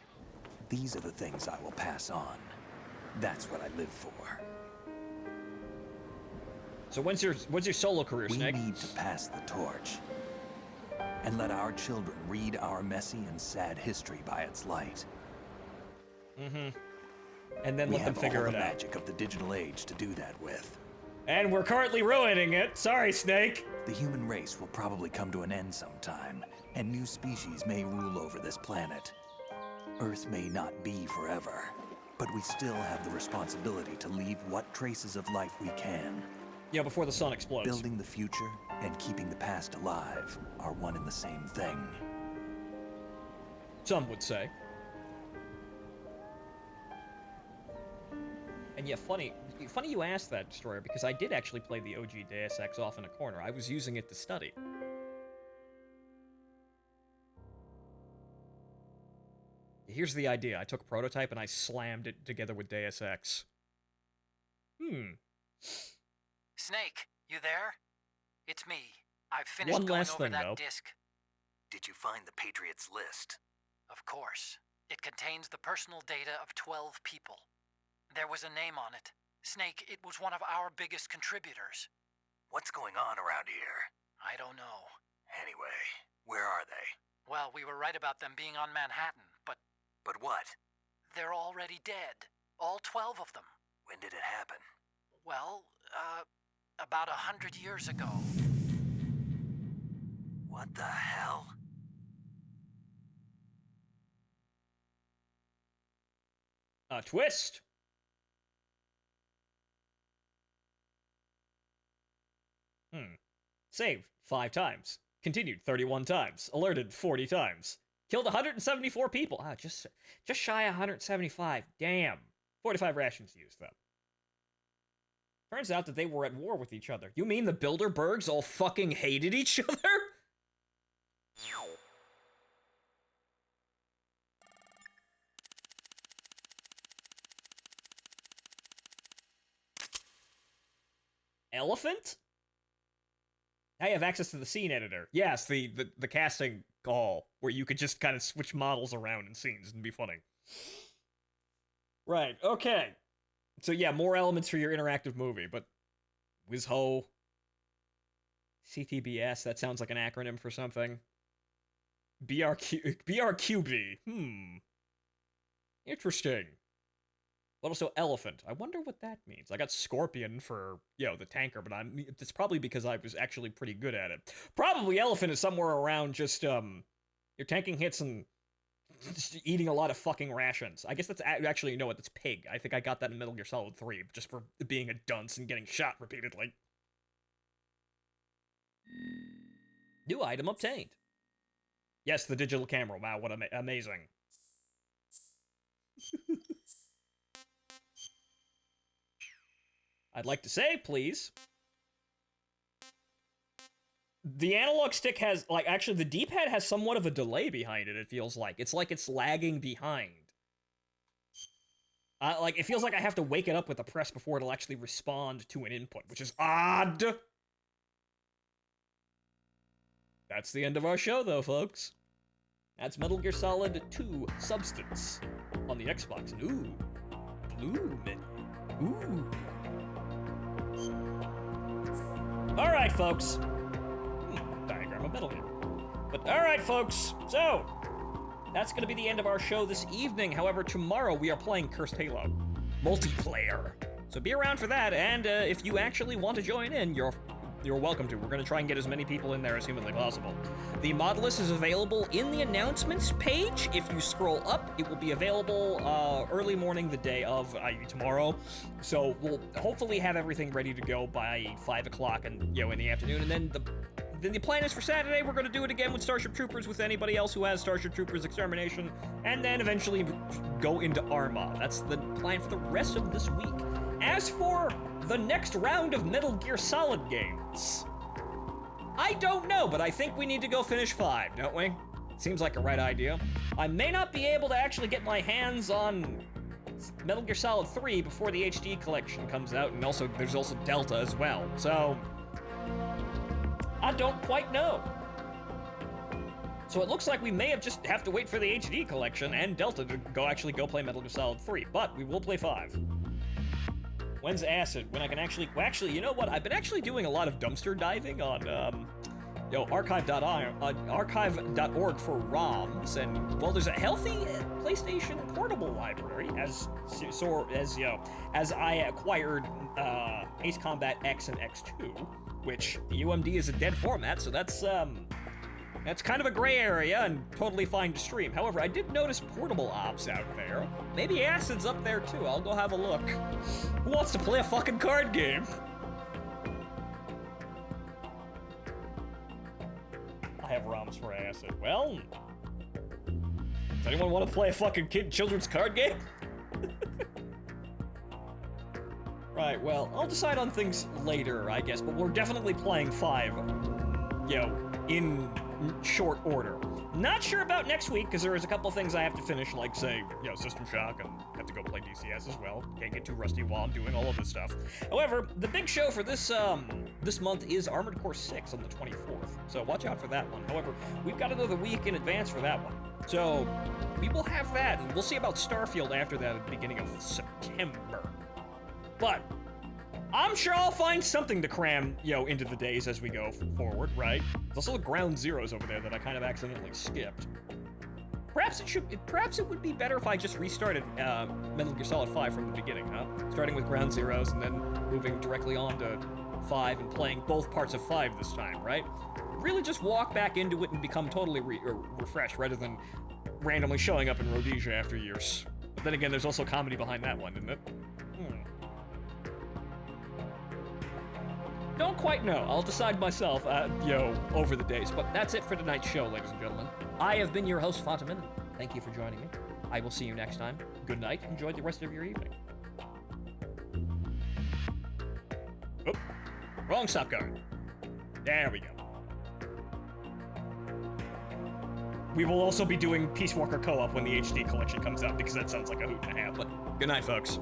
These are the things I will pass on. That's what I live for. So when's your solo career, Snake? We need to pass the torch and let our children read our messy and sad history by its light. Mm-hmm. And then let them figure it out. We have all the magic of the digital age to do that with. And we're currently ruining it. Sorry, Snake. The human race will probably come to an end sometime, and new species may rule over this planet. Earth may not be forever, but we still have the responsibility to leave what traces of life we can. Yeah, before the sun explodes. Building the future and keeping the past alive are one and the same thing. Some would say. And yeah, funny you asked that, Destroyer, because I did actually play the OG Deus Ex off in a corner. I was using it to study. Here's the idea. I took a prototype and I slammed it together with Deus Ex. Snake, you there? It's me. I've finished One going last over thing, that though. disc. Did you find the Patriots list? Of course. It contains the personal data of 12 people. There was a name on it. Snake, it was one of our biggest contributors. What's going on around here? I don't know. Anyway, where are they? Well, we were right about them being on Manhattan, but... But what? They're already dead. All 12 of them. When did it happen? Well, about 100 years ago. What the hell? Twist. Saved 5 times. Continued 31 times. Alerted 40 times. Killed 174 people. Ah, just shy of 175. Damn. 45 rations used, though. Turns out that they were at war with each other. You mean the Bilderbergs all fucking hated each other? Elephant? I have access to the scene editor. Yes, the casting call, where you could just kind of switch models around in scenes and be funny. Right, okay. So yeah, more elements for your interactive movie, but WizHo, CTBS, that sounds like an acronym for something. BRQB, interesting. But also elephant. I wonder what that means. I got scorpion for, the tanker, but it's probably because I was actually pretty good at it. Probably elephant is somewhere around just, you're tanking hits and just eating a lot of fucking rations. I guess that's actually, you know what, that's pig. I think I got that in Metal Gear Solid 3, just for being a dunce and getting shot repeatedly. New item obtained. Yes, the digital camera. Wow, what amazing. I'd like to say, please. The analog stick has, actually, the D-pad has somewhat of a delay behind it, it feels like. It's like it's lagging behind. It feels like I have to wake it up with a press before it'll actually respond to an input, which is odd. That's the end of our show, though, folks. That's Metal Gear Solid 2 Substance on the Xbox. Ooh. Blue menu. Ooh. Alright, folks. Diagram of Metal Gear. But alright, folks. So, that's going to be the end of our show this evening. However, tomorrow we are playing Cursed Halo multiplayer. So be around for that, and if you actually want to join in, you're you're welcome to. We're going to try and get as many people in there as humanly possible. The mod list is available in the announcements page. If you scroll up, it will be available early morning the day of tomorrow. So we'll hopefully have everything ready to go by 5 o'clock and in the afternoon. And then the plan is for Saturday, we're going to do it again with Starship Troopers, with anybody else who has Starship Troopers Extermination, and then eventually go into Arma. That's the plan for the rest of this week. As for the next round of Metal Gear Solid games, I don't know, but I think we need to go finish 5, don't we? Seems like a right idea. I may not be able to actually get my hands on Metal Gear Solid 3 before the HD collection comes out, and there's also Delta as well, so I don't quite know. So it looks like we may have to wait for the HD collection and Delta to go play Metal Gear Solid 3, but we will play 5. When's Acid? When I can actually, you know what? I've been actually doing a lot of dumpster diving on, archive.org for ROMs, and, well, there's a healthy PlayStation portable library, as I acquired, Ace Combat X and X2, which the UMD is a dead format, so that's kind of a gray area and totally fine to stream. However, I did notice portable ops out there. Maybe Acid's up there too. I'll go have a look. Who wants to play a fucking card game? I have ROMs for Acid. Well, does anyone want to play a fucking children's card game? Right, well, I'll decide on things later, I guess, but we're definitely playing 5, in short order. Not sure about next week, because there is a couple things I have to finish, like, say, System Shock, and have to go play DCS as well. Can't get too rusty while I'm doing all of this stuff. However, the big show for this month is Armored Core 6 on the 24th, so watch out for that one. However, we've got another week in advance for that one. So, we will have that, and we'll see about Starfield after that at the beginning of September. But I'm sure I'll find something to cram, into the days as we go forward, right? There's also the Ground Zeroes over there that I kind of accidentally skipped. Perhaps it would be better if I just restarted Metal Gear Solid 5 from the beginning, huh? Starting with Ground Zeroes and then moving directly on to 5 and playing both parts of 5 this time, right? Really just walk back into it and become totally refreshed rather than randomly showing up in Rhodesia after years. But then again, there's also comedy behind that one, isn't it? Don't quite know. I'll decide myself, over the days. But that's it for tonight's show, ladies and gentlemen. I have been your host, Phontomen. Thank you for joining me. I will see you next time. Good night. Enjoy the rest of your evening. Oh, wrong stop guard. There we go. We will also be doing Peace Walker Co-op when the HD collection comes out, because that sounds like a hoot and a half. But good night, folks.